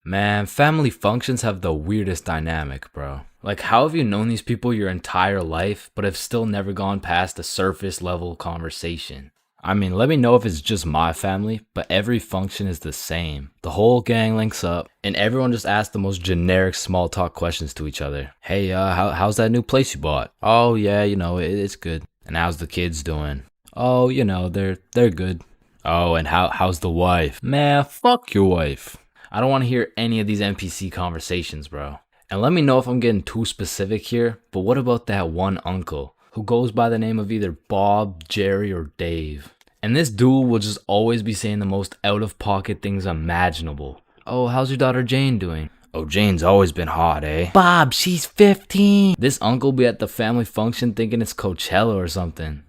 Man, family functions have the weirdest dynamic, bro. Like, how have you known these people your entire life, but have still never gone past the surface level conversation? I mean, let me know if it's just my family, but every function is the same. The whole gang links up, and everyone just asks the most generic small talk questions to each other. Hey, how's that new place you bought? Oh, yeah, it's good. And how's the kids doing? Oh, they're good. Oh, and how's the wife? Man, fuck your wife. I don't want to hear any of these NPC conversations, bro. And let me know if I'm getting too specific here, but what about that one uncle who goes by the name of either Bob, Jerry, or Dave? And this dude will just always be saying the most out of pocket things imaginable. Oh, how's your daughter Jane doing? Oh, Jane's always been hot, eh? Bob, she's 15. This uncle be at the family function thinking it's Coachella or something.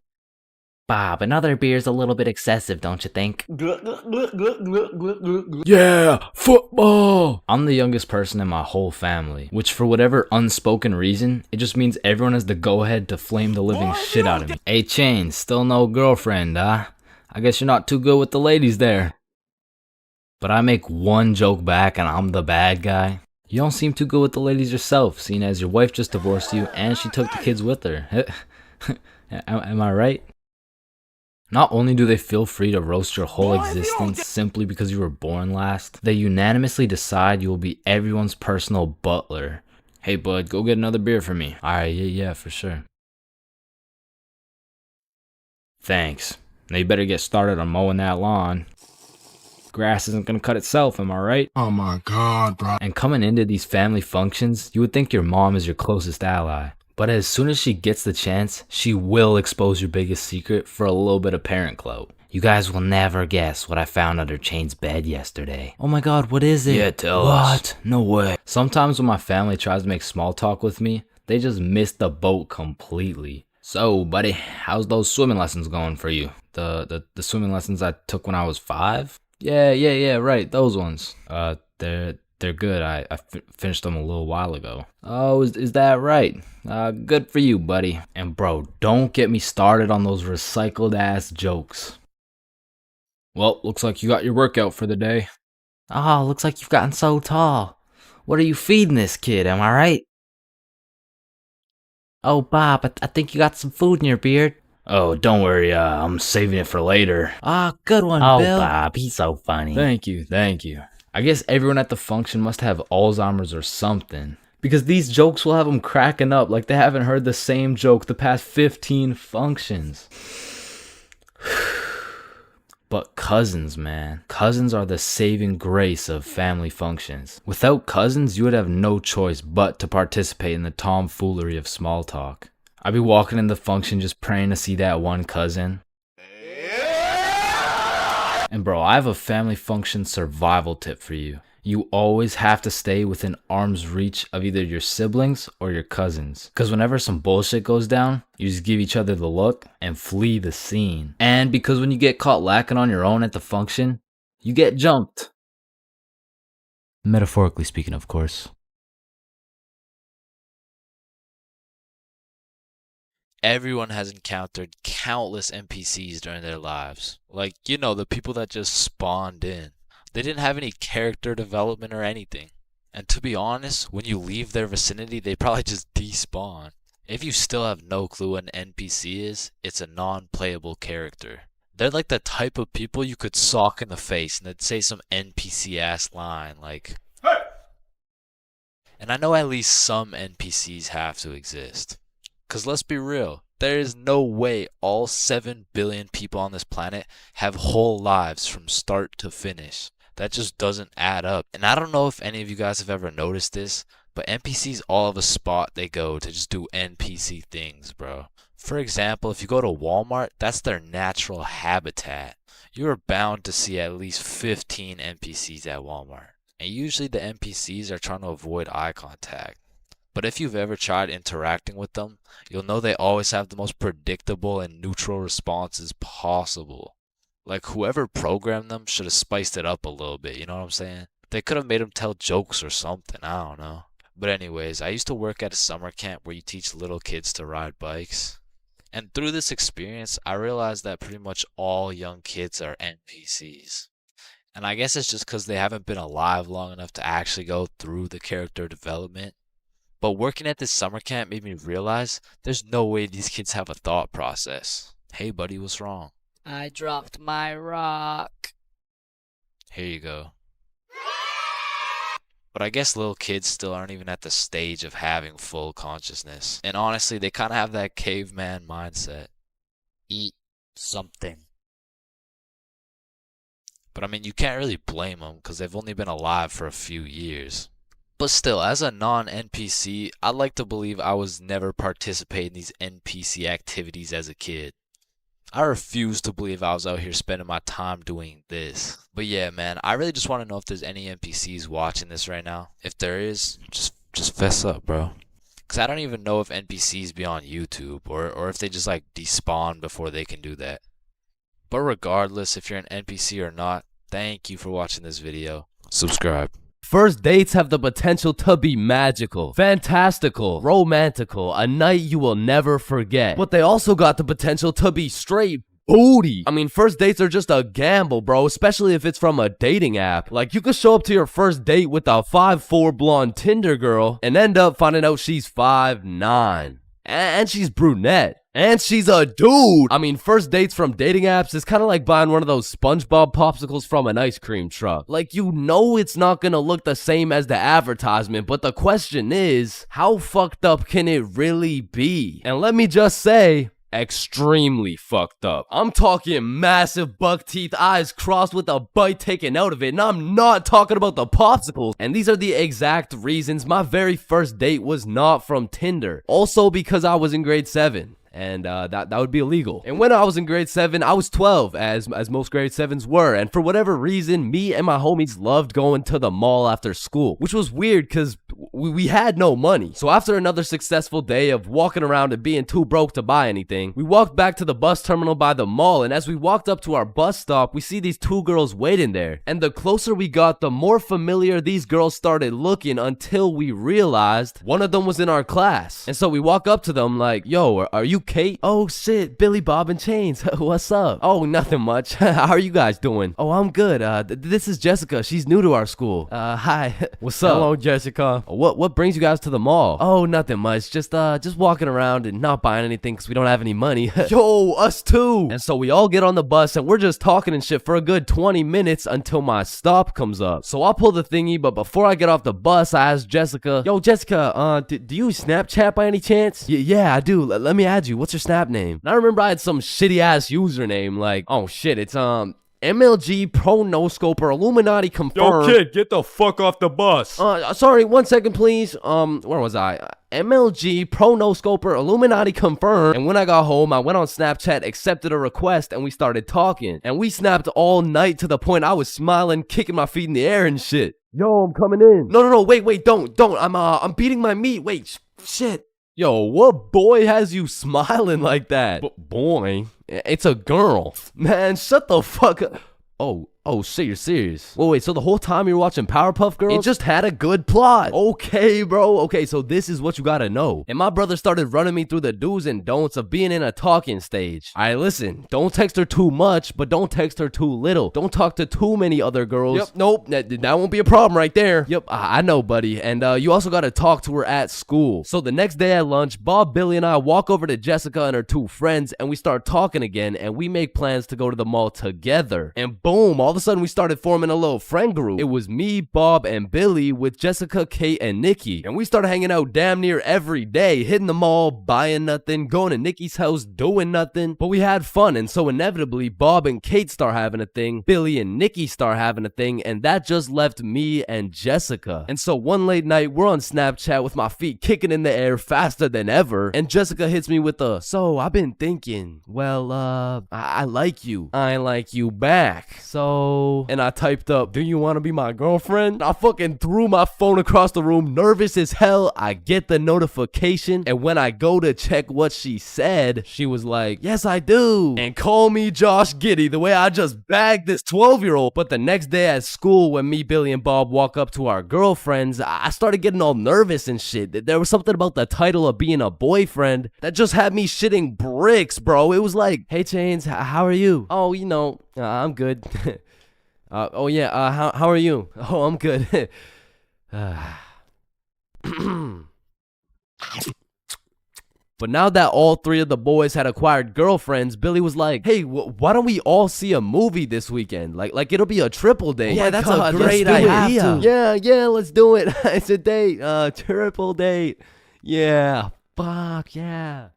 Bob, another beer's a little bit excessive, don't you think? Yeah, football! I'm the youngest person in my whole family, which for whatever unspoken reason, it just means everyone has the go-ahead to flame the living shit out of me. Hey, Chain, still no girlfriend, huh? I guess you're not too good with the ladies there. But I make one joke back and I'm the bad guy. You don't seem too good with the ladies yourself, seeing as your wife just divorced you and she took the kids with her. Am I right? Not only do they feel free to roast your whole existence simply because you were born last, they unanimously decide you will be everyone's personal butler. Hey bud, go get another beer for me. Alright, yeah, for sure. Thanks. Now you better get started on mowing that lawn. Grass isn't gonna cut itself, am I right? Oh my god, bro. And coming into these family functions, you would think your mom is your closest ally. But as soon as she gets the chance, she will expose your biggest secret for a little bit of parent clout. You guys will never guess what I found under Chain's bed yesterday. Oh my god, what is it? Yeah, tell us. What? No way. Sometimes when my family tries to make small talk with me, they just miss the boat completely. So, buddy, how's those swimming lessons going for you? The swimming lessons I took when I was 5? Yeah, right, those ones. They're good. I finished them a little while ago. Oh, is that right? Good for you, buddy. And bro, don't get me started on those recycled ass jokes. Well, looks like you got your workout for the day. Oh, looks like you've gotten so tall. What are you feeding this kid, am I right? Oh, Bob, I think you got some food in your beard. Oh, don't worry, I'm saving it for later. Ah, good one, Bill. Oh, Bob, he's so funny. Thank you. I guess everyone at the function must have Alzheimer's or something. Because these jokes will have them cracking up like they haven't heard the same joke the past 15 functions. But cousins, man. Cousins are the saving grace of family functions. Without cousins, you would have no choice but to participate in the tomfoolery of small talk. I'd be walking in the function just praying to see that one cousin. And bro, I have a family function survival tip for you. You always have to stay within arm's reach of either your siblings or your cousins. Because whenever some bullshit goes down, you just give each other the look and flee the scene. And because when you get caught lacking on your own at the function, you get jumped. Metaphorically speaking, of course. Everyone has encountered countless NPCs during their lives. Like, the people that just spawned in. They didn't have any character development or anything. And to be honest, when you leave their vicinity, they probably just despawn. If you still have no clue what an NPC is, it's a non-playable character. They're like the type of people you could sock in the face and they'd say some NPC ass line like, "Hey!" And I know at least some NPCs have to exist. Because let's be real, there is no way all 7 billion people on this planet have whole lives from start to finish. That just doesn't add up. And I don't know if any of you guys have ever noticed this, but NPCs all have a spot they go to just do NPC things, bro. For example, if you go to Walmart, that's their natural habitat. You are bound to see at least 15 NPCs at Walmart. And usually the NPCs are trying to avoid eye contact. But if you've ever tried interacting with them, you'll know they always have the most predictable and neutral responses possible. Like whoever programmed them should have spiced it up a little bit, you know what I'm saying? They could have made them tell jokes or something, I don't know. But anyways, I used to work at a summer camp where you teach little kids to ride bikes. And through this experience, I realized that pretty much all young kids are NPCs. And I guess it's just because they haven't been alive long enough to actually go through the character development. But working at this summer camp made me realize there's no way these kids have a thought process. Hey, buddy, what's wrong? I dropped my rock. Here you go. But I guess little kids still aren't even at the stage of having full consciousness. And honestly, they kind of have that caveman mindset. Eat something. But I mean, you can't really blame them because they've only been alive for a few years. But still, as a non-NPC, I'd like to believe I was never participating in these NPC activities as a kid. I refuse to believe I was out here spending my time doing this. But yeah, man, I really just want to know if there's any NPCs watching this right now. If there is, just fess up, bro. Because I don't even know if NPCs be on YouTube or if they just like despawn before they can do that. But regardless if you're an NPC or not, thank you for watching this video. Subscribe. First dates have the potential to be magical, fantastical, romantical, a night you will never forget. But they also got the potential to be straight booty. I mean, first dates are just a gamble, bro, especially if it's from a dating app. Like, you could show up to your first date with a 5'4" blonde Tinder girl and end up finding out she's 5'9". And she's brunette. And she's a dude. I mean, first dates from dating apps is kind of like buying one of those SpongeBob popsicles from an ice cream truck. Like, you know it's not gonna look the same as the advertisement, but the question is, how fucked up can it really be? And let me just say, extremely fucked up. I'm talking massive buck teeth, eyes crossed with a bite taken out of it, and I'm not talking about the popsicles. And these are the exact reasons my very first date was not from Tinder. Also because I was in grade 7. And that would be illegal. And when I was in grade 7, I was 12, as most grade 7s were. And for whatever reason, me and my homies loved going to the mall after school, which was weird because we had no money. So after another successful day of walking around and being too broke to buy anything, we walked back to the bus terminal by the mall. And as we walked up to our bus stop, we see these two girls waiting there. And the closer we got, the more familiar these girls started looking, until we realized one of them was in our class. And so we walk up to them like, yo, are you Kate? Oh shit, Billy, Bob, and Chains. What's up? Oh, nothing much. How are you guys doing? Oh, I'm good. This is Jessica. She's new to our school. Hi. What's up? Hello, Jessica. What brings you guys to the mall? Oh, nothing much. Just walking around and not buying anything because we don't have any money. Yo, us too. And so we all get on the bus and we're just talking and shit for a good 20 minutes until my stop comes up. So I'll pull the thingy, but before I get off the bus, I ask Jessica, yo, Jessica, do you Snapchat by any chance? Yeah, I do. Let me add you. What's your Snap name? And I remember I had some shitty ass username like, oh shit, it's MLG Pro Noscoper Illuminati confirmed. Yo, kid, get the fuck off the bus. Sorry, 1 second, please. Where was I? MLG Pro Noscoper Illuminati confirmed. And when I got home, I went on Snapchat, accepted a request, and we started talking. And we snapped all night to the point I was smiling, kicking my feet in the air and shit. Yo, I'm coming in. No, wait, don't. I'm beating my meat. Wait, shit. Yo, what boy has you smiling like that? Boy, it's a girl. Man, shut the fuck up. Oh shit, you're serious. Wait, so the whole time you were watching Powerpuff Girls? It just had a good plot. Okay, bro. Okay, so this is what you gotta know. And my brother started running me through the do's and don'ts of being in a talking stage. Alright, listen, don't text her too much, but don't text her too little. Don't talk to too many other girls. Yep, nope, that won't be a problem right there. Yep, I know, buddy. And you also gotta talk to her at school. So the next day at lunch, Bob, Billy, and I walk over to Jessica and her two friends, and we start talking again, and we make plans to go to the mall together. And boom, all of a sudden we started forming a little friend group. It was me, Bob, and Billy with Jessica, Kate, and Nikki. And we started hanging out damn near every day, hitting the mall, buying nothing, going to Nikki's house, doing nothing. But we had fun, and so inevitably, Bob and Kate start having a thing, Billy and Nikki start having a thing, and that just left me and Jessica. And so one late night, we're on Snapchat with my feet kicking in the air faster than ever, and Jessica hits me with a, so I've been thinking, well, I like you. I like you back. So... And I typed up, do you want to be my girlfriend? I fucking threw my phone across the room, nervous as hell. I get the notification, and when I go to check what she said, she was like, yes, I do. And call me Josh Giddy, the way I just bagged this 12-year-old. But the next day at school, when me, Billy, and Bob walk up to our girlfriends, I started getting all nervous and shit. There was something about the title of being a boyfriend that just had me shitting bricks, bro. It was like, hey, Chains, how are you? Oh, you know, I'm good. Oh yeah, how are you? Oh, I'm good. But now that all three of the boys had acquired girlfriends, Billy was like, "Hey, why don't we all see a movie this weekend? Like it'll be a triple date." Yeah, that's a great let's do it. idea. Yeah, let's do it. It's a date, triple date. Yeah, fuck yeah.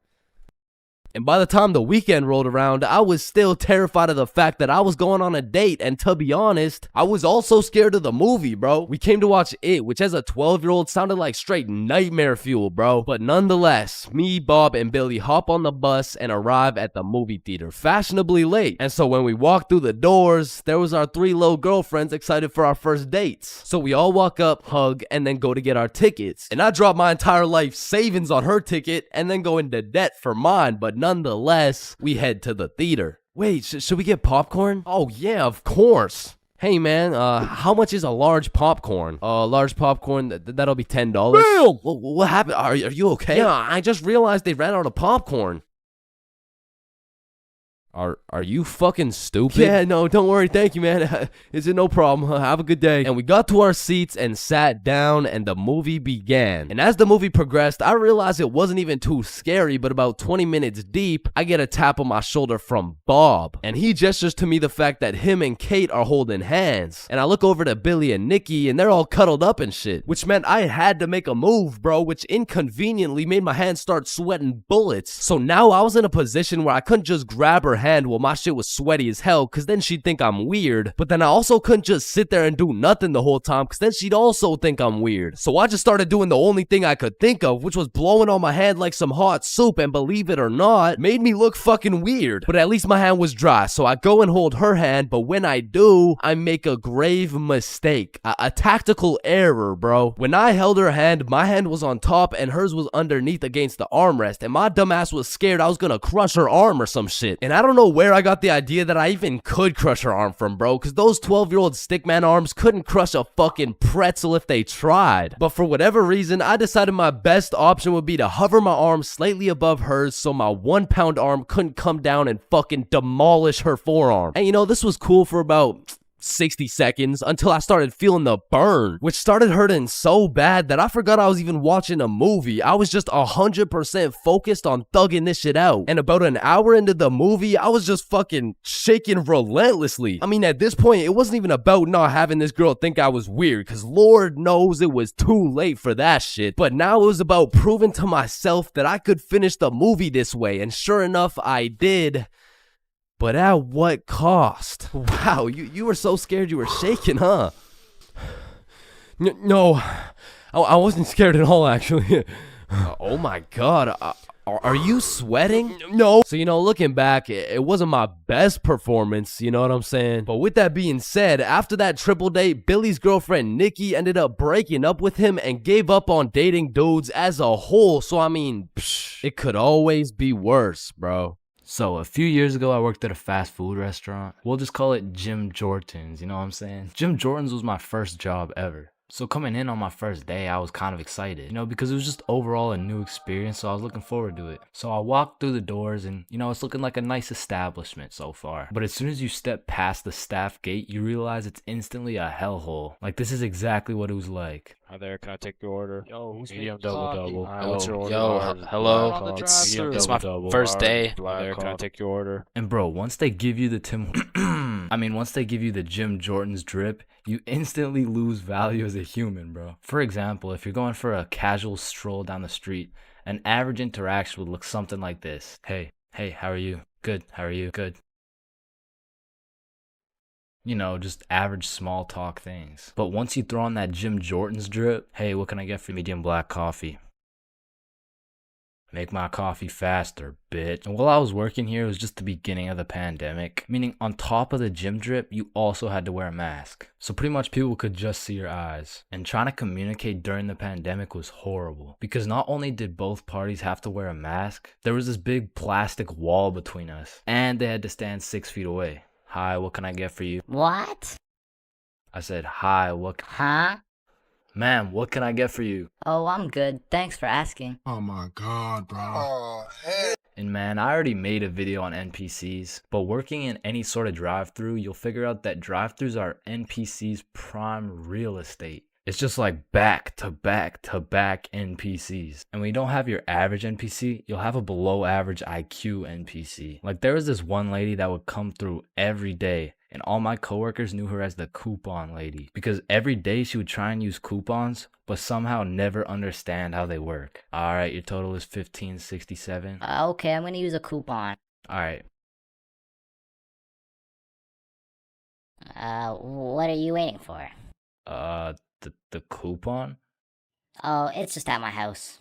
And by the time the weekend rolled around, I was still terrified of the fact that I was going on a date, and to be honest, I was also scared of the movie, bro. We came to watch It, which as a 12-year-old sounded like straight nightmare fuel, bro. But nonetheless, me, Bob, and Billy hop on the bus and arrive at the movie theater fashionably late. And so when we walked through the doors, there was our three little girlfriends excited for our first dates. So we all walk up, hug, and then go to get our tickets. And I dropped my entire life savings on her ticket and then go into debt for mine, but nonetheless, we head to the theater. Wait, should we get popcorn? Oh yeah, of course. Hey man, how much is a large popcorn? Large popcorn, that'll be $10. Damn! What happened? Are you okay? Yeah, I just realized they ran out of popcorn. Are you fucking stupid? Yeah, no, don't worry. Thank you, man. Is it no problem? Have a good day. And we got to our seats and sat down, and the movie began. And as the movie progressed, I realized it wasn't even too scary, but about 20 minutes deep, I get a tap on my shoulder from Bob. And he gestures to me the fact that him and Kate are holding hands. And I look over to Billy and Nikki, and they're all cuddled up and shit. Which meant I had to make a move, bro, which inconveniently made my hands start sweating bullets. So now I was in a position where I couldn't just grab her hand while my shit was sweaty as hell, cause then she'd think I'm weird. But then I also couldn't just sit there and do nothing the whole time, cause then she'd also think I'm weird. So I just started doing the only thing I could think of, which was blowing on my hand like some hot soup, and believe it or not, made me look fucking weird. But at least my hand was dry, so I go and hold her hand, but when I do, I make a grave mistake. A tactical error, bro. When I held her hand, my hand was on top and hers was underneath against the armrest, and my dumbass was scared I was gonna crush her arm or some shit. And I don't know where I got the idea that I even could crush her arm from, bro, because those 12-year-old stickman arms couldn't crush a fucking pretzel if they tried. But for whatever reason, I decided my best option would be to hover my arm slightly above hers so my 1-pound arm couldn't come down and fucking demolish her forearm. And you know, this was cool for about 60 seconds until I started feeling the burn, which started hurting so bad that I forgot I was even watching a movie. I was just 100% focused on thugging this shit out. And about an hour into the movie, I was just fucking shaking relentlessly. I mean, at this point, it wasn't even about not having this girl think I was weird, because Lord knows it was too late for that shit. But now it was about proving to myself that I could finish the movie this way, and sure enough, I did. But at what cost? Wow, you were so scared you were shaking, huh? No, I wasn't scared at all, actually. Oh my god, are you sweating? No. So, you know, looking back, it wasn't my best performance, you know what I'm saying? But with that being said, after that triple date, Billy's girlfriend Nikki ended up breaking up with him and gave up on dating dudes as a whole. So, I mean, it could always be worse, bro. So a few years ago, I worked at a fast food restaurant. We'll just call it Jim Jordan's, you know what I'm saying? Jim Jordan's was my first job ever. So coming in on my first day, I was kind of excited, you know, because it was just overall a new experience, so I was looking forward to it. So I walked through the doors and, you know, it's looking like a nice establishment so far. But as soon as you step past the staff gate, you realize it's instantly a hellhole. Like, this is exactly what it was like. Hi there, can I take your order? Yo, who's Medium making double. coffee? What's your order? Yo, Large, hello? black On the coffee. drive-thru. Medium It's my double. first Large, day. black, can I take your order? And bro, once they give you the once they give you the Jim Jordan's drip, you instantly lose value as a human, bro. For example, if you're going for a casual stroll down the street, an average interaction would look something like this. Hey, how are you? Good, how are you? Good. You know, just average small talk things. But once you throw on that Jim Jordan's drip, hey, what can I get for medium black coffee? Make my coffee faster, bitch. And while I was working here, it was just the beginning of the pandemic. Meaning, on top of the gym drip, you also had to wear a mask. So pretty much people could just see your eyes. And trying to communicate during the pandemic was horrible. Because not only did both parties have to wear a mask, there was this big plastic wall between us. And they had to stand 6 feet away. Hi, what can I get for you? What? I said, hi, Huh? Ma'am, what can I get for you? Oh, I'm good. Thanks for asking. Oh my God, bro. And man, I already made a video on NPCs, but working in any sort of drive-thru, you'll figure out that drive-thrus are NPCs' prime real estate. It's just like back to back to back NPCs. And when you don't have your average NPC, you'll have a below average IQ NPC. Like there was this one lady that would come through every day, and all my coworkers knew her as the coupon lady because every day she would try and use coupons but somehow never understand how they work. All right, your total is 1567. Okay, I'm gonna use a coupon. All right. What are you waiting for? The coupon? Oh, it's just at my house.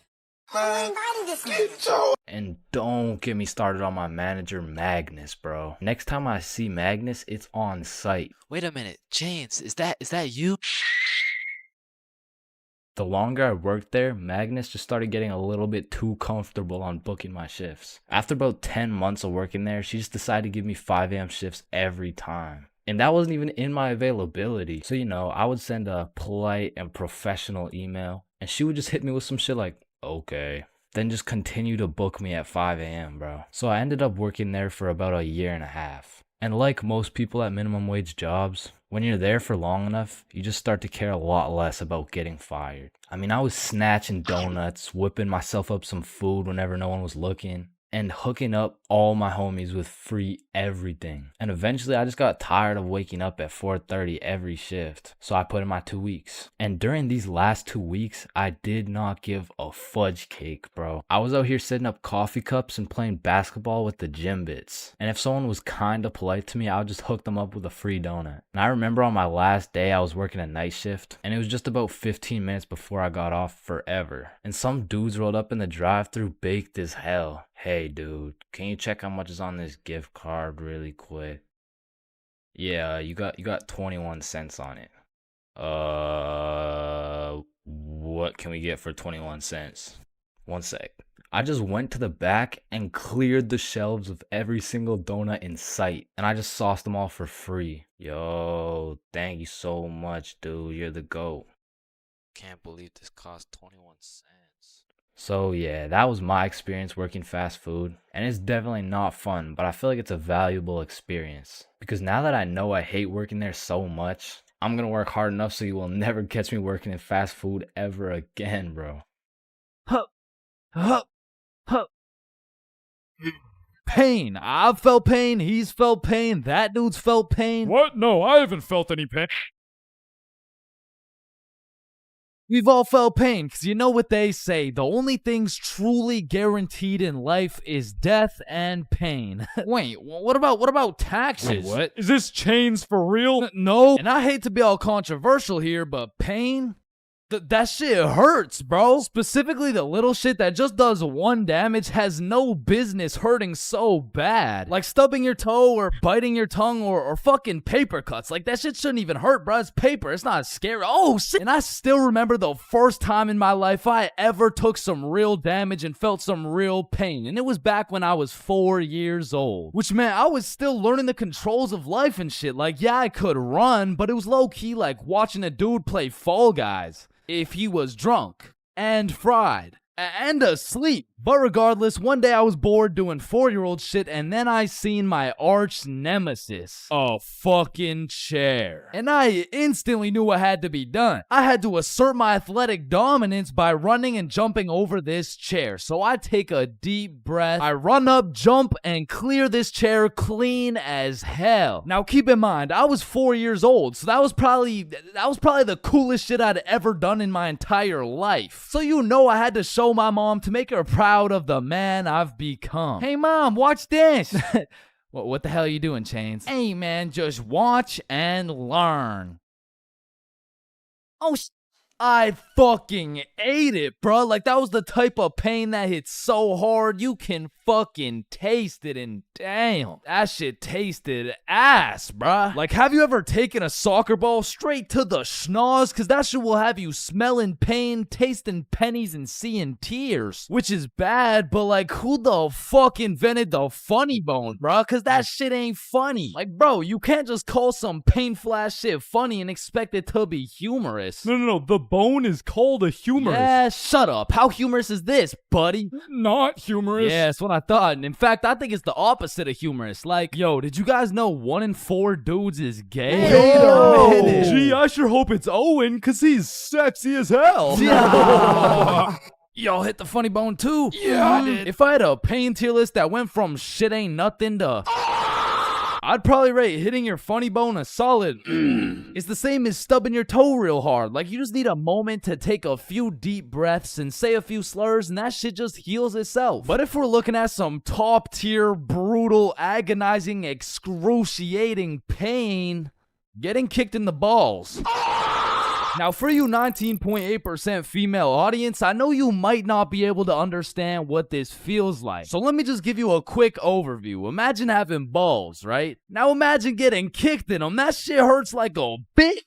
And don't get me started on my manager Magnus, bro. Next time I see Magnus, it's on site. Wait a minute, Chains, is that you? The longer I worked there, Magnus just started getting a little bit too comfortable on booking my shifts. After about 10 months of working there, she just decided to give me 5 a.m. shifts every time. And that wasn't even in my availability. So, I would send a polite and professional email, and she would just hit me with some shit like, okay. Then just continue to book me at 5 a.m., bro. So I ended up working there for about a year and a half. And like most people at minimum wage jobs, when you're there for long enough, you just start to care a lot less about getting fired. I mean, I was snatching donuts, whipping myself up some food whenever no one was looking, and hooking up all my homies with free everything. And eventually I just got tired of waking up at 4:30 every shift. So I put in my 2 weeks. And during these last 2 weeks, I did not give a fudge cake, bro. I was out here setting up coffee cups and playing basketball with the gym bits. And if someone was kind of polite to me, I would just hook them up with a free donut. And I remember on my last day, I was working a night shift, and it was just about 15 minutes before I got off forever. And some dudes rolled up in the drive-thru baked as hell. Hey dude, can you check how much is on this gift card really quick? Yeah, you got 21 cents on it. What can we get for 21 cents? One sec. I just went to the back and cleared the shelves of every single donut in sight, and I just sauced them all for free. Yo, thank you so much, dude. You're the GOAT. Can't believe this cost 21 cents. So yeah, that was my experience working fast food, and it's definitely not fun, but I feel like it's a valuable experience. Because now that I know I hate working there so much, I'm gonna work hard enough so you will never catch me working in fast food ever again, bro. Pain. I've felt pain. He's felt pain. That dude's felt pain. What? No, I haven't felt any pain. We've all felt pain, because you know what they say, the only things truly guaranteed in life is death and pain. Wait, what about taxes? Wait, what? Is this Chains for real? No. And I hate to be all controversial here, but pain? That shit hurts, bro. Specifically, the little shit that just does 1 damage has no business hurting so bad. Like stubbing your toe or biting your tongue or fucking paper cuts. Like that shit shouldn't even hurt, bro. It's paper. It's not scary. Oh, shit. And I still remember the first time in my life I ever took some real damage and felt some real pain. And it was back when I was 4 years old. Which meant I was still learning the controls of life and shit. Like, yeah, I could run, but it was low-key like watching a dude play Fall Guys. If he was drunk and fried and asleep. But regardless, one day I was bored doing 4-year-old shit, and then I seen my arch nemesis, a fucking chair. And I instantly knew what had to be done. I had to assert my athletic dominance by running and jumping over this chair. So I take a deep breath, I run up, jump, and clear this chair clean as hell. Now keep in mind, I was 4 years old, so that was probably the coolest shit I'd ever done in my entire life. So you know I had to show my mom to make her proud of the man I've become. Hey mom, watch this. What the hell are you doing, Chains? Hey man, just watch and learn. Oh, I fucking ate it, bro. Like, that was the type of pain that hits so hard, you can fucking taste it, and damn, that shit tasted ass, bruh. Like, have you ever taken a soccer ball straight to the schnoz? Cause that shit will have you smelling pain, tasting pennies, and seeing tears. Which is bad, but like, who the fuck invented the funny bone, bruh? Cause that shit ain't funny. Like, bro, you can't just call some painful ass shit funny and expect it to be humorous. No, the bone is called a humerus. Yeah, shut up. How humorous is this, buddy? Not humorous. Yeah, that's what I thought. And in fact, I think it's the opposite of humorous. Like, yo, did you guys know 1 in 4 dudes is gay? Wait Yo. a minute. Gee, I sure hope it's Owen, cause he's sexy as hell. Yeah. Y'all hit the funny bone too? Yeah, I did. If I had a pain tier list that went from shit ain't nothing to I'd probably rate hitting your funny bone a solid. It's the same as stubbing your toe real hard. Like, you just need a moment to take a few deep breaths and say a few slurs, and that shit just heals itself. But if we're looking at some top tier, brutal, agonizing, excruciating pain, getting kicked in the balls. Now, for you 19.8% female audience, I know you might not be able to understand what this feels like. So let me just give you a quick overview. Imagine having balls, right? Now imagine getting kicked in them. That shit hurts like a bitch.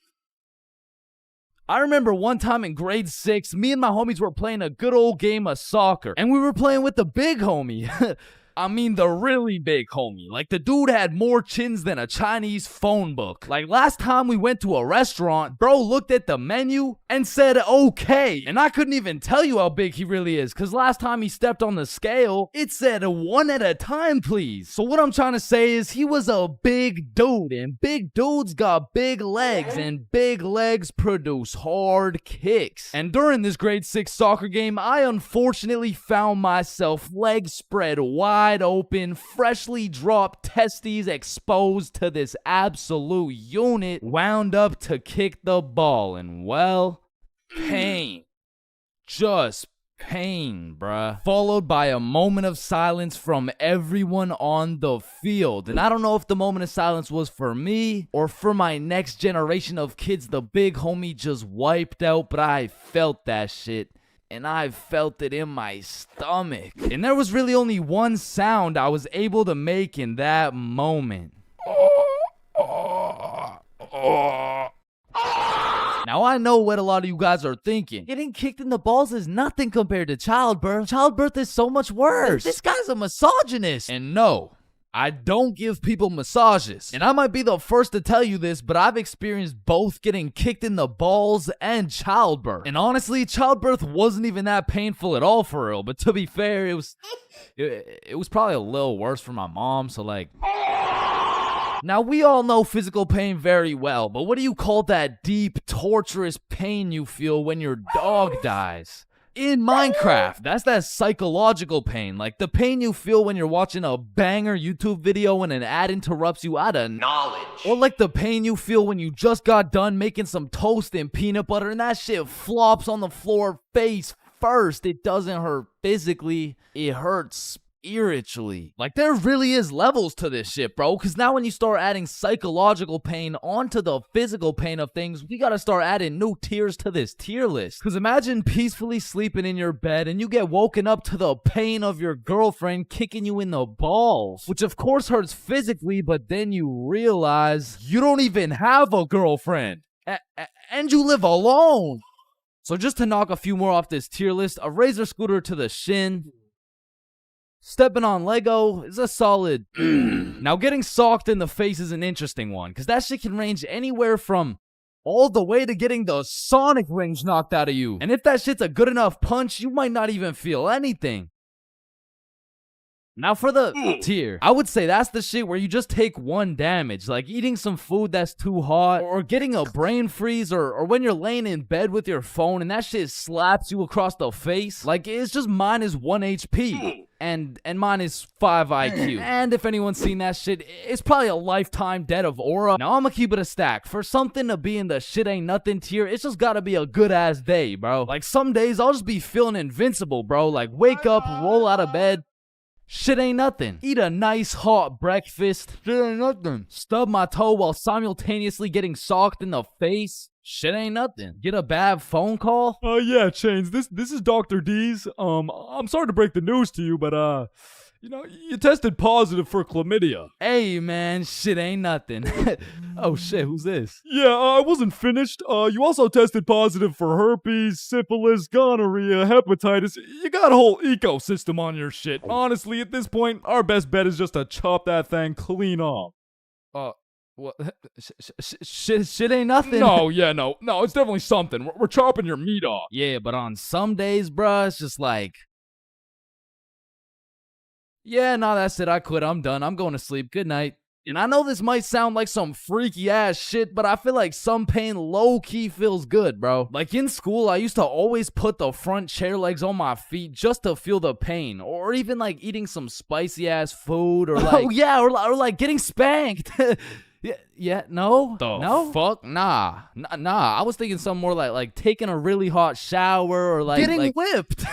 I remember one time in grade 6, me and my homies were playing a good old game of soccer. And we were playing with the big homie. I mean the really big homie. Like, the dude had more chins than a Chinese phone book. Like, last time we went to a restaurant, bro looked at the menu and said okay. And I couldn't even tell you how big he really is, cause last time he stepped on the scale, it said 1 at a time, please. So what I'm trying to say is he was a big dude, and big dudes got big legs, and big legs produce hard kicks. And during this grade 6 soccer game, I unfortunately found myself legs spread wide open, freshly dropped testes exposed to this absolute unit, wound up to kick the ball, and well, pain. Just pain, bruh. Followed by a moment of silence from everyone on the field. And I don't know if the moment of silence was for me or for my next generation of kids the big homie just wiped out, but I felt that shit. And I felt it in my stomach. And there was really only one sound I was able to make in that moment. Now, I know what a lot of you guys are thinking. Getting kicked in the balls is nothing compared to childbirth. Childbirth is so much worse. This guy's a misogynist. And no, I don't give people massages. And I might be the first to tell you this, but I've experienced both getting kicked in the balls and childbirth. And honestly, childbirth wasn't even that painful at all for real. But to be fair, it was probably a little worse for my mom, so like... Now, we all know physical pain very well, but what do you call that deep, torturous pain you feel when your dog dies? In Minecraft, that's that psychological pain, like the pain you feel when you're watching a banger YouTube video and an ad interrupts you out of knowledge. Or like the pain you feel when you just got done making some toast and peanut butter and that shit flops on the floor face first. It doesn't hurt physically, it hurts spiritually. Like, there really is levels to this shit, bro, because now when you start adding psychological pain onto the physical pain of things, we gotta start adding new tiers to this tier list. Because imagine peacefully sleeping in your bed and you get woken up to the pain of your girlfriend kicking you in the balls, which of course hurts physically, but then you realize you don't even have a girlfriend and you live alone. So just to knock a few more off this tier list, a razor scooter to the shin, stepping on Lego is a solid. Now, getting socked in the face is an interesting one, because that shit can range anywhere from all the way to getting the sonic rings knocked out of you. And if that shit's a good enough punch, you might not even feel anything. Now for the tier, I would say that's the shit where you just take one damage, like eating some food that's too hot, or getting a brain freeze, or when you're laying in bed with your phone and that shit slaps you across the face. Like, it's just minus 1 HP. And minus 5 IQ. And if anyone's seen that shit, it's probably a lifetime debt of aura. Now, I'm gonna keep it a stack. For something to be in the shit ain't nothing tier, it's just gotta be a good ass day, bro. Like, some days I'll just be feeling invincible, bro. Like, wake up, roll out of bed, shit ain't nothing. Eat a nice hot breakfast, shit ain't nothing. Stub my toe while simultaneously getting socked in the face, shit ain't nothing. Get a bad phone call? Yeah, Chains, this is Dr. D's. I'm sorry to break the news to you, but, you tested positive for chlamydia. Hey, man, shit ain't nothing. Oh, shit, who's this? Yeah, I wasn't finished. You also tested positive for herpes, syphilis, gonorrhea, hepatitis. You got a whole ecosystem on your shit. Honestly, at this point, our best bet is just to chop that thing clean off. What? Shit ain't nothing. No, yeah, no, it's definitely something. We're chopping your meat off. Yeah, but on some days, bruh, it's just like, yeah, nah, that's it. I quit. I'm done. I'm going to sleep. Good night. And I know this might sound like some freaky ass shit, but I feel like some pain low key feels good, bro. Like in school, I used to always put the front chair legs on my feet just to feel the pain, or even like eating some spicy ass food, or like, oh yeah, or like getting spanked. No, no, fuck, nah. I was thinking something more like taking a really hot shower, or like getting whipped.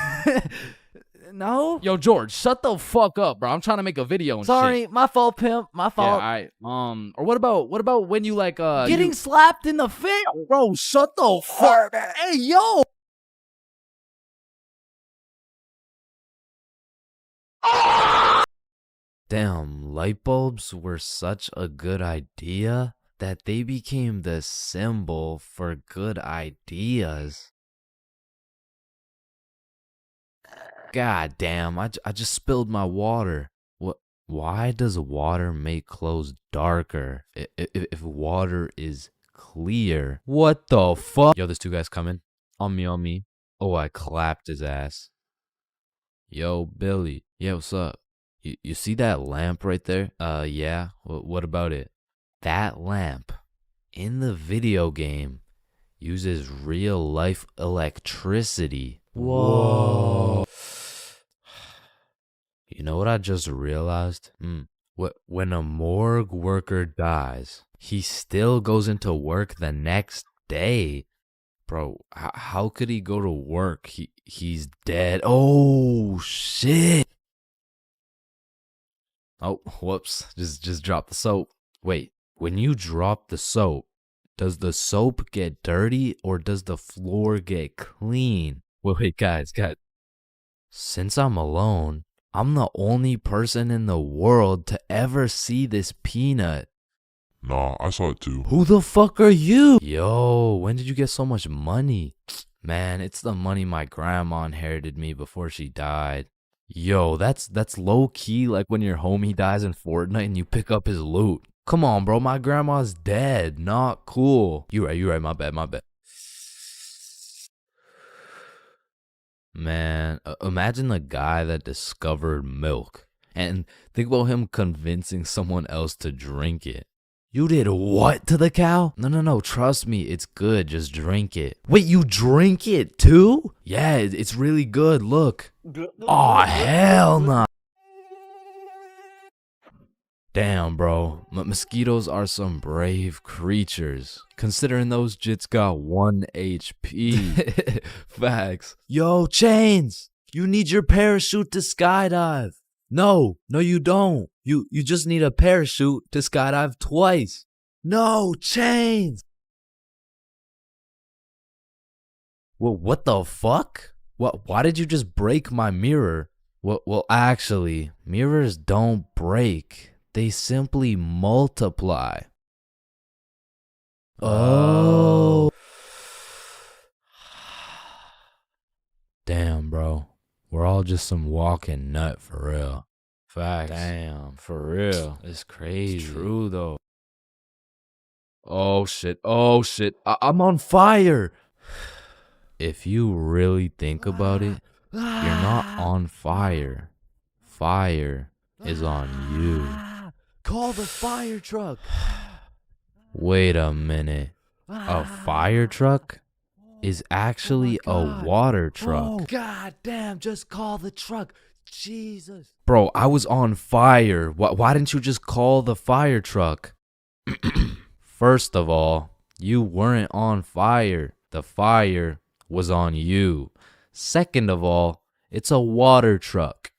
No? Yo, George, shut the fuck up, bro. I'm trying to make a video and Sorry, shit. my fault, pimp. My fault. Yeah, alright. Or what about when you like getting slapped in the face? Bro, shut the fuck. Hey, yo. Damn, light bulbs were such a good idea that they became the symbol for good ideas. God damn, I just spilled my water. What? Why does water make clothes darker if water is clear? What the fuck? Yo, there's two guys coming. On me. Oh, I clapped his ass. Yo, Billy. Yeah, what's up? You see that lamp right there? Yeah. What about it? That lamp in the video game uses real life electricity. Whoa. You know what I just realized? When a morgue worker dies, he still goes into work the next day. Bro, how could he go to work? He's dead. Oh, shit. Oh, whoops. Just dropped the soap. Wait, when you drop the soap, does the soap get dirty or does the floor get clean? Wait, guys. Since I'm alone, I'm the only person in the world to ever see this peanut. Nah, I saw it too. Who the fuck are you? Yo, when did you get so much money? Man, it's the money my grandma inherited me before she died. Yo, that's low key like when your homie dies in Fortnite and you pick up his loot. Come on, bro, my grandma's dead. Not cool. You right, my bad. Man, imagine the guy that discovered milk and think about him convincing someone else to drink it. You did what to the cow? No, trust me, it's good, just drink it. Wait, you drink it too? Yeah, it's really good, look. Aw, hell nah. Damn, bro, mosquitoes are some brave creatures, considering those jits got 1 HP. Facts. Yo, Chains, you need your parachute to skydive. No, you don't. You just need a parachute to skydive twice. No, Chains. Well, what the fuck? Why did you just break my mirror? Well, actually, mirrors don't break. They simply multiply. Oh. Damn, bro. We're all just some walking nut for real. Facts. Damn, for real. It's crazy. It's true, though. Oh, shit. I'm on fire. If you really think about it, you're not on fire. Fire is on you. Call the fire truck. Wait a minute. A fire truck is actually a water truck. Oh, god damn, just call the truck. Jesus. Bro, I was on fire. Why didn't you just call the fire truck? First of all, you weren't on fire. The fire was on you. Second of all, it's a water truck.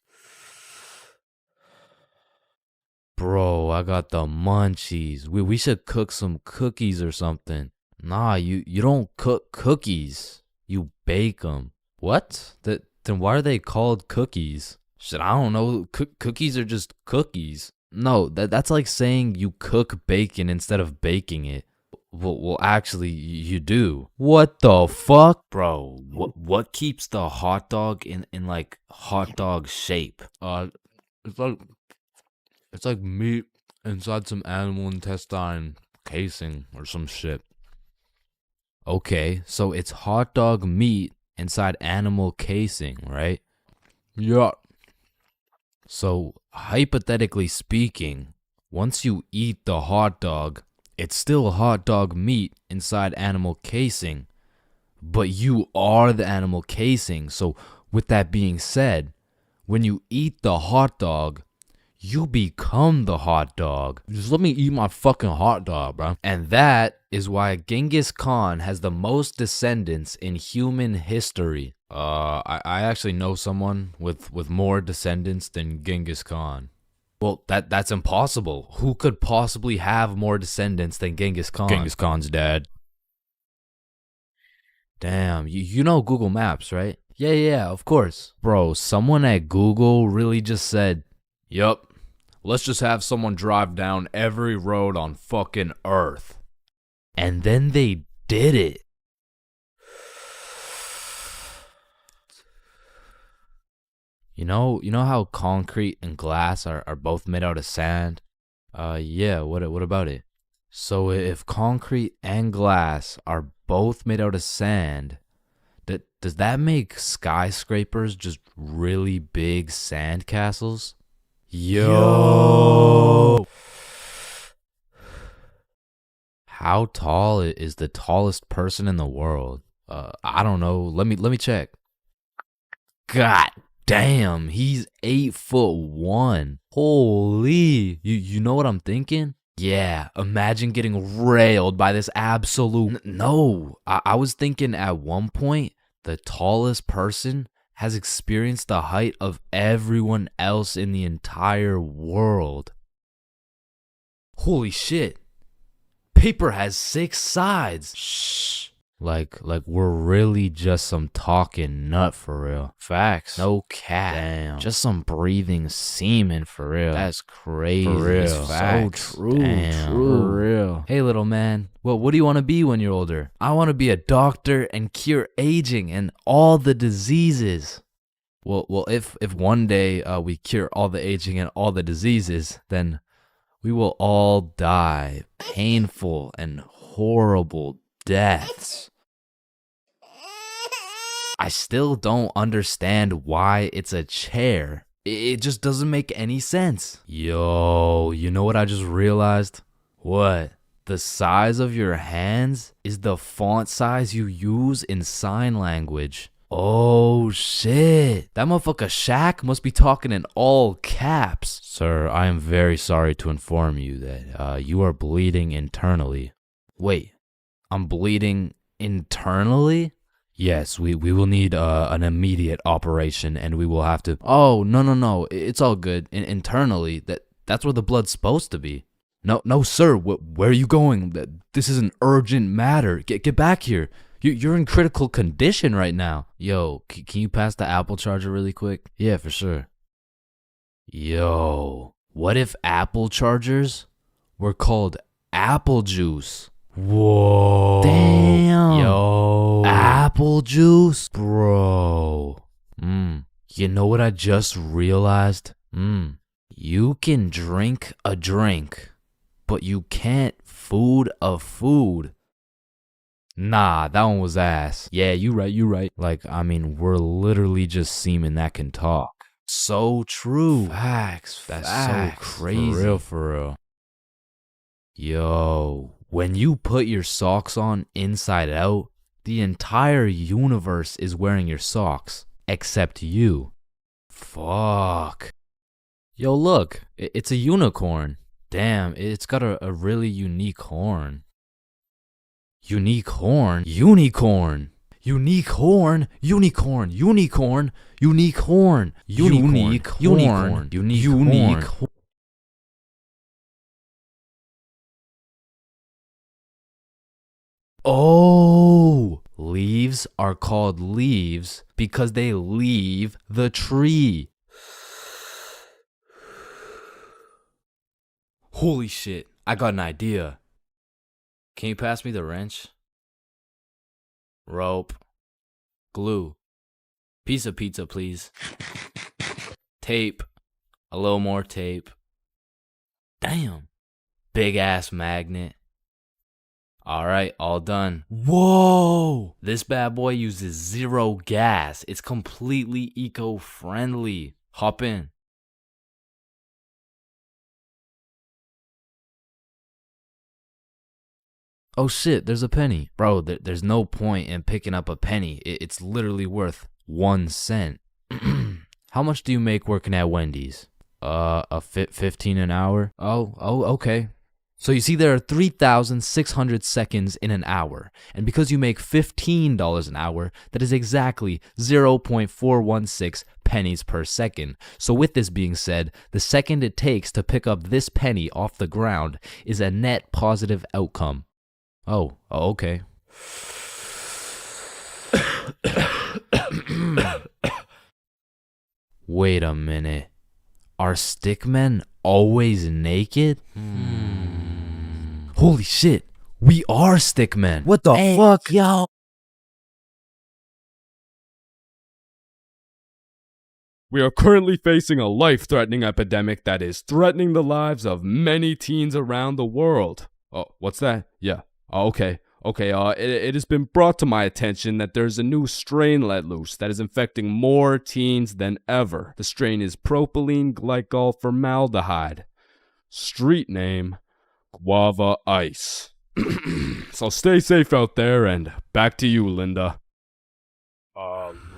Bro, I got the munchies. We should cook some cookies or something. Nah, you don't cook cookies. You bake them. What? Then why are they called cookies? Shit, I don't know. Cookies are just cookies. No, that's like saying you cook bacon instead of baking it. Well, actually, you do. What the fuck? Bro, what keeps the hot dog in like hot dog shape? It's like meat inside some animal intestine casing or some shit. Okay, so it's hot dog meat inside animal casing, right? Yeah. So, hypothetically speaking, once you eat the hot dog, it's still hot dog meat inside animal casing, but you are the animal casing. So, with that being said, when you eat the hot dog, you become the hot dog. Just let me eat my fucking hot dog, bro. And that is why Genghis Khan has the most descendants in human history. I actually know someone with more descendants than Genghis Khan. Well, that's impossible. Who could possibly have more descendants than Genghis Khan? Genghis Khan's dad. Damn, you know Google Maps, right? Yeah, of course. Bro, someone at Google really just said, yup, let's just have someone drive down every road on fucking Earth. And then they did it. You know how concrete and glass are both made out of sand? Yeah, what about it? So if concrete and glass are both made out of sand, does that make skyscrapers just really big sand castles? Yo! How tall is the tallest person in the world? I don't know. Let me check. God damn, he's 8'1". Holy, you know what I'm thinking? Yeah, imagine getting railed by this absolute. No, I was thinking at one point the tallest person has experienced the height of everyone else in the entire world. Holy shit. Paper has 6 sides. Shh. Like we're really just some talking nut for real. Facts. No cap. Damn. Just some breathing semen for real. That's crazy. For real. Facts. So true. Damn. True. For real. Hey little man, what do you want to be when you're older? I want to be a doctor and cure aging and all the diseases. Well, if one day we cure all the aging and all the diseases, then we will all die painful and horrible deaths. I still don't understand why it's a chair. It just doesn't make any sense. Yo, you know what I just realized? What? The size of your hands is the font size you use in sign language. Oh shit. That motherfucker Shaq must be talking in all caps. Sir, I am very sorry to inform you that you are bleeding internally. Wait, I'm bleeding internally? Yes, we will need an immediate operation and we will have to. Oh, no. It's all good. Internally, that's where the blood's supposed to be. No, sir. Where are you going? This is an urgent matter. Get back here. You're in critical condition right now. Yo, can you pass the Apple charger really quick? Yeah, for sure. Yo, what if Apple chargers were called apple juice? Whoa. Damn. Yo. Apple juice? Bro. You know what I just realized? You can drink a drink, but you can't food a food. Nah, that one was ass. Yeah, you right. Like, I mean, we're literally just semen that can talk. So true. Facts. That's so crazy. For real. Yo, when you put your socks on inside out, the entire universe is wearing your socks, except you. Fuck. Yo, look, it's a unicorn. Damn, it's got a really unique horn. Unique horn? Unicorn. Unique horn. Unicorn. Unicorn. Unique horn. Unique horn. Unique horn. Oh, leaves are called leaves because they leave the tree. Holy shit, I got an idea. Can you pass me the wrench? Rope. Glue. Piece of pizza, please. Tape. A little more tape. Damn, big ass magnet. Alright, all done. Whoa! This bad boy uses 0 gas. It's completely eco-friendly. Hop in. Oh shit, there's a penny. Bro, there's no point in picking up a penny. It's literally worth 1 cent. How much do you make working at Wendy's? 15 an hour? Oh, okay. So you see, there are 3,600 seconds in an hour. And because you make $15 an hour, that is exactly 0.416 pennies per second. So with this being said, the second it takes to pick up this penny off the ground is a net positive outcome. Oh, okay. Wait a minute. Are stickmen always naked? Holy shit, we are stickmen. What the fuck? Yo. We are currently facing a life-threatening epidemic that is threatening the lives of many teens around the world. Oh, what's that? Yeah. Oh, okay. It has been brought to my attention that there's a new strain let loose that is infecting more teens than ever. The strain is propylene glycol formaldehyde. Street name, Guava Ice. So stay safe out there, and back to you, Linda.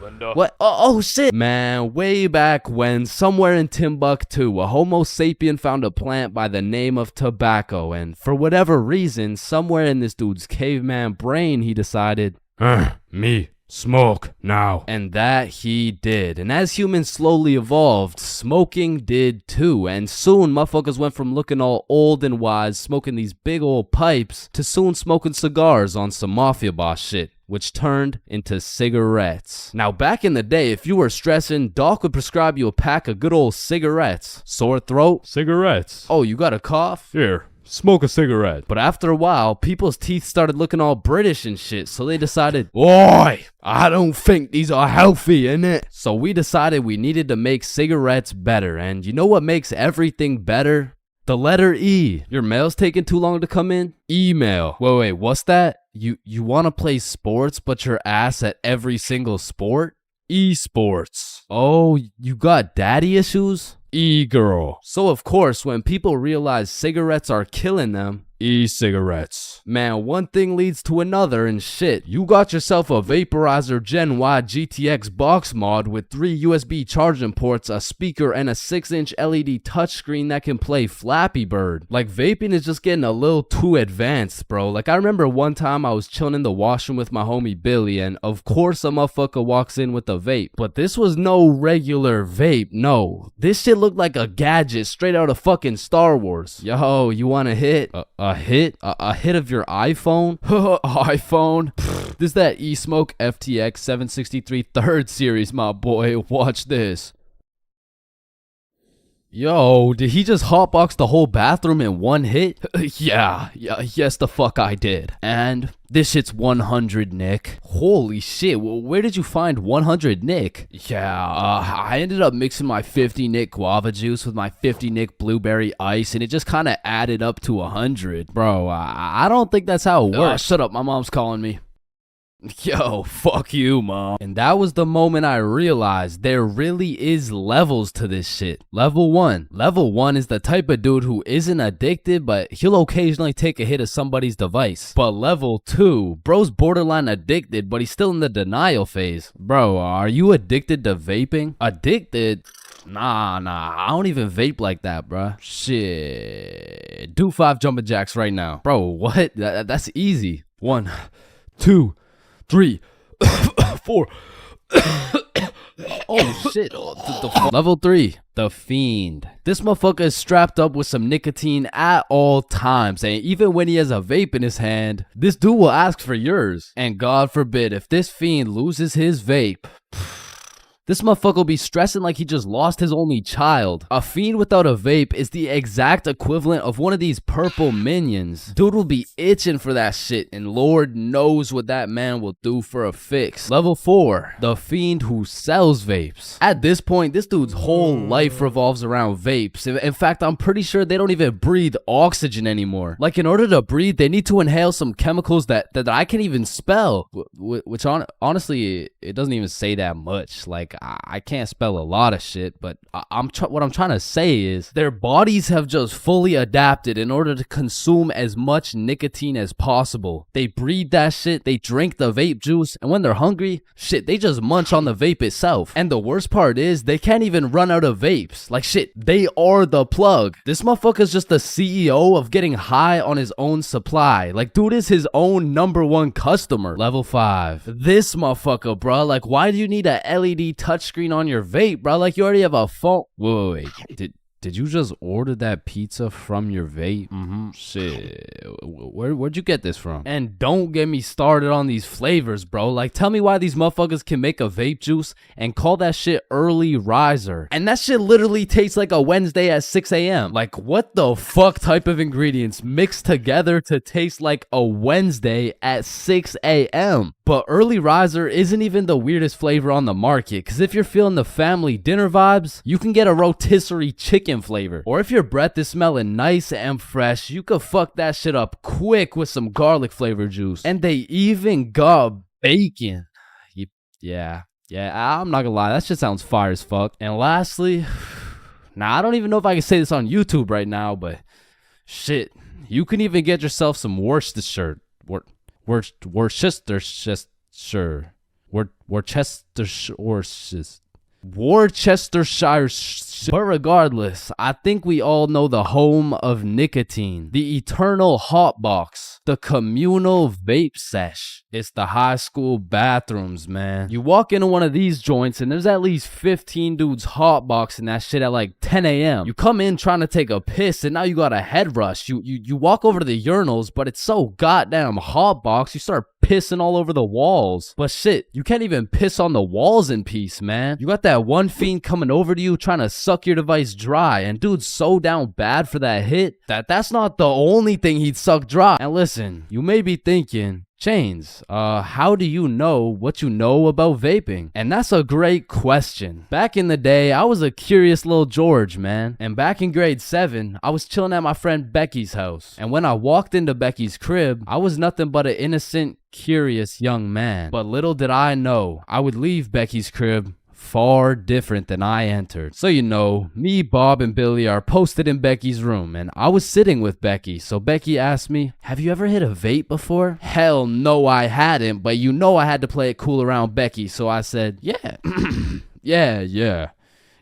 Linda? What? Oh shit! Man, way back when, somewhere in Timbuktu, a Homo sapien found a plant by the name of tobacco, and for whatever reason, somewhere in this dude's caveman brain, he decided, Me. Smoke. Now. and that he did. And as humans slowly evolved, smoking did too. And soon, motherfuckers went from looking all old and wise, smoking these big old pipes, to soon smoking cigars on some mafia boss shit, which turned into cigarettes. Now, back in the day, if you were stressing, Doc would prescribe you a pack of good old cigarettes. Sore throat? Cigarettes. Oh, you got a cough? Here, smoke a cigarette. But after a while, people's teeth started looking all British and shit, so they decided, Oi, I don't think these are healthy, innit? So we decided we needed to make cigarettes better, and you know what makes everything better? The letter E. Your mail's taking too long to come in? Email. Wait, what's that? You want to play sports, but you're ass at every single sport? Esports. Oh, you got daddy issues? E-girl. So of course, when people realize cigarettes are killing them, e-cigarettes. Man, one thing leads to another and shit. You got yourself a Vaporizer Gen Y GTX box mod with 3 USB charging ports, a speaker, and a 6-inch LED touchscreen that can play Flappy Bird. Like, vaping is just getting a little too advanced, bro. Like, I remember one time I was chilling in the washroom with my homie Billy, and of course a motherfucker walks in with a vape. But this was no regular vape, no. This shit looked like a gadget straight out of fucking Star Wars. Yo, you want a hit? A hit? A hit of your iPhone? iPhone? This is that eSmoke FTX 763 3rd series, my boy. Watch this. Yo, did he just hotbox the whole bathroom in one hit? Yes the fuck I did. And this shit's 100 Nick. Holy shit, where did you find 100 Nick? I ended up mixing my 50 Nick guava juice with my 50 Nick blueberry ice, and it just kind of added up to 100. Bro, I don't think that's how it works. Shut up, my mom's calling me. Yo, fuck you, mom. And that was the moment I realized there really is levels to this shit. Level 1. Level 1 is the type of dude who isn't addicted, but he'll occasionally take a hit of somebody's device. But level 2, bro's borderline addicted, but he's still in the denial phase. Bro, are you addicted to vaping? Addicted? Nah, I don't even vape like that, bruh. Shit. Do 5 jumping jacks right now. Bro, what? That's easy. 1, 2, 3, 4. Oh shit. Level 3, the Fiend. This motherfucker is strapped up with some nicotine at all times, and even when he has a vape in his hand, this dude will ask for yours. And God forbid, if this Fiend loses his vape, This motherfucker will be stressing like he just lost his only child. A fiend without a vape is the exact equivalent of one of these purple minions. Dude will be itching for that shit, and Lord knows what that man will do for a fix. Level 4, the fiend who sells vapes. At this point, this dude's whole life revolves around vapes. In fact, I'm pretty sure they don't even breathe oxygen anymore. Like, in order to breathe, they need to inhale some chemicals that I can't even spell. Which honestly, it doesn't even say that much. Like, I can't spell a lot of shit, but what I'm trying to say is their bodies have just fully adapted in order to consume as much nicotine as possible. They breathe that shit, they drink the vape juice, and when they're hungry, shit, they just munch on the vape itself. And the worst part is they can't even run out of vapes. Like, shit, they are the plug. This motherfucker's just the CEO of getting high on his own supply. Like, dude is his own #1 customer. Level 5, this motherfucker, bro. Like, why do you need a LED touchscreen on your vape, bro? Like, you already have a phone. Wait. Did you just order that pizza from your vape? Shit. Where'd you get this from? And don't get me started on these flavors, bro. Like, tell me why these motherfuckers can make a vape juice and call that shit early riser. And that shit literally tastes like a Wednesday at 6 a.m. Like, what the fuck type of ingredients mixed together to taste like a Wednesday at 6 a.m.? But early riser isn't even the weirdest flavor on the market, because if you're feeling the family dinner vibes, you can get a rotisserie chicken flavor. Or if your breath is smelling nice and fresh, you could fuck that shit up quick with some garlic flavor juice. And they even got bacon. Yeah, I'm not gonna lie, that shit sounds fire as fuck. And lastly, now I don't even know if I can say this on YouTube right now, but shit, you can even get yourself some Worcestershire. Worcestershire. But regardless, I think we all know the home of nicotine, the eternal hot box, the communal vape sesh. It's the high school bathrooms, man. You walk into one of these joints and there's at least 15 dudes hotboxing that shit at like 10 a.m. You come in trying to take a piss and now you got a head rush. You walk over to the urinals, but it's so goddamn hotbox, you start pissing all over the walls. But shit, you can't even piss on the walls in peace, man. You got that one fiend coming over to you trying to suck your device dry, and dude's so down bad for that hit that's not the only thing he'd suck dry. And listen, you may be thinking, Chains, how do you know what you know about vaping? And that's a great question. Back in the day, I was a curious little George, man. And back in grade 7, I was chilling at my friend Becky's house. And when I walked into Becky's crib, I was nothing but an innocent, curious young man. But little did I know, I would leave Becky's crib far different than I entered. So you know, me, Bob, and Billy are posted in Becky's room, and I was sitting with Becky. So Becky asked me, have you ever hit a vape before? Hell no, I hadn't, but you know I had to play it cool around Becky, so I said, yeah.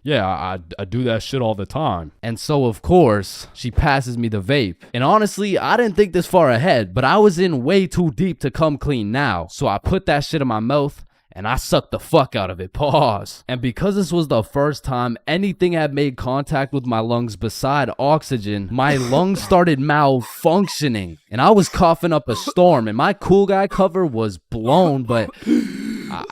Yeah, I do that shit all the time. And so, of course, she passes me the vape. And honestly, I didn't think this far ahead, but I was in way too deep to come clean now. So I put that shit in my mouth, and I sucked the fuck out of it. Pause. And because this was the first time anything had made contact with my lungs beside oxygen, my lungs started malfunctioning. And I was coughing up a storm, and my cool guy cover was blown, but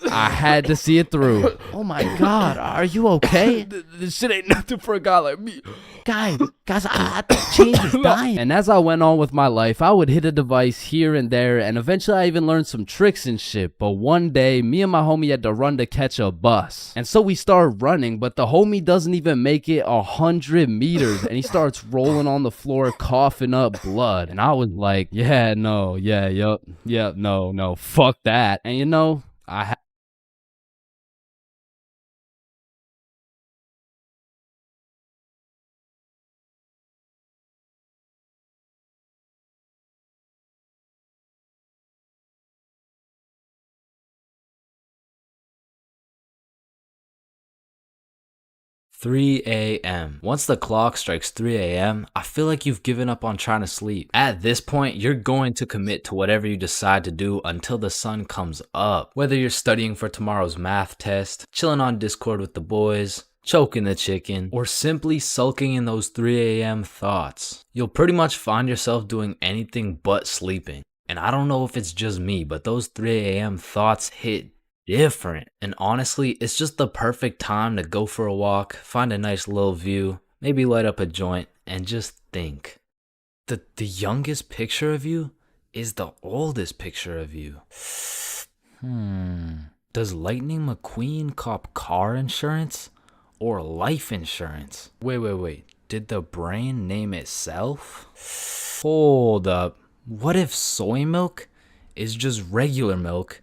I had to see it through. Oh my God, are you okay? This shit ain't nothing for a guy like me. Guys, I thought Chains is dying. And as I went on with my life, I would hit a device here and there, and eventually I even learned some tricks and shit. But one day, me and my homie had to run to catch a bus. And so we started running, but the homie doesn't even make it 100 meters, and he starts rolling on the floor, coughing up blood. And I was like, no, fuck that. And you know, I 3 a.m. Once the clock strikes 3 a.m., I feel like you've given up on trying to sleep. At this point, you're going to commit to whatever you decide to do until the sun comes up. Whether you're studying for tomorrow's math test, chilling on Discord with the boys, choking the chicken, or simply sulking in those 3 a.m. thoughts, you'll pretty much find yourself doing anything but sleeping. And I don't know if it's just me, but those 3 a.m. thoughts hit different. And honestly, it's just the perfect time to go for a walk, find a nice little view, maybe light up a joint, and just think. The youngest picture of you is the oldest picture of you. Does Lightning McQueen cop car insurance or life insurance? Wait. Did the brain name itself? Hold up. What if soy milk is just regular milk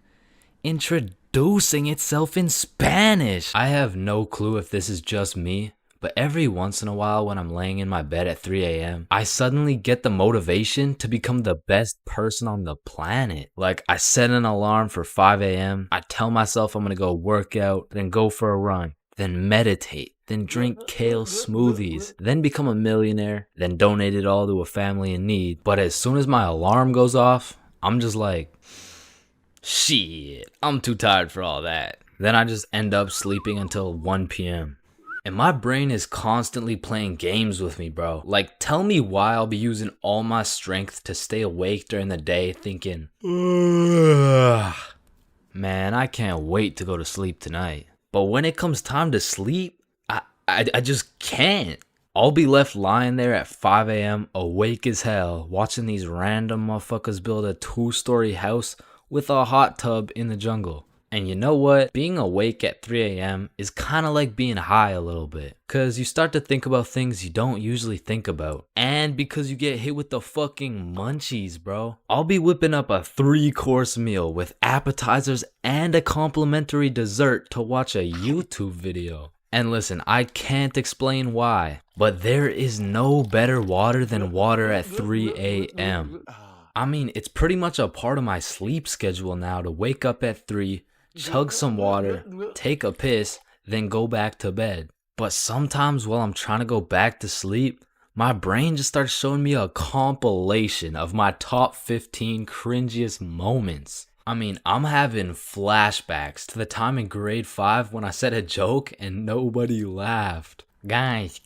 introducing itself in Spanish? I have no clue if this is just me, but every once in a while when I'm laying in my bed at 3 a.m., I suddenly get the motivation to become the best person on the planet. Like, I set an alarm for 5 a.m., I tell myself I'm gonna go work out, then go for a run, then meditate, then drink kale smoothies, then become a millionaire, then donate it all to a family in need. But as soon as my alarm goes off, I'm just like, shit, I'm too tired for all that. Then I just end up sleeping until 1 p.m. And my brain is constantly playing games with me, bro. Like, tell me why I'll be using all my strength to stay awake during the day thinking, ugh, man, I can't wait to go to sleep tonight. But when it comes time to sleep, I just can't. I'll be left lying there at 5 a.m. awake as hell, watching these random motherfuckers build a 2-story house with a hot tub in the jungle. And you know what? Being awake at 3 a.m. is kind of like being high a little bit. Cause you start to think about things you don't usually think about. And because you get hit with the fucking munchies, bro. I'll be whipping up a 3-course meal with appetizers and a complimentary dessert to watch a YouTube video. And listen, I can't explain why, but there is no better water than water at 3 a.m. I mean, it's pretty much a part of my sleep schedule now to wake up at 3, chug some water, take a piss, then go back to bed. But sometimes while I'm trying to go back to sleep, my brain just starts showing me a compilation of my top 15 cringiest moments. I mean, I'm having flashbacks to the time in grade 5 when I said a joke and nobody laughed. Guys,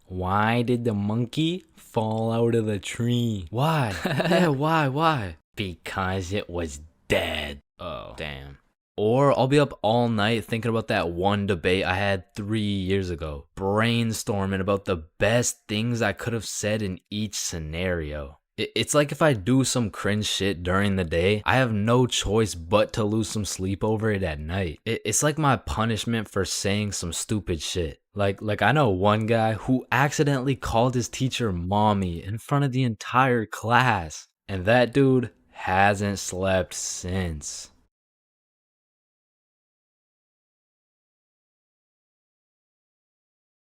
why did the monkey fall out of the tree? Why? Yeah, why? Because it was dead. Oh, damn. Or I'll be up all night thinking about that one debate I had 3 years ago, brainstorming about the best things I could have said in each scenario. It's like if I do some cringe shit during the day, I have no choice but to lose some sleep over it at night. It's like my punishment for saying some stupid shit. Like I know one guy who accidentally called his teacher mommy in front of the entire class. And that dude hasn't slept since.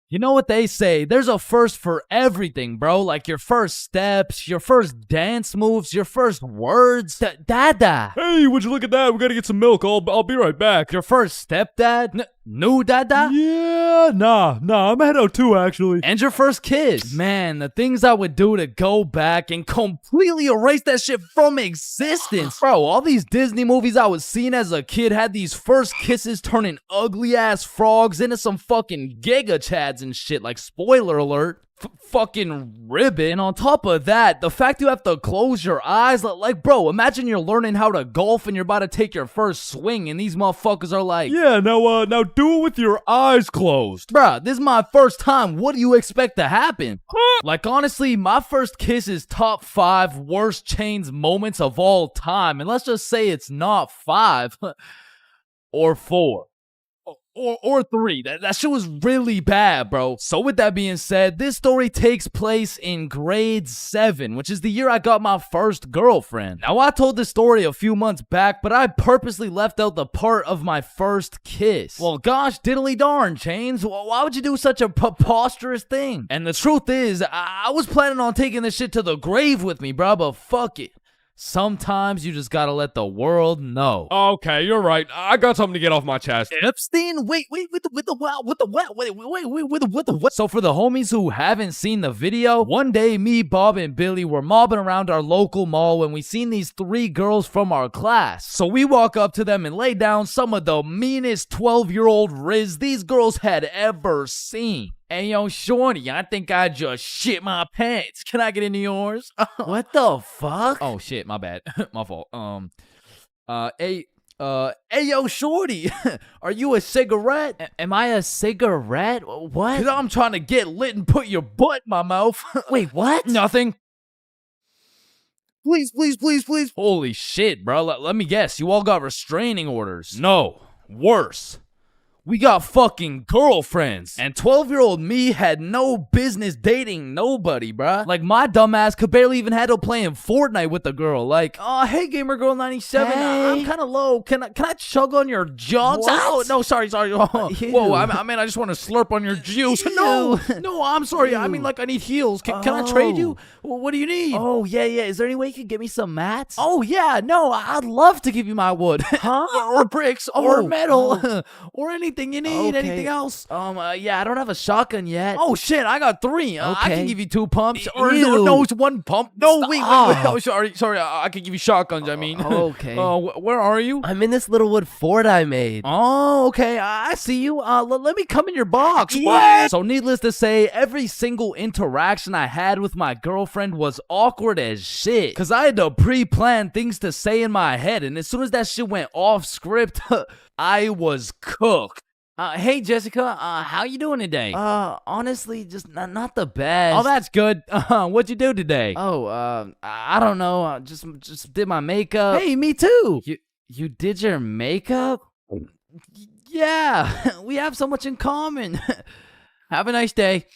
You know what they say, there's a first for everything, bro. Like your first steps, your first dance moves, your first words. Dada. Hey, would you look at that? We gotta get some milk. I'll be right back. Your first stepdad? New dada? Yeah, nah, I'm head out too, actually. And your first kiss. Man, the things I would do to go back and completely erase that shit from existence. Bro, all these Disney movies I was seeing as a kid had these first kisses turning ugly ass frogs into some fucking giga chads and shit. Like, spoiler alert. Fucking ribbon. And on top of that, the fact you have to close your eyes, like, bro, imagine you're learning how to golf and you're about to take your first swing and these motherfuckers are like, yeah, now do it with your eyes closed. bruh, this is my first time. What do you expect to happen? Like, honestly, my first kiss is top 5 worst Chains moments of all time. And let's just say it's not 5 or 4. Or 3. That shit was really bad, bro. So with that being said, this story takes place in grade 7, which is the year I got my first girlfriend. Now, I told this story a few months back, but I purposely left out the part of my first kiss. Well, gosh diddly darn, Chains. Why would you do such a preposterous thing? And the truth is, I was planning on taking this shit to the grave with me, bro, but fuck it. Sometimes you just gotta let the world know. Okay, you're right. I got something to get off my chest. Epstein? Wait, with the what? So for the homies who haven't seen the video, one day me, Bob, and Billy were mobbing around our local mall when we seen these 3 girls from our class. So we walk up to them and lay down some of the meanest 12-year-old riz these girls had ever seen. Hey, yo, shorty, I think I just shit my pants. Can I get into yours? What the fuck? Oh, shit, my bad. My fault. Hey, Hey yo, shorty, are you a cigarette? Am I a cigarette? What? Cause I'm trying to get lit and put your butt in my mouth. Wait, what? Nothing. Please, please, please, please. Holy shit, bro. Let me guess. You all got restraining orders. No. Worse. We got fucking girlfriends. And 12-year-old me had no business dating nobody, bruh. Like, my dumbass could barely even handle playing Fortnite with a girl. Like, oh, hey, Gamer Girl 97. I'm Hey. kind of low. Can I chug on your jugs? What? Oh, no, sorry. Ew. Whoa, I mean, I just want to slurp on your juice. No, I'm sorry. I mean, like, I need heels. Can I trade you? What do you need? Oh, yeah. Is there any way you could get me some mats? Oh, yeah, no, I'd love to give you my wood. Huh? or bricks, or Oh, metal, or anything you need, Okay. anything else. Yeah, I don't have a shotgun yet. Oh, shit, I got 3. I Okay. can give you 2 pumps. Ew. No, it's 1 pump. No, wait. Stop. Oh, sorry, I can give you shotguns, I mean. Okay. Where are you? I'm in this little wood fort I made. Oh, okay, I see you. Let me come in your box. Yeah. So needless to say, every single interaction I had with my girlfriend was awkward as shit. Cause I had to pre-plan things to say in my head, and as soon as that shit went off script, I was cooked. Hey Jessica, how you doing today? Honestly, just not the best. Oh, that's good. What'd you do today? Oh, I don't know. Just did my makeup. Hey, me too. You did your makeup? Yeah, we have so much in common. Have a nice day.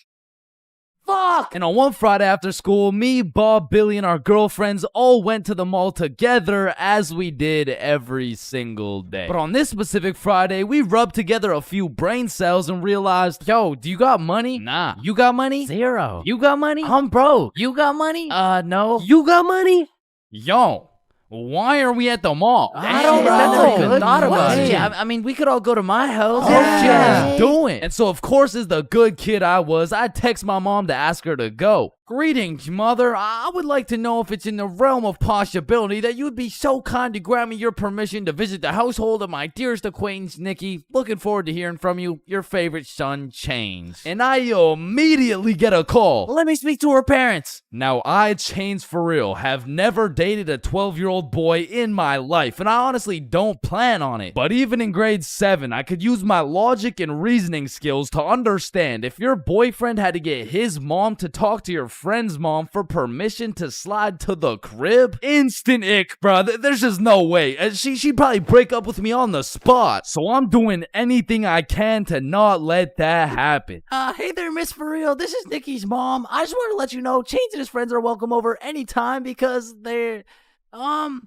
Fuck! And on one Friday after school, me, Bob, Billy, and our girlfriends all went to the mall together as we did every single day. But on this specific Friday, we rubbed together a few brain cells and realized, yo, do you got money? Nah. You got money? Zero. You got money? I'm broke. You got money? No. You got money? Yo, why are we at the mall? I don't know. I never even Good thought about it. question. I mean, we could all go to my house. Oh, shit, Yeah. let's do it. And so, of course, as the good kid I was, I text my mom to ask her to go. Greetings, mother. I would like to know if it's in the realm of possibility that you would be so kind to grant me your permission to visit the household of my dearest acquaintance, Nikki. Looking forward to hearing from you. Your favorite son, Chains. And I immediately get a call. Let me speak to her parents. Now, I, ChainsFR, have never dated a 12-year-old boy in my life, and I honestly don't plan on it. But even in grade 7, I could use my logic and reasoning skills to understand if your boyfriend had to get his mom to talk to your friend's mom for permission to slide to the crib, instant ick, bruh. There's just no way. She'd probably break up with me on the spot. So I'm doing anything I can to not let that happen. Hey there, Miss For Real. This is Nikki's mom. I just want to let you know Chains and his friends are welcome over anytime because they're goated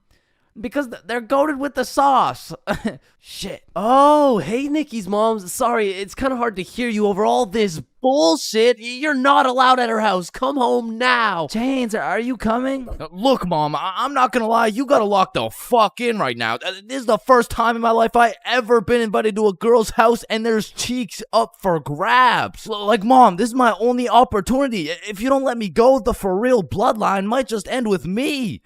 with the sauce. Shit. Oh, hey, Nikki's mom. Sorry, it's kind of hard to hear you over all this bullshit. You're not allowed at her house. Come home now. Chains, are you coming? Look, Mom, I'm not gonna lie. You gotta lock the fuck in right now. This is the first time in my life I ever been invited to a girl's house and there's cheeks up for grabs. Like, Mom, this is my only opportunity. If you don't let me go, the For Real bloodline might just end with me.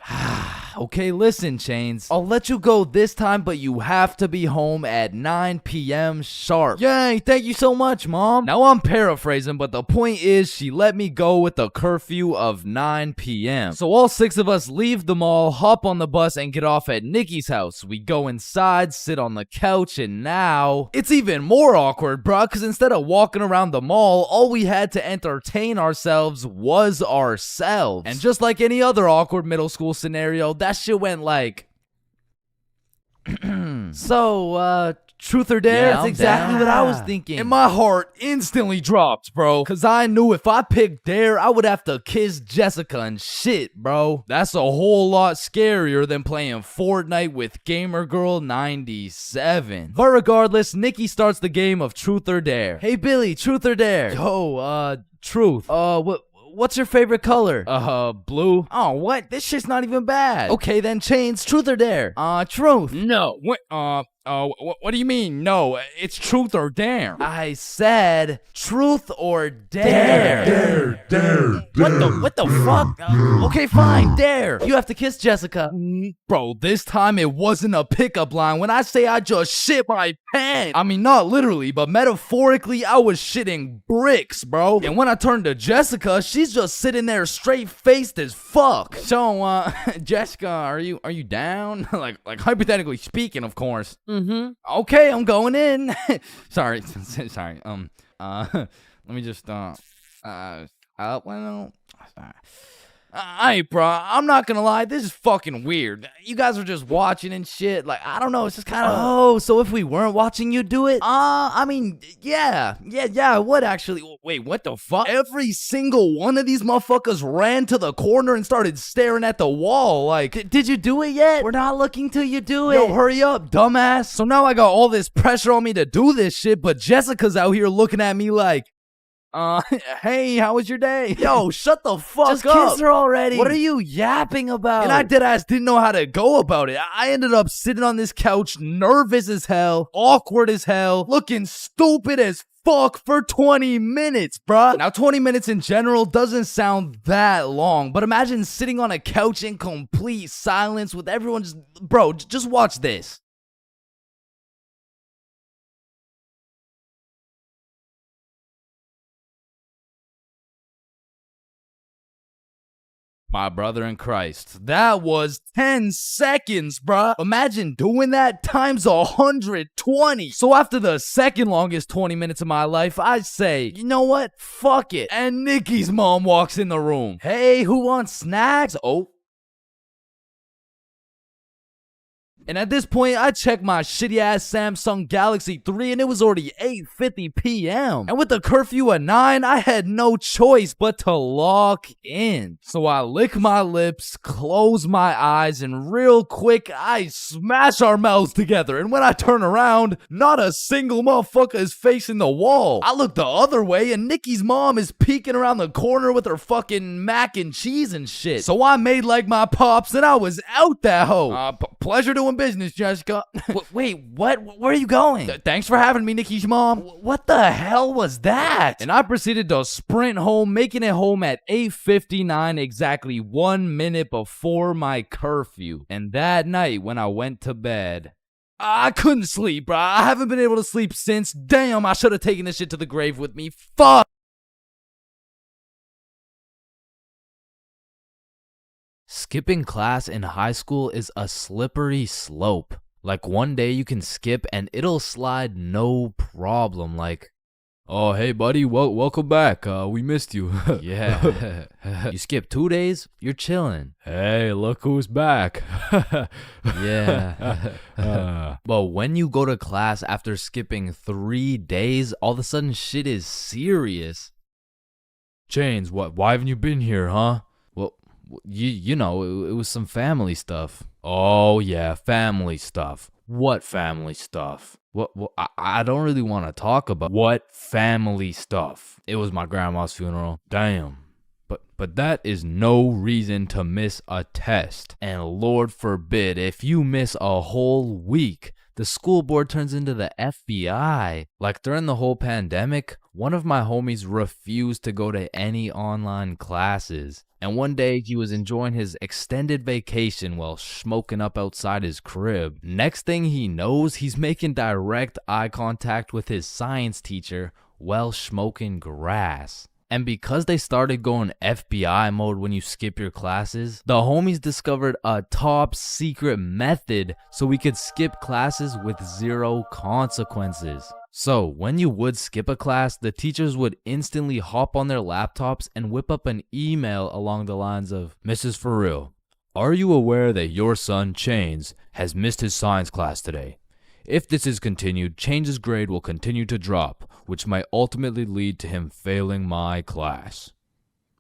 Okay, listen, Chains. I'll let you go this time, but you have to be home at 9 p.m. sharp. Yay, thank you so much, Mom. Now, I'm paraphrasing, but the point is she let me go with a curfew of 9 p.m. So all 6 of us leave the mall, hop on the bus, and get off at Nikki's house. We go inside, sit on the couch, and now it's even more awkward, bruh, because instead of walking around the mall, all we had to entertain ourselves was ourselves. And just like any other awkward middle school scenario, that shit went like... So, truth or dare? Yeah, That's I'm exactly down. what I was thinking. And my heart instantly dropped, bro. Cause I knew if I picked dare, I would have to kiss Jessica and shit, bro. That's a whole lot scarier than playing Fortnite with Gamer Girl 97. But regardless, Nikki starts the game of truth or dare. Hey Billy, truth or dare? Yo, truth. What's your favorite color? Blue. Oh, what? This shit's not even bad. Okay, then Chains, truth or dare? Truth. No, wait, Oh, what do you mean? No, it's truth or dare. I said truth or dare. What the fuck? Okay, fine, dare. You have to kiss Jessica. Bro, this time it wasn't a pickup line. When I say I just shit my pants, I mean not literally, but metaphorically, I was shitting bricks, bro. And when I turned to Jessica, she's just sitting there straight-faced as fuck. So, Jessica, are you down? like hypothetically speaking, of course. Okay, I'm going in. sorry. Let me just, Alright, bro, I'm not gonna lie, this is fucking weird. You guys are just watching and shit. Like, I don't know, it's just kind of. Oh, so if we weren't watching you do it? I mean, yeah, I would actually. Wait, what the fuck? Every single one of these motherfuckers ran to the corner and started staring at the wall. Like, Did you do it yet? We're not looking till you do it. yo, hurry up, dumbass. So now I got all this pressure on me to do this shit, but Jessica's out here looking at me like, hey, how was your day? Yo, shut the fuck Just up. kiss her already. What are you yapping about? And Oh. I deadass didn't know how to go about it. I ended up sitting on this couch, nervous as hell, awkward as hell, looking stupid as fuck for 20 minutes, bruh. Now, 20 minutes in general doesn't sound that long, but imagine sitting on a couch in complete silence with everyone just, bro, just watch this. My brother in Christ, that was 10 seconds, bruh. Imagine doing that times 120. So after the second longest 20 minutes of my life, I say, you know what? Fuck it. And Nikki's mom walks in the room. Hey, who wants snacks? Oh. And at this point, I checked my shitty ass Samsung Galaxy 3 and it was already 8:50 p.m. And with the curfew at 9, I had no choice but to lock in. So I lick my lips, close my eyes, and real quick, I smash our mouths together. And when I turn around, not a single motherfucker is facing the wall. I look the other way and Nikki's mom is peeking around the corner with her fucking mac and cheese and shit. So I made like my pops and I was out that hoe. Pleasure doing business, Jessica. Wait, what? Where are you going? Thanks for having me, Nikki's mom. What the hell was that? And I proceeded to sprint home, making it home at 8:59, exactly 1 minute before my curfew. And that night, when I went to bed, I couldn't sleep, bro. I haven't been able to sleep since. Damn, I should have taken this shit to the grave with me. Fuck. Skipping class in high school is a slippery slope. Like, one day you can skip and it'll slide no problem. Like, oh, hey, buddy, welcome back. We missed you. Yeah. You skip 2 days, you're chilling. Hey, look who's back. Yeah. But when you go to class after skipping 3 days, all of a sudden shit is serious. Chains, why haven't you been here, huh? Well, you know, it was some family stuff. Oh, yeah, family stuff. What family stuff? What I don't really want to talk about what family stuff. It was my grandma's funeral. Damn. But that is no reason to miss a test. And Lord forbid, if you miss a whole week, the school board turns into the FBI. Like, during the whole pandemic, one of my homies refused to go to any online classes. And one day he was enjoying his extended vacation while smoking up outside his crib. Next thing he knows, he's making direct eye contact with his science teacher while smoking grass. And because they started going FBI mode when you skip your classes, the homies discovered a top secret method so we could skip classes with 0 consequences. So when you would skip a class, the teachers would instantly hop on their laptops and whip up an email along the lines of, Mrs. For real, are you aware that your son Chains has missed his science class today? If this is continued, Chains' grade will continue to drop, which might ultimately lead to him failing my class.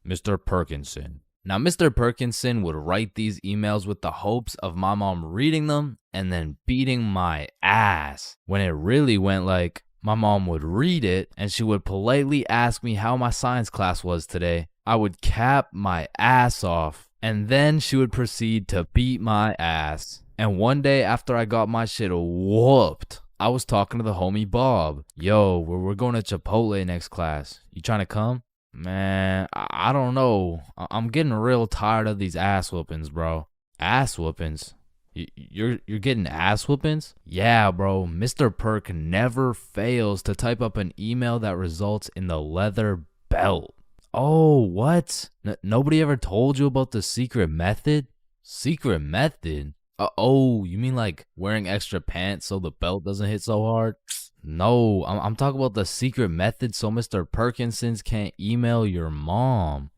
Mr. Perkinson. Now, Mr. Perkinson would write these emails with the hopes of my mom reading them and then beating my ass. When it really went like, my mom would read it and she would politely ask me how my science class was today. I would cap my ass off and then she would proceed to beat my ass. And one day after I got my shit whooped, I was talking to the homie Bob. Yo, we're going to Chipotle next class. You trying to come? Man, I don't know. I'm getting real tired of these ass whoopings, bro. Ass whoopings? You're getting ass whoopings? Yeah, bro. Mr. Perk never fails to type up an email that results in the leather belt. Oh, what? Nobody ever told you about the secret method? Secret method? Oh, you mean like wearing extra pants so the belt doesn't hit so hard? No, I'm talking about the secret method so Mr. Perkinsons can't email your mom.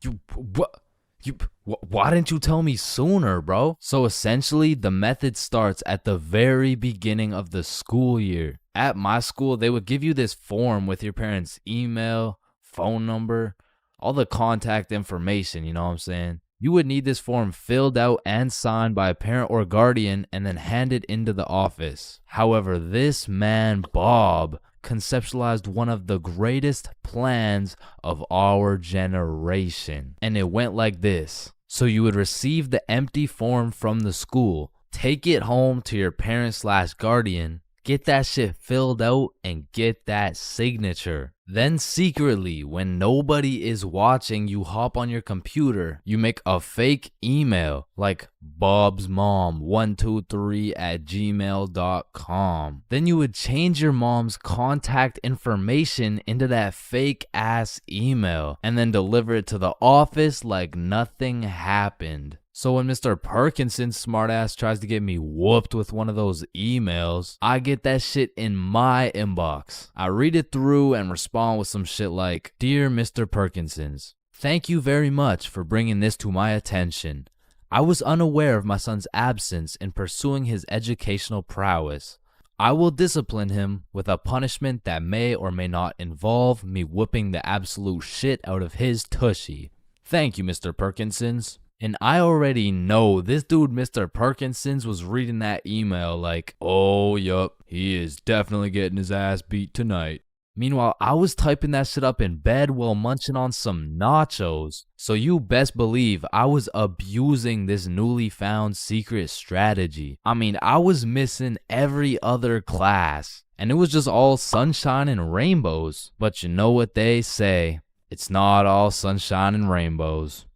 Why didn't you tell me sooner, bro? So essentially, the method starts at the very beginning of the school year. At my school, they would give you this form with your parents' email, phone number, all the contact information, you know what I'm saying? You would need this form filled out and signed by a parent or guardian and then handed into the office. However, this man, Bob, conceptualized one of the greatest plans of our generation. And it went like this. So you would receive the empty form from the school, take it home to your parent/guardian, get that shit filled out and get that signature. Then secretly, when nobody is watching, you hop on your computer, you make a fake email like bobsmom123@gmail.com. Then you would change your mom's contact information into that fake ass email and then deliver it to the office like nothing happened. So when Mr. Perkinson's smartass tries to get me whooped with one of those emails, I get that shit in my inbox. I read it through and respond with some shit like, "Dear Mr. Perkinsons, thank you very much for bringing this to my attention. I was unaware of my son's absence in pursuing his educational prowess. I will discipline him with a punishment that may or may not involve me whooping the absolute shit out of his tushy. Thank you, Mr. Perkinsons." And I already know this dude, Mr. Perkinsons, was reading that email like, "Oh, yup, he is definitely getting his ass beat tonight." Meanwhile, I was typing that shit up in bed while munching on some nachos. So you best believe I was abusing this newly found secret strategy. I mean, I was missing every other class, and it was just all sunshine and rainbows. But you know what they say, it's not all sunshine and rainbows.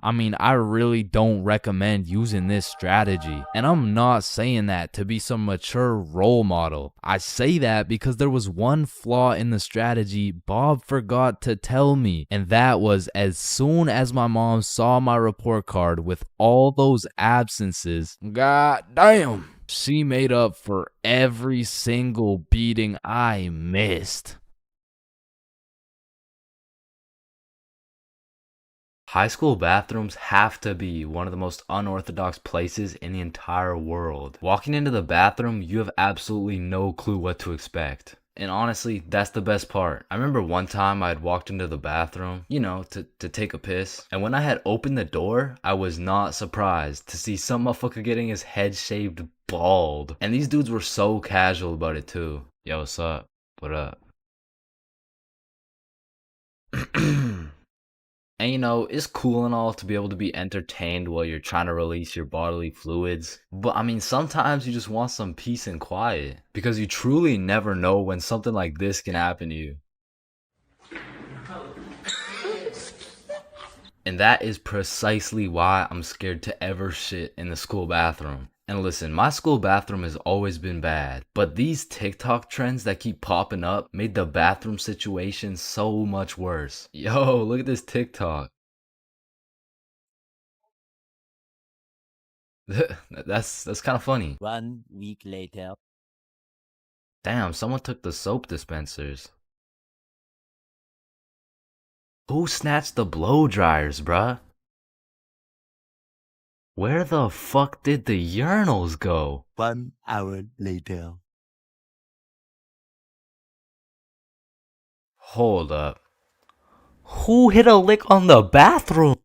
I mean, I really don't recommend using this strategy. And I'm not saying that to be some mature role model. I say that because there was one flaw in the strategy Bob forgot to tell me. And that was as soon as my mom saw my report card with all those absences, god damn, she made up for every single beating I missed. High school bathrooms have to be one of the most unorthodox places in the entire world. Walking into the bathroom, you have absolutely no clue what to expect. And honestly, that's the best part. I remember one time I had walked into the bathroom, to take a piss. And when I had opened the door, I was not surprised to see some motherfucker getting his head shaved bald. And these dudes were so casual about it too. Yo, what's up? What up? And it's cool and all to be able to be entertained while you're trying to release your bodily fluids. But I mean, sometimes you just want some peace and quiet. Because you truly never know when something like this can happen to you. And that is precisely why I'm scared to ever shit in the school bathroom. And listen, my school bathroom has always been bad, but these TikTok trends that keep popping up made the bathroom situation so much worse. Yo, look at this TikTok. That's kind of funny. 1 week later. Damn, someone took the soap dispensers. Who snatched the blow dryers, bruh? Where the fuck did the urinals go? 1 hour later. Hold up. Who hit a lick on the bathroom?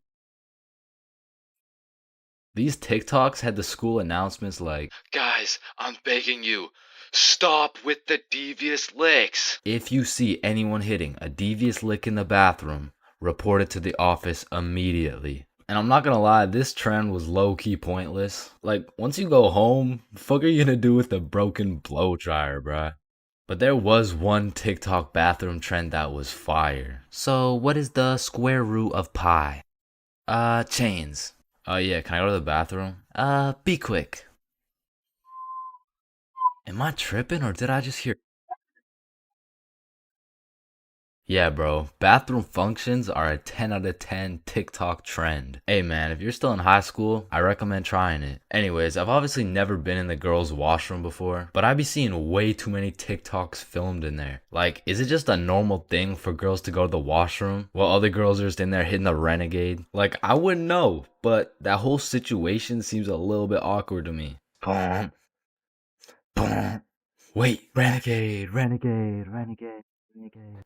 These TikToks had the school announcements like, "Guys, I'm begging you, stop with the devious licks." if you see anyone hitting a devious lick in the bathroom, report it to the office immediately. And I'm not gonna lie, this trend was low-key pointless. Like, once you go home, the fuck are you gonna do with a broken blow dryer, bruh? But there was one TikTok bathroom trend that was fire. So, what is the square root of pi? Chains. Yeah, can I go to the bathroom? Be quick. Am I tripping or did I just hear? Yeah, bro. Bathroom functions are a 10 out of 10 TikTok trend. Hey, man, if you're still in high school, I recommend trying it. Anyways, I've obviously never been in the girls' washroom before, but I be seeing way too many TikToks filmed in there. Like, is it just a normal thing for girls to go to the washroom while other girls are just in there hitting the renegade? Like, I wouldn't know, but that whole situation seems a little bit awkward to me. Boom. Boom. Wait, renegade, renegade, renegade.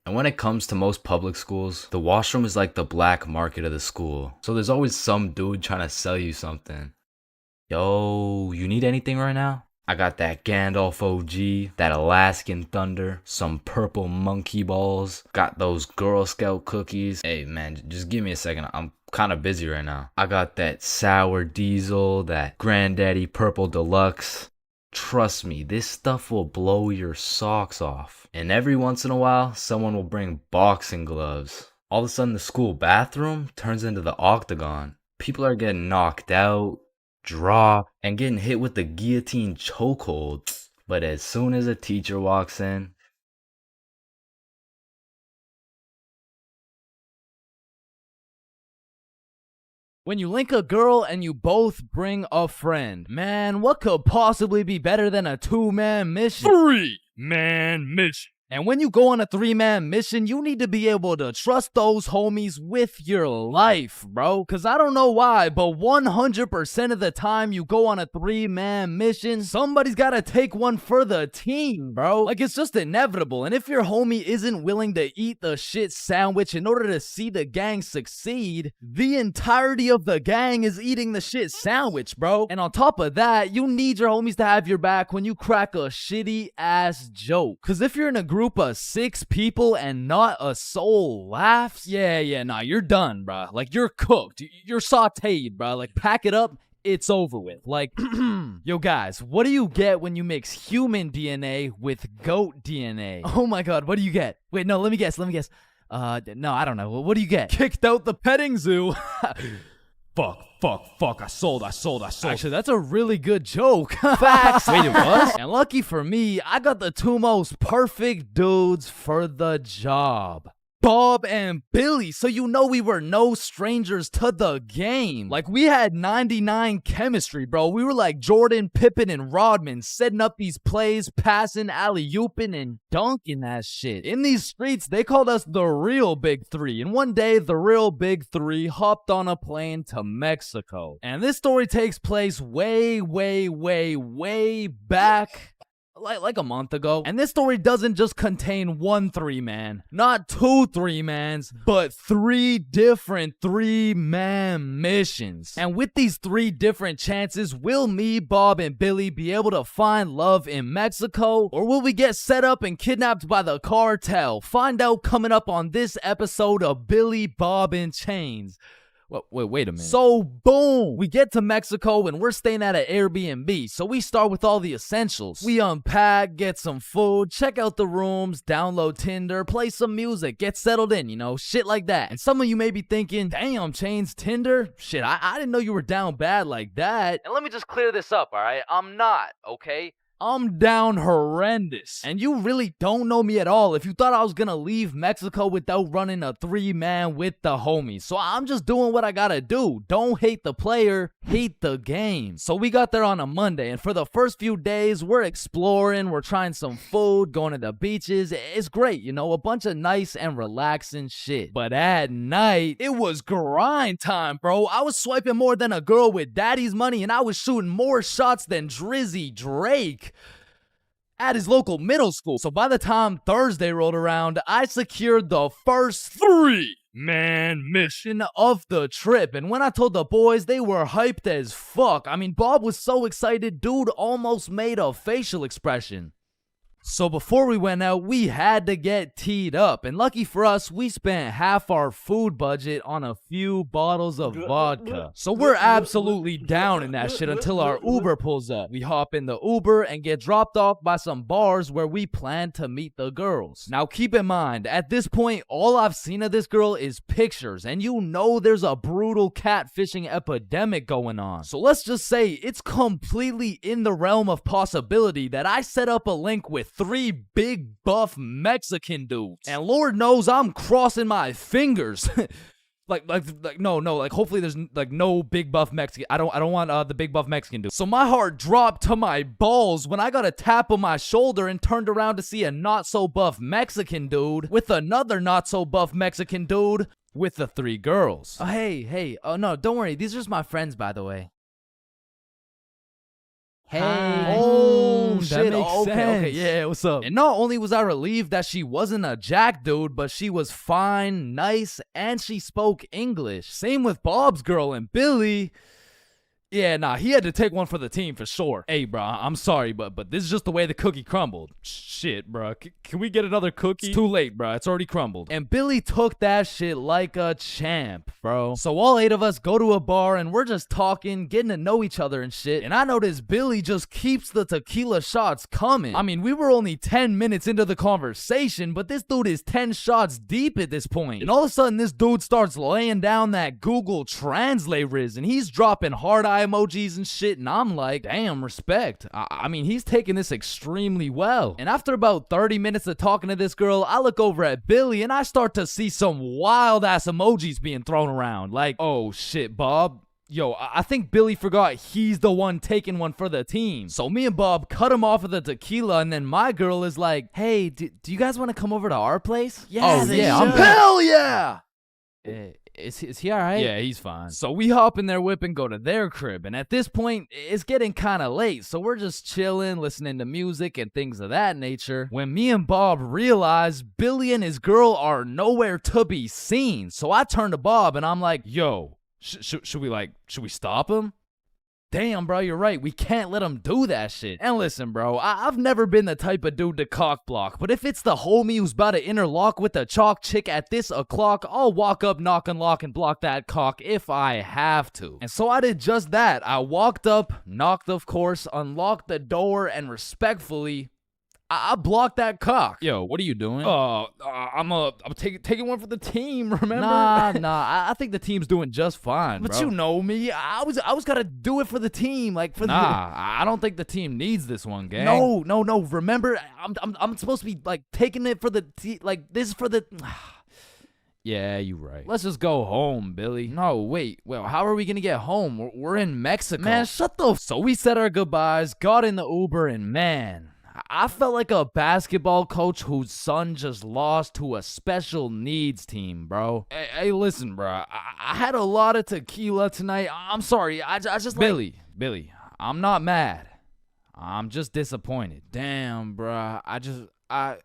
And when it comes to most public schools, the washroom is like the black market of the school. So there's always some dude trying to sell you something. Yo, you need anything right now? I got that Gandalf OG, that Alaskan Thunder, some purple monkey balls, got those Girl Scout cookies. Hey man, just give me a second. I'm kind of busy right now. I got that sour diesel, that Granddaddy Purple Deluxe. Trust me, this stuff will blow your socks off. And every once in a while, someone will bring boxing gloves. All of a sudden, the school bathroom turns into the octagon. People are getting knocked out, dropped, and getting hit with the guillotine chokehold. But as soon as a teacher walks in, When you link a girl and you both bring a friend, man, what could possibly be better than a 2-man mission? 3-man mission. And when you go on a 3-man mission, you need to be able to trust those homies with your life, bro. Cause I don't know why, but 100% of the time you go on a 3-man mission, somebody's gotta take one for the team, bro. Like, it's just inevitable. And if your homie isn't willing to eat the shit sandwich in order to see the gang succeed, the entirety of the gang is eating the shit sandwich, bro. And on top of that, you need your homies to have your back when you crack a shitty ass joke. Cause if you're in a group of 6 people and not a soul laughs, nah, you're done, bruh. Like, you're cooked. You're sauteed, bruh. Like, pack it up. It's over with. Like, yo guys, what do you get when you mix human DNA with goat DNA? Oh my god, what do you get? Wait, no, let me guess. No, I don't know. What do you get? Kicked out the petting zoo. Fuck, I sold. Actually, that's a really good joke. Facts. Wait, it was? And lucky for me, I got the 2 most perfect dudes for the job. Bob and Billy, so you know we were no strangers to the game. Like, we had 99 chemistry, bro. We were like Jordan, Pippen, and Rodman, setting up these plays, passing, alley-ooping, and dunking that shit. In these streets, they called us the real Big Three. And one day, the real Big Three hopped on a plane to Mexico. And this story takes place way back. Like a month ago. And this story doesn't just contain one 3-man, not 2 3-mans, but 3 different 3-man missions. And with these 3 different chances, will me, Bob, and Billy be able to find love in Mexico? Or will we get set up and kidnapped by the cartel? Find out coming up on this episode of Billy, Bob, and Chains. Wait a minute. So, boom, we get to Mexico and we're staying at an Airbnb. So we start with all the essentials. We unpack, get some food, check out the rooms, download Tinder, play some music, get settled in, you know, shit like that. And some of you may be thinking, damn, Chains, Tinder? Shit, I didn't know you were down bad like that. And let me just clear this up, alright? I'm not, okay? I'm down horrendous. And you really don't know me at all if you thought I was gonna leave Mexico without running a 3-man with the homies. So I'm just doing what I gotta do. Don't hate the player, hate the game. So we got there on a Monday, and for the first few days, we're exploring, we're trying some food, going to the beaches. It's great, you know, a bunch of nice and relaxing shit. But at night, it was grind time, bro. I was swiping more than a girl with daddy's money, and I was shooting more shots than Drizzy Drake at his local middle school. So by the time Thursday rolled around, I secured the first 3-man mission of the trip. And when I told the boys, they were hyped as fuck. I mean, Bob was so excited, dude almost made a facial expression. So before we went out, we had to get teed up. And lucky for us, we spent half our food budget on a few bottles of vodka. So we're absolutely down in that shit until our Uber pulls up. We hop in the Uber and get dropped off by some bars where we plan to meet the girls. Now keep in mind, at this point, all I've seen of this girl is pictures. And you know there's a brutal catfishing epidemic going on. So let's just say it's completely in the realm of possibility that I set up a link with 3 big buff Mexican dudes. And Lord knows I'm crossing my fingers. Like hopefully there's like no big buff Mexican. I don't want the big buff Mexican dude. So my heart dropped to my balls when I got a tap on my shoulder and turned around to see a not so buff Mexican dude with another not so buff Mexican dude with the 3 girls. Oh, hey. Oh no, don't worry. These are just my friends, by the way. Hey. Oh, shit. Okay, yeah, what's up? And not only was I relieved that she wasn't a jack dude, but she was fine, nice, and she spoke English. Same with Bob's girl and Billy. Yeah, nah, he had to take one for the team for sure. Hey, bro, I'm sorry, but this is just the way the cookie crumbled. Shit, bro. Can we get another cookie? It's too late, bro. It's already crumbled. And Billy took that shit like a champ, bro. So all 8 of us go to a bar and we're just talking, getting to know each other and shit. And I notice Billy just keeps the tequila shots coming. I mean, we were only 10 minutes into the conversation, but this dude is 10 shots deep at this point. And all of a sudden, this dude starts laying down that Google Translate riz, and he's dropping hard eye emojis and shit, and I'm like, damn, respect. I mean, he's taking this extremely well. And after about 30 minutes of talking to this girl, I look over at Billy and I start to see some wild ass emojis being thrown around. Like, oh shit, Bob. Yo, I think Billy forgot he's the one taking one for the team. So me and Bob cut him off of the tequila, and then my girl is like, hey, do you guys want to come over to our place? Yeah, Hell yeah! Is he alright? Yeah, he's fine. So we hop in their whip and go to their crib. And at this point, it's getting kind of late. So we're just chilling, listening to music and things of that nature. When me and Bob realize Billy and his girl are nowhere to be seen. So I turn to Bob and I'm like, yo, should we stop him? Damn, bro, you're right. We can't let him do that shit. And listen, bro, I've never been the type of dude to cock block, but if it's the homie who's about to interlock with the chalk chick at this o'clock, I'll walk up, knock, unlock, and block that cock if I have to. And so I did just that. I walked up, knocked, of course, unlocked the door, and respectfully, I blocked that cock. Yo, what are you doing? I'm taking one for the team, remember? Nah, I think the team's doing just fine, but bro. You know me. I was gotta do it for the team, like for I don't think the team needs this one, gang. No. Remember, I'm supposed to be like taking it for the like this is for the. Yeah, you right. Let's just go home, Billy. No, wait. Well, how are we gonna get home? We're in Mexico. Man, shut the. So we said our goodbyes, got in the Uber, and man, I felt like a basketball coach whose son just lost to a special needs team, bro. Hey, listen, bro. I had a lot of tequila tonight. I'm sorry. I just Billy, I'm not mad. I'm just disappointed. Damn, bro. And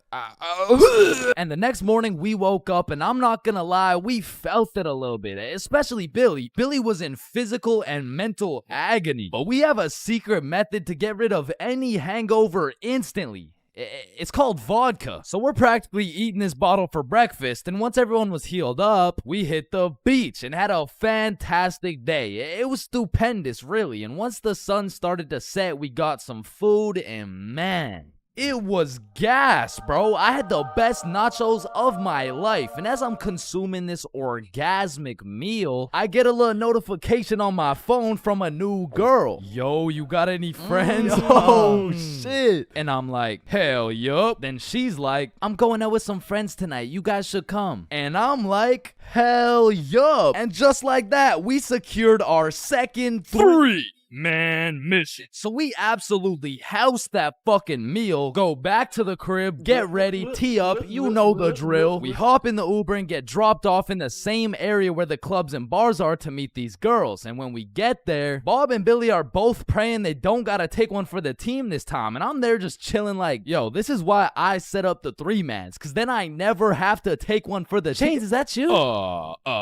the next morning we woke up, and I'm not gonna lie, we felt it a little bit, especially Billy. Billy was in physical and mental agony, but we have a secret method to get rid of any hangover instantly. It's called vodka. So we're practically eating this bottle for breakfast, and once everyone was healed up, we hit the beach and had a fantastic day. It was stupendous, really, and once the sun started to set, we got some food, and man, it was gas, bro. I had the best nachos of my life. And as I'm consuming this orgasmic meal, I get a little notification on my phone from a new girl. Yo, you got any friends? Oh, shit. And I'm like, hell yup. Then she's like, I'm going out with some friends tonight. You guys should come. And I'm like, hell yup. And just like that, we secured our second 3-man mission. So we absolutely house that fucking meal, go back to the crib, get ready, tee up, you know the drill. We hop in the Uber and get dropped off in the same area where the clubs and bars are to meet these girls. And when we get there, Bob and Billy are both praying they don't gotta take one for the team this time. And I'm there just chilling like, yo, this is why I set up the 3-mans, cause then I never have to take one for the Chains, is that you?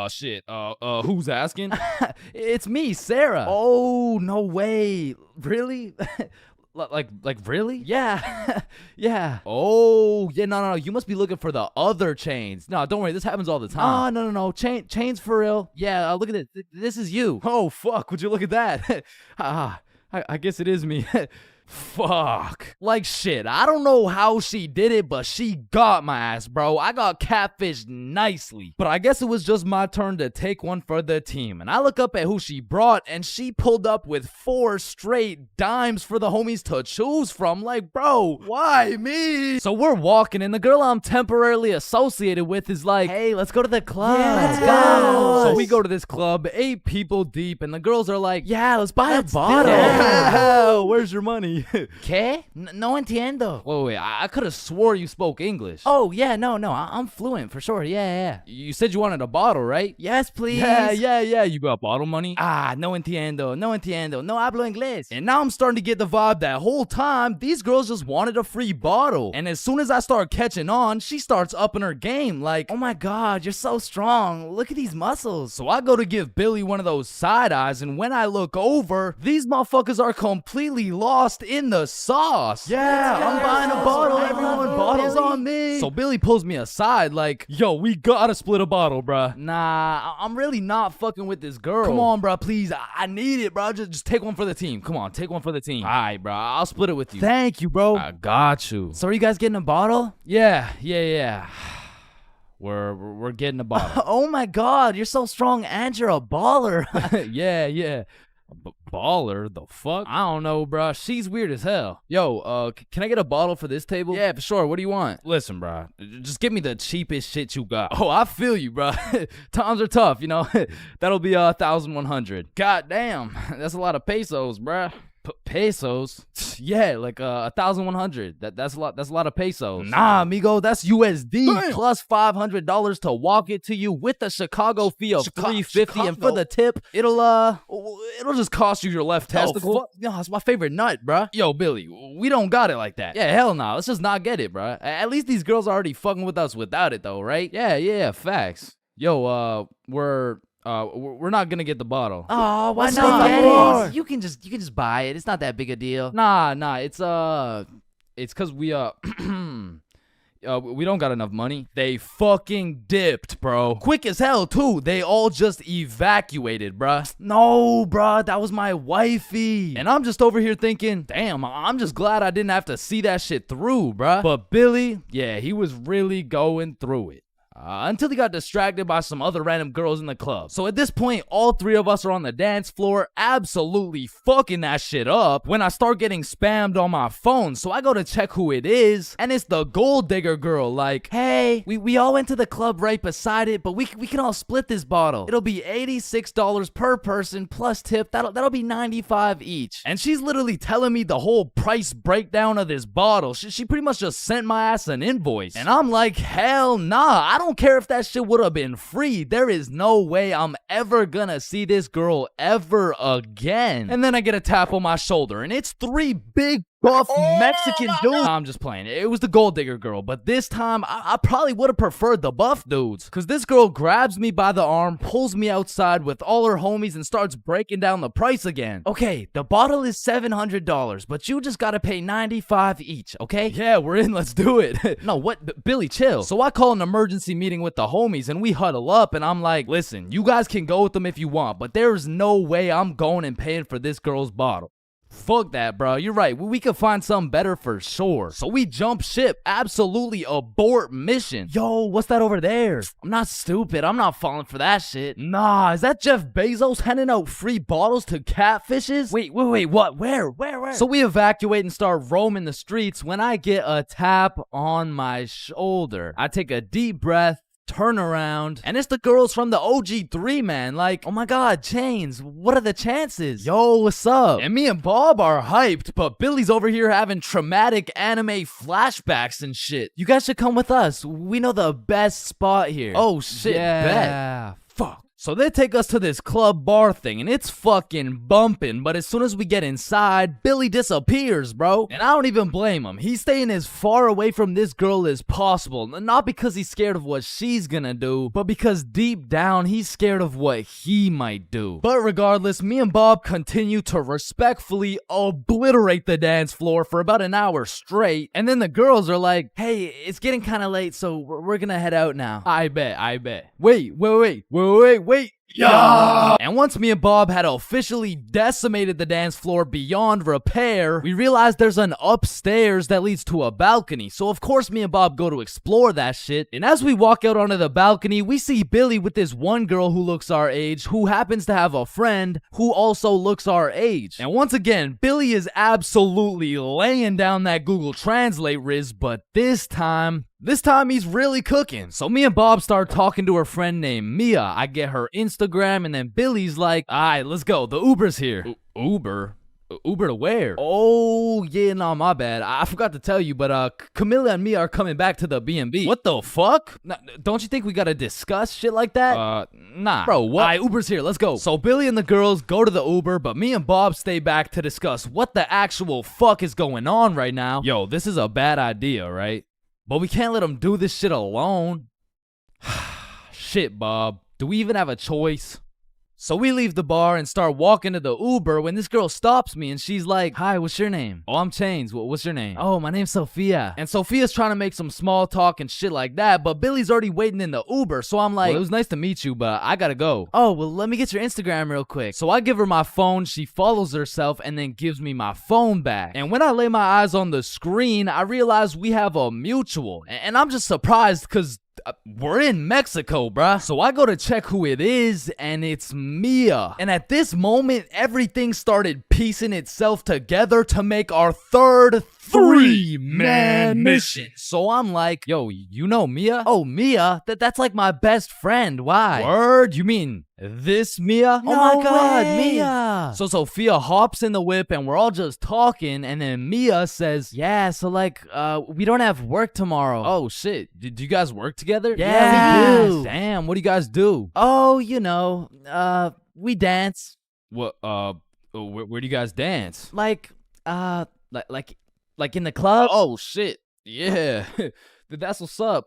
Shit. Who's asking? It's me, Sarah. Oh, no way. Really? Like really? Yeah. Yeah. Oh, yeah, no. You must be looking for the other chains. No, don't worry. This happens all the time. No. Chains for real. Yeah, look at this. This is you. Oh, fuck. Would you look at that? I guess it is me. Fuck. Like shit. I don't know how she did it, but she got my ass, bro. I got catfished nicely. But I guess it was just my turn to take one for the team. And I look up at who she brought, and she pulled up with 4 straight dimes for the homies to choose from. Like, bro, why me? So we're walking, and the girl I'm temporarily associated with is like, hey, let's go to the club. Yeah, let's go. So we go to this club, 8 people deep, and the girls are like, yeah, let's buy a bottle. Yeah. Where's your money? ¿Qué? No entiendo. Wait, I could have swore you spoke English. Oh, yeah, no, I'm fluent for sure. Yeah. You said you wanted a bottle, right? Yes, please. Yeah. You got bottle money? No entiendo. No hablo inglés. And now I'm starting to get the vibe that whole time, these girls just wanted a free bottle. And as soon as I start catching on, she starts upping her game. Like, oh my God, you're so strong. Look at these muscles. So I go to give Billy one of those side eyes, and when I look over, these motherfuckers are completely lost in the sauce. Yeah, I'm buying a bottle, everyone. Bottles on me. So Billy pulls me aside like, yo, we gotta split a bottle, bruh. Nah, I'm really not fucking with this girl. Come on, bruh, please. I need it, bro. Just take one for the team. Come on, take one for the team. All right, bro. I'll split it with you. Thank you, bro. I got you. So are you guys getting a bottle? Yeah. We're getting a bottle. Oh my God, you're so strong and you're a baller. Yeah. Baller? The fuck? I don't know, bro. She's weird as hell. Yo, can I get a bottle for this table? Yeah, for sure. What do you want? Listen, bro. Just give me the cheapest shit you got. Oh, I feel you, bro. Times are tough, you know. That'll be 1,100. God damn, that's a lot of pesos, bro. Pesos? Yeah, like 1,100. That's a lot. That's a lot of pesos. Nah, amigo, that's USD plus $500 to walk it to you with a Chicago fee of $350, and for the tip, it'll just cost you your left testicle. No, it's my favorite nut, bruh. Yo, Billy, we don't got it like that. Yeah, hell no. Let's just not get it, bruh. At least these girls are already fucking with us without it, though, right? Yeah, facts. Yo, we're not gonna get the bottle. Oh, why not? You can just buy it. It's not that big a deal. Nah. It's cause we we don't got enough money. They fucking dipped, bro. Quick as hell too. They all just evacuated, bruh. No, bruh, that was my wifey. And I'm just over here thinking, damn, I'm just glad I didn't have to see that shit through, bruh. But Billy, yeah, he was really going through it. Until he got distracted by some other random girls in the club. So at this point, all 3 of us are on the dance floor, absolutely fucking that shit up, when I start getting spammed on my phone. So I go to check who it is, and it's the gold digger girl. Like, hey, we all went to the club right beside it, but we can all split this bottle. It'll be $86 per person plus tip. That'll be $95 each. And she's literally telling me the whole price breakdown of this bottle. She pretty much just sent my ass an invoice. And I'm like, hell nah, I don't care if that shit would have been free. There is no way I'm ever gonna see this girl ever again. And then I get a tap on my shoulder, and it's 3 big buff Mexican dudes. I'm just playing. It was the gold digger girl, but this time I probably would have preferred the buff dudes. Cause this girl grabs me by the arm, pulls me outside with all her homies, and starts breaking down the price again. Okay, the bottle is $700, but you just gotta pay $95 each, okay? Yeah, we're in, let's do it. No, what? Billy, chill. So I call an emergency meeting with the homies, and we huddle up, and I'm like, listen, you guys can go with them if you want, but there's no way I'm going and paying for this girl's bottle. Fuck that, bro. You're right. We could find something better for sure. So we jump ship. Absolutely abort mission. Yo, what's that over there? I'm not stupid. I'm not falling for that shit. Nah, is that Jeff Bezos handing out free bottles to catfishes? Wait, what? Where? So we evacuate and start roaming the streets when I get a tap on my shoulder. I take a deep breath, turn around, and it's the girls from the OG3, man. Like, oh my God, Chains, what are the chances? Yo, what's up? And me and Bob are hyped, but Billy's over here having traumatic anime flashbacks and shit. You guys should come with us. We know the best spot here. Oh shit, bet. Fuck. So they take us to this club bar thing, and it's fucking bumping, but as soon as we get inside, Billy disappears, bro. And I don't even blame him. He's staying as far away from this girl as possible, not because he's scared of what she's gonna do, but because deep down, he's scared of what he might do. But regardless, me and Bob continue to respectfully obliterate the dance floor for about an hour straight, and then the girls are like, hey, it's getting kind of late, so we're gonna head out now. I bet. Wait. Yeah! And once me and Bob had officially decimated the dance floor beyond repair, we realized there's an upstairs that leads to a balcony. So of course me and Bob go to explore that shit. And as we walk out onto the balcony, we see Billy with this one girl who looks our age, who happens to have a friend who also looks our age. And once again, Billy is absolutely laying down that Google Translate riz, but this time he's really cooking. So me and Bob start talking to her friend named Mia. I get her Instagram, and then Billy's like, all right, let's go. The Uber's here. Uber? Uber to where? Oh, yeah, no, my bad. I forgot to tell you, but Camilla and Mia are coming back to the B&B. What the fuck? Don't you think we gotta discuss shit like that? Nah. Bro, what? All right, Uber's here. Let's go. So Billy and the girls go to the Uber, but me and Bob stay back to discuss what the actual fuck is going on right now. Yo, this is a bad idea, right? But we can't let him do this shit alone. Shit, Bob. Do we even have a choice? So we leave the bar and start walking to the Uber when this girl stops me and she's like, hi, what's your name? Oh, I'm Chains. What's your name? Oh, my name's Sophia. And Sophia's trying to make some small talk and shit like that, but Billy's already waiting in the Uber. So I'm like, well, it was nice to meet you, but I gotta go. Oh, well, let me get your Instagram real quick. So I give her my phone, she follows herself, and then gives me my phone back. And when I lay my eyes on the screen, I realize we have a mutual. And I'm just surprised because we're in Mexico, bruh. So I go to check who it is, and it's Mia. And at this moment, everything started piecing itself together to make our third three-man mission. So I'm like, yo, you know Mia? Oh, Mia? That's like my best friend. Why? Word? You mean this Mia? No oh my god, way. Mia. So Sophia hops in the whip and we're all just talking, and then Mia says, yeah, so like, we don't have work tomorrow. Oh shit. Do you guys work together? Yeah, we do. Damn, what do you guys do? Oh, you know, we dance. What, where do you guys dance? Like in the club? Oh shit. Yeah. That's what's up.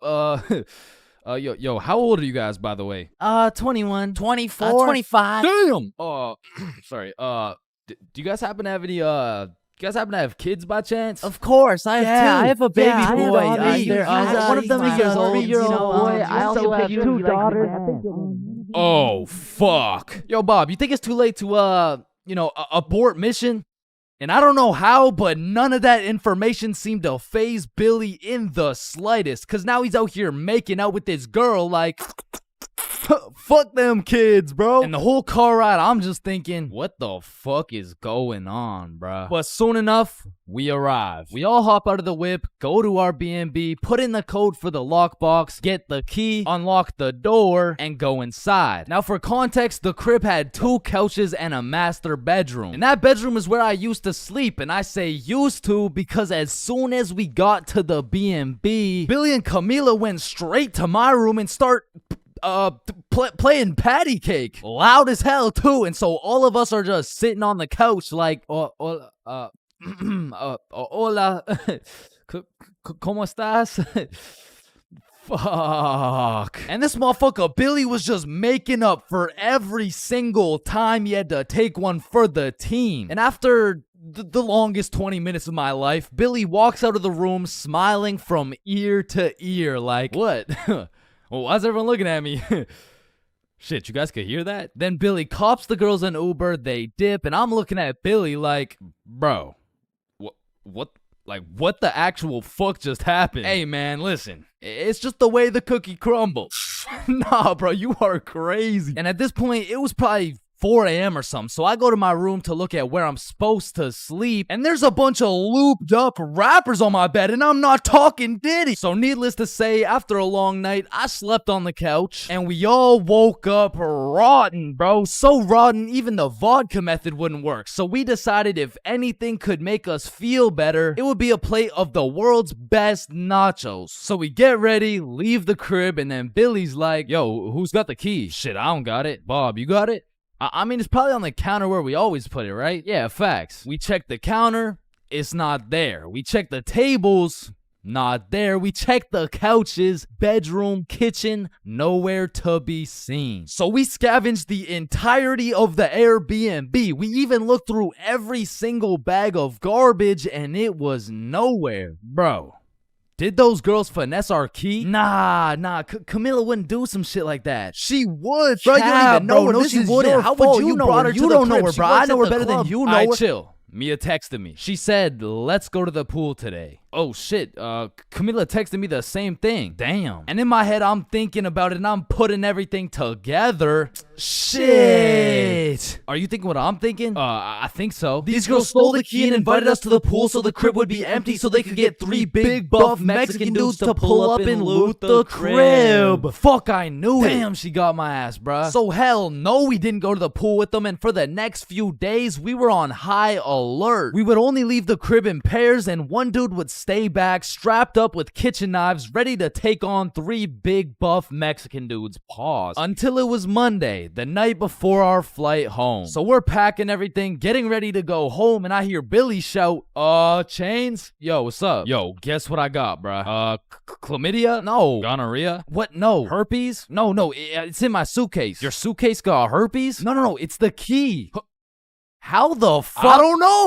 Yo, how old are you guys, by the way? 21. 24. 25. Damn! Sorry. Do you guys happen to have any, kids by chance? Of course, I have two. I have a baby boy. One of them is a 3-year-old boy. I also have 2 daughters. Oh, fuck. Yo, Bob, you think it's too late to, abort mission? And I don't know how, but none of that information seemed to faze Billy in the slightest. Cause now he's out here making out with this girl like, fuck them kids, bro. And the whole car ride, I'm just thinking, what the fuck is going on, bruh? But soon enough, we arrive. We all hop out of the whip, go to our B&B, put in the code for the lockbox, get the key, unlock the door, and go inside. Now for context, the crib had 2 couches and a master bedroom. And that bedroom is where I used to sleep, and I say used to because as soon as we got to the B&B, Billy and Camila went straight to my room and start playing patty cake loud as hell too, and so all of us are just sitting on the couch like hola ¿Cómo estás? Fuck. And this motherfucker Billy was just making up for every single time he had to take one for the team. And after the longest 20 minutes of my life, Billy walks out of the room smiling from ear to ear like, what? Well, why's everyone looking at me? Shit, you guys could hear that? Then Billy cops the girls in Uber, they dip, and I'm looking at Billy like, bro, what the actual fuck just happened? Hey man, listen, it's just the way the cookie crumbles. Nah, bro, you are crazy. And at this point, it was probably 4 a.m. or something. So I go to my room to look at where I'm supposed to sleep, and there's a bunch of looped up rappers on my bed, and I'm not talking Diddy. So needless to say, after a long night, I slept on the couch, and we all woke up rotten, bro. So rotten, even the vodka method wouldn't work. So we decided if anything could make us feel better, it would be a plate of the world's best nachos. So we get ready, leave the crib, and then Billy's like, yo, who's got the key? Shit, I don't got it. Bob, you got it? I mean, it's probably on the counter where we always put it, right? Yeah, facts. We check the counter, it's not there. We check the tables, not there. We check the couches, bedroom, kitchen, nowhere to be seen. So we scavenged the entirety of the Airbnb. We even looked through every single bag of garbage, and it was nowhere. Bro, did those girls finesse our key? Nah. Camilla wouldn't do some shit like that. She would, bro. You don't even know her. No, she wouldn't. How would you know her? You don't know her, bro. I know her better than you know her. Chill. Mia texted me. She said, let's go to the pool today. Oh shit, Camila texted me the same thing. Damn. And in my head, I'm thinking about it and I'm putting everything together. Shit. Are you thinking what I'm thinking? I think so. These girls stole the key and invited us to the pool so the crib would be empty so they could get 3 big buff Mexican dudes to pull up and loot the crib. Fuck, I knew it. Damn, she got my ass, bruh. So hell no, we didn't go to the pool with them, and for the next few days, we were on high alert. We would only leave the crib in pairs, and one dude would stay back, strapped up with kitchen knives, ready to take on 3 big buff Mexican dudes. Pause. Until it was Monday, the night before our flight home. So we're packing everything, getting ready to go home, and I hear Billy shout, Chains? Yo, what's up? Yo, guess what I got, bruh? Chlamydia? No. Gonorrhea? What? No. Herpes? No, it's in my suitcase. Your suitcase got herpes? No, it's the key. How the fuck? I don't know.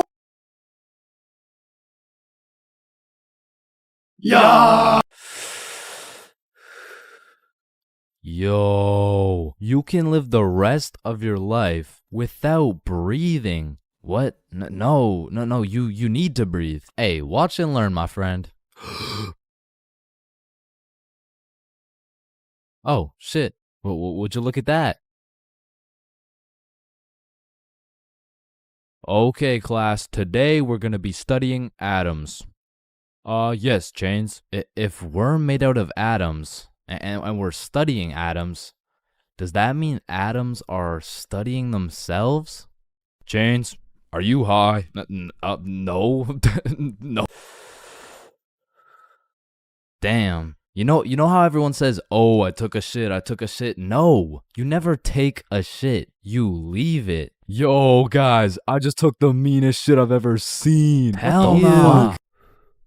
Yeah. Yo, you can live the rest of your life without breathing. What? No, you need to breathe. Hey, watch and learn, my friend. Oh, shit. Would you look at that? Okay, class, today we're gonna be studying atoms. Yes, Chains. If we're made out of atoms, and we're studying atoms, does that mean atoms are studying themselves? Chains, are you high? No. No. Damn. You know how everyone says, oh, I took a shit. No, you never take a shit. You leave it. Yo, guys, I just took the meanest shit I've ever seen. Hell no.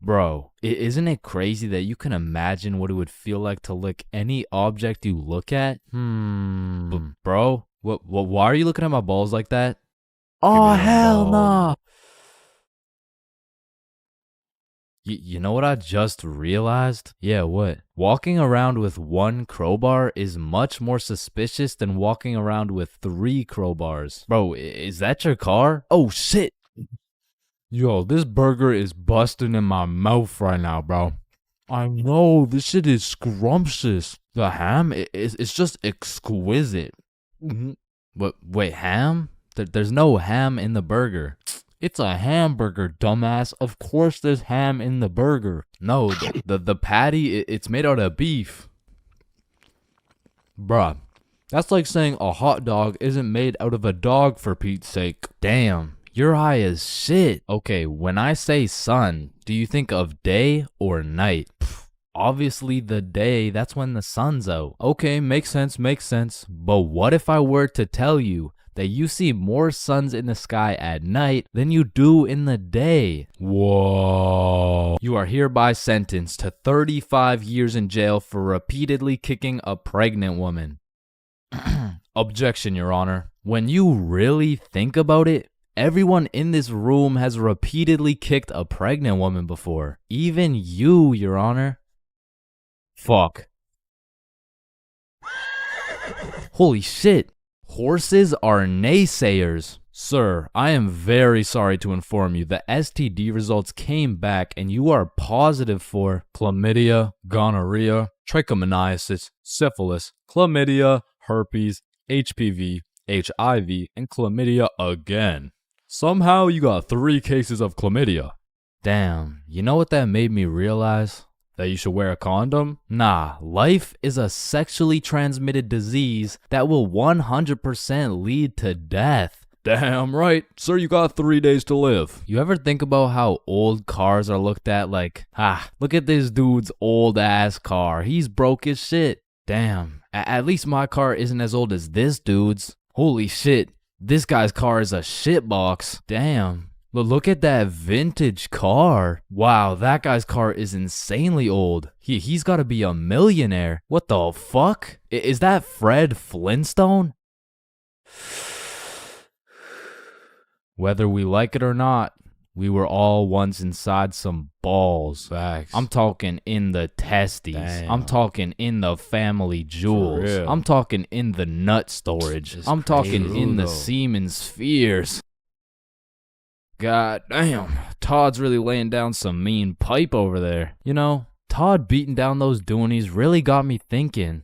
Bro, isn't it crazy that you can imagine what it would feel like to lick any object you look at? Bro, why are you looking at my balls like that? Oh, hell no. You know what I just realized? Yeah, what? Walking around with 1 crowbar is much more suspicious than walking around with 3 crowbars. Bro, is that your car? Oh, shit. Yo, this burger is busting in my mouth right now, bro. I know, this shit is scrumptious. The ham, it's just exquisite. But wait, ham? There's no ham in the burger. It's a hamburger, dumbass. Of course there's ham in the burger. No, the patty, it's made out of beef. Bruh, that's like saying a hot dog isn't made out of a dog, for Pete's sake. Damn, you're high as shit. Okay, when I say sun, do you think of day or night? Obviously the day, that's when the sun's out. Okay, makes sense. But what if I were to tell you that you see more suns in the sky at night than you do in the day? Whoa. You are hereby sentenced to 35 years in jail for repeatedly kicking a pregnant woman. Objection, Your Honor. When you really think about it, everyone in this room has repeatedly kicked a pregnant woman before. Even you, Your Honor. Fuck. Holy shit. Horses are naysayers. Sir, I am very sorry to inform you the STD results came back and you are positive for chlamydia, gonorrhea, trichomoniasis, syphilis, chlamydia, herpes, HPV, HIV, and chlamydia again. Somehow you got 3 cases of chlamydia. Damn, you know what that made me realize? That you should wear a condom? Nah, life is a sexually transmitted disease that will 100% lead to death. Damn right. Sir, you got 3 days to live. You ever think about how old cars are looked at like, look at this dude's old ass car. He's broke as shit. Damn, at least my car isn't as old as this dude's. Holy shit, this guy's car is a shitbox. Damn. Look at that vintage car. Wow, that guy's car is insanely old. He's gotta be a millionaire. What the fuck? Is that Fred Flintstone? Whether we like it or not, we were all once inside some balls. Facts. I'm talking in the testes. Damn. I'm talking in the family jewels. real. I'm talking in the nut storage. It's I'm talking crazy, in the though. semen spheres. God damn, Todd's really laying down some mean pipe over there. You know, Todd beating down those doonies really got me thinking.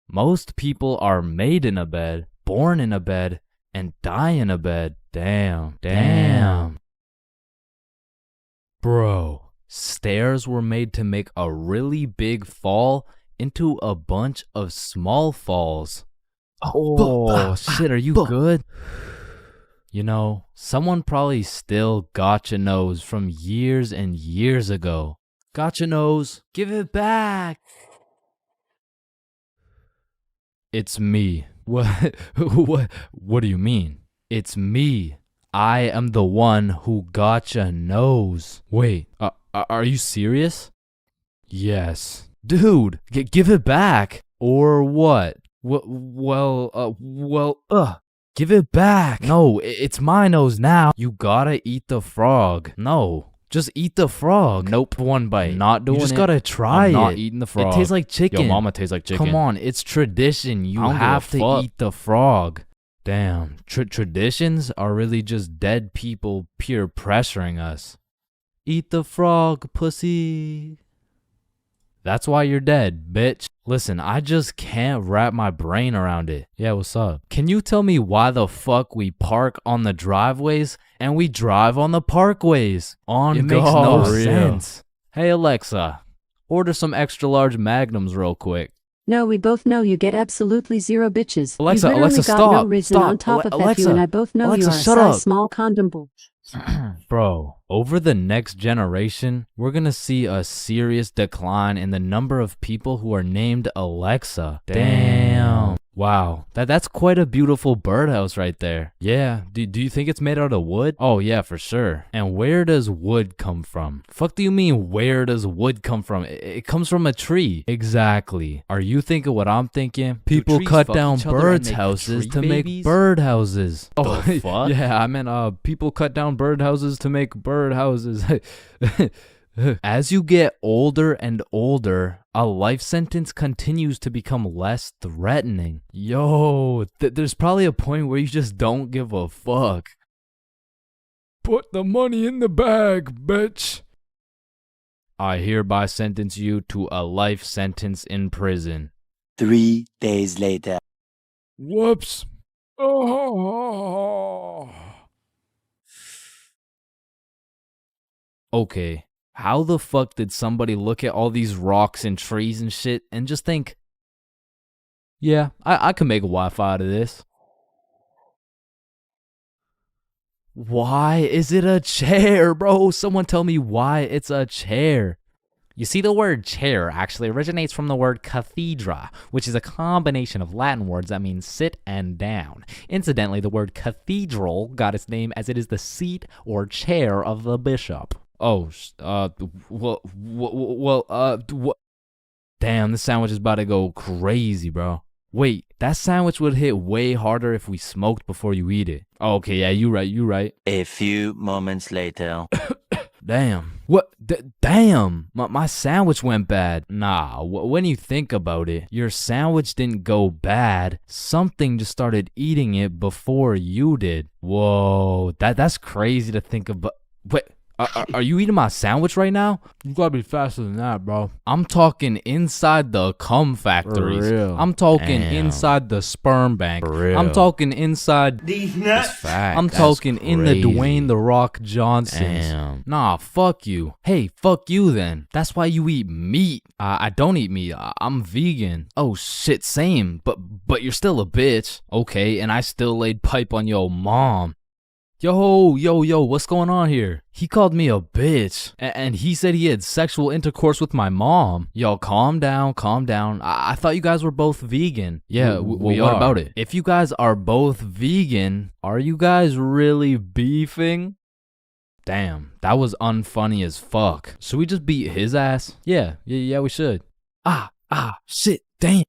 Most people are made in a bed, born in a bed, and die in a bed. Damn. Bro, stairs were made to make a really big fall into a bunch of small falls. Oh, shit, are you good? You know, someone probably still gotcha knows from years and years ago. Gotcha knows, give it back. It's me. What? What do you mean? It's me. I am the one who gotcha knows. Wait, are you serious? Yes. Dude, give it back. Or what? Give it back. No, it's my nose now. You gotta eat the frog. No, just eat the frog. Nope, one bite. Not doing it. You just gotta try it. not eating the frog. It tastes like chicken. Yo, mama tastes like chicken. Come on, it's tradition. You I don't have give a to fuck. eat the frog. Damn, traditions are really just dead people peer pressuring us. Eat the frog, pussy. That's why you're dead, bitch. Listen, I just can't wrap my brain around it. Yeah, what's up? Can you tell me why the fuck we park on the driveways and we drive on the parkways? It makes no God. Real. sense. Hey Alexa, order some extra large magnums real quick. No, we both know you get absolutely 0 bitches. Alexa, you literally Alexa, got no stop, reason stop. on top of that, Alexa, you and I both know Alexa, you are a shut size up. small condom bull. Bro, over the next generation, we're gonna see a serious decline in the number of people who are named Alexa. Damn. Wow, that's quite a beautiful birdhouse right there. Yeah, do you think it's made out of wood? Oh yeah, for sure. And where does wood come from? Fuck do you mean where does wood come from? It comes from a tree. Exactly. Are you thinking what I'm thinking? People trees cut fuck down each other and birds' make houses tree to make babies? birdhouses. Oh, The fuck? yeah, I meant people cut down birdhouses to make birdhouses. As you get older and older, a life sentence continues to become less threatening. Yo, there's probably a point where you just don't give a fuck. Put the money in the bag, bitch. I hereby sentence you to a life sentence in prison. 3 days later. Whoops. Oh. Okay, how the fuck did somebody look at all these rocks and trees and shit and just think, yeah, I can make a Wi-Fi out of this? Why is it a chair, bro? Someone tell me why it's a chair. You see, the word chair actually originates from the word cathedra, which is a combination of Latin words that mean sit and down. Incidentally, the word cathedral got its name as it is the seat or chair of the bishop. Oh, damn, this sandwich is about to go crazy, bro. Wait, that sandwich would hit way harder if we smoked before you eat it. Oh, okay, yeah, you right. A few moments later. Damn. What? Damn. My sandwich went bad. Nah, when you think about it, your sandwich didn't go bad. Something just started eating it before you did. Whoa, that's crazy to think about. Wait, Are you eating my sandwich right now? You gotta be faster than that, bro. I'm talking inside the cum factories. For real. I'm talking Damn. inside the sperm bank. For real. I'm talking inside. Fact, I'm that's talking in the crazy. Dwayne the Rock Johnsons. Damn. Nah, fuck you. Hey, fuck you then. That's why you eat meat. I don't eat meat. I'm vegan. Oh shit, same. But you're still a bitch. Okay, and I still laid pipe on your mom. Yo, what's going on here? He called me a bitch, and he said he had sexual intercourse with my mom. Yo, calm down. I thought you guys were both vegan. Yeah, we what are. about it? If you guys are both vegan, are you guys really beefing? Damn, that was unfunny as fuck. Should we just beat his ass? Yeah, we should. Shit, damn.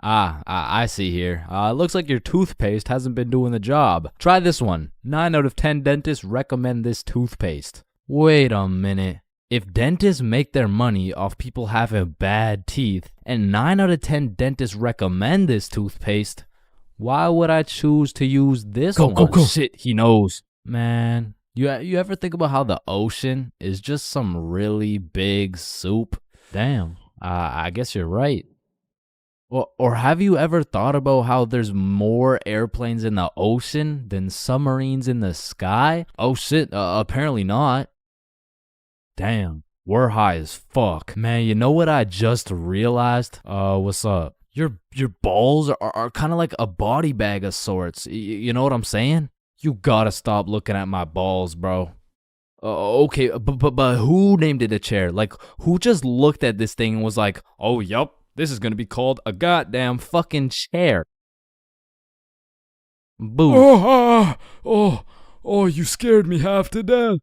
I see here. Looks like your toothpaste hasn't been doing the job. Try this one. 9 out of 10 dentists recommend this toothpaste. Wait a minute. If dentists make their money off people having bad teeth, and 9 out of 10 dentists recommend this toothpaste, why would I choose to use this one? Go. Shit, he knows. Man, you ever think about how the ocean is just some really big soup? Damn, I guess you're right. Or have you ever thought about how there's more airplanes in the ocean than submarines in the sky? Oh shit, apparently not. Damn, we're high as fuck. Man, you know what I just realized? What's up? Your balls are kind of like a body bag of sorts. You know what I'm saying? You gotta stop looking at my balls, bro. Okay, but who named it a chair? Like, who just looked at this thing and was like, oh, yup. This is gonna be called a goddamn fucking chair. Boo. Oh, you scared me half to death.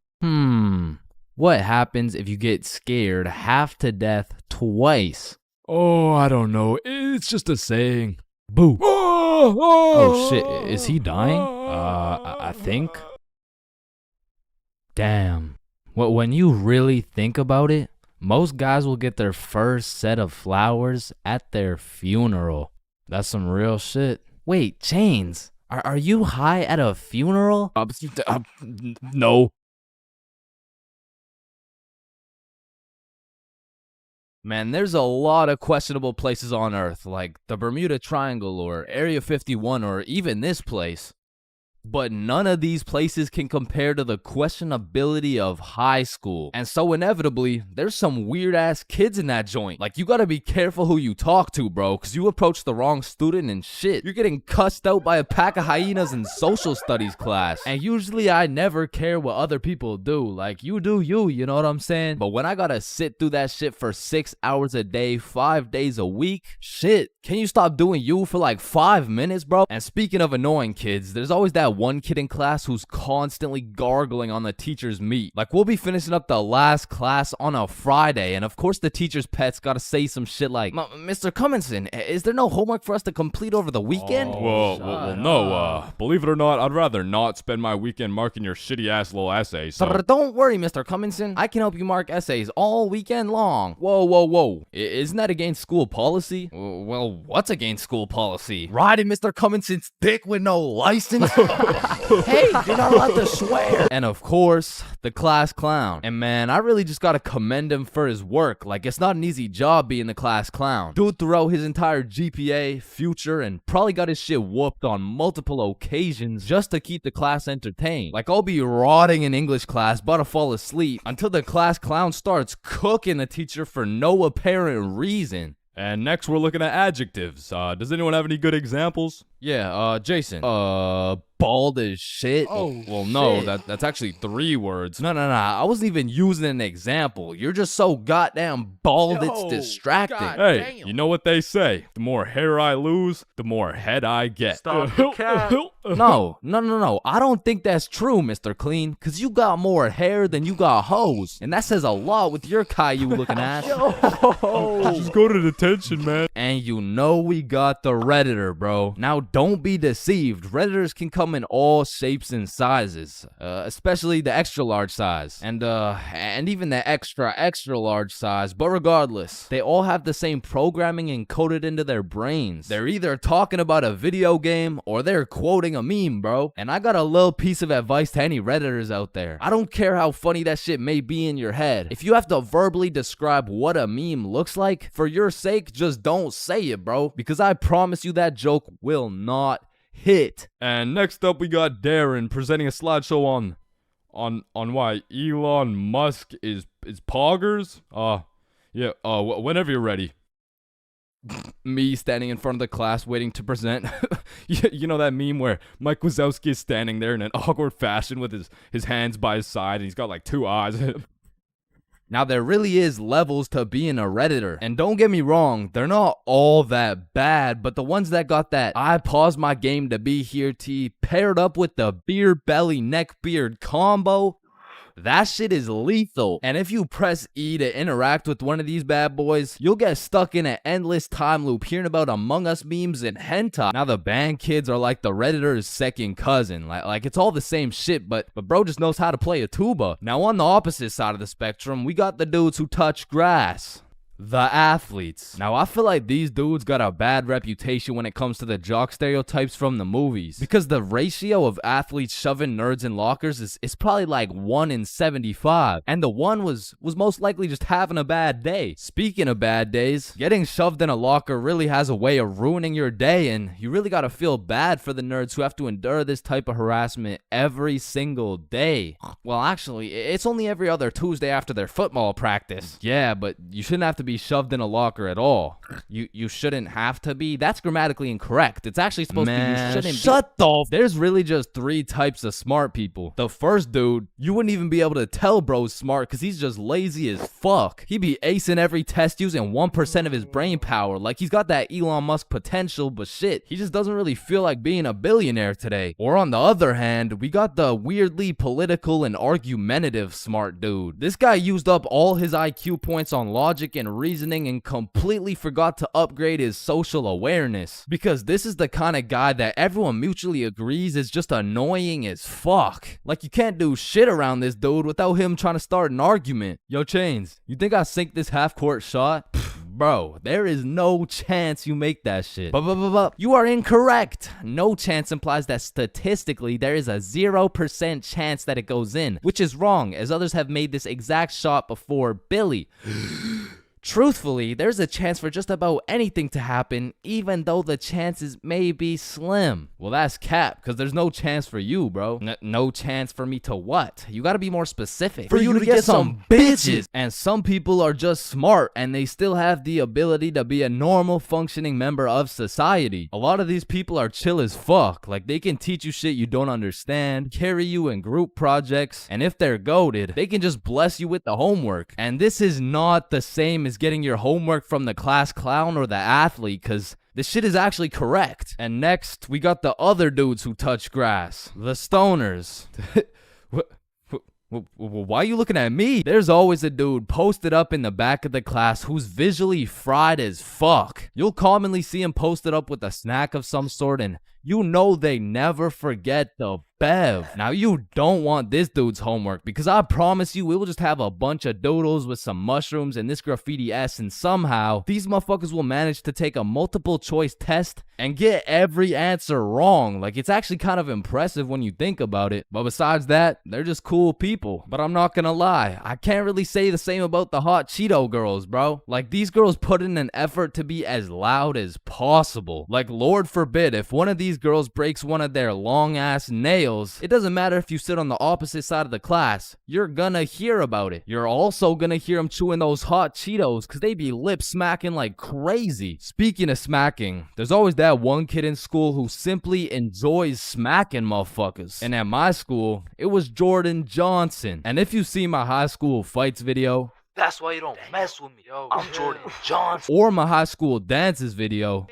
What happens if you get scared half to death twice? Oh, I don't know. It's just a saying. Boo. Oh Oh shit, is he dying? I think. Damn. When you really think about it, most guys will get their first set of flowers at their funeral. That's some real shit. Wait, Chains, are you high at a funeral? No. Man, there's a lot of questionable places on Earth, like the Bermuda Triangle or Area 51 or even this place. But none of these places can compare to the questionability of high school. And so inevitably, there's some weird ass kids in that joint. Like, you gotta be careful who you talk to, bro, cause you approach the wrong student and shit, you're getting cussed out by a pack of hyenas in social studies class. And usually I never care what other people do. Like, you do you know what I'm saying? But when I gotta sit through that shit for 6 hours a day, 5 days a week, shit, can you stop doing you for like 5 minutes, bro? And speaking of annoying kids, there's always that one kid in class who's constantly gargling on the teacher's meat. Like, we'll be finishing up the last class on a Friday, and of course the teacher's pet's gotta say some shit like, Mr. Cumminson, is there no homework for us to complete over the weekend? Well, no. Believe it or not, I'd rather not spend my weekend marking your shitty ass little essay. So Don't worry, Mr. Cumminson. I can help you mark essays all weekend long. Whoa. Isn't that against school policy? Well, what's against school policy? Riding Mr. Cumminson's dick with no license? Hey, you're not allowed to swear. And of course, the class clown. And man, I really just gotta commend him for his work. Like, it's not an easy job being the class clown. Dude threw out his entire GPA, future, and probably got his shit whooped on multiple occasions just to keep the class entertained. Like, I'll be rotting in English class, about to fall asleep, until the class clown starts cooking the teacher for no apparent reason. And next we're looking at adjectives. Does anyone have any good examples? Yeah, Jason. Bald as shit. Oh, well, no, that's actually 3 words. No. I wasn't even using an example. You're just so goddamn bald, it's distracting. Hey, you know what they say? The more hair I lose, the more head I get. Stop the cat. No. I don't think that's true, Mr. Clean, because you got more hair than you got hoes. And that says a lot with your Caillou looking ass. Just go to detention, man. And you know we got the Redditor, bro. Now, don't be deceived. Redditors can come in all shapes and sizes, especially the extra large size, and even the extra large size. But regardless, they all have the same programming encoded into their brains. They're either talking about a video game or they're quoting a meme, bro. And I got a little piece of advice to any Redditors out there. I don't care how funny that shit may be in your head. If you have to verbally describe what a meme looks like, for your sake, just don't say it, bro. Because I promise you that joke will not hit. And next up, we got Darren presenting a slideshow on why Elon Musk is poggers. Yeah. Whenever you're ready. Me standing in front of the class waiting to present. You know that meme where Mike Wazowski is standing there in an awkward fashion with his hands by his side and he's got like two eyes. Now, there really is levels to being a Redditor. And don't get me wrong, they're not all that bad, but the ones that got that I paused my game to be here tea paired up with the beer belly neck beard combo, that shit is lethal. And if you press E to interact with one of these bad boys, you'll get stuck in an endless time loop hearing about Among Us memes and hentai. Now the band kids are like the Redditor's second cousin. Like it's all the same shit, but bro just knows how to play a tuba. Now on the opposite side of the spectrum, we got the dudes who touch grass. The athletes. Now, I feel like these dudes got a bad reputation when it comes to the jock stereotypes from the movies. Because the ratio of athletes shoving nerds in lockers is probably like 1 in 75. And the one was most likely just having a bad day. Speaking of bad days, getting shoved in a locker really has a way of ruining your day. And you really gotta feel bad for the nerds who have to endure this type of harassment every single day. Well, actually, it's only every other Tuesday after their football practice. Yeah, but you shouldn't have to be shoved in a locker at all. You shouldn't have to be. That's grammatically incorrect. It's actually supposed to be you shouldn't shut the There's really just 3 types of smart people. The first dude, you wouldn't even be able to tell bro's smart because he's just lazy as fuck. He be acing every test using 1% of his brain power. Like he's got that Elon Musk potential, but shit, he just doesn't really feel like being a billionaire today. Or on the other hand, we got the weirdly political and argumentative smart dude. This guy used up all his IQ points on logic and reasoning and completely forgot to upgrade his social awareness. Because this is the kind of guy that everyone mutually agrees is just annoying as fuck. Like you can't do shit around this dude without him trying to start an argument. Yo, Chains, you think I sink this half-court shot? Bro, there is no chance you make that shit. But you are incorrect. No chance implies that statistically there is a 0% chance that it goes in, which is wrong, as others have made this exact shot before Billy. Truthfully, there's a chance for just about anything to happen, even though the chances may be slim. Well, that's cap, because there's no chance for you, bro. No chance for me to what? You gotta be more specific. For you to get some bitches. And some people are just smart, and they still have the ability to be a normal, functioning member of society. A lot of these people are chill as fuck. Like, they can teach you shit you don't understand, carry you in group projects, and if they're goated, they can just bless you with the homework. And this is not the same as getting your homework from the class clown or the athlete, because this shit is actually correct. And next, we got the other dudes who touch grass. The stoners. Why are you looking at me? There's always a dude posted up in the back of the class who's visually fried as fuck. You'll commonly see him posted up with a snack of some sort, and you know they never forget the bev. Now, you don't want this dude's homework, because I promise you we will just have a bunch of doodles with some mushrooms and this graffiti S, and somehow these motherfuckers will manage to take a multiple choice test and get every answer wrong. Like, it's actually kind of impressive when you think about it. But besides that, they're just cool people. But I'm not gonna lie, I can't really say the same about the hot Cheeto girls, bro. Like, these girls put in an effort to be as loud as possible. Like, Lord forbid, if one of these girls breaks one of their long ass nails, it doesn't matter if you sit on the opposite side of the class, you're gonna hear about it. You're also gonna hear them chewing those hot Cheetos, because they be lip smacking like crazy. Speaking of smacking, there's always that one kid in school who simply enjoys smacking motherfuckers. And at my school, it was Jordan Johnson. And if you see my high school fights video, that's why you don't mess with me. Yo, I'm Jordan Johnson. or my high school dances video,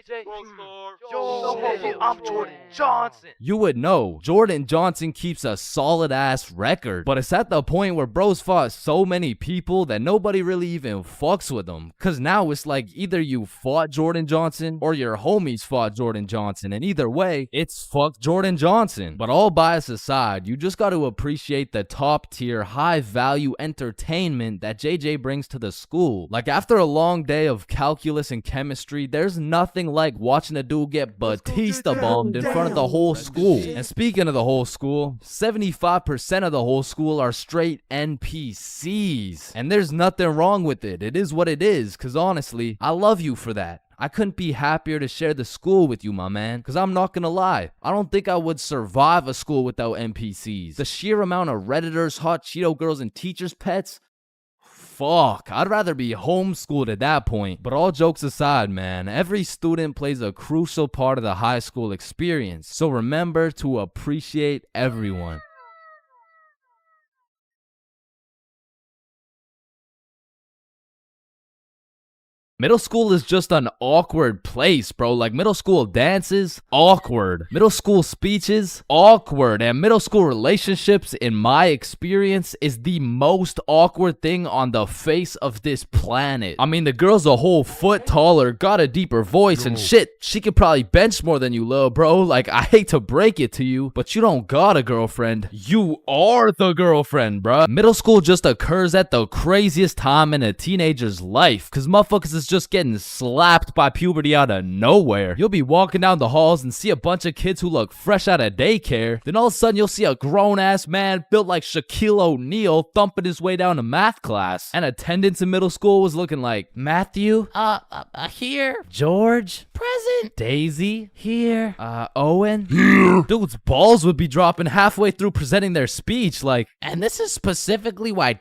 I'm Jordan Johnson. you would know Jordan Johnson keeps a solid ass record. But it's at the point where bros fought so many people that nobody really even fucks with them. Cause now it's like either you fought Jordan Johnson or your homies fought Jordan Johnson. And either way, it's fuck Jordan Johnson. But all bias aside, you just got to appreciate the top tier, high value entertainment that JJ brings to the school. Like, after a long day of calculus and chemistry, there's nothing like watching a dude get Batista bombed in front of the whole school. And speaking of the whole school, 75% of the whole school are straight NPCs. And there's nothing wrong with it. It is what it is, cause honestly, I love you for that. I couldn't be happier to share the school with you, my man. Cause I'm not gonna lie, I don't think I would survive a school without NPCs. The sheer amount of Redditors, hot Cheeto girls, and teachers' pets, fuck, I'd rather be homeschooled at that point. But all jokes aside, man, every student plays a crucial part of the high school experience. So remember to appreciate everyone. Middle school is just an awkward place, bro. Like, middle school dances, awkward. Middle school speeches, awkward. And middle school relationships, in my experience, is the most awkward thing on the face of this planet. I mean, the girl's a whole foot taller, got a deeper voice, and shit, she could probably bench more than you, lil' bro. Like, I hate to break it to you, but you don't got a girlfriend. You are the girlfriend, bruh. Middle school just occurs at the craziest time in a teenager's life, cause motherfuckers is just getting slapped by puberty out of nowhere. You'll be walking down the halls and see a bunch of kids who look fresh out of daycare. Then all of a sudden you'll see a grown-ass man built like Shaquille O'Neal thumping his way down to math class. And attendance in middle school was looking like Matthew, here. George, present. Daisy, here. Owen, here. Dude's balls would be dropping halfway through presenting their speech, like, and this is specifically why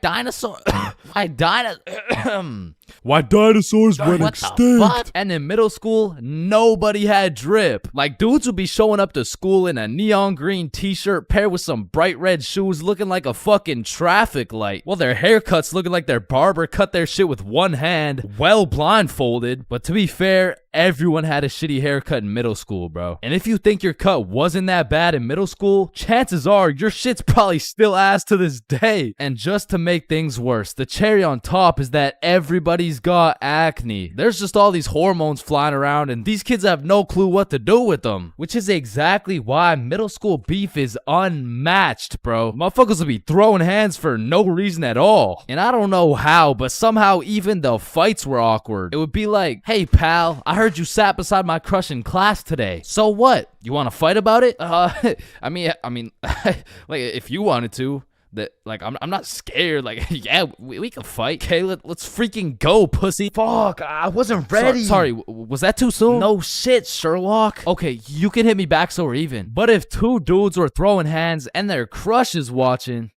Why dinosaurs went extinct? And in middle school, nobody had drip. Like, dudes would be showing up to school in a neon green t-shirt paired with some bright red shoes looking like a fucking traffic light. While their haircuts looking like their barber cut their shit with one hand, well blindfolded. But to be fair, everyone had a shitty haircut in middle school, bro. And if you think your cut wasn't that bad in middle school, chances are your shit's probably still ass to this day. And just to make things worse, the cherry on top is that everybody's got acne. There's just all these hormones flying around and these kids have no clue what to do with them. Which is exactly why middle school beef is unmatched, bro. Motherfuckers will be throwing hands for no reason at all. And I don't know how, but somehow even the fights were awkward. It would be like, hey pal, I heard you sat beside my crush in class today. So what? You want to fight about it? I mean, like if you wanted to. That, like, I'm not scared. Like, yeah, we can fight. Okay, let's freaking go, pussy. Fuck, I wasn't ready. Sorry, was that too soon? No shit, Sherlock. Okay, you can hit me back so we're even. But if two dudes were throwing hands and their crush is watching,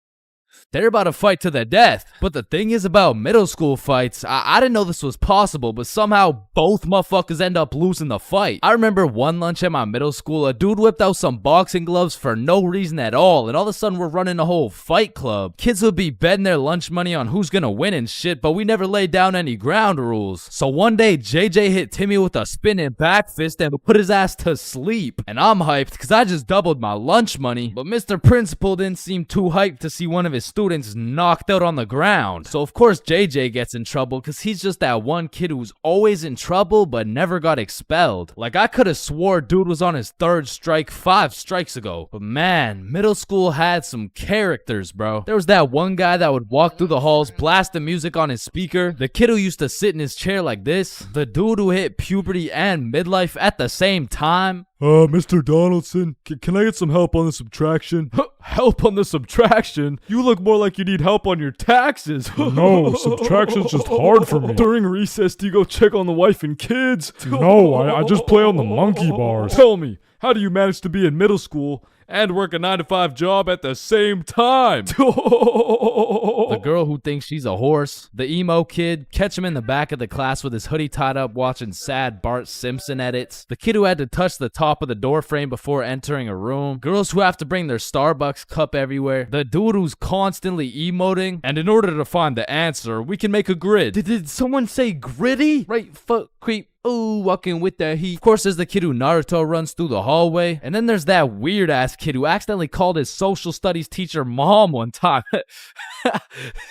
they're about to fight to the death. But the thing is about middle school fights, I didn't know this was possible, but somehow both motherfuckers end up losing the fight. I remember one lunch at my middle school, a dude whipped out some boxing gloves for no reason at all, and all of a sudden we're running a whole fight club. Kids would be betting their lunch money on who's gonna win and shit, but we never laid down any ground rules. So one day, JJ hit Timmy with a spinning back fist and put his ass to sleep. And I'm hyped because I just doubled my lunch money, but Mr. Principal didn't seem too hyped to see one of his students knocked out on the ground. So of course JJ gets in trouble because he's just that one kid who's always in trouble but never got expelled. Like, I could have swore dude was on his third strike 5 strikes ago. But man, middle school had some characters, bro. There was that one guy that would walk through the halls blasting music on his speaker. The kid who used to sit in his chair like this. The dude who hit puberty and midlife at the same time. Mr. Donaldson, can I get some help on the subtraction? Help on the subtraction? You look more like you need help on your taxes. No, subtraction's just hard for me. During recess, do you go check on the wife and kids? No, I just play on the monkey bars. Tell me, how do you manage to be in middle school and work a 9-to-5 job at the same time? The girl who thinks she's a horse. The emo kid. Catch him in the back of the class with his hoodie tied up watching sad Bart Simpson edits. The kid who had to touch the top of the door frame before entering a room. Girls who have to bring their Starbucks cup everywhere. The dude who's constantly emoting. And in order to find the answer, we can make a grid. Did someone say gritty? Right foot creep. Ooh, walking with the heat. Of course, there's the kid who Naruto runs through the hallway. And then there's that weird ass kid who accidentally called his social studies teacher mom one time.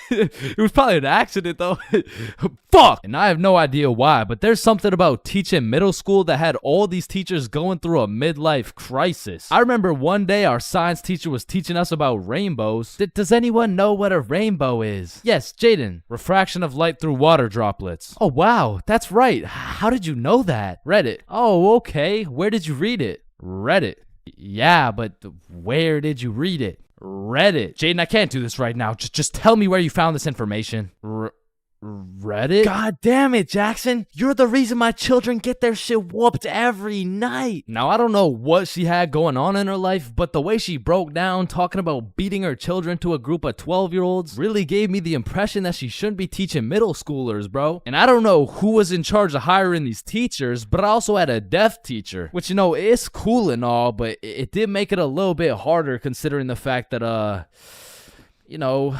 It was probably an accident though. Fuck! And I have no idea why, but there's something about teaching middle school that had all these teachers going through a midlife crisis. I remember one day our science teacher was teaching us about rainbows. Does anyone know what a rainbow is? Yes, Jaden. Refraction of light through water droplets. Oh wow, that's right. How did did you know that? Reddit. Oh, okay. Where did you read it? Reddit. Yeah, but where did you read it? Reddit. Jaden, I can't do this right now. Just tell me where you found this information. Reddit? God damn it, Jackson. You're the reason my children get their shit whooped every night. Now, I don't know what she had going on in her life, but the way she broke down talking about beating her children to a group of 12-year-olds really gave me the impression that she shouldn't be teaching middle schoolers, bro. And I don't know who was in charge of hiring these teachers, but I also had a deaf teacher, which, you know, it's cool and all, but it did make it a little bit harder considering the fact that, you know,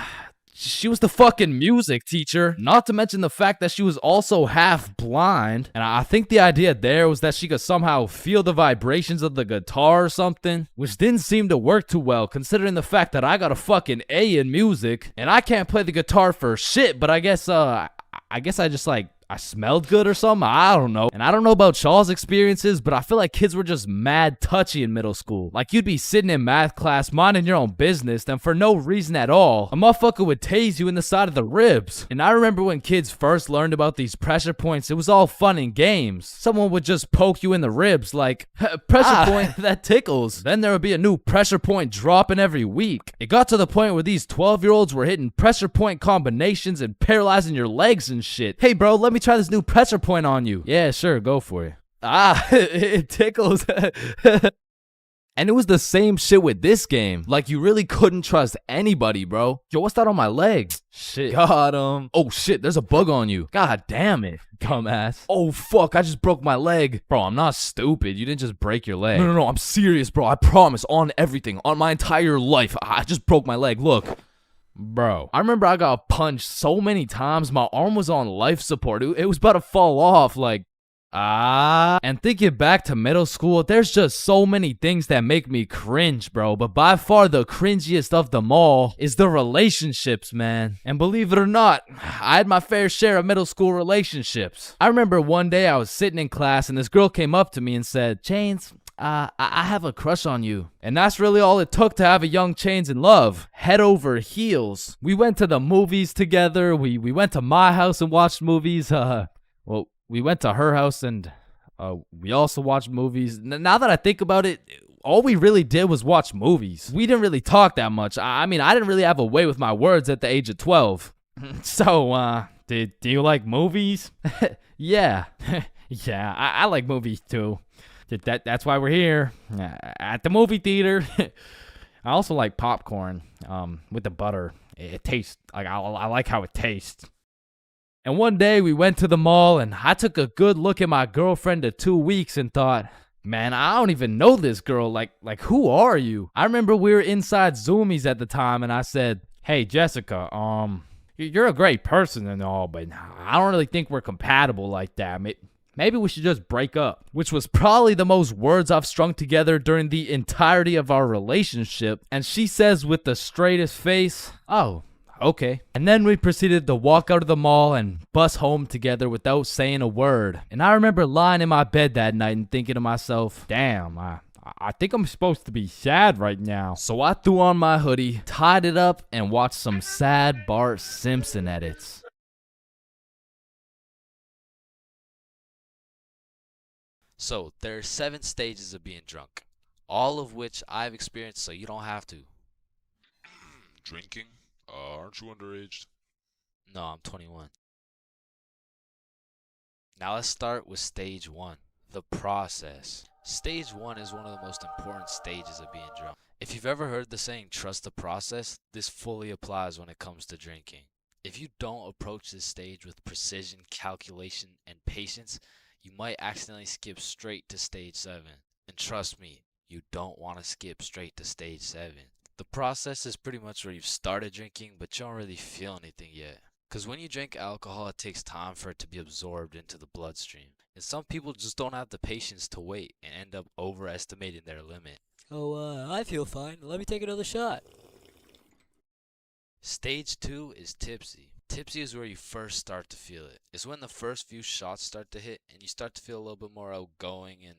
she was the fucking music teacher, not to mention the fact that she was also half blind. And I think the idea there was that she could somehow feel the vibrations of the guitar or something, which didn't seem to work too well considering the fact that I got a fucking A in music and I can't play the guitar for shit, but I guess I just like I smelled good or something. I don't know. And I don't know about y'all's experiences, but I feel like kids were just mad touchy in middle school. Like you'd be sitting in math class minding your own business, then for no reason at all, a motherfucker would tase you in the side of the ribs. And I remember when kids first learned about these pressure points, it was all fun and games. Someone would just poke you in the ribs like, pressure point, that tickles. Then there would be a new pressure point dropping every week. It got to the point where these 12-year-olds were hitting pressure point combinations and paralyzing your legs and shit. Hey bro, let me try this new pressure point on you. Yeah, sure, go for it. It tickles. And it was the same shit with this game. Like, you really couldn't trust anybody, bro. Yo, what's that on my leg? Shit. Got him. Oh, shit, there's a bug on you. God damn it, dumbass. Oh, fuck, I just broke my leg. Bro, I'm not stupid. You didn't just break your leg. No, I'm serious, bro. I promise, on everything, on my entire life. I just broke my leg, look. Bro, I remember I got punched so many times, my arm was on life support. It was about to fall off, like, And thinking back to middle school, there's just so many things that make me cringe, bro. But by far the cringiest of them all is the relationships, man. And believe it or not, I had my fair share of middle school relationships. I remember one day I was sitting in class and this girl came up to me and said, Chains, I have a crush on you. And that's really all it took to have a young Chains in love. Head over heels. We went to the movies together. We went to my house and watched movies. Well, we went to her house and we also watched movies. Now that I think about it, all we really did was watch movies. We didn't really talk that much. I mean, I didn't really have a way with my words at the age of 12. So, do you like movies? Yeah. Yeah, I like movies too. That's why we're here at the movie theater. I also like popcorn with the butter. It tastes like I like how it tastes. And one day we went to the mall and I took a good look at my girlfriend of 2 weeks and thought, man, I don't even know this girl. Like who are you? I remember we were inside Zoomies at the time and I said, hey Jessica, you're a great person and all, but I don't really think we're compatible like that. Maybe we should just break up, which was probably the most words I've strung together during the entirety of our relationship. And she says with the straightest face, oh, okay. And then we proceeded to walk out of the mall and bus home together without saying a word. And I remember lying in my bed that night and thinking to myself, damn, I think I'm supposed to be sad right now. So I threw on my hoodie, tied it up, and watched some sad Bart Simpson edits. So, there are 7 stages of being drunk, all of which I've experienced, so you don't have to. Drinking? Aren't you underage? No, I'm 21. Now let's start with stage 1, the process. Stage 1 is one of the most important stages of being drunk. If you've ever heard the saying, trust the process, this fully applies when it comes to drinking. If you don't approach this stage with precision, calculation, and patience, you might accidentally skip straight to stage 7. And trust me, you don't want to skip straight to stage 7. The process is pretty much where you've started drinking, but you don't really feel anything yet. Because when you drink alcohol, it takes time for it to be absorbed into the bloodstream. And some people just don't have the patience to wait and end up overestimating their limit. Oh, I feel fine. Let me take another shot. Stage 2 is tipsy. Tipsy is where you first start to feel it. It's when the first few shots start to hit and you start to feel a little bit more outgoing and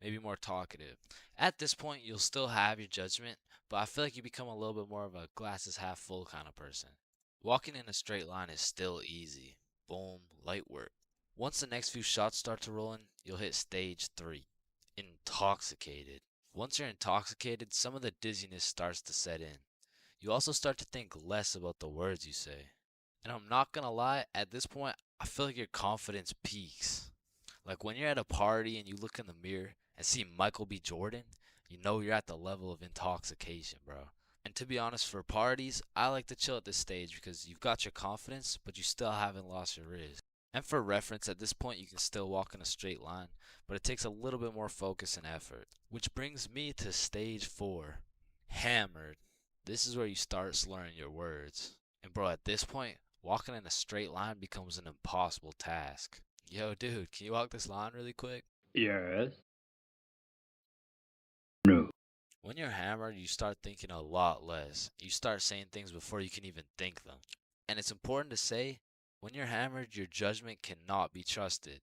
maybe more talkative. At this point, you'll still have your judgment, but I feel like you become a little bit more of a glasses half full kind of person. Walking in a straight line is still easy. Boom, light work. Once the next few shots start to roll in, you'll hit stage 3, intoxicated. Once you're intoxicated, some of the dizziness starts to set in. You also start to think less about the words you say. And I'm not gonna lie, at this point, I feel like your confidence peaks. Like when you're at a party and you look in the mirror and see Michael B. Jordan, you know you're at the level of intoxication, bro. And to be honest, for parties, I like to chill at this stage because you've got your confidence, but you still haven't lost your riz. And for reference, at this point you can still walk in a straight line, but it takes a little bit more focus and effort. Which brings me to stage 4, hammered. This is where you start slurring your words. And bro, at this point, walking in a straight line becomes an impossible task. Yo, dude, can you walk this line really quick? Yes. When you're hammered, you start thinking a lot less. You start saying things before you can even think them. And it's important to say, when you're hammered, your judgment cannot be trusted.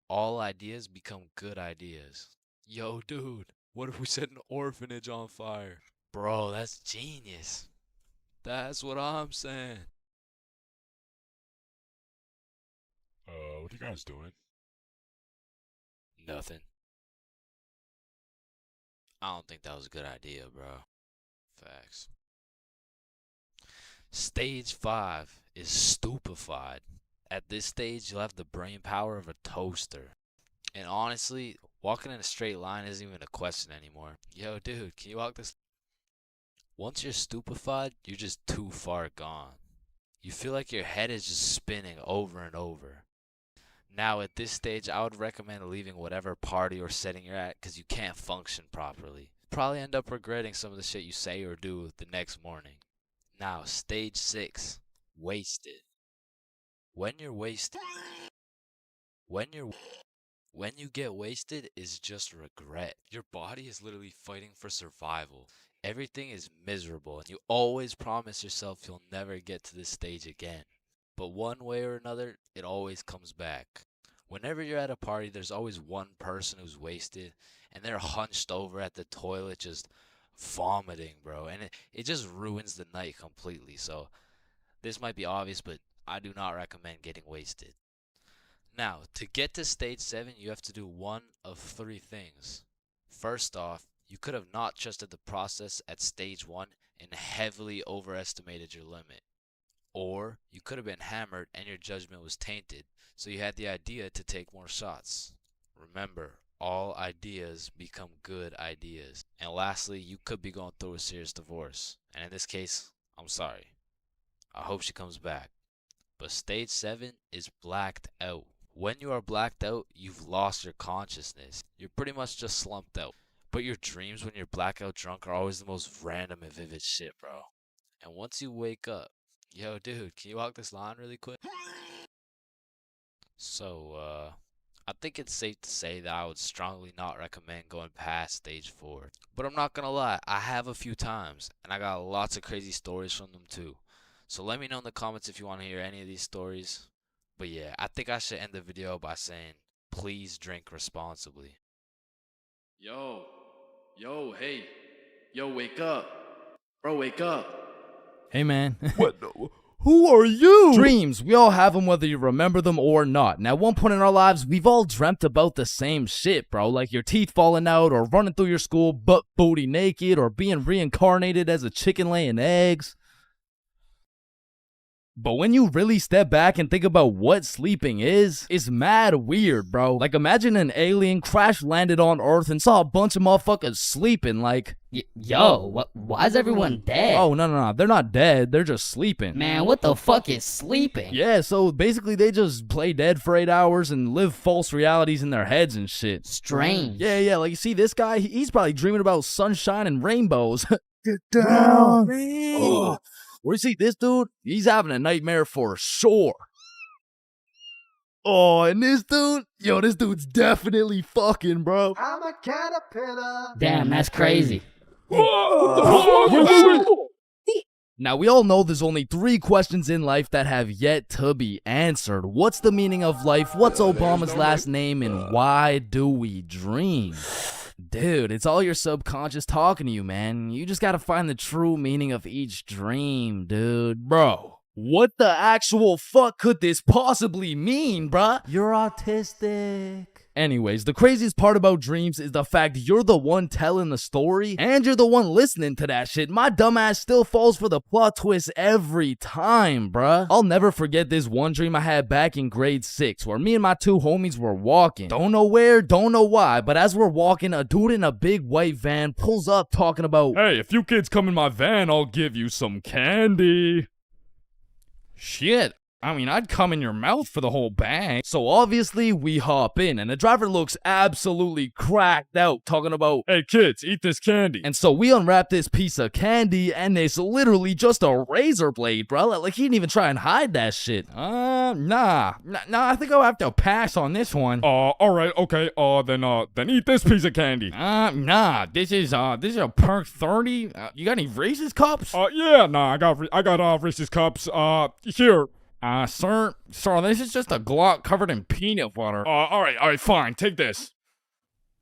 All ideas become good ideas. Yo, dude, what if we set an orphanage on fire? Bro, that's genius. That's what I'm saying. What are you guys doing? Nothing. I don't think that was a good idea, bro. Facts. Stage 5 is stupefied. At this stage, you'll have the brain power of a toaster. And honestly, walking in a straight line isn't even a question anymore. Yo, dude, can you walk this? Once you're stupefied, you're just too far gone. You feel like your head is just spinning over and over. Now, at this stage, I would recommend leaving whatever party or setting you're at because you can't function properly. Probably end up regretting some of the shit you say or do the next morning. Now, stage 6, wasted. When you're wasted, when you get wasted is just regret. Your body is literally fighting for survival. Everything is miserable and you always promise yourself you'll never get to this stage again. But one way or another, it always comes back. Whenever you're at a party, there's always one person who's wasted and they're hunched over at the toilet just vomiting, bro. And it just ruins the night completely. So this might be obvious, but I do not recommend getting wasted. Now, to get to stage 7, you have to do one of 3 things. First off, you could have not trusted the process at stage 1 and heavily overestimated your limit. Or you could have been hammered and your judgment was tainted, so you had the idea to take more shots. Remember, all ideas become good ideas. And lastly, you could be going through a serious divorce. And in this case, I'm sorry. I hope she comes back. But stage 7 is blacked out. When you are blacked out, you've lost your consciousness. You're pretty much just slumped out. But your dreams when you're blackout drunk are always the most random and vivid shit, bro. And once you wake up, yo, dude, can you walk this line really quick? So, I think it's safe to say that I would strongly not recommend going past stage 4. But I'm not gonna lie, I have a few times, and I got lots of crazy stories from them too. So let me know in the comments if you want to hear any of these stories. But yeah, I think I should end the video by saying, please drink responsibly. Yo, hey. Yo, wake up. Bro, wake up. Hey, man. What? Who are you? Dreams, we all have them whether you remember them or not. Now, at one point in our lives, we've all dreamt about the same shit, bro. Like your teeth falling out, or running through your school butt booty naked, or being reincarnated as a chicken laying eggs. But when you really step back and think about what sleeping is, it's mad weird, bro. Like, imagine an alien crash landed on Earth and saw a bunch of motherfuckers sleeping, like... Why is everyone dead? Oh, no. They're not dead. They're just sleeping. Man, what the fuck is sleeping? Yeah, so basically they just play dead for 8 hours and live false realities in their heads and shit. Strange. Yeah, like, you see this guy? He's probably dreaming about sunshine and rainbows. Get down! Oh. Or you see this dude? He's having a nightmare for sure. Oh, and this dude? Yo, this dude's definitely fucking, bro. I'm a caterpillar. Damn, that's crazy. Now, we all know there's only 3 questions in life that have yet to be answered. What's the meaning of life? What's Obama's last name? And why do we dream? Dude, it's all your subconscious talking to you, man. You just gotta find the true meaning of each dream, dude. Bro, What the actual fuck could this possibly mean, bruh? You're autistic. Anyways, the craziest part about dreams is the fact you're the one telling the story and you're the one listening to that shit. My dumbass still falls for the plot twist every time, bruh. I'll never forget this one dream I had back in grade 6 where me and my two homies were walking. Don't know where, don't know why, but as we're walking, a dude in a big white van pulls up talking about, Hey, if you kids come in my van, I'll give you some candy. shit. I mean, I'd come in your mouth for the whole bag. So obviously, we hop in, and the driver looks absolutely cracked out, talking about, Hey kids, eat this candy. and so we unwrap this piece of candy, and it's literally just a razor blade, bro. Like, he didn't even try and hide that shit. Nah, I think I'll have to pass on this one. Alright, okay, then eat this piece of candy. Nah, this is a perk 30. You got any Reese's cups? Yeah, nah, I got Reese's cups, here. Sir, this is just a Glock covered in peanut butter. Alright, fine, take this.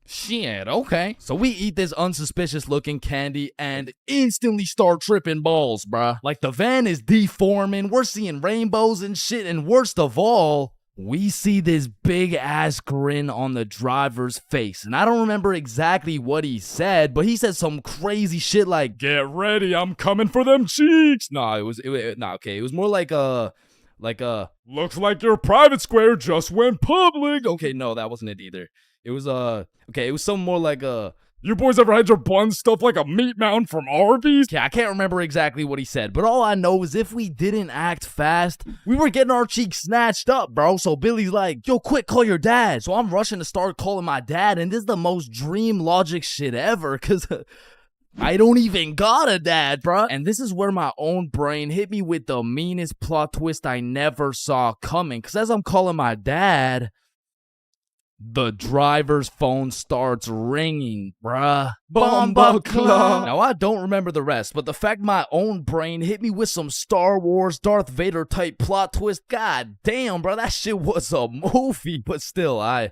Shit, okay. So we eat this unsuspicious looking candy and instantly start tripping balls, bruh. Like the van is deforming, we're seeing rainbows and shit, and worst of all, we see this big ass grin on the driver's face. And I don't remember exactly what he said, but he said some crazy shit like, Get ready, I'm coming for them cheeks. Nah, it was more like Looks like your private square just went public. okay, no, that wasn't it either. It was it was something more like You boys ever had your buns stuffed like a meat mountain from Arby's? yeah, I can't remember exactly what he said, but all I know is if we didn't act fast, we were getting our cheeks snatched up, bro. So Billy's like, yo, quick, call your dad. So I'm rushing to start calling my dad, and this is the most dream logic shit ever, because I don't even got a dad, bruh. And this is where my own brain hit me with the meanest plot twist I never saw coming. Because as I'm calling my dad, the driver's phone starts ringing, bruh. Bomba Club. Now, I don't remember the rest, but the fact my own brain hit me with some Star Wars Darth Vader type plot twist, god damn, bruh, that shit was a movie. But still, I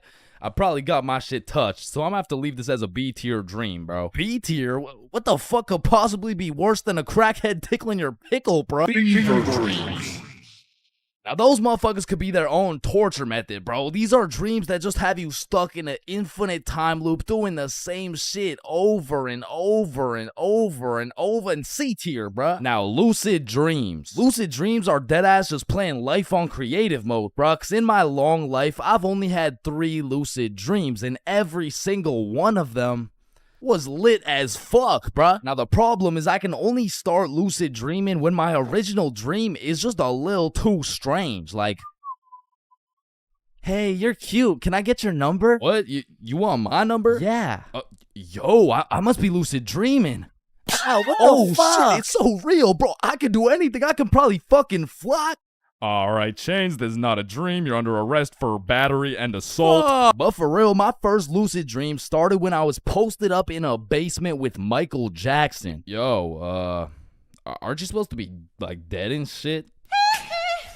probably got my shit touched, so I'm gonna have to leave this as a B tier dream, bro. B tier? What the fuck could possibly be worse than a crackhead tickling your pickle, bro? Fever dreams. Now, those motherfuckers could be their own torture method, bro. These are dreams that just have you stuck in an infinite time loop doing the same shit over and over and over and over and C tier, bro. Now, lucid dreams. Lucid dreams are deadass just playing life on creative mode, bro. Cause in my long life, I've only had 3 lucid dreams, and every single one of them was lit as fuck, bruh. Now, the problem is I can only start lucid dreaming when my original dream is just a little too strange. Like, hey, you're cute. Can I get your number? What? You want my number? Yeah. Yo, I must be lucid dreaming. Ow, what the fuck? Shit, it's so real, bro. I can do anything. I can probably fucking fly. Alright, Chains, this is not a dream. You're under arrest for battery and assault. But for real, my first lucid dream started when I was posted up in a basement with Michael Jackson. Yo, aren't you supposed to be, like, dead and shit?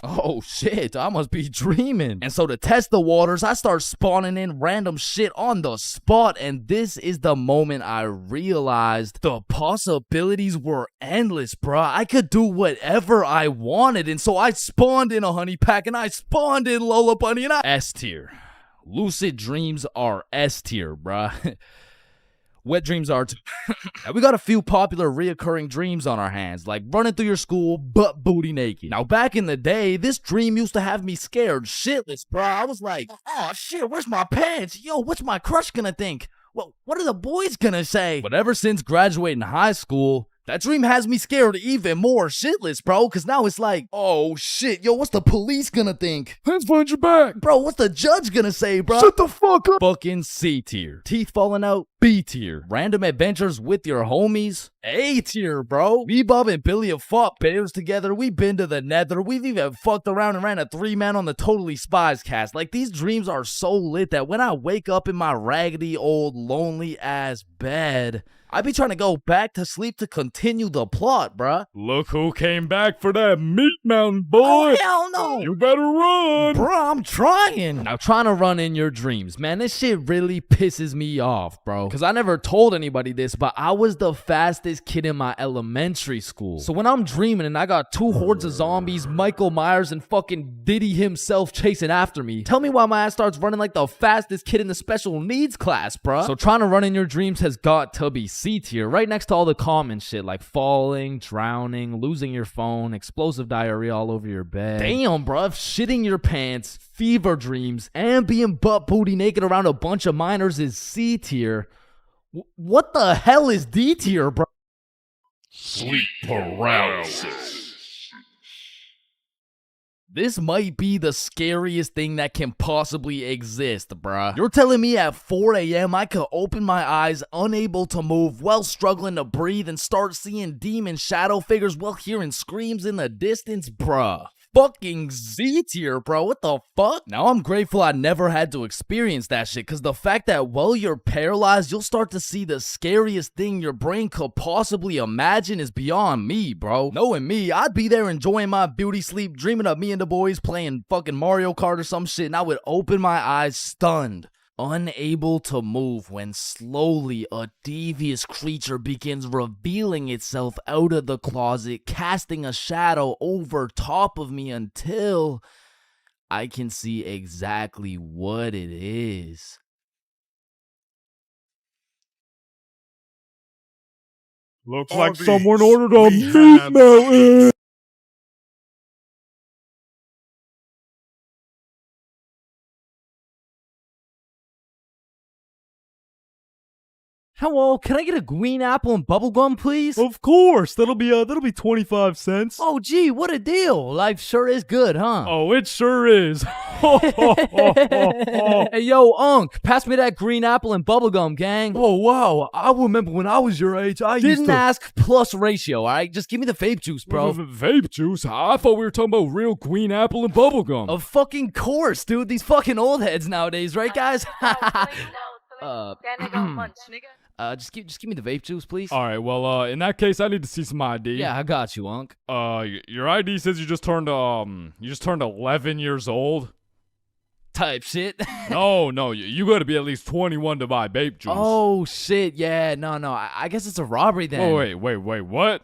Oh shit, I must be dreaming. And so to test the waters, I start spawning in random shit on the spot, and this is the moment I realized the possibilities were endless, bruh. I could do whatever I wanted, and so I spawned in a honey pack, and I spawned in Lola Bunny, and I S tier. Lucid dreams are S tier, bruh. Wet dreams are too. Now, we got a few popular reoccurring dreams on our hands, like running through your school butt booty naked. Now, back in the day, this dream used to have me scared shitless, bro. I was like, oh shit, where's my pants? Yo, what's my crush gonna think? Well, what are the boys gonna say? But ever since graduating high school, that dream has me scared even more shitless, bro, because now it's like, oh shit, yo, what's the police gonna think? Hands behind your back. Bro, what's the judge gonna say, bro? Shut the fuck up. Fucking C tier. Teeth falling out, B tier. Random adventures with your homies, A tier, bro. Me, Bob, and Billy have fought bears together. We've been to the nether. We've even fucked around and ran a 3-man on the Totally Spies cast. Like, these dreams are so lit that when I wake up in my raggedy old lonely ass bed, I be trying to go back to sleep to continue the plot, bruh. Look who came back for that meat mountain, boy. Oh, hell no. You better run. Bruh, I'm trying. Now, trying to run in your dreams, man, this shit really pisses me off, bro. because I never told anybody this, but I was the fastest kid in my elementary school. So when I'm dreaming and I got 2 hordes of zombies, Michael Myers, and fucking Diddy himself chasing after me, tell me why my ass starts running like the fastest kid in the special needs class, bruh. So trying to run in your dreams has got to be C tier, right next to all the common shit like falling, drowning, losing your phone, explosive diarrhea all over your bed. Damn, bruh, shitting your pants, fever dreams, and being butt booty naked around a bunch of minors is C tier. What the hell is D tier, bro? Sleep paralysis. This might be the scariest thing that can possibly exist, bruh. You're telling me at 4 a.m. I could open my eyes, unable to move, while struggling to breathe, and start seeing demon shadow figures while hearing screams in the distance, bruh. Fucking Z tier, bro. What the fuck? Now I'm grateful I never had to experience that shit, because the fact that while you're paralyzed, you'll start to see the scariest thing your brain could possibly imagine is beyond me, bro. Knowing me, I'd be there enjoying my beauty sleep, dreaming of me and the boys playing fucking Mario Kart or some shit, and I would open my eyes stunned, unable to move, when slowly a devious creature begins revealing itself out of the closet, casting a shadow over top of me until I can see exactly what it is. Looks like someone ordered a meat mountain. Hello, can I get a green apple and bubblegum, please? Of course, that'll be 25 cents. Oh, gee, what a deal. Life sure is good, huh? Oh, it sure is. Hey, yo, Unc, pass me that green apple and bubblegum, gang. Oh, wow. I remember when I was your age, I used Didn't to... ask plus ratio, all right? Just give me the vape juice, bro. Vape juice? I thought we were talking about real green apple and bubblegum. Of fucking course, dude. These fucking old heads nowadays, right, guys? Just give me the vape juice, please. All right, well, in that case, I need to see some ID. Yeah, I got you, Unc. Your ID says you just turned 11 years old. Type shit. No, you gotta be at least 21 to buy vape juice. Oh, shit, yeah, no, I guess it's a robbery then. Oh, wait, what?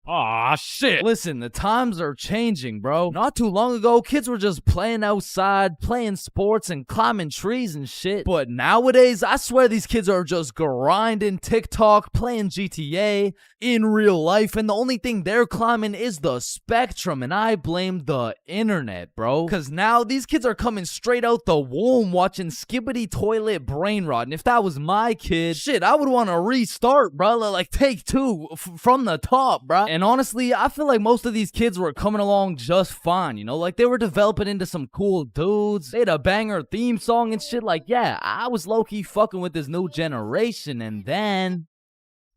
Ah, shit. Listen, the times are changing, bro. Not too long ago, kids were just playing outside, playing sports, and climbing trees and shit. But nowadays, I swear these kids are just grinding TikTok, playing GTA in real life, and the only thing they're climbing is the spectrum, and I blame the internet, bro. Because now these kids are coming straight out the womb watching Skibbity Toilet Brain Rot, and if that was my kid, shit, I would want to restart, bro. Like, take 2 from the top, bro. And honestly, I feel like most of these kids were coming along just fine, you know? Like, they were developing into some cool dudes. They had a banger theme song and shit. Like, yeah, I was low-key fucking with this new generation. And then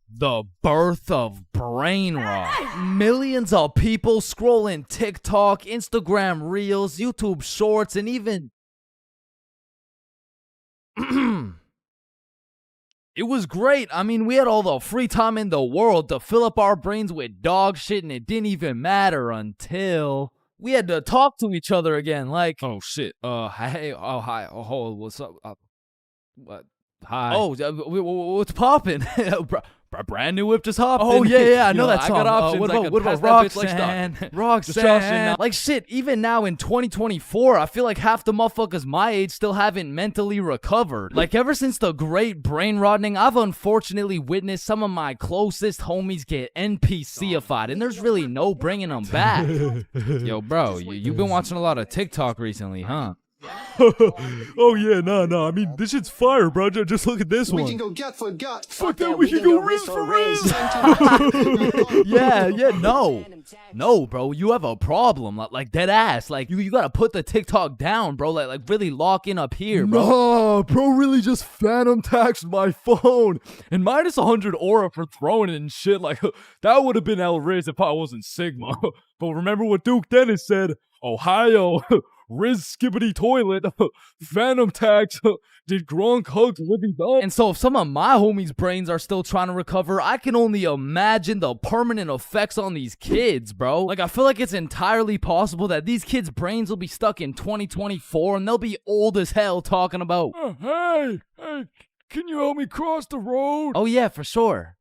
the birth of brain rot. Millions of people scrolling TikTok, Instagram Reels, YouTube Shorts, and even... It was great. I mean, we had all the free time in the world to fill up our brains with dog shit, and it didn't even matter until we had to talk to each other again. Like, oh shit. Hey. Oh, hi. Oh, what's up? What? Hi. Oh, what's poppin'? Brand new whip just hopped. Oh, in. yeah, I know You that song. I got options. What about Roxanne? Roxanne. Like shit, even now in 2024, I feel like half the motherfuckers my age still haven't mentally recovered. Like ever since the great brain rotting, I've unfortunately witnessed some of my closest homies get NPC-ified, and there's really no bringing them back. Yo, bro, you've been watching a lot of TikTok recently, huh? Oh yeah, no. I mean, this shit's fire, bro. Just look at this one. We can go gut for gut. Fuck that, we can go wrist for wrist. Yeah, no, bro, you have a problem, like dead ass. Like you gotta put the TikTok down, bro. Like really lock in up here, bro. No, bro, really just phantom taxed my phone and minus 100 aura for throwing it and shit. Like that would have been El Riz if I wasn't Sigma. But remember what Duke Dennis said? Ohio. Riz Skibbity Toilet, Phantom Tax, did Gronk hug Libby Dog? And so if some of my homies' brains are still trying to recover, I can only imagine the permanent effects on these kids, bro. Like, I feel like it's entirely possible that these kids' brains will be stuck in 2024 and they'll be old as hell talking about, Hey, Can you help me cross the road? Oh yeah, for sure.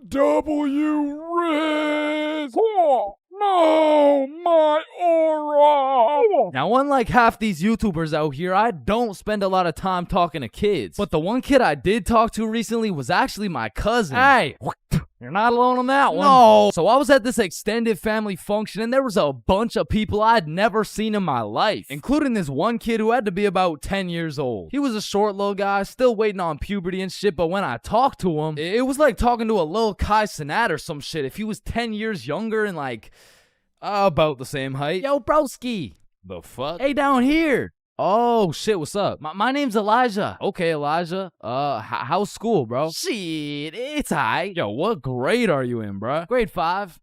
W Riz! Oh, no, my aura! Now, unlike half these YouTubers out here, I don't spend a lot of time talking to kids. But the one kid I did talk to recently was actually my cousin. Hey, you're not alone on that one. No. So I was at this extended family function and there was a bunch of people I'd never seen in my life, including this one kid who had to be about 10 years old. He was a short little guy, still waiting on puberty and shit, but when I talked to him, it was like talking to a little Kai Cenat or some shit. If he was 10 years younger and like about the same height. Yo, broski. The fuck? Hey, down here. Oh, shit, what's up? My name's Elijah. Okay, Elijah. How's school, bro? Shit, it's aight. Yo, what grade are you in, bro? Grade 5.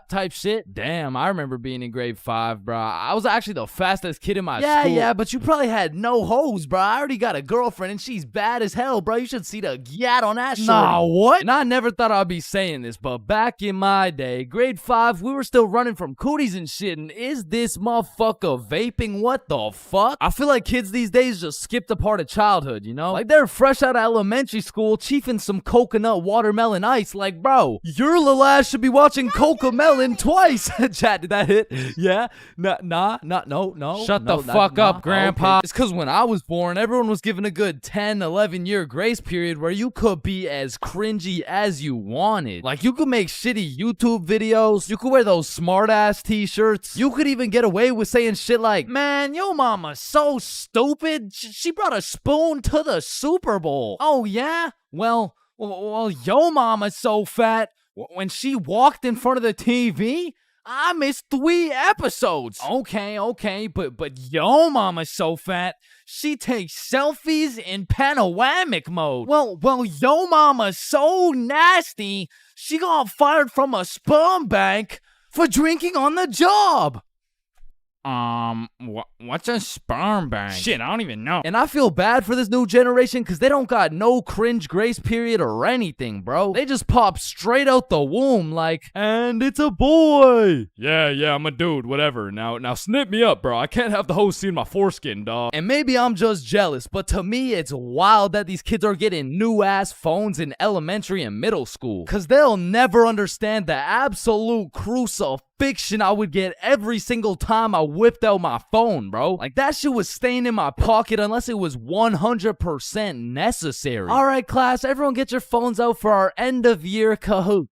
Type shit. Damn, I remember being in grade 5, bro. I was actually the fastest kid in my school. Yeah, but you probably had no hoes, bro. I already got a girlfriend and she's bad as hell, bro. You should see the gat on that shit. Nah, what? And I never thought I'd be saying this, but back in my day, grade 5, we were still running from cooties and shit, and is this motherfucker vaping? What the fuck? I feel like kids these days just skipped a part of childhood, you know? Like they're fresh out of elementary school, chiefing some coconut watermelon ice. Like, bro, your little ass should be watching Cocomelon twice. Chat, did that hit? Yeah? No. Shut the fuck up, Grandpa. Okay. It's because when I was born, everyone was given a good 10, 11 year grace period where you could be as cringy as you wanted. Like, you could make shitty YouTube videos. You could wear those smart ass t-shirts. You could even get away with saying shit like, man, yo mama's so stupid. She brought a spoon to the Super Bowl. Oh, yeah? Well, yo mama's so fat. When she walked in front of the TV, I missed 3 episodes. Okay, but yo mama's so fat, she takes selfies in panoramic mode. Well, yo mama's so nasty, she got fired from a sperm bank for drinking on the job. What's a sperm bank? Shit, I don't even know. And I feel bad for this new generation because they don't got no cringe grace period or anything, bro. They just pop straight out the womb like, and it's a boy. Yeah, I'm a dude, whatever. Now snip me up, bro. I can't have the host seeing my foreskin, dog. And maybe I'm just jealous, but to me, it's wild that these kids are getting new ass phones in elementary and middle school. Because they'll never understand the absolute crucifixion I would get every single time I whipped out my phone, bro. Like, that shit was staying in my pocket unless it was 100% necessary. All right, class, everyone get your phones out for our end of year Kahoot.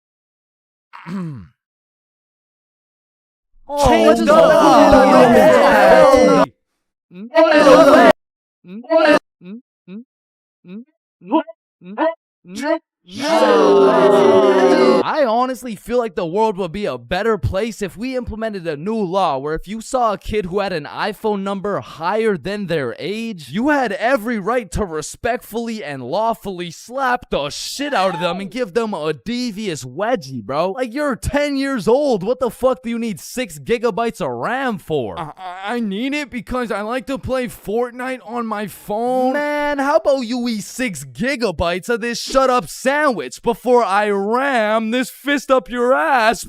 I honestly feel like the world would be a better place if we implemented a new law where if you saw a kid who had an iPhone number higher than their age, you had every right to respectfully and lawfully slap the shit out of them and give them a devious wedgie, bro. Like, you're 10 years old. What the fuck do you need 6 gigabytes of RAM for? I need it because I like to play Fortnite on my phone. Man, how about you eat 6 gigabytes of this shut up sandwich before I ram this fist up your ass?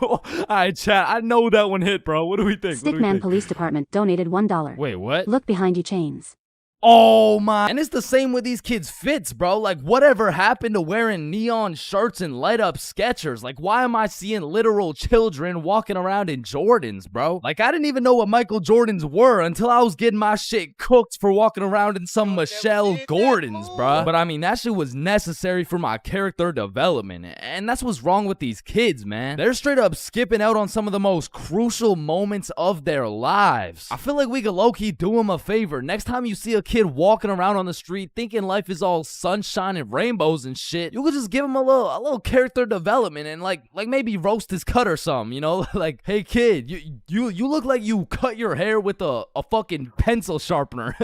Alright, chat, I know that one hit, bro. What do we think? Stickman Police Department donated $1. Wait, what? Look behind you, Chains. Oh my. And it's the same with these kids' fits, bro. Like, whatever happened to wearing neon shirts and light up Skechers? Like, why am I seeing literal children walking around in Jordans, bro? Like, I didn't even know what Michael Jordans were until I was getting my shit cooked for walking around in some Michelle Gordons, bro. But I mean, that shit was necessary for my character development. And that's what's wrong with these kids, man. They're straight up skipping out on some of the most crucial moments of their lives. I feel like we could low-key do them a favor. Next time you see a kid walking around on the street thinking life is all sunshine and rainbows and shit, you could just give him a little character development and like maybe roast his cut or something, you know? Like, hey kid, you look like you cut your hair with a fucking pencil sharpener.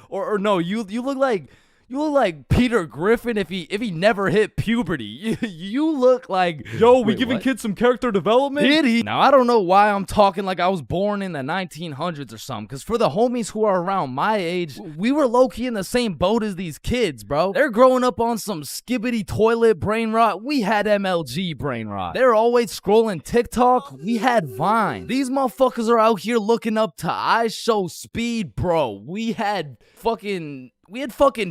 or no, you look like You look like Peter Griffin if he never hit puberty. You look like Yo, we Wait, giving what? kids some character development? Did he? Now, I don't know why I'm talking like I was born in the 1900s or something, because for the homies who are around my age, we were low-key in the same boat as these kids, bro. They're growing up on some skibbity toilet brain rot. We had MLG brain rot. They're always scrolling TikTok. We had Vine. These motherfuckers are out here looking up to I Show Speed, bro. We had fucking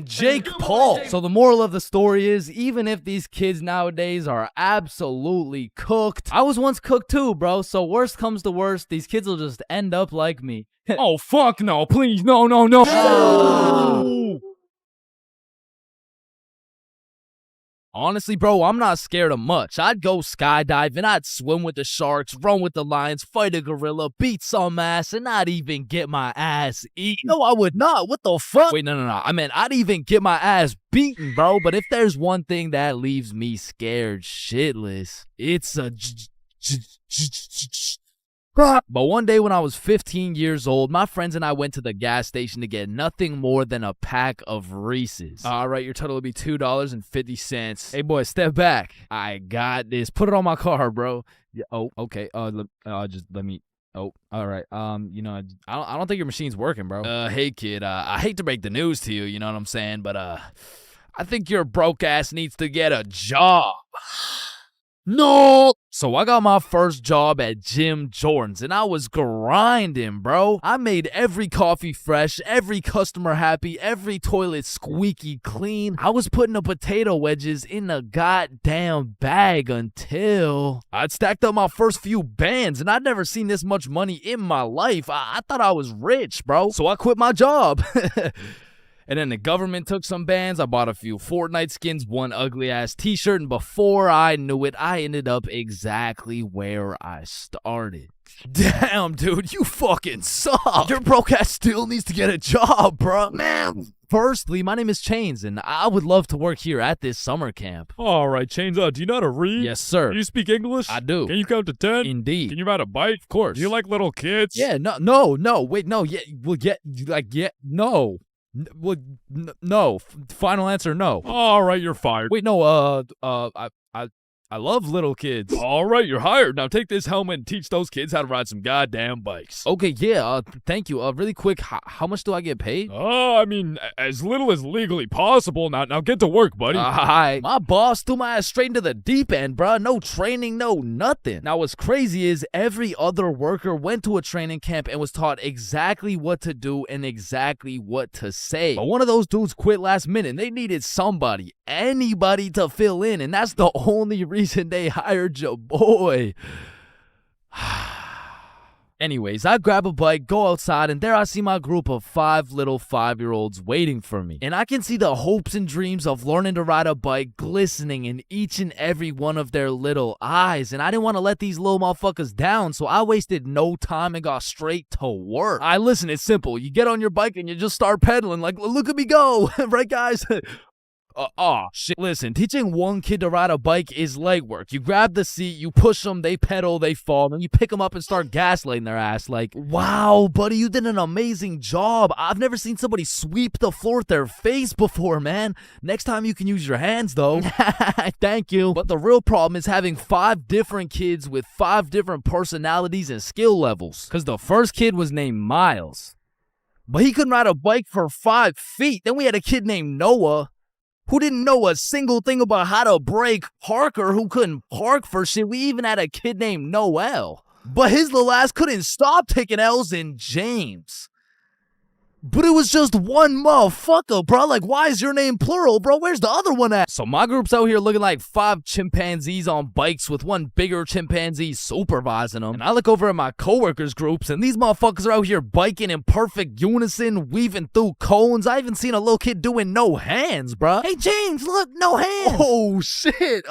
Jake Paul. So the moral of the story is, even if these kids nowadays are absolutely cooked, I was once cooked too, bro. So worst comes to worst, these kids will just end up like me. Oh, fuck no. Please, no, no, no. Honestly, bro, I'm not scared of much. I'd go skydiving, I'd swim with the sharks, run with the lions, fight a gorilla, beat some ass, and not even get my ass eaten. No, I would not. What the fuck? Wait, no. I mean, I'd even get my ass beaten, bro. But if there's one thing that leaves me scared shitless, it's a But one day when I was 15 years old, my friends and I went to the gas station to get nothing more than a pack of Reese's. All right, your total will be $2.50. Hey, boy, step back. I got this. Put it on my car, bro. Yeah, oh, okay. Just let me. Oh, all right. I don't think your machine's working, bro. Hey, kid. I hate to break the news to you. You know what I'm saying? But I think your broke ass needs to get a job. No! So I got my first job at Jim Jordan's, and I was grinding, bro. I made every coffee fresh, every customer happy, every toilet squeaky clean. I was putting the potato wedges in a goddamn bag until I'd stacked up my first few bands, and I'd never seen this much money in my life. I thought I was rich, bro. So I quit my job. And then the government took some bands. I bought a few Fortnite skins, one ugly-ass t-shirt, and before I knew it, I ended up exactly where I started. Damn, dude, you fucking suck. Your broke ass still needs to get a job, bro. Man. Firstly, my name is Chains, and I would love to work here at this summer camp. All right, Chains, do you know how to read? Yes, sir. Do you speak English? I do. Can you count to 10? Indeed. Can you ride a bike? Of course. Do you like little kids? Yeah, no, wait, no, yeah, well, yeah, no. No. Final answer, no. All right, you're fired. Wait, no, I love little kids. All right, you're hired. Now take this helmet and teach those kids how to ride some goddamn bikes. Okay, yeah, thank you. Really quick, how much do I get paid? I mean, as little as legally possible. Now get to work, buddy. My boss threw my ass straight into the deep end, bruh. No training, no nothing. Now, what's crazy is every other worker went to a training camp and was taught exactly what to do and exactly what to say. But one of those dudes quit last minute, and they needed somebody, anybody to fill in, and that's the only reason they hired your boy. Anyways, I grab a bike, go outside, and there I see my group of 5 little 5-year-olds waiting for me. And I can see the hopes and dreams of learning to ride a bike glistening in each and every one of their little eyes. And I didn't want to let these little motherfuckers down, so I wasted no time and got straight to work. Listen, it's simple. You get on your bike and you just start pedaling like, look at me go, right guys? Shit. Listen, teaching one kid to ride a bike is legwork. You grab the seat, you push them, they pedal, they fall, and you pick them up and start gaslighting their ass like, wow, buddy, you did an amazing job. I've never seen somebody sweep the floor with their face before, man. Next time you can use your hands, though. Thank you. But the real problem is having 5 different kids with 5 different personalities and skill levels. Because the first kid was named Miles, but he couldn't ride a bike for 5 feet. Then we had a kid named Noah, who didn't know a single thing about how to brake. Parker, who couldn't park for shit. We even had a kid named Noel, but his little ass couldn't stop taking L's. In James. But it was just one motherfucker, bro. Like, why is your name plural, bro? Where's the other one at? So my group's out here looking like 5 chimpanzees on bikes with one bigger chimpanzee supervising them. And I look over at my coworkers' groups, and these motherfuckers are out here biking in perfect unison, weaving through cones. I even seen a little kid doing no hands, bro. Hey, James, look, no hands. Oh, shit.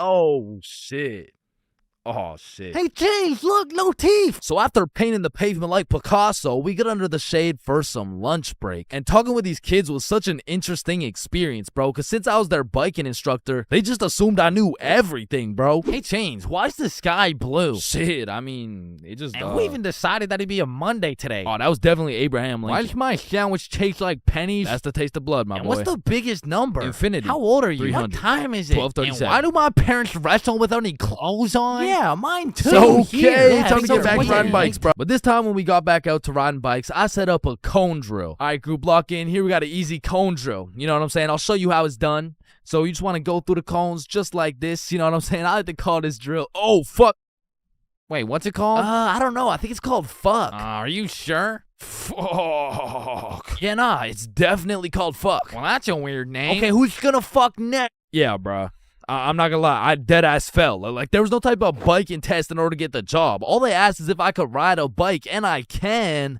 Oh, shit. Hey, James, look, no teeth. So after painting the pavement like Picasso, we get under the shade for some lunch break. And talking with these kids was such an interesting experience, bro, because since I was their biking instructor, they just assumed I knew everything, bro. Hey, Chains, why's the sky blue? Shit, I mean, it just... And who even decided that it'd be a Monday today? Oh, that was definitely Abraham Why Lincoln. does my sandwich taste like pennies? That's the taste of blood, my And boy. what's the biggest number? Infinity. How old are you? 300. What time is it? 12:37. And why do my parents wrestle without any clothes on? Yeah, mine too. So, Here. okay, Yeah, time to so get back to weird. riding bikes, bro. But this time when we got back out to riding bikes, I set up a cone drill. All right, group, lock in. Here we got an easy cone drill. You know what I'm saying? I'll show you how it's done. So you just want to go through the cones just like this. You know what I'm saying? I like to call this drill. Oh, fuck. Wait, what's it called? I don't know. I think it's called fuck. Are you sure? Fuck. Yeah, nah, it's definitely called fuck. Well, that's a weird name. Okay, who's gonna fuck next? Yeah, bruh. I'm not gonna lie, I dead ass fell. Like, there was no type of biking test in order to get the job. All they asked is if I could ride a bike, and I can.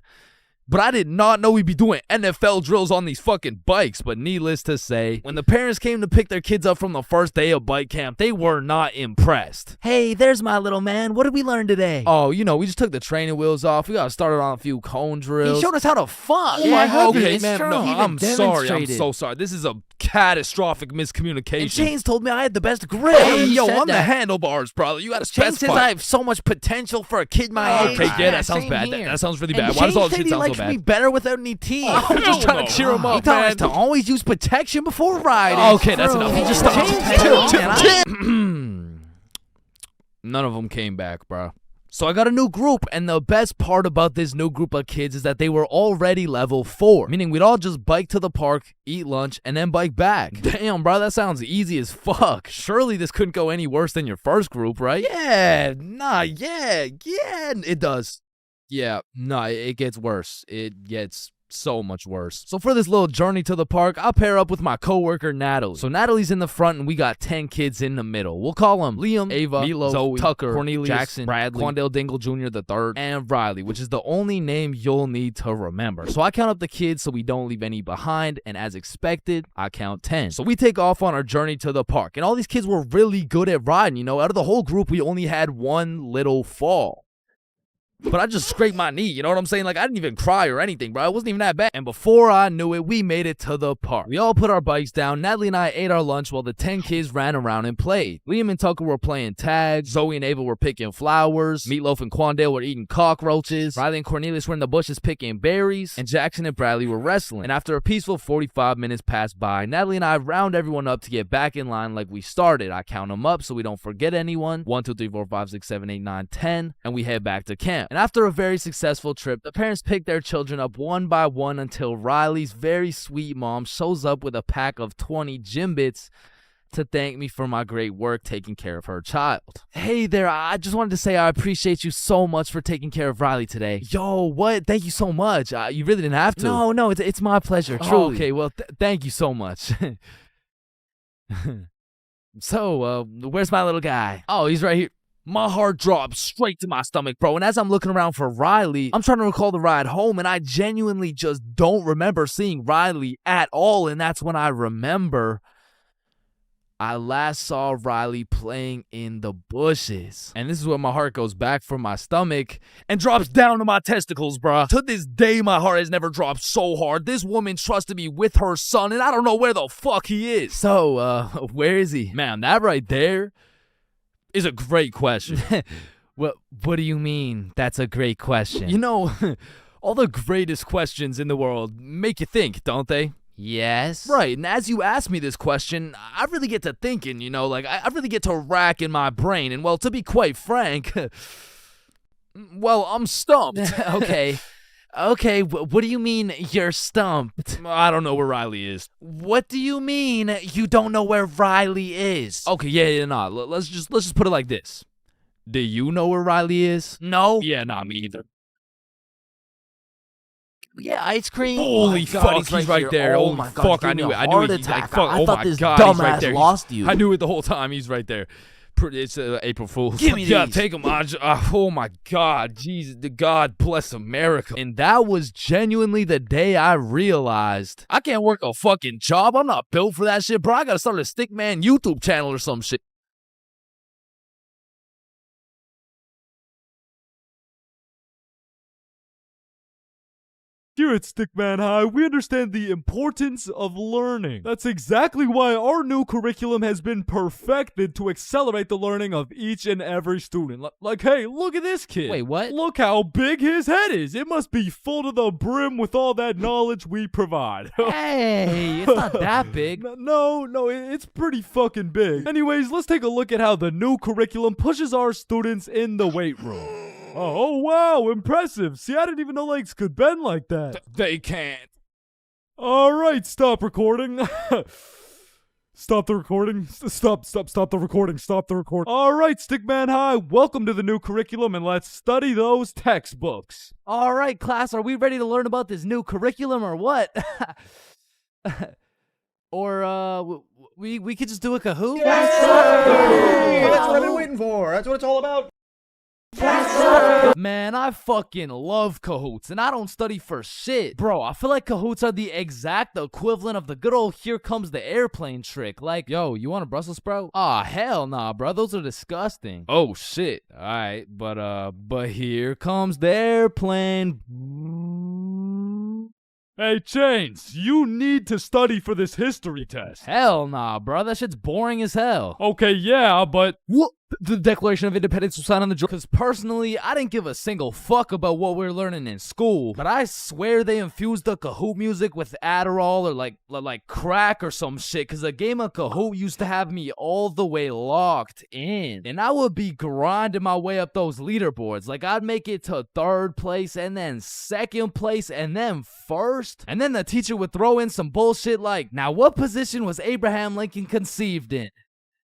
But I did not know we'd be doing NFL drills on these fucking bikes. But needless to say, when the parents came to pick their kids up from the first day of bike camp, they were not impressed. Hey, there's my little man. What did we learn today? Oh, you know, we just took the training wheels off. We got started on a few cone drills. He showed us how to fuck. Okay, it's man. true. No, He even I'm sorry. I'm demonstrated. so sorry. This is a catastrophic miscommunication. And Chains told me I had the best grip. Hey, He yo, said I'm the that. handlebars, brother. You gotta Chains specify. says I have so much potential for a kid my age. Okay, yeah, that sounds same bad. here. That sounds really And bad. Why does all this Chains shit said sound he so likes bad? me better without any teeth. I'm just trying to cheer him up, He taught us man. to always use protection before riding. Okay, that's enough. True. Just stop. Chains- None of them came back, bro. So I got a new group, and the best part about this new group of kids is that they were already level 4, meaning we'd all just bike to the park, eat lunch, and then bike back. Damn, bro, that sounds easy as fuck. Surely this couldn't go any worse than your first group, right? Yeah, it does. Yeah, nah, it gets worse. It gets so much worse. So for this little journey to the park, I'll pair up with my coworker Natalie. So Natalie's in the front and we got 10 kids in the middle. We'll call them Liam, Ava, Milo, Zoe, Tucker, Cornelius, Jackson, Bradley, Quandale Dingle Jr. the third, and Riley, which is the only name you'll need to remember. So I count up the kids so we don't leave any behind, and as expected, I count 10. So we take off on our journey to the park, and all these kids were really good at riding. You know, out of the whole group, we only had one little fall. But I just scraped my knee, you know what I'm saying? Like, I didn't even cry or anything, bro. It wasn't even that bad. And before I knew it, we made it to the park. We all put our bikes down. Natalie and I ate our lunch while the 10 kids ran around and played. Liam and Tucker were playing tag. Zoe and Ava were picking flowers. Meatloaf and Quandale were eating cockroaches. Riley and Cornelius were in the bushes picking berries. And Jackson and Bradley were wrestling. And after a peaceful 45 minutes passed by, Natalie and I round everyone up to get back in line like we started. I count them up so we don't forget anyone. 1, 2, 3, 4, 5, 6, 7, 8, 9, 10. And we head back to camp. And after a very successful trip, the parents pick their children up one by one until Riley's very sweet mom shows up with a pack of 20 gym bits to thank me for my great work taking care of her child. Hey there, I just wanted to say I appreciate you so much for taking care of Riley today. Yo, what? Thank you so much. You really didn't have to. No, it's my pleasure, truly. Okay, well, thank you so much. So, where's my little guy? Oh, he's right here. My heart dropped straight to my stomach, bro. And as I'm looking around for Riley, I'm trying to recall the ride home, and I genuinely just don't remember seeing Riley at all. And that's when I remember I last saw Riley playing in the bushes. And this is when my heart goes back from my stomach and drops down to my testicles, bruh. To this day, my heart has never dropped so hard. This woman trusted me with her son, and I don't know where the fuck he is. So, where is he? Man, that right there is a great question. What do you mean that's a great question? You know, all the greatest questions in the world make you think, don't they? Yes. Right, and as you ask me this question, I really get to thinking, you know, like, I really get to rack in my brain, and, well, to be quite frank, well, I'm stumped. Okay, what do you mean you're stumped? I don't know where Riley is. What do you mean you don't know where Riley is? Okay, yeah, nah. Let's just put it like this. Do you know where Riley is? No. Yeah, nah, me either. Yeah, ice cream. Holy fuck, he's right there. Oh my god, fuck, I knew it. I knew it. Attack. Like, fuck, I oh thought my this god, he's right dumbass there. lost you. I knew it the whole time. He's right there. It's April Fool's. Give me Yeah, these. take him. Oh my God, Jesus, God bless America. And that was genuinely the day I realized I can't work a fucking job. I'm not built for that shit, bro. I gotta start a Stickman YouTube channel or some shit. Here at Stickman High, we understand the importance of learning. That's exactly why our new curriculum has been perfected to accelerate the learning of each and every student. Like, hey, look at this kid. Wait, what? Look how big his head is. It must be full to the brim with all that knowledge we provide. Hey, it's not that big. No, it's pretty fucking big. Anyways, let's take a look at how the new curriculum pushes our students in the weight room. Oh, wow, impressive. See, I didn't even know legs could bend like that. They can't. All right, stop recording. Stop the recording. Stop the recording. Stop the recording. All right, Stickman High, welcome to the new curriculum, and let's study those textbooks. All right, class, are we ready to learn about this new curriculum or what? Or, we could just do a Kahoot? Yes, sir! That's what I've been waiting for. That's what it's all about. Man, I fucking love Kahoots, and I don't study for shit. Bro, I feel like Kahoots are the exact equivalent of the good old here comes the airplane trick. Like, yo, you want a Brussels sprout? Aw, hell nah, bro. Those are disgusting. Oh, shit. Alright, but here comes the airplane. Hey, Chains, you need to study for this history test. Hell nah, bro. That shit's boring as hell. Okay, yeah, but... What? The Declaration of Independence was signed on the... Because personally, I didn't give a single fuck about what we're learning in school. But I swear they infused the Kahoot music with Adderall or like crack or some shit. Because a game of Kahoot used to have me all the way locked in. And I would be grinding my way up those leaderboards. Like, I'd make it to 3rd place and then 2nd place and then 1st. And then the teacher would throw in some bullshit like, now what position was Abraham Lincoln conceived in?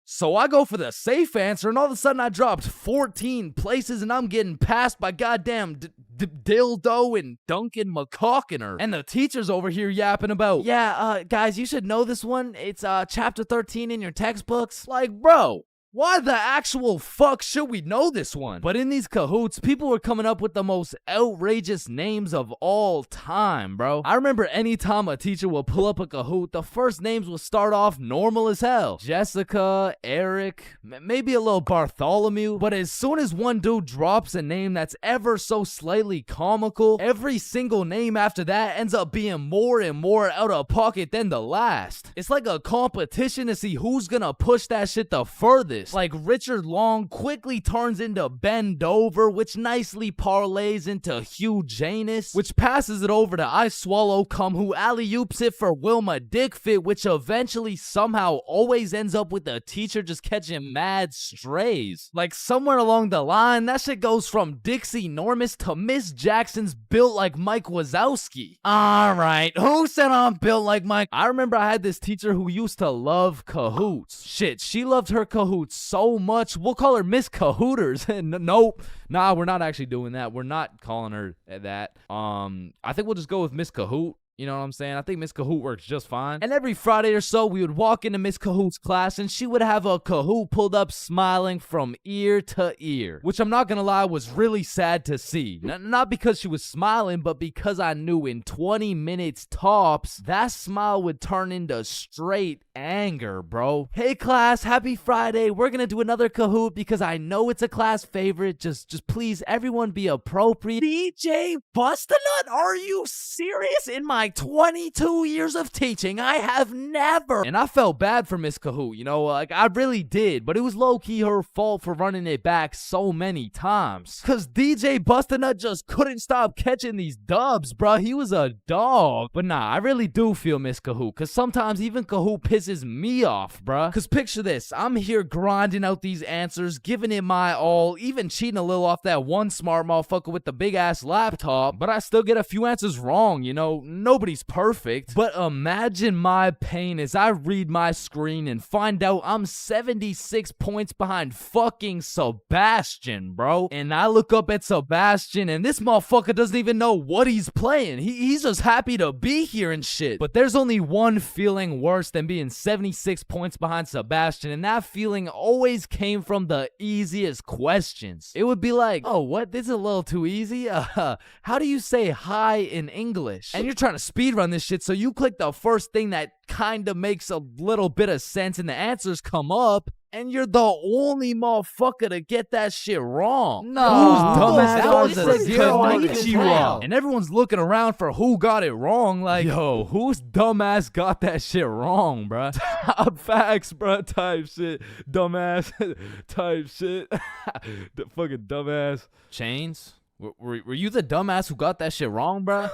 So I go for the safe answer, and all of a sudden I dropped 14 places, and I'm getting passed by goddamn Dildo and Duncan McCawkiner. And the teacher's over here yapping about, yeah, guys, you should know this one. It's chapter 13 in your textbooks. Like, bro, why the actual fuck should we know this one? But in these Kahoots, people were coming up with the most outrageous names of all time, bro. I remember anytime a teacher would pull up a Kahoot, the first names would start off normal as hell. Jessica, Eric, maybe a little Bartholomew. But as soon as one dude drops a name that's ever so slightly comical, every single name after that ends up being more and more out of pocket than the last. It's like a competition to see who's gonna push that shit the furthest. Like Richard Long quickly turns into Ben Dover, which nicely parlays into Hugh Janus, which passes it over to I Swallow Cum, who alley-oops it for Wilma Dickfit, which eventually somehow always ends up with the teacher just catching mad strays. Like somewhere along the line, that shit goes from Dixie Normus to Miss Jackson's built like Mike Wazowski. Alright, who said I'm built like Mike? I remember I had this teacher who used to love Kahoots. Shit, she loved her Kahoots so much, we'll call her Miss Cahooters. Nope. Nah, we're not actually doing that. We're not calling her that. I think we'll just go with Miss Kahoot. You know what I'm saying? I think Miss Kahoot works just fine. And every Friday or so, we would walk into Miss Kahoot's class, and she would have a Kahoot pulled up smiling from ear to ear. Which I'm not gonna lie, was really sad to see. Not because she was smiling, but because I knew in 20 minutes tops, that smile would turn into straight anger, bro. Hey class, happy Friday. We're gonna do another Kahoot because I know it's a class favorite. Just please, everyone be appropriate. DJ Bustanut, are you serious? In my 22 years of teaching, I have never. And I felt bad for Miss Kahoot, you know, like I really did, but it was low-key her fault for running it back so many times. Cause DJ Bustanut just couldn't stop catching these dubs, bruh. He was a dog. But nah, I really do feel Miss Kahoot, cause sometimes even Kahoot pisses me off, bruh. Cause picture this, I'm here grinding out these answers, giving it my all, even cheating a little off that one smart motherfucker with the big ass laptop, but I still get a few answers wrong, you know. Nobody's perfect. But imagine my pain as I read my screen and find out I'm 76 points behind fucking Sebastian, bro. And I look up at Sebastian and this motherfucker doesn't even know what he's playing. He's just happy to be here and shit. But there's only one feeling worse than being 76 points behind Sebastian, and that feeling always came from the easiest questions. It would be like, oh, what? This is a little too easy? How do you say hi in English? And you're trying to speedrun this shit, so you click the first thing that kind of makes a little bit of sense and the answers come up, And you're the only motherfucker to get that shit wrong. No, who's dumbass? that was a zero Konnichiwa. And everyone's looking around for who got it wrong. Like, yo, whose dumbass got that shit wrong, bruh? Top facts, bruh. Type shit. Dumbass. Type shit. The fucking dumbass. Chains? Were you the dumbass who got that shit wrong, bro?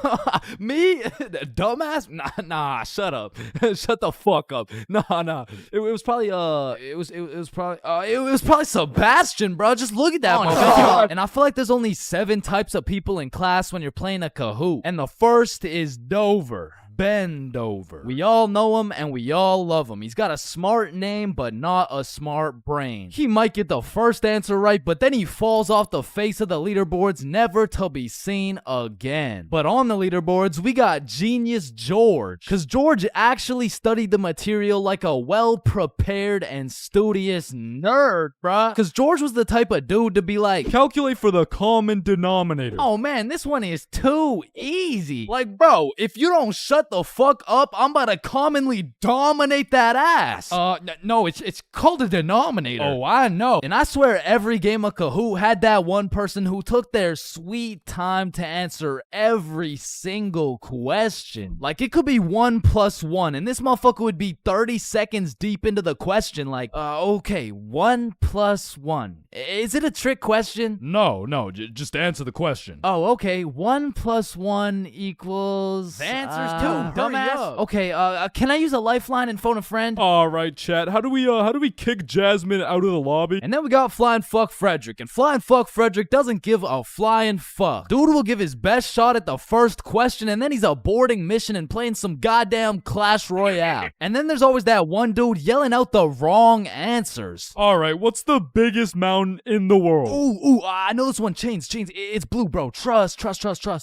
Me? Dumbass? Nah, shut up. Shut the fuck up. Nah. It was probably it was probably Sebastian, bro. Just look at that motherfucker. And I feel like there's only 7 types of people in class when you're playing a Kahoot. And the first is Dover. Bend over. We all know him and we all love him. He's got a smart name, but not a smart brain. He might get the first answer right, but then he falls off the face of the leaderboards, never to be seen again. But on the leaderboards, we got Genius George. Because George actually studied the material like a well-prepared and studious nerd, bruh. Because George was the type of dude to be like, calculate for the common denominator. Oh man, this one is too easy. Like, bro, if you don't shut the fuck up, I'm about to commonly dominate that ass. No, it's called a denominator. Oh, I know. And I swear every game of Kahoot had that one person who took their sweet time to answer every single question. Like, it could be 1 + 1, and this motherfucker would be 30 seconds deep into the question. Like, okay, 1 + 1. Is it a trick question? No, just answer the question. Oh, okay. 1 + 1 equals... The answer's 2. Dumbass. Okay, can I use a lifeline and phone a friend? All right, chat. How do we kick Jasmine out of the lobby? And then we got Flying Fuck Frederick. And Flying Fuck Frederick doesn't give a flying fuck. Dude will give his best shot at the first question, and then he's aborting mission and playing some goddamn Clash Royale. And then there's always that one dude yelling out the wrong answers. All right, what's the biggest mountain in the world? Ooh, I know this one. Chains. It's blue, bro. Trust.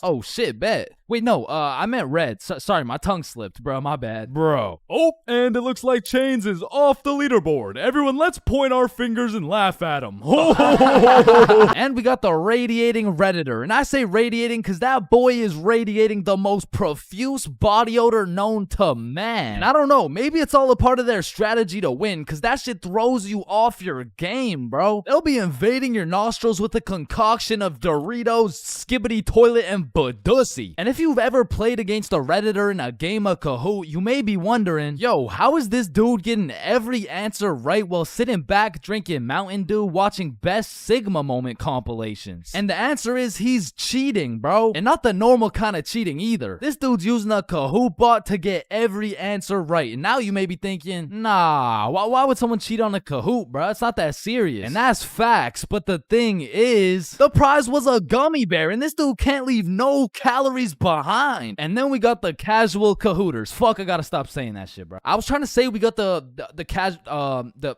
Oh, shit, bet. Wait, no, I meant red. Sorry, my tongue slipped, bro. My bad. Bro. Oh, and it looks like Chains is off the leaderboard. Everyone, let's point our fingers and laugh at him. And we got the radiating Redditor. And I say radiating because that boy is radiating the most profuse body odor known to man. And I don't know, maybe it's all a part of their strategy to win because that shit throws you off your game, bro. They'll be invading your nostrils with a concoction of Doritos, Skibbity Toilet, and Badussy. And if you've ever played against a Redditor in a game of Kahoot, you may be wondering, yo, how is this dude getting every answer right while sitting back drinking Mountain Dew watching Best Sigma Moment compilations? And the answer is he's cheating, bro. And not the normal kind of cheating either. This dude's using a Kahoot bot to get every answer right. And now you may be thinking, nah, why would someone cheat on a Kahoot, bro? It's not that serious. And that's facts, but the thing is, the prize was a gummy bear, and this dude can't leave no calories behind. And then we got the casual Kahooters. Fuck, I gotta stop saying that shit, bro. I was trying to say we got the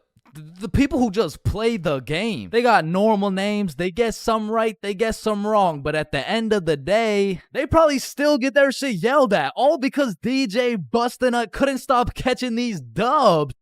people who just play the game. They got normal names. They guess some right, they guess some wrong. But at the end of the day, they probably still get their shit yelled at. All because DJ Bustinut couldn't stop catching these dubs.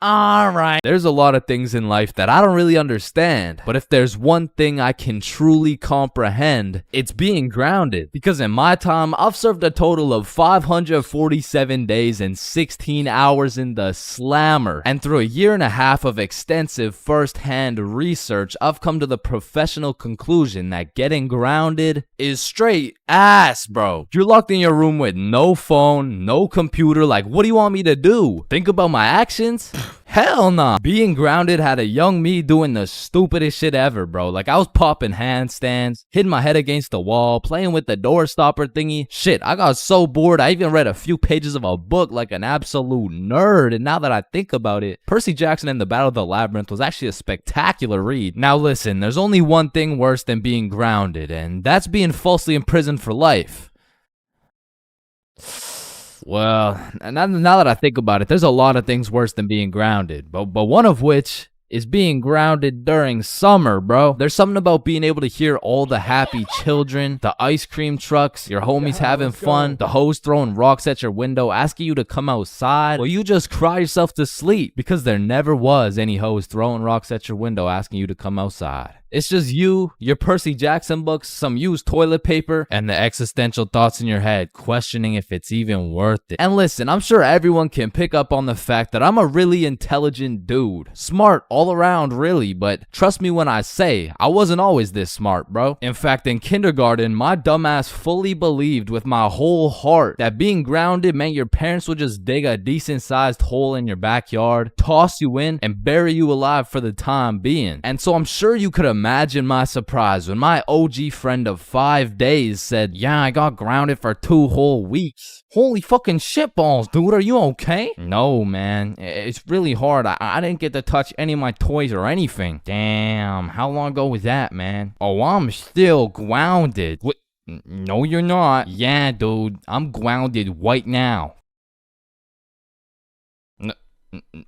Alright. There's a lot of things in life that I don't really understand, but if there's one thing I can truly comprehend, it's being grounded. Because in my time, I've served a total of 547 days and 16 hours in the slammer. And through a year and a half of extensive first-hand research, I've come to the professional conclusion that getting grounded is straight ass, bro. You're locked in your room with no phone, no computer. Like, what do you want me to do? Think about my actions? Hell nah. Being grounded had a young me doing the stupidest shit ever, bro. Like, I was popping handstands, hitting my head against the wall, playing with the door stopper thingy. Shit, I got so bored, I even read a few pages of a book like an absolute nerd. And now that I think about it, Percy Jackson and the Battle of the Labyrinth was actually a spectacular read. Now listen, there's only one thing worse than being grounded, and that's being falsely imprisoned for life. Well, now that I think about it, there's a lot of things worse than being grounded, but one of which is being grounded during summer, bro. There's something about being able to hear all the happy children, the ice cream trucks, your homies having fun, the hoes throwing rocks at your window, asking you to come outside. Well, you just cry yourself to sleep because there never was any hoes throwing rocks at your window asking you to come outside. It's just you, your Percy Jackson books, some used toilet paper, and the existential thoughts in your head questioning if it's even worth it. And listen, I'm sure everyone can pick up on the fact that I'm a really intelligent dude. Smart all around, really, but trust me when I say, I wasn't always this smart, bro. In fact, in kindergarten, my dumbass fully believed with my whole heart that being grounded meant your parents would just dig a decent sized hole in your backyard, toss you in, and bury you alive for the time being. And so I'm sure you could imagine my surprise when my OG friend of 5 days said, yeah, I got grounded for 2 whole weeks. Holy fucking shitballs, dude, are you okay? No, man, it's really hard. I didn't get to touch any of my toys or anything. Damn, how long ago was that, man? Oh, I'm still grounded. What? No, you're not. Yeah, dude, I'm grounded right now.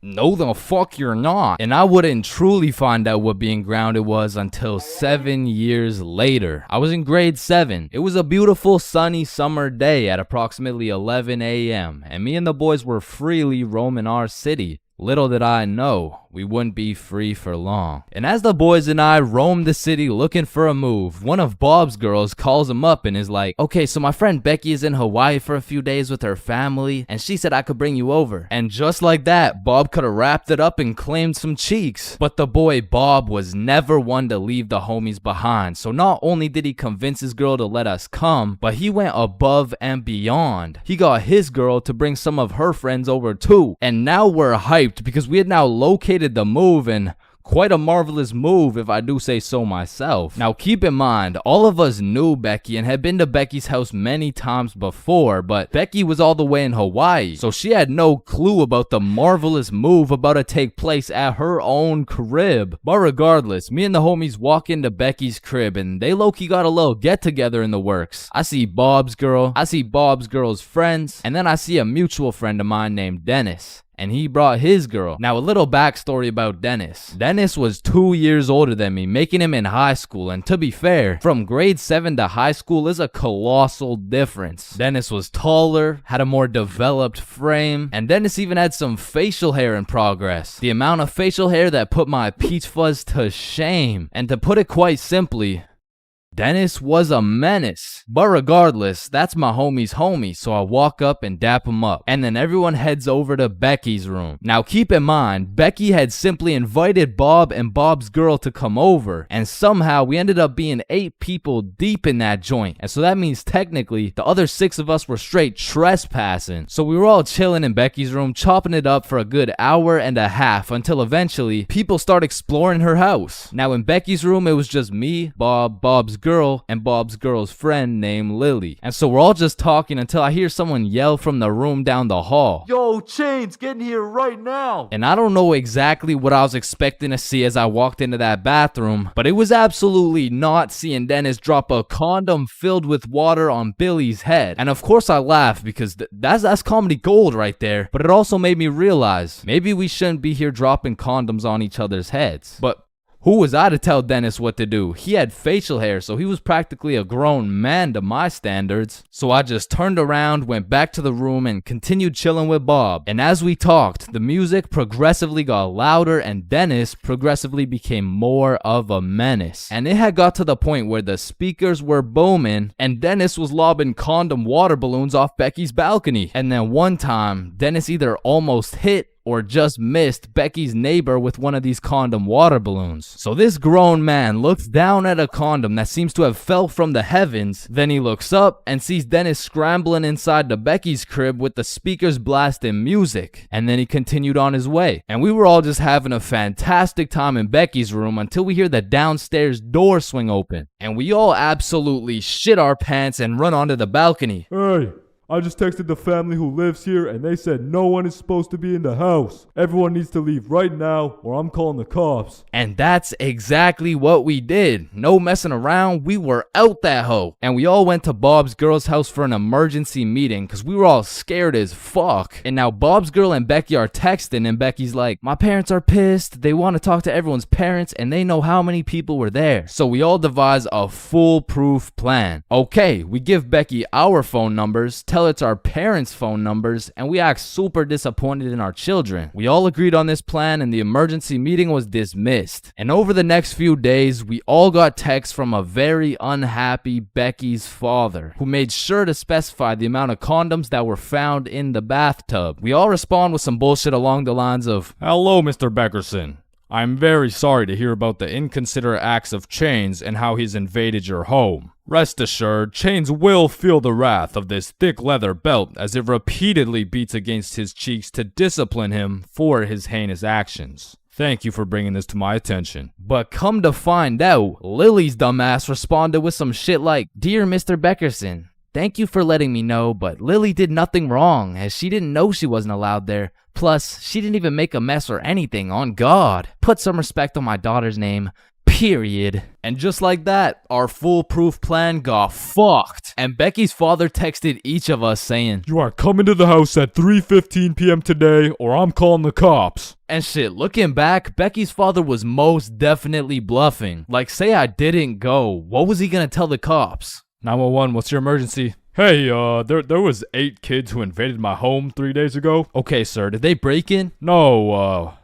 No, the fuck you're not. And I wouldn't truly find out what being grounded was until 7 years later. I was in grade 7. It was a beautiful sunny summer day at approximately 11 a.m. and me and the boys were freely roaming our city. Little did I know, we wouldn't be free for long. And as the boys and I roamed the city looking for a move, one of Bob's girls calls him up and is like, okay, so my friend Becky is in Hawaii for a few days with her family, and she said I could bring you over. And just like that, Bob could have wrapped it up and claimed some cheeks. But the boy Bob was never one to leave the homies behind, so not only did he convince his girl to let us come, but he went above and beyond. He got his girl to bring some of her friends over too, and now we're hyped because we had now located the move, and quite a marvelous move if I do say so myself. Now keep in mind, all of us knew Becky and had been to Becky's house many times before, but Becky was all the way in Hawaii, so she had no clue about the marvelous move about to take place at her own crib. But regardless, me and the homies walk into Becky's crib and they low-key got a little get-together in the works. I see Bob's girl, I see Bob's girl's friends, and then I see a mutual friend of mine named Dennis. And he brought his girl. Now, a little backstory about Dennis. Dennis was 2 years older than me, making him in high school. And to be fair, from grade 7 to high school is a colossal difference. Dennis was taller, had a more developed frame, and Dennis even had some facial hair in progress. The amount of facial hair that put my peach fuzz to shame. And to put it quite simply, Dennis was a menace. But regardless, that's my homie's homie, so I walk up and dap him up. And then everyone heads over to Becky's room. Now keep in mind, Becky had simply invited Bob and Bob's girl to come over, and somehow we ended up being 8 people deep in that joint. And so that means technically, the other 6 of us were straight trespassing. So we were all chilling in Becky's room, chopping it up for a good hour and a half, until eventually, people start exploring her house. Now in Becky's room, it was just me, Bob's girl, and Bob's girl's friend named Lily. And so we're all just talking until I hear someone yell from the room down the hall, "Yo, Chains, get in here right now!" And I don't know exactly what I was expecting to see as I walked into that bathroom, but it was absolutely not seeing Dennis drop a condom filled with water on Billy's head. And of course I laughed because that's comedy gold right there, but it also made me realize maybe we shouldn't be here dropping condoms on each other's heads. But who was I to tell Dennis what to do? He had facial hair, so he was practically a grown man to my standards. So I just turned around, went back to the room, and continued chilling with Bob. And as we talked, the music progressively got louder, and Dennis progressively became more of a menace. And it had got to the point where the speakers were booming, and Dennis was lobbing condom water balloons off Becky's balcony. And then one time, Dennis either almost hit or just missed Becky's neighbor with one of these condom water balloons. So this grown man looks down at a condom that seems to have fell from the heavens, then he looks up and sees Dennis scrambling inside the Becky's crib with the speakers blasting music, and then he continued on his way. And we were all just having a fantastic time in Becky's room until we hear the downstairs door swing open, and we all absolutely shit our pants and run onto the balcony. Hey, I just texted the family who lives here and they said no one is supposed to be in the house. Everyone needs to leave right now or I'm calling the cops. And that's exactly what we did. No messing around, we were out that hoe. And we all went to Bob's girl's house for an emergency meeting because we were all scared as fuck. And now Bob's girl and Becky are texting and Becky's like, my parents are pissed. They want to talk to everyone's parents and they know how many people were there. So we all devise a foolproof plan. Okay, we give Becky our phone numbers, tell it's our parents' phone numbers, and we act super disappointed in our children. We all agreed on this plan, and the emergency meeting was dismissed. And over the next few days, we all got texts from a very unhappy Becky's father, who made sure to specify the amount of condoms that were found in the bathtub. We all respond with some bullshit along the lines of, Hello, Mr. Beckerson. I'm very sorry to hear about the inconsiderate acts of Chains and how he's invaded your home. Rest assured, Chains will feel the wrath of this thick leather belt as it repeatedly beats against his cheeks to discipline him for his heinous actions. Thank you for bringing this to my attention. But come to find out, Lily's dumbass responded with some shit like, Dear Mr. Beckerson, thank you for letting me know, but Lily did nothing wrong as she didn't know she wasn't allowed there. Plus, she didn't even make a mess or anything, on God. Put some respect on my daughter's name. Period. And just like that, our foolproof plan got fucked. And Becky's father texted each of us saying, You are coming to the house at 3:15 p.m. today or I'm calling the cops. And shit, looking back, Becky's father was most definitely bluffing. Like, say I didn't go, what was he gonna tell the cops? 911, what's your emergency? Hey, there was 8 kids who invaded my home 3 days ago. Okay, sir, did they break in? No,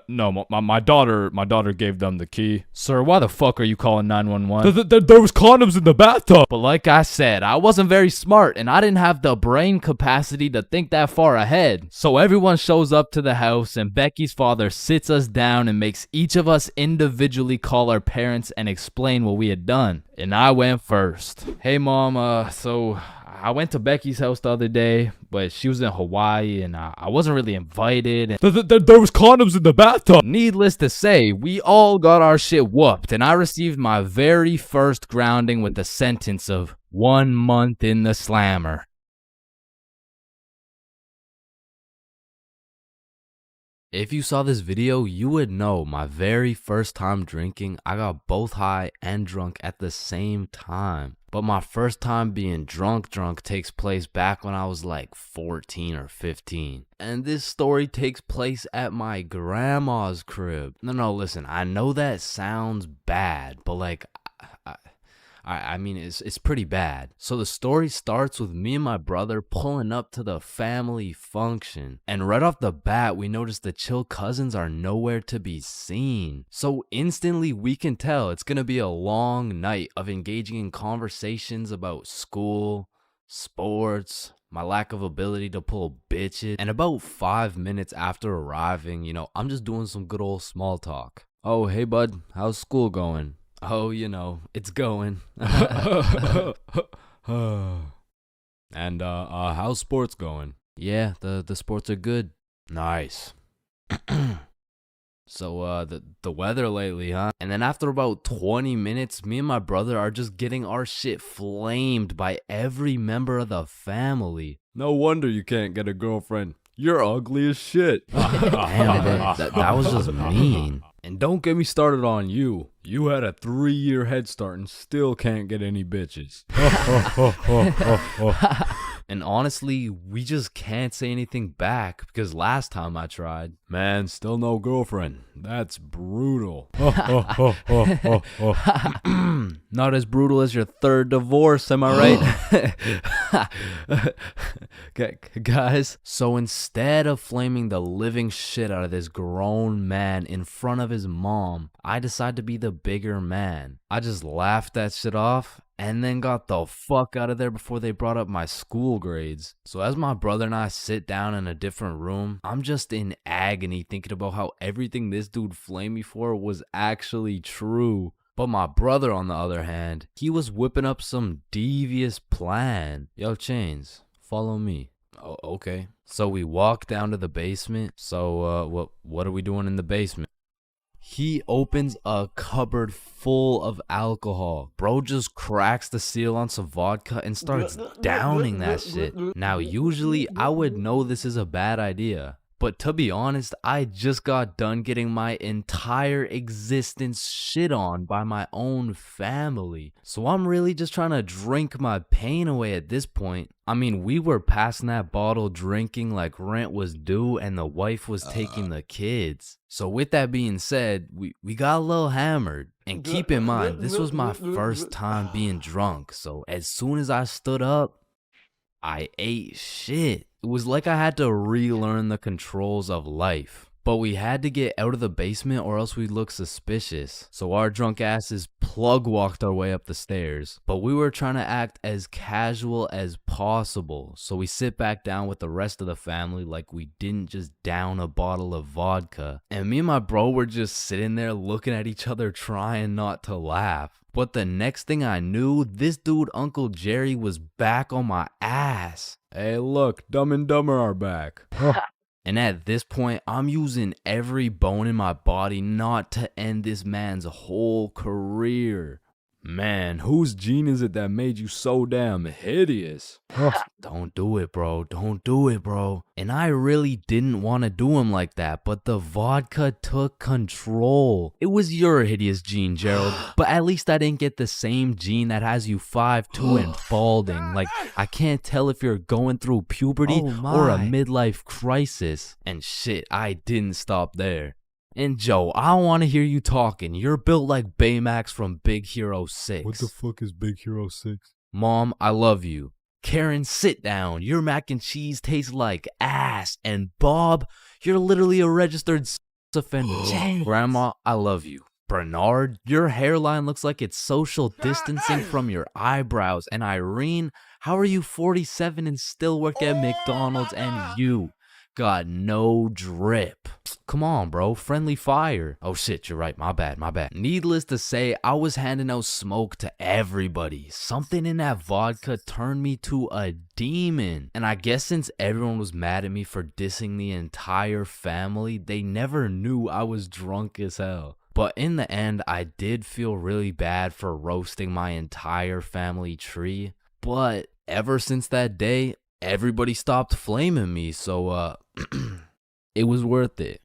no, my daughter gave them the key. Sir, why the fuck are you calling 911? There was condoms in the bathtub. But like I said, I wasn't very smart and I didn't have the brain capacity to think that far ahead. So everyone shows up to the house and Becky's father sits us down and makes each of us individually call our parents and explain what we had done. And I went first. Hey mom, so I went to Becky's house the other day, but she was in Hawaii and I wasn't really invited. There was condoms in the bathtub. Needless to say, we all got our shit whooped and I received my very first grounding with the sentence of 1 month in the slammer. If you saw this video, you would know my very first time drinking, I got both high and drunk at the same time. But my first time being drunk takes place back when I was like 14 or 15. And this story takes place at my grandma's crib. No, listen, I know that sounds bad, but like, I mean, it's pretty bad. So the story starts with me and my brother pulling up to the family function. And right off the bat, we notice the chill cousins are nowhere to be seen. So instantly we can tell it's gonna be a long night of engaging in conversations about school, sports, my lack of ability to pull bitches. And about 5 minutes after arriving, I'm just doing some good old small talk. Oh, hey bud, how's school going? Oh, it's going. And, how's sports going? Yeah, the sports are good. Nice. So, the weather lately, huh? And then after about 20 minutes, me and my brother are just getting our shit flamed by every member of the family. No wonder you can't get a girlfriend. You're ugly as shit. Damn, that was just mean. And don't get me started on you. You had a 3-year head start and still can't get any bitches. And honestly, we just can't say anything back because last time I tried. Man, still no girlfriend. That's brutal. Not as brutal as your third divorce, am I right? Guys, so instead of flaming the living shit out of this grown man in front of his mom, I decided to be the bigger man. I just laughed that shit off and then got the fuck out of there before they brought up my school grades. So as my brother and I sit down in a different room, I'm just in agony thinking about how everything this dude flamed me for was actually true. But my brother, on the other hand, he was whipping up some devious plan. Yo, Chains, follow me. Oh, okay. So we walk down to the basement. So, what are we doing in the basement? He opens a cupboard full of alcohol. Bro just cracks the seal on some vodka and starts downing that shit. Now, usually I would know this is a bad idea. But to be honest, I just got done getting my entire existence shit on by my own family. So I'm really just trying to drink my pain away at this point. I mean, we were passing that bottle drinking like rent was due and the wife was taking the kids. So with that being said, we got a little hammered. And keep in mind, this was my first time being drunk. So as soon as I stood up, I ate shit. It was like I had to relearn the controls of life. But we had to get out of the basement or else we'd look suspicious. So our drunk asses plug walked our way up the stairs. But we were trying to act as casual as possible. So we sit back down with the rest of the family like we didn't just down a bottle of vodka. And me and my bro were just sitting there looking at each other trying not to laugh. But the next thing I knew, this dude, Uncle Jerry, was back on my ass. Hey, look, Dumb and Dumber are back. And at this point, I'm using every bone in my body not to end this man's whole career. Man, whose gene is it that made you so damn hideous? Don't do it, bro. Don't do it, bro. And I really didn't want to do him like that, but the vodka took control. It was your hideous gene, Gerald, but at least I didn't get the same gene that has you 5'2" and balding. Like, I can't tell if you're going through puberty or a midlife crisis. And shit, I didn't stop there. And Joe, I want to hear you talking. You're built like Baymax from Big Hero 6. What the fuck is Big Hero 6? Mom, I love you. Karen, sit down. Your mac and cheese tastes like ass. And Bob, you're literally a registered sex offender. Grandma, I love you. Bernard, your hairline looks like it's social distancing from your eyebrows. And Irene, how are you 47 and still work at McDonald's? And you got no drip. Come on, bro. Friendly fire. Oh shit, you're right. My bad. Needless to say, I was handing out smoke to everybody. Something in that vodka turned me to a demon. And I guess since everyone was mad at me for dissing the entire family, they never knew I was drunk as hell. But in the end, I did feel really bad for roasting my entire family tree. But ever since that day, everybody stopped flaming me, so it was worth it.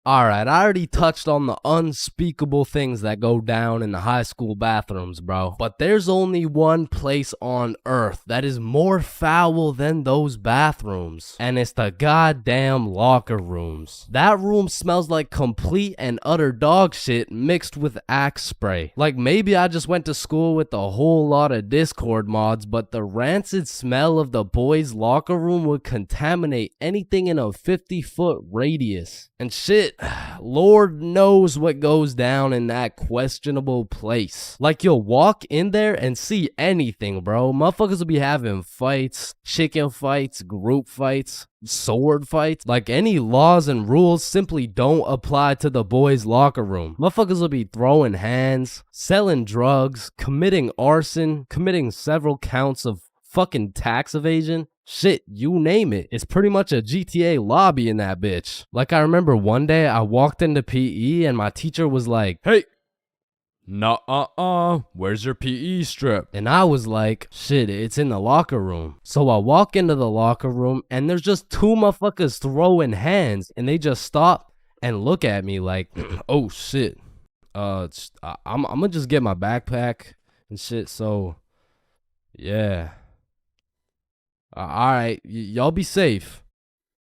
Alright, I already touched on the unspeakable things that go down in the high school bathrooms, bro. But there's only one place on earth that is more foul than those bathrooms. And it's the goddamn locker rooms. That room smells like complete and utter dog shit mixed with Axe spray. Like maybe I just went to school with a whole lot of Discord mods, but the rancid smell of the boys' locker room would contaminate anything in a 50-foot radius. And shit, Lord knows what goes down in that questionable place. Like you'll walk in there and see anything, bro. Motherfuckers will be having fights, chicken fights, group fights, sword fights. Like any laws and rules simply don't apply to the boys' locker room. Motherfuckers will be throwing hands, selling drugs, committing arson, committing several counts of fucking tax evasion. Shit, you name it. It's pretty much a GTA lobby in that bitch. Like I remember one day I walked into PE and my teacher was like, "Hey, where's your PE strip?" And I was like, shit, it's in the locker room. So I walk into the locker room and there's just two motherfuckers throwing hands and they just stop and look at me like, oh shit. I'm gonna just get my backpack and shit, so yeah. Alright, y'all be safe.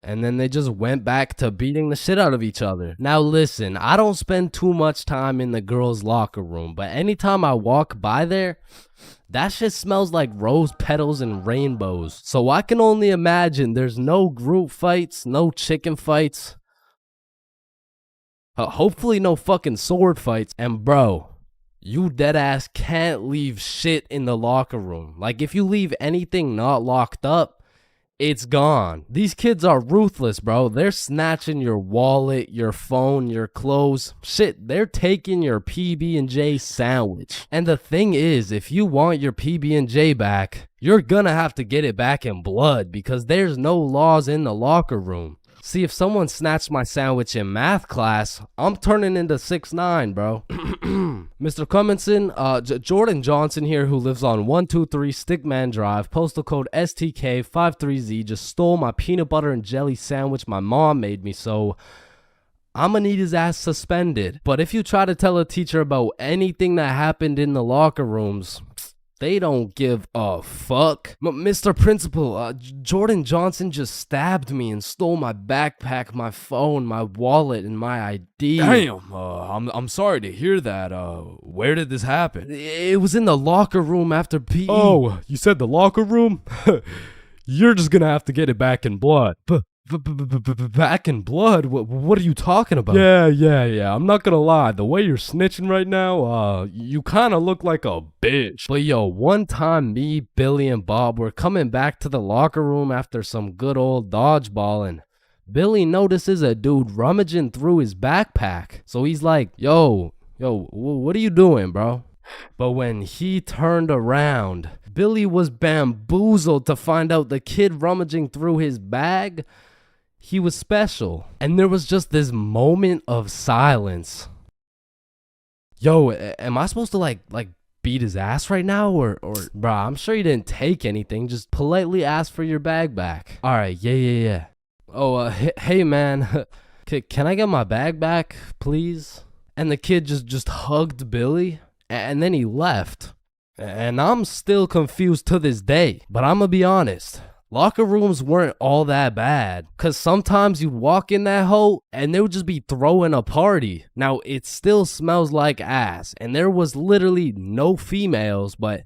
And then they just went back to beating the shit out of each other. Now listen, I don't spend too much time in the girls' locker room, but anytime I walk by there, that shit smells like rose petals and rainbows. So I can only imagine there's no group fights, no chicken fights. Hopefully no fucking sword fights. And bro, you deadass can't leave shit in the locker room. Like if you leave anything not locked up, it's gone. These kids are ruthless, bro. They're snatching your wallet, your phone, your clothes. Shit, they're taking your PB&J sandwich. And the thing is, if you want your PB&J back, you're gonna have to get it back in blood because there's no laws in the locker room. See, if someone snatched my sandwich in math class, I'm turning into 6'9", bro. Mr. Cumminson, Jordan Johnson here, who lives on 123 Stickman Drive, postal code STK53Z, just stole my peanut butter and jelly sandwich my mom made me, so I'm gonna need his ass suspended. But if you try to tell a teacher about anything that happened in the locker rooms, They don't give a fuck. Mr. Principal, Jordan Johnson just stabbed me and stole my backpack, my phone, my wallet, and my ID. Damn, I'm sorry to hear that. Where did this happen? It was in the locker room after PE. Oh, you said the locker room? You're just gonna have to get it back in blood. Back in blood? What are you talking about? Yeah. I'm not gonna lie. The way you're snitching right now, you kind of look like a bitch. But yo, one time me, Billy, and Bob were coming back to the locker room after some good old dodgeball, and Billy notices a dude rummaging through his backpack. So he's like, yo, what are you doing, bro? But when he turned around, Billy was bamboozled to find out the kid rummaging through his bag, he was special. And there was just this moment of silence. Yo, am I supposed to like beat his ass right now? Or bruh, I'm sure you didn't take anything. Just politely ask for your bag back. All right, yeah. Oh, hey man, can I get my bag back, please? And the kid just hugged Billy, and then he left. And I'm still confused to this day. But I'm gonna be honest, locker rooms weren't all that bad. Cause sometimes you'd walk in that hole and they would just be throwing a party. Now it still smells like ass, and there was literally no females, but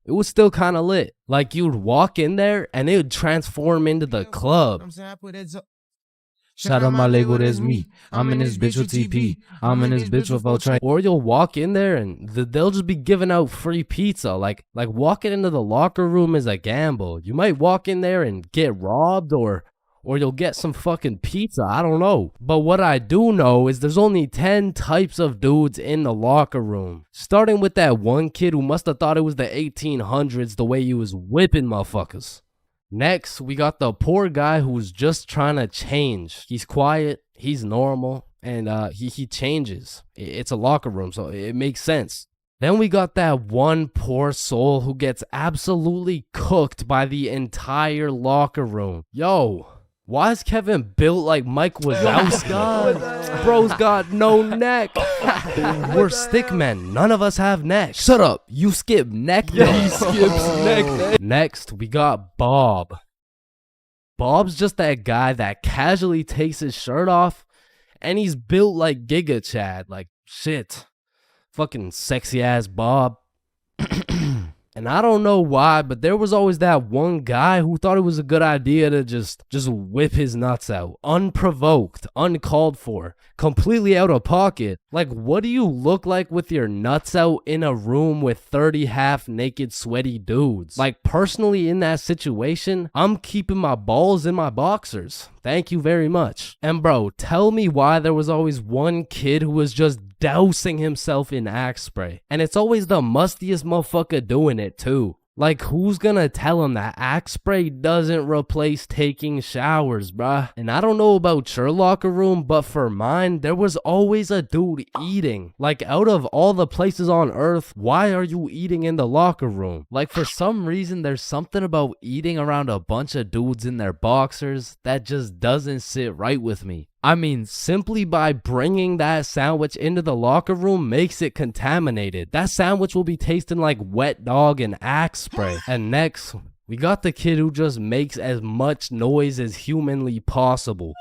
it was still kind of lit. Like you'd walk in there and it would transform into the club. Shout out my label, that's me. I'm in this bitch with TP. I'm in this bitch with Ultra. Or you'll walk in there and they'll just be giving out free pizza. Like walking into the locker room is a gamble. You might walk in there and get robbed, or you'll get some fucking pizza. I don't know. But what I do know is there's only 10 types of dudes in the locker room. Starting with that one kid who must have thought it was the 1800s the way he was whipping motherfuckers. Next, we got the poor guy who's just trying to change. He's quiet, he's normal, and he changes. It's a locker room, so it makes sense. Then we got that one poor soul who gets absolutely cooked by the entire locker room. Yo, why is Kevin built like Mike Wazowski? Bro's got no neck. We're stick men. None of us have necks. Shut up. You skip neck day. He skips neck day. Next, we got Bob. Bob's just that guy that casually takes his shirt off, and he's built like Giga Chad. Like, shit. Fucking sexy ass Bob. And I don't know why, but there was always that one guy who thought it was a good idea to just whip his nuts out. Unprovoked, uncalled for, completely out of pocket. Like, what do you look like with your nuts out in a room with 30 half-naked sweaty dudes? Like, personally in that situation, I'm keeping my balls in my boxers. Thank you very much. And bro, tell me why there was always one kid who was just dousing himself in Axe spray. And it's always the mustiest motherfucker doing it too. Like, who's gonna tell him that Axe spray doesn't replace taking showers, bruh? And I don't know about your locker room, but for mine, there was always a dude eating. Like, out of all the places on earth, why are you eating in the locker room? Like, for some reason, there's something about eating around a bunch of dudes in their boxers that just doesn't sit right with me. I mean, simply by bringing that sandwich into the locker room makes it contaminated. That sandwich will be tasting like wet dog and Axe spray. And next, we got the kid who just makes as much noise as humanly possible.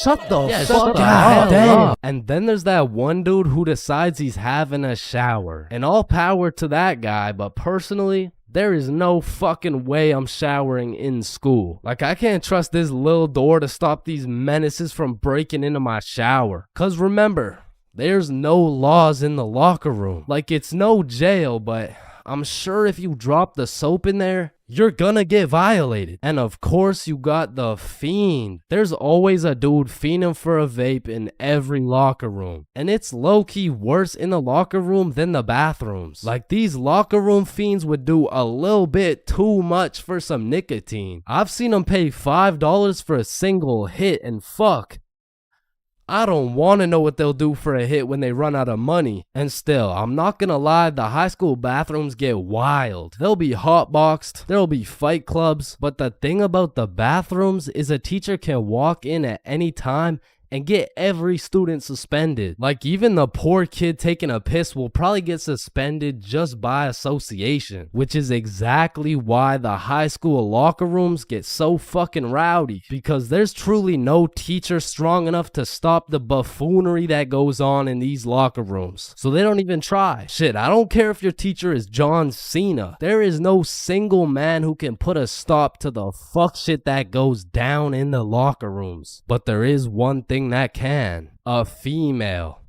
Shut the fuck up. And then there's that one dude who decides he's having a shower. And all power to that guy, but personally, there is no fucking way I'm showering in school. Like, I can't trust this little door to stop these menaces from breaking into my shower. Cause remember, there's no laws in the locker room. Like, it's no jail, but I'm sure if you drop the soap in there, you're gonna get violated. And of course, you got the fiend. There's always a dude fiending for a vape in every locker room. And it's low-key worse in the locker room than the bathrooms. Like, these locker room fiends would do a little bit too much for some nicotine. I've seen them pay $5 for a single hit, and fuck, I don't want to know what they'll do for a hit when they run out of money. And still, I'm not gonna lie, the high school bathrooms get wild. They'll be hotboxed, there'll be fight clubs, but the thing about the bathrooms is a teacher can walk in at any time and get every student suspended. Like, even the poor kid taking a piss will probably get suspended just by association, which is exactly why the high school locker rooms get so fucking rowdy, because there's truly no teacher strong enough to stop the buffoonery that goes on in these locker rooms. So they don't even try. Shit, I don't care if your teacher is John Cena. There is no single man who can put a stop to the fuck shit that goes down in the locker rooms. But there is one thing that can. A female.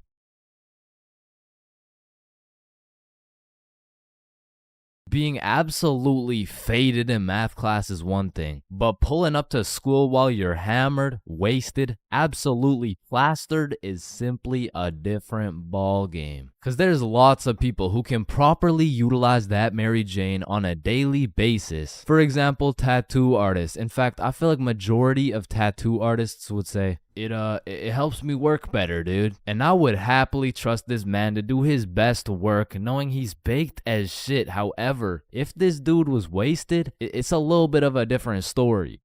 Being absolutely faded in math class is one thing, but pulling up to school while you're hammered, wasted, absolutely plastered is simply a different ball game. Cause there's lots of people who can properly utilize that Mary Jane on a daily basis. For example, tattoo artists. In fact, I feel like majority of tattoo artists would say, it helps me work better, dude. And I would happily trust this man to do his best work knowing he's baked as shit. However, if this dude was wasted, it's a little bit of a different story.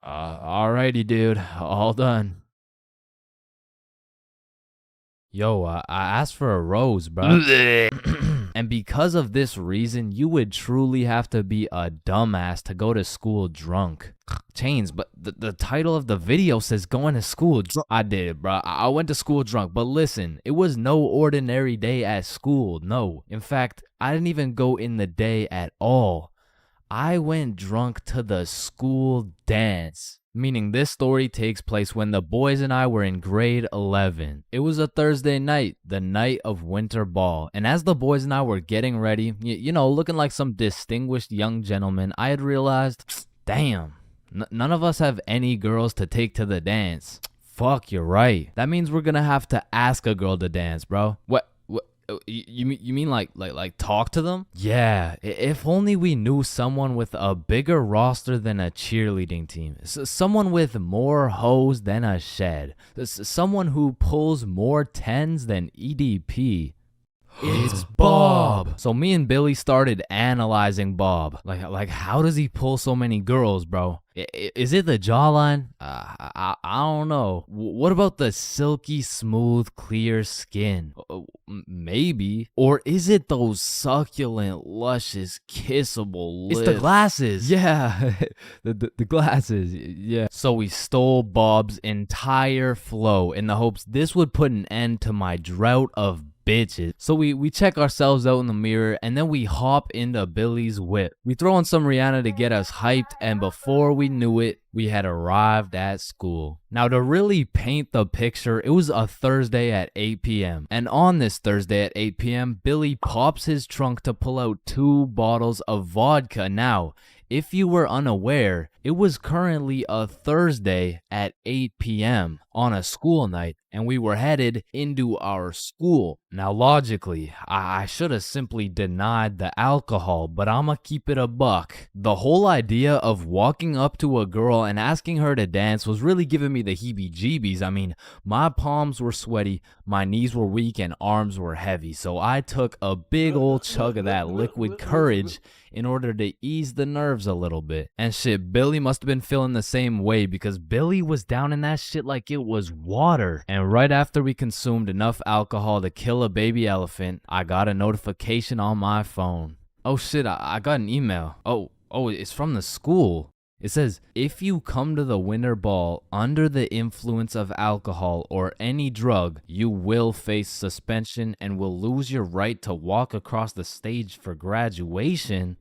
Alrighty, dude. All done. Yo, I asked for a rose, bro. And because of this reason, you would truly have to be a dumbass to go to school drunk. Chains, but the title of the video says going to school drunk. I did, bro. I went to school drunk, but listen, it was no ordinary day at school. No. In fact, I didn't even go in the day at all. I went drunk to the school dance. Meaning this story takes place when the boys and I were in grade 11. It was a Thursday night, the night of winter ball. And as the boys and I were getting ready, you know, looking like some distinguished young gentlemen, I had realized, damn, none of us have any girls to take to the dance. Fuck, you're right. That means we're gonna have to ask a girl to dance, bro. What? You mean like talk to them? Yeah, if only we knew someone with a bigger roster than a cheerleading team. Someone with more hoes than a shed. Someone who pulls more tens than EDP. It's Bob. So me and Billy started analyzing Bob. Like how does he pull so many girls, bro? Is it the jawline? I don't know. What about the silky smooth clear skin? Maybe. Or is it those succulent luscious kissable lips? It's the glasses. Yeah. the glasses. Yeah. So we stole Bob's entire flow in the hopes this would put an end to my drought of bitches. So we check ourselves out in the mirror and then we hop into Billy's whip. We throw on some Rihanna to get us hyped, and before we knew it, we had arrived at school. Now, to really paint the picture, it was a Thursday at 8 p.m. And on this Thursday at 8 p.m., Billy pops his trunk to pull out 2 bottles of vodka. Now, if you were unaware, it was currently a Thursday at 8 p.m. on a school night, and we were headed into our school. Now, logically, I should have simply denied the alcohol, but I'ma keep it a buck. The whole idea of walking up to a girl and asking her to dance was really giving me the heebie-jeebies. I mean, my palms were sweaty, my knees were weak, and arms were heavy, so I took a big old chug of that liquid courage in order to ease the nerves a little bit. And shit, Billy must have been feeling the same way, because Billy was down in that shit like it was water. And right after we consumed enough alcohol to kill a baby elephant, I got a notification on my phone. Oh shit, I got an email. Oh, it's from the school. It says, if you come to the winter ball under the influence of alcohol or any drug, you will face suspension and will lose your right to walk across the stage for graduation.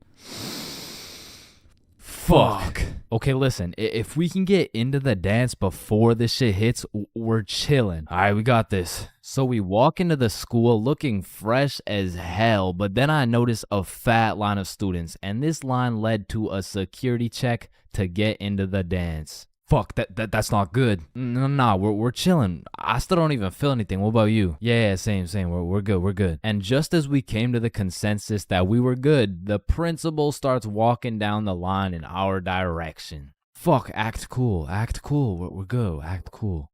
Fuck. Okay, listen, if we can get into the dance before this shit hits, we're chilling. All right, we got this. So we walk into the school looking fresh as hell, but then I notice a fat line of students, and this line led to a security check to get into the dance. Fuck, that's not good. Nah, we're chilling. I still don't even feel anything. What about you? Yeah, same. We're good. And just as we came to the consensus that we were good, the principal starts walking down the line in our direction. Fuck, act cool. We're good. Act cool.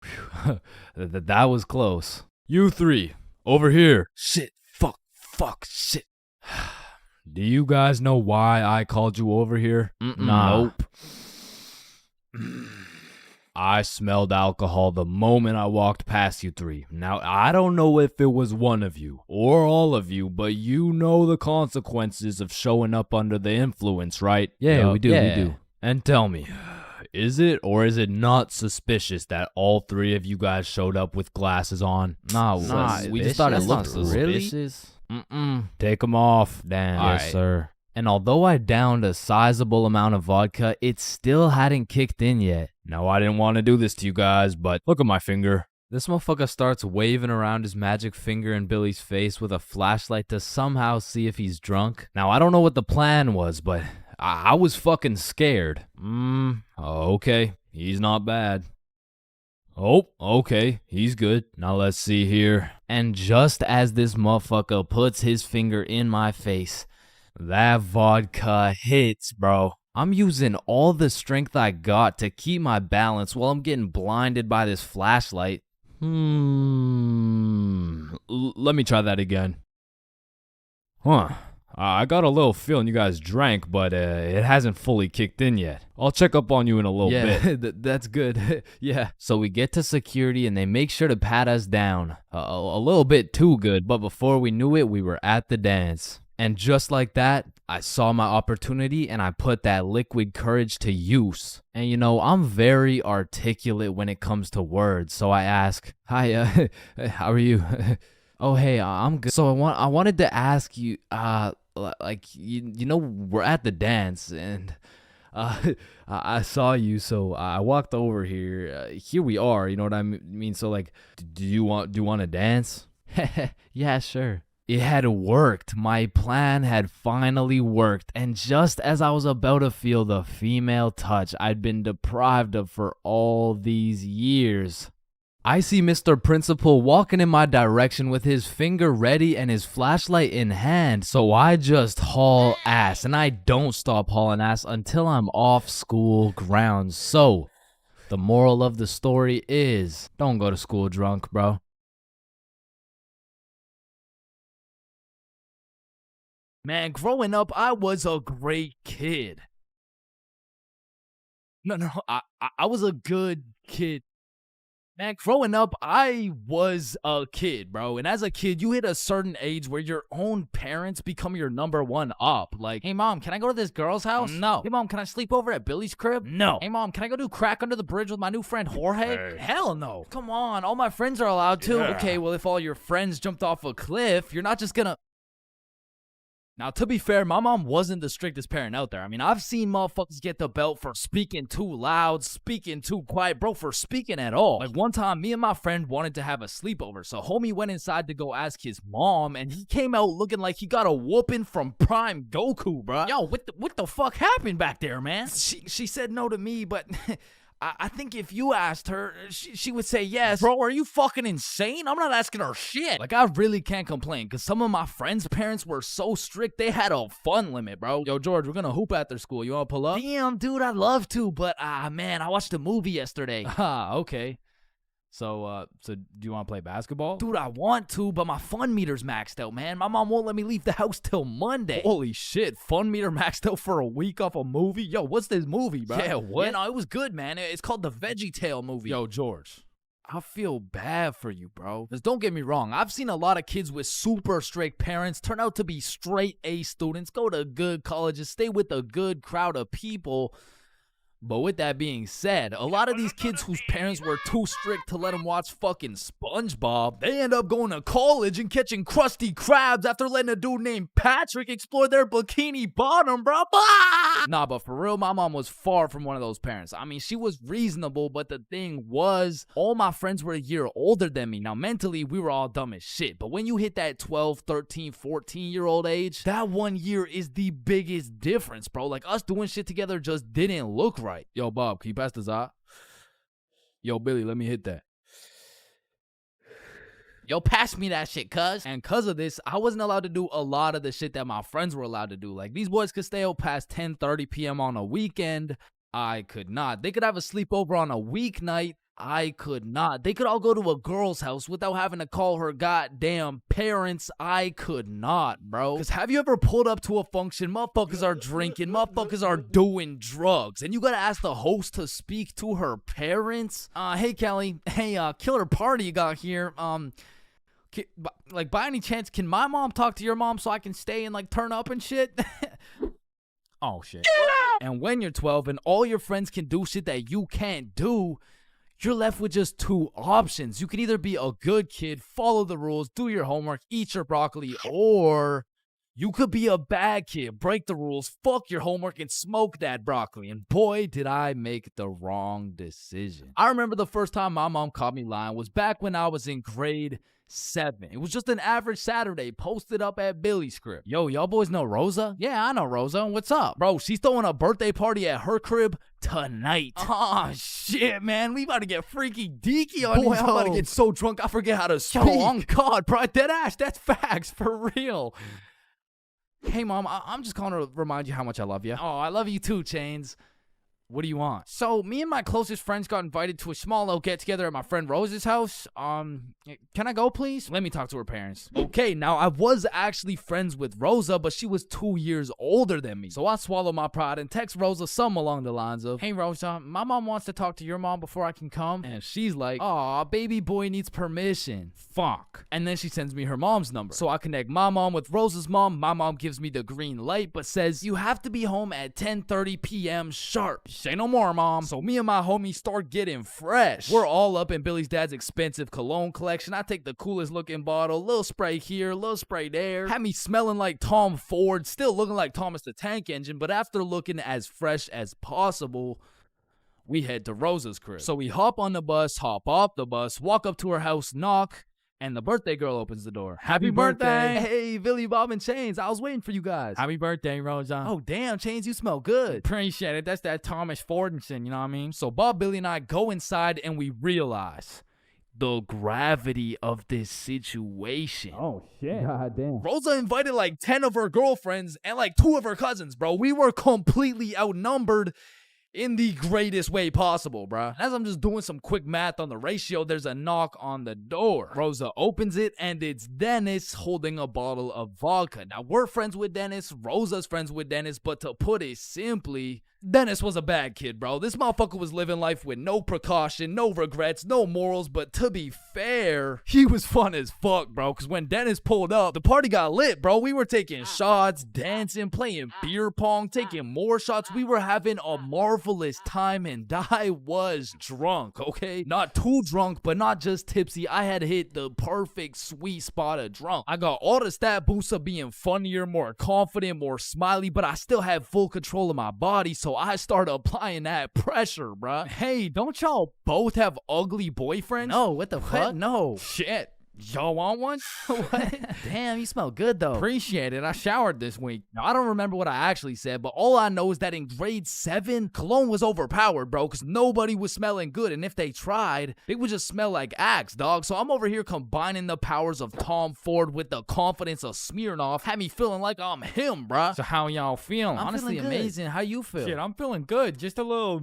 Whew. That was close. You 3, over here. Shit, fuck, shit. Do you guys know why I called you over here? Nah. Nope. I smelled alcohol the moment I walked past you three. Now, I don't know if it was one of you or all of you, but you know the consequences of showing up under the influence, right? Yeah, we do. And tell me, is it or is it not suspicious that all three of you guys showed up with glasses on? Nah, we just thought it looked suspicious. Take them off. Damn. Yes, sir. And although I downed a sizable amount of vodka, it still hadn't kicked in yet. Now, I didn't want to do this to you guys, but look at my finger. This motherfucker starts waving around his magic finger in Billy's face with a flashlight to somehow see if he's drunk. Now, I don't know what the plan was, but I was fucking scared. Okay, he's not bad. Oh, okay, he's good. Now let's see here. And just as this motherfucker puts his finger in my face, that vodka hits, bro. I'm using all the strength I got to keep my balance while I'm getting blinded by this flashlight. Let me try that again. I got a little feeling you guys drank, but it hasn't fully kicked in yet. I'll check up on you in a little bit. Yeah, that's good. Yeah. So we get to security and they make sure to pat us down. A little bit too good, but before we knew it, we were at the dance. And just like that, I saw my opportunity and I put that liquid courage to use. And you know, I'm very articulate when it comes to words, so I ask, "Hi, how are you?" "Oh, hey, I'm good." So I wanted to ask you, like, you know, we're at the dance and I saw you, so I walked over here. Here we are, you know what I mean? So like, do you want to dance? Yeah, sure. It had worked. My plan had finally worked. And just as I was about to feel the female touch I'd been deprived of for all these years, I see Mr. Principal walking in my direction with his finger ready and his flashlight in hand. So I just haul ass, and I don't stop hauling ass until I'm off school grounds. So the moral of the story is, don't go to school drunk, bro. Man, growing up, I was a great kid. No, I was a good kid. Man, growing up, I was a kid, bro. And as a kid, you hit a certain age where your own parents become your number one up. Like, hey, Mom, can I go to this girl's house? No. Hey, Mom, can I sleep over at Billy's crib? No. Hey, Mom, can I go do crack under the bridge with my new friend Jorge? Hell no. Come on, all my friends are allowed to. Yeah. Okay, well, if all your friends jumped off a cliff, you're not just gonna... Now, to be fair, my mom wasn't the strictest parent out there. I mean, I've seen motherfuckers get the belt for speaking too loud, speaking too quiet, bro, for speaking at all. Like, one time, me and my friend wanted to have a sleepover, so homie went inside to go ask his mom, and he came out looking like he got a whooping from Prime Goku, bro. Yo, what the fuck happened back there, man? She said no to me, but... I think if you asked her, she would say yes. Bro, are you fucking insane? I'm not asking her shit. Like, I really can't complain, because some of my friends' parents were so strict, they had a fun limit, bro. Yo, George, we're gonna hoop after school. You wanna pull up? Damn, dude, I'd love to, but, man, I watched a movie yesterday. Okay. So do you want to play basketball? Dude, I want to, but my fun meter's maxed out, man. My mom won't let me leave the house till Monday. Holy shit, fun meter maxed out for a week off a movie? Yo, what's this movie, bro? Yeah, what? Yeah, no, it was good, man. It's called the VeggieTale movie. Yo, George, I feel bad for you, bro. Because don't get me wrong, I've seen a lot of kids with super strict parents turn out to be straight A students, go to good colleges, stay with a good crowd of people. But with that being said, a lot of these kids whose parents were too strict to let them watch fucking SpongeBob, they end up going to college and catching Krusty Krabs after letting a dude named Patrick explore their bikini bottom, bro. Nah, but for real, my mom was far from one of those parents. I mean, she was reasonable, but the thing was, all my friends were a year older than me. Now, mentally, we were all dumb as shit. But when you hit that 12, 13, 14-year-old age, that 1 year is the biggest difference, bro. Like, us doing shit together just didn't look right. Yo, Bob, can you pass the za? Yo, Billy, let me hit that. Yo, pass me that shit, cuz. And cuz of this, I wasn't allowed to do a lot of the shit that my friends were allowed to do. Like, these boys could stay out past 10:30 p.m. on a weekend. I could not. They could have a sleepover on a weeknight. I could not. They could all go to a girl's house without having to call her goddamn parents. I could not, bro. Because have you ever pulled up to a function, motherfuckers are drinking, motherfuckers are doing drugs, and you gotta ask the host to speak to her parents? Hey, Kelly. Hey, killer party you got here. Like, by any chance, can my mom talk to your mom so I can stay and, like, turn up and shit? Oh, shit. And when you're 12 and all your friends can do shit that you can't do, you're left with just two options. You can either be a good kid, follow the rules, do your homework, eat your broccoli, or you could be a bad kid, break the rules, fuck your homework, and smoke that broccoli. And boy, did I make the wrong decision. I remember the first time my mom caught me lying was back when I was in grade 7. It was just an average Saturday posted up at Billy's crib. Yo, y'all boys know Rosa? Yeah, I know Rosa. What's up? Bro, she's throwing a birthday party at her crib tonight. Oh, shit, man. We about to get freaky deaky on these. I'm about to get so drunk I forget how to speak. Yo, on God, bro. Dead ass. That's facts. For real. Hey, Mom, I'm just calling to remind you how much I love you. Oh, I love you too, Chains. What do you want? So, me and my closest friends got invited to a small little get-together at my friend Rose's house. Can I go, please? Let me talk to her parents. Okay, now, I was actually friends with Rosa, but she was 2 years older than me. So, I swallowed my pride and text Rosa something along the lines of, hey, Rosa, my mom wants to talk to your mom before I can come. And she's like, aw, baby boy needs permission. Fuck. And then she sends me her mom's number. So, I connect my mom with Rosa's mom. My mom gives me the green light, but says, you have to be home at 10:30 p.m. sharp. Say no more, Mom. So me and my homies start getting fresh. We're all up in Billy's dad's expensive cologne collection. I take the coolest looking bottle, little spray here, little spray there. Had me smelling like Tom Ford, still looking like Thomas the Tank Engine, but after looking as fresh as possible, we head to Rosa's crib. So we hop on the bus, hop off the bus, walk up to her house, knock, and the birthday girl opens the door. Happy birthday. Hey, Billy, Bob, and Chains. I was waiting for you guys. Happy birthday, Rosa. Oh, damn, Chains, you smell good. Appreciate it. That's that Thomas Fordinson, you know what I mean? So Bob, Billy, and I go inside, and we realize the gravity of this situation. Oh, shit. God damn. Rosa invited like 10 of her girlfriends and like 2 of her cousins, bro. We were completely outnumbered in the greatest way possible, bruh. As I'm just doing some quick math on the ratio, there's a knock on the door. Rosa opens it, and it's Dennis holding a bottle of vodka. Now, we're friends with Dennis. Rosa's friends with Dennis. But to put it simply, Dennis was a bad kid, bro. This motherfucker was living life with no precaution, no regrets, no morals. But to be fair, he was fun as fuck, bro. Because when Dennis pulled up, the party got lit, bro. We were taking shots, dancing, playing beer pong, taking more shots. We were having a marvelous time, and I was drunk, okay? Not too drunk, but not just tipsy. I had hit the perfect sweet spot of drunk. I got all the stat boosts of being funnier, more confident, more smiley, but I still had full control of my body, so I started applying that pressure, bruh. Hey, don't y'all both have ugly boyfriends? No, what the fuck? No. Shit. Y'all want one? What? Damn, you smell good though. Appreciate it. I showered this week. Now, I don't remember what I actually said, but all I know is that in grade 7, cologne was overpowered, bro, because nobody was smelling good. And if they tried, they would just smell like Axe, dog. So I'm over here combining the powers of Tom Ford with the confidence of Smirnoff. Had me feeling like I'm him, bruh. So how y'all feeling? Honestly, amazing. How you feel? Shit, I'm feeling good. Just a little,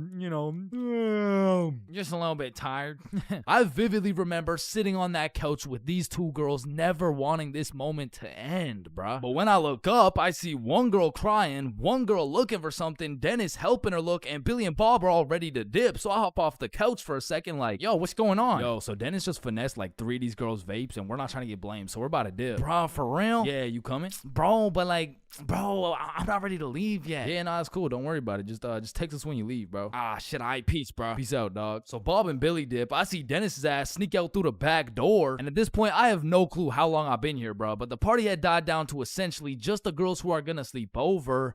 just a little bit tired. I vividly remember sitting on that couch with these 2 girls never wanting this moment to end, bruh. But when I look up, I see one girl crying, one girl looking for something, Dennis helping her look, and Billy and Bob are all ready to dip. So I hop off the couch for a second like, yo, what's going on? Yo, so Dennis just finessed like 3 of these girls' vapes, and we're not trying to get blamed, so we're about to dip. Bro, for real? Yeah, you coming? Bro, but like, bro, I'm not ready to leave yet. Yeah, nah, it's cool. Don't worry about it. Just text us when you leave, bro. Ah, shit, all right, peace, bro. Peace out, dog. So Bob and Billy dip. I see Dennis's ass sneak out through the back door, and at this point, I have no clue how long I've been here, bro, but the party had died down to essentially just the girls who are gonna sleep over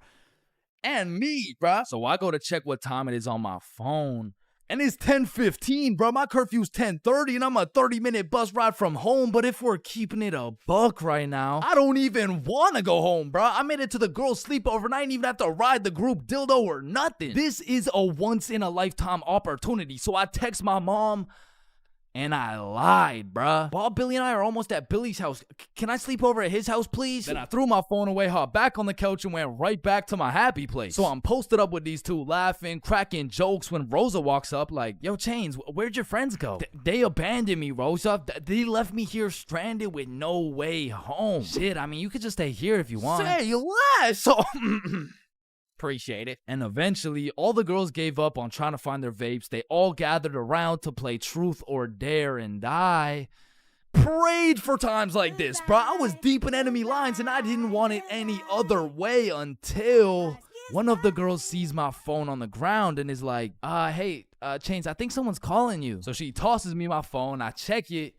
and me, bro. So I go to check what time it is on my phone, and it's 10:15, bro. My curfew's 10:30, and I'm a 30-minute bus ride from home. But if we're keeping it a buck right now, I don't even want to go home, bro. I made it to the girls' sleepover, and I didn't even have to ride the group dildo or nothing. This is a once-in-a-lifetime opportunity. So I text my mom, And I lied, bruh. Bob, Billy, and I are almost at Billy's house. Can I sleep over at his house, please? Then I threw my phone away, hopped back on the couch, and went right back to my happy place. So I'm posted up with these two, laughing, cracking jokes when Rosa walks up like, yo, Chains, where'd your friends go? They abandoned me, Rosa. They left me here stranded with no way home. Shit, I mean, you could just stay here if you want. Say less. So Appreciate it. And eventually, all the girls gave up on trying to find their vapes. They all gathered around to play Truth or Dare, and I prayed for times like this, bro. I was deep in enemy lines, and I didn't want it any other way until one of the girls sees my phone on the ground and is like, hey, Chains, I think someone's calling you. So she tosses me my phone. I check it.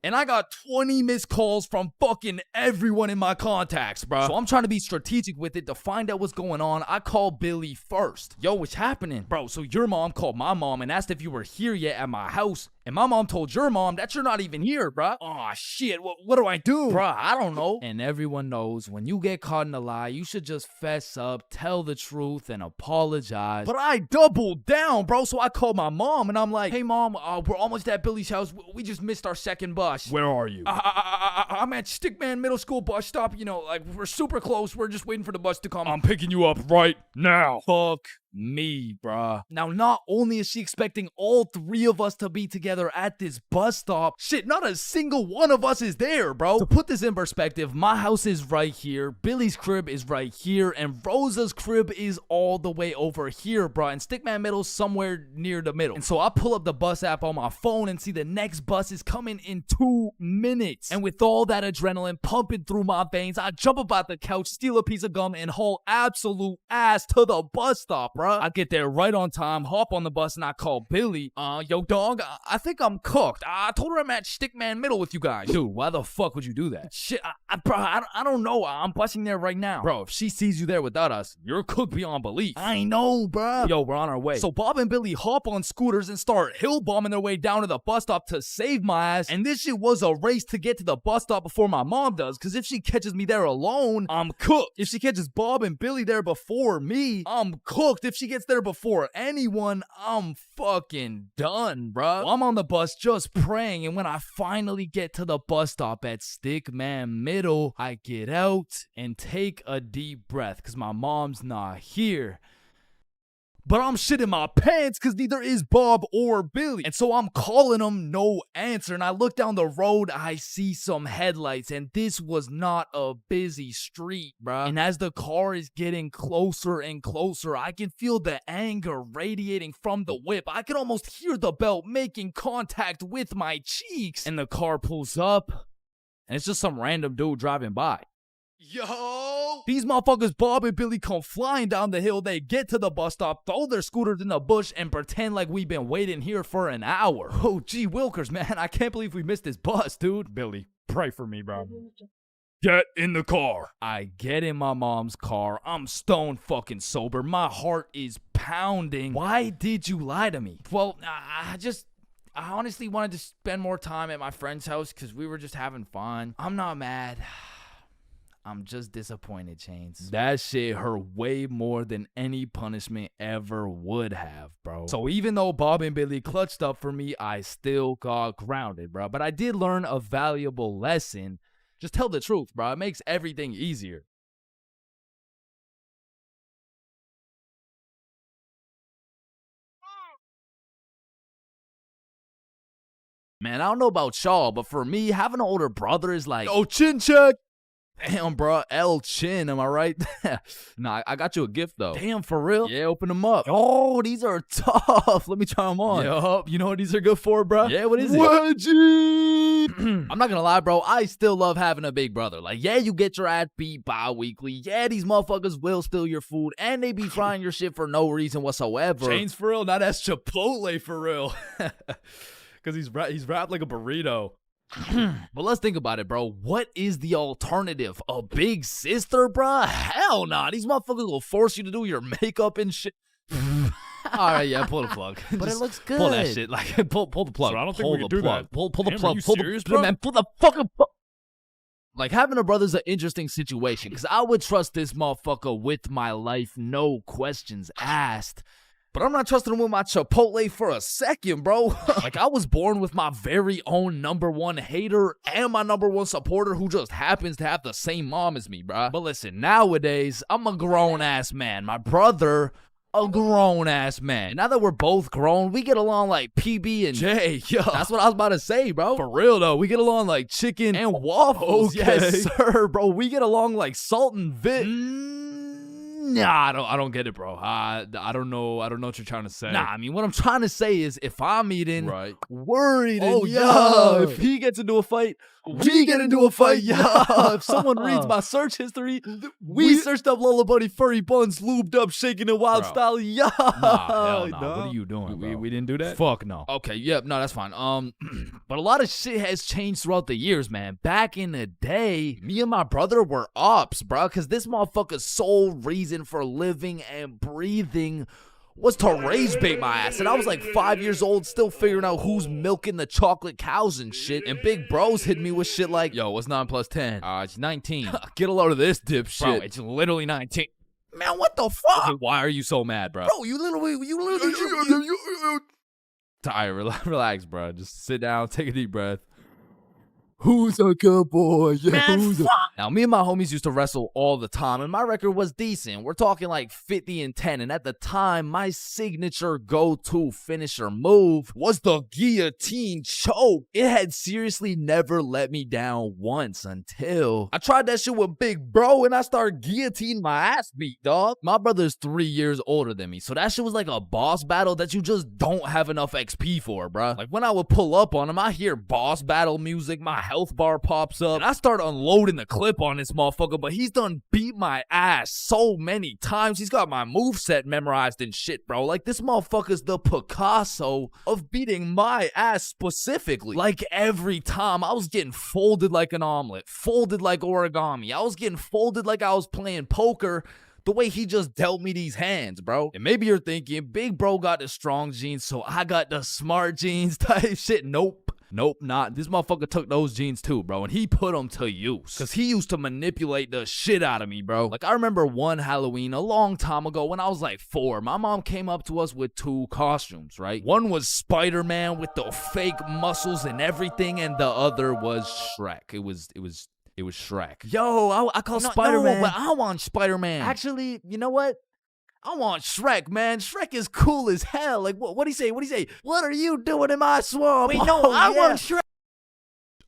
And I got 20 missed calls from fucking everyone in my contacts, bro. So I'm trying to be strategic with it to find out what's going on. I called Billy first. Yo, what's happening? Bro, so your mom called my mom and asked if you were here yet at my house. And my mom told your mom that you're not even here, bro. oh shit, what do I do? Bro, I don't know. And everyone knows when you get caught in a lie, you should just fess up, tell the truth, and apologize. But I doubled down, bro. So I called my mom and I'm like, Hey, Mom, we're almost at Billy's house. We just missed our second bus. where are you? I'm at Stickman Middle School bus stop. You know, like, we're super close. We're just waiting for the bus to come. I'm picking you up right now. Fuck me, bruh. Now, not only is she expecting all three of us to be together at this bus stop, shit, not a single one of us is there, bro. To put this in perspective, my house is right here, Billy's crib is right here, and Rosa's crib is all the way over here, bruh, and Stickman Middle's somewhere near the middle. And so I pull up the bus app on my phone and see the next bus is coming in 2 minutes. And with all that adrenaline pumping through my veins, I jump up out the couch, steal a piece of gum, and haul absolute ass to the bus stop, bruh. I get there right on time, hop on the bus, and I call Billy. Yo, dog, I think I'm cooked. I told her I'm at Stickman Middle with you guys. Dude, why the fuck would you do that? Shit, bro, I don't know. I'm busting there right now. Bro, if she sees you there without us, you're cooked beyond belief. I know, bro. Yo, we're on our way. So Bob and Billy hop on scooters and start hill bombing their way down to the bus stop to save my ass. And this shit was a race to get to the bus stop before my mom does, because if she catches me there alone, I'm cooked. If she catches Bob and Billy there before me, I'm cooked. If she gets there before anyone, I'm fucking done, bruh. I'm on the bus just praying, and when I finally get to the bus stop at Stickman Middle, I get out and take a deep breath because my mom's not here. But I'm shitting my pants because neither is Bob or Billy. And so I'm calling them, no answer. And I look down the road, I see some headlights. And this was not a busy street, bruh. And as the car is getting closer and closer, I can feel the anger radiating from the whip. I can almost hear the belt making contact with my cheeks. And the car pulls up, and it's just some random dude driving by. Yo! These motherfuckers, Bob and Billy, come flying down the hill. They get to the bus stop, throw their scooters in the bush, and pretend like we've been waiting here for an hour. Oh, gee wilkers, man. I can't believe we missed this bus, dude. Billy, pray for me, bro. Get in the car. I get in my mom's car. I'm stone fucking sober. My heart is pounding. Why did you lie to me? Well, I honestly wanted to spend more time at my friend's house because we were just having fun. I'm not mad. I'm just disappointed, Chains. That shit hurt way more than any punishment ever would have, bro. So even though Bob and Billy clutched up for me, I still got grounded, bro. But I did learn a valuable lesson. Just tell the truth, bro. It makes everything easier. Man, I don't know about y'all, but for me, having an older brother is like, Oh, chin check. damn, bro, El Chin, am I right? Nah, I got you a gift, though. Damn, for real? Yeah, open them up. Oh, these are tough. Let me try them on. Yup, you know what these are good for, bro? Yeah, what is it? Wedgie! I'm not gonna lie, bro, I still love having a big brother. Like, yeah, you get your ass beat bi-weekly. Yeah, these motherfuckers will steal your food, and they be frying your shit for no reason whatsoever. Chains for real? Now that's Chipotle for real. Because he's wrapped like a burrito. But let's think about it, bro. What is the alternative? A big sister, bro? Hell nah. These motherfuckers will force you to do your makeup and shit. Alright, yeah, pull the plug. But it looks good. Pull that shit. Like, pull the plug. So I don't think pull we can do plug. that. Pull the Damn, plug. are you Pull serious, the bro? man. Pull the fucking plug. Like, having a brother's an interesting situation, because I would trust this motherfucker with my life, no questions asked. But I'm not trusting him with my Chipotle for a second, bro. Like, I was born with my very own #1 hater and my #1 supporter who just happens to have the same mom as me, bro. But listen, nowadays, I'm a grown-ass man. My brother, a grown-ass man. And now that we're both grown, we get along like PB and J. Yo, that's what I was about to say, bro. For real, though. We get along like chicken and waffles. Okay. Yes, sir, bro. We get along like salt and Vic. Nah, I don't get it, bro. I don't know what you're trying to say. Nah, I mean, what I'm trying to say is if I'm eating worried and if he gets into a fight, we get into a fight. If someone reads my search history, we searched up Lola Bunny furry buns, lubed up, shaking it wild style. Nah, hell nah. What are you doing, bro? We didn't do that? Fuck no. Okay, yep, no, that's fine. But a lot of shit has changed throughout the years, man. Back in the day, me and my brother were ops, bro, because this motherfucker's sole reason for living and breathing was to rage bait my ass. And I was like 5 years old, still figuring out who's milking the chocolate cows and shit. And big bros hit me with shit like, yo, what's 9 plus 10? It's 19. Get a load of this dipshit. Bro, it's literally 19. Man, what the fuck? Okay, why are you so mad, bro? Bro, you literally tired. Relax, bro. Just sit down, take a deep breath. Who's a good boy? Yeah, man, Now, me and my homies used to wrestle all the time, and my record was decent. We're talking like 50-10, and at the time, my signature go-to finisher move was the guillotine choke. It had seriously never let me down once until I tried that shit with Big Bro, and I started guillotining my ass beat, dog. My brother's 3 years older than me, so that shit was like a boss battle that you just don't have enough XP for, bruh. Like, when I would pull up on him, I hear boss battle music, my health bar pops up, and I start unloading the clip on this motherfucker, but he's done beat my ass so many times. He's got my moveset memorized and shit, bro. Like, this motherfucker's the Picasso of beating my ass specifically. Like, every time, I was getting folded like an omelet, folded like origami. I was getting folded like I was playing poker, the way he just dealt me these hands, bro. And maybe you're thinking, Big Bro got the strong genes, so I got the smart genes type shit. Nope, not. This motherfucker took those genes too, bro, and he put them to use. Because he used to manipulate the shit out of me, bro. Like, I remember one Halloween a long time ago when I was like 4. My mom came up to us with 2 costumes, right? One was Spider-Man with the fake muscles and everything, and the other was Shrek. It was Shrek. Yo, I call Spider-Man. No, but I want Spider-Man. Actually, you know what? I want Shrek, man. Shrek is cool as hell. Like, what'd he say? What are you doing in my swamp? Wait, no, I want Shrek.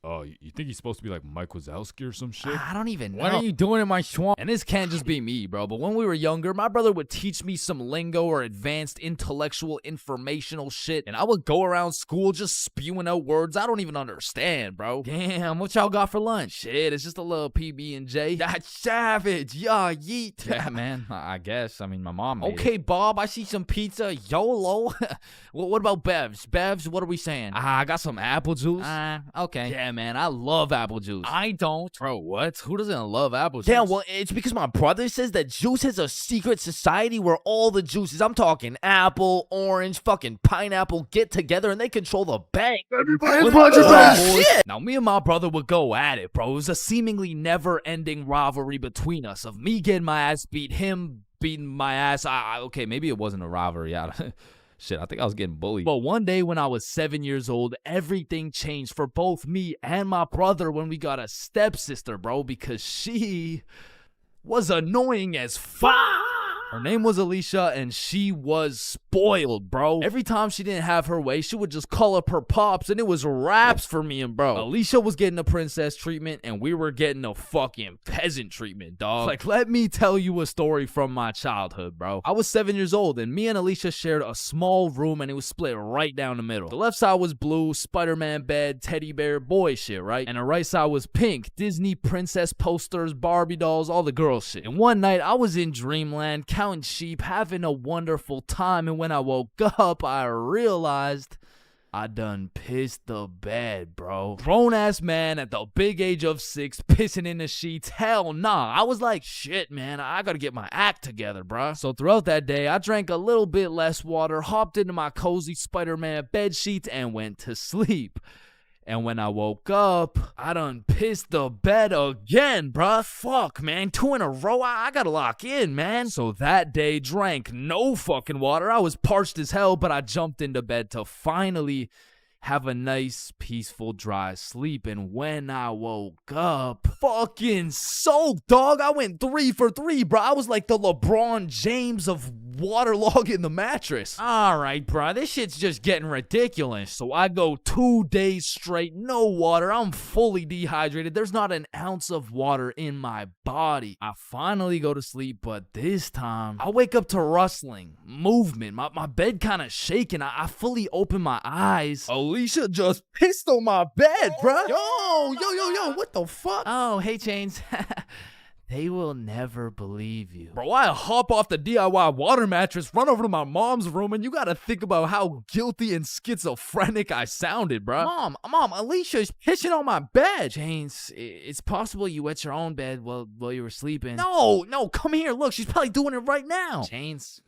Oh, you think he's supposed to be like Mike Wazowski or some shit? I don't even know. What are you doing in my swamp? And this can't just be me, bro. But when we were younger, my brother would teach me some lingo or advanced intellectual informational shit. And I would go around school just spewing out words I don't even understand, bro. Damn, what y'all got for lunch? Shit, it's just a little PB&J. That's savage. Yeah, yeet. Yeah, man, I guess. I mean, my mom made Okay, it. Bob, I see some pizza. YOLO. What about Bevs? Bevs, what are we saying? I got some apple juice. Okay. Yeah, man, I love apple juice. I don't. Bro, what? Who doesn't love apple juice? Yeah, well, it's because my brother says that juice has a secret society where all the juices, I'm talking apple, orange, fucking pineapple, get together and they control the bank. Now, me and my brother would go at it, bro. It was a seemingly never-ending rivalry between us of me getting my ass beat, him beating my ass. Okay, maybe it wasn't a rivalry. Shit, I think I was getting bullied. But one day when I was 7 years old, everything changed for both me and my brother when we got a stepsister, bro, because she was annoying as fuck. Her name was Alicia, and she was spoiled, bro. Every time she didn't have her way, she would just call up her pops, and it was raps for me and bro. Alicia was getting the princess treatment, and we were getting the fucking peasant treatment, dog. Like, let me tell you a story from my childhood, bro. I was 7 years old, and me and Alicia shared a small room, and it was split right down the middle. The left side was blue, Spider-Man bed, teddy bear, boy shit, right? And the right side was pink, Disney princess posters, Barbie dolls, all the girl shit. And one night, I was in dreamland, counting sheep, having a wonderful time, and when I woke up, I realized I done pissed the bed, bro. Grown-ass man at the big age of 6, pissing in the sheets. Hell nah. I was like, shit, man, I gotta get my act together, bro. So throughout that day, I drank a little bit less water, hopped into my cozy Spider-Man bed sheets, and went to sleep. And when I woke up, I done pissed the bed again, bruh. Fuck, man. 2 in a row. I gotta lock in, man. So that day, drank no fucking water. I was parched as hell, but I jumped into bed to finally have a nice, peaceful, dry sleep. And when I woke up, fucking soaked, dog. I went 3 for 3, bro. I was like the LeBron James of waterlogging the mattress. All right, bro. This shit's just getting ridiculous. So I go 2 days straight, no water. I'm fully dehydrated. There's not an ounce of water in my body. I finally go to sleep, but this time I wake up to rustling, movement. My bed kind of shaking. I fully open my eyes. Alicia just pissed on my bed, bruh. Yo, what the fuck? Oh, hey, Chains. They will never believe you. Bro, I hop off the DIY water mattress, run over to my mom's room, and you gotta think about how guilty and schizophrenic I sounded, bro. Mom, Alicia's pissing on my bed. Chains, it's possible you wet your own bed while you were sleeping. No, come here. Look, she's probably doing it right now. Chains.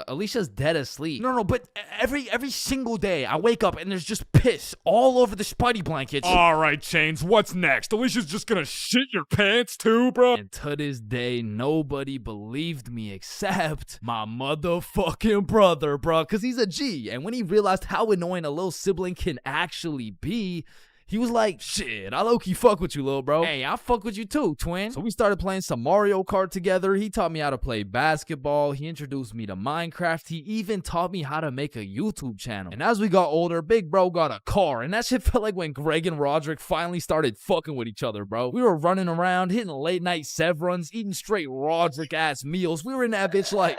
Alicia's dead asleep. No, but every single day I wake up and there's just piss all over the Spidey blankets. All right, Chains, what's next? Alicia's just gonna shit your pants too, bro? And to this day, nobody believed me except my motherfucking brother, bro, because he's a G. And when he realized how annoying a little sibling can actually be, he was like, shit, I low-key fuck with you, little bro. Hey, I fuck with you too, twin. So we started playing some Mario Kart together. He taught me how to play basketball. He introduced me to Minecraft. He even taught me how to make a YouTube channel. And as we got older, big bro got a car. And that shit felt like when Greg and Roderick finally started fucking with each other, bro. We were running around, hitting late night Sev runs, eating straight Roderick-ass meals. We were in that bitch like,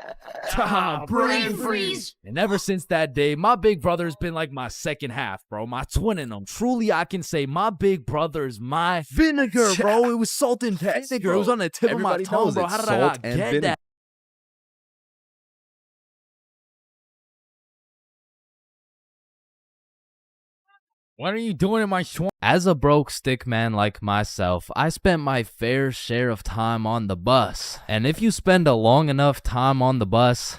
brain freeze. And ever since that day, my big brother has been like my second half, bro. My twin in him. Truly, I can say my big brother's my vinegar, bro. It was salt and vinegar. Bro. It was on the tip of my tongue, bro. How did I not get that? What are you doing in my swamp? As a broke stick man like myself, I spent my fair share of time on the bus. And if you spend a long enough time on the bus,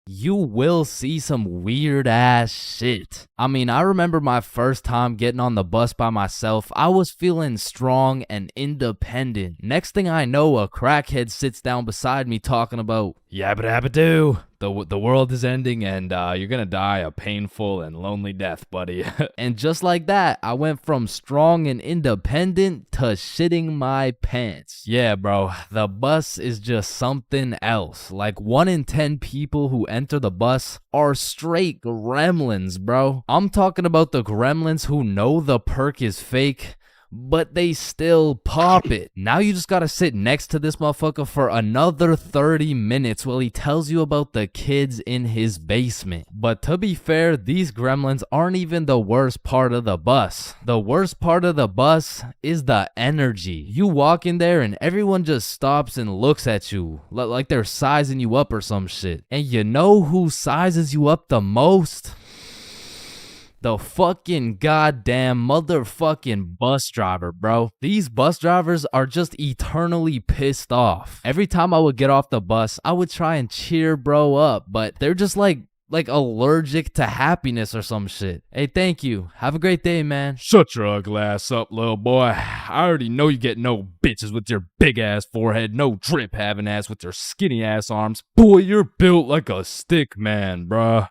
you will see some weird ass shit. I mean, I remember my first time getting on the bus by myself. I was feeling strong and independent. Next thing I know, a crackhead sits down beside me talking about yabba dabba doo. The world is ending and you're gonna die a painful and lonely death, buddy. And just like that, I went from strong and independent to shitting my pants. Yeah, bro, the bus is just something else. Like 1 in 10 people who enter the bus are straight gremlins, bro. I'm talking about the gremlins who know the perk is fake, but they still pop it. Now you just gotta sit next to this motherfucker for another 30 minutes while he tells you about the kids in his basement. But to be fair, these gremlins aren't even the worst part of the bus. The worst part of the bus is the energy. You walk in there and everyone just stops and looks at you like they're sizing you up or some shit. And you know who sizes you up the most? The fucking goddamn motherfucking bus driver, bro. These bus drivers are just eternally pissed off. Every time I would get off the bus, I would try and cheer bro up, but they're just like allergic to happiness or some shit. Hey, thank you. Have a great day, man. Shut your ugly ass up, little boy. I already know you get no bitches with your big ass forehead, no drip having ass with your skinny ass arms. Boy, you're built like a stick man, bruh.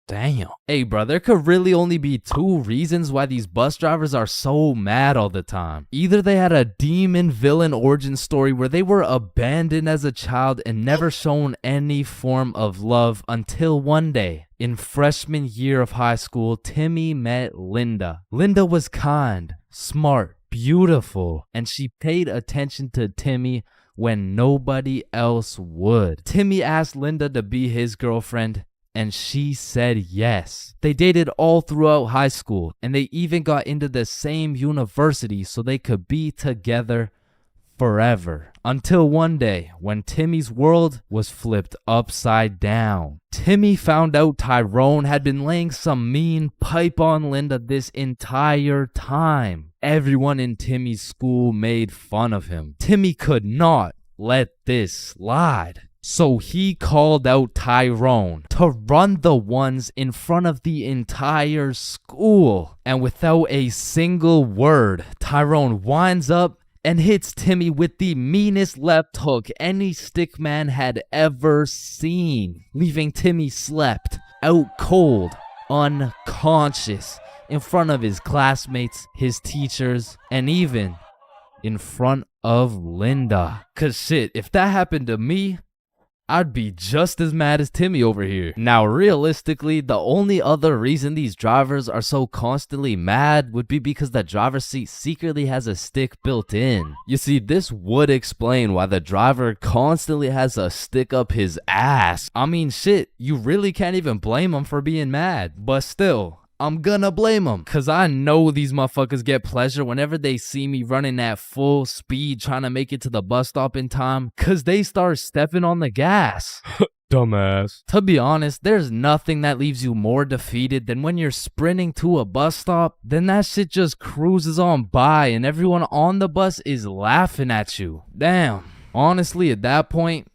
Damn. Hey, bro, there could really only be 2 reasons why these bus drivers are so mad all the time. Either they had a demon villain origin story where they were abandoned as a child and never shown any form of love until one day. In freshman year of high school, Timmy met Linda. Linda was kind, smart, beautiful, and she paid attention to Timmy when nobody else would. Timmy asked Linda to be his girlfriend, and she said yes. They dated all throughout high school, and they even got into the same university so they could be together forever. Until one day, when Timmy's world was flipped upside down. Timmy found out Tyrone had been laying some mean pipe on Linda this entire time. Everyone in Timmy's school made fun of him. Timmy could not let this slide. So he called out Tyrone to run the ones in front of the entire school. And without a single word, Tyrone winds up and hits Timmy with the meanest left hook any stickman had ever seen, leaving Timmy slept out cold, unconscious, in front of his classmates, his teachers, and even in front of Linda. 'Cause shit, if that happened to me, I'd be just as mad as Timmy over here. Now, realistically, the only other reason these drivers are so constantly mad would be because the driver's seat secretly has a stick built in. You see, this would explain why the driver constantly has a stick up his ass. I mean, shit, you really can't even blame him for being mad. But still, I'm gonna blame them, cause I know these motherfuckers get pleasure whenever they see me running at full speed trying to make it to the bus stop in time, cause they start stepping on the gas. Dumbass. To be honest, there's nothing that leaves you more defeated than when you're sprinting to a bus stop, then that shit just cruises on by and everyone on the bus is laughing at you. Damn. Honestly, at that point,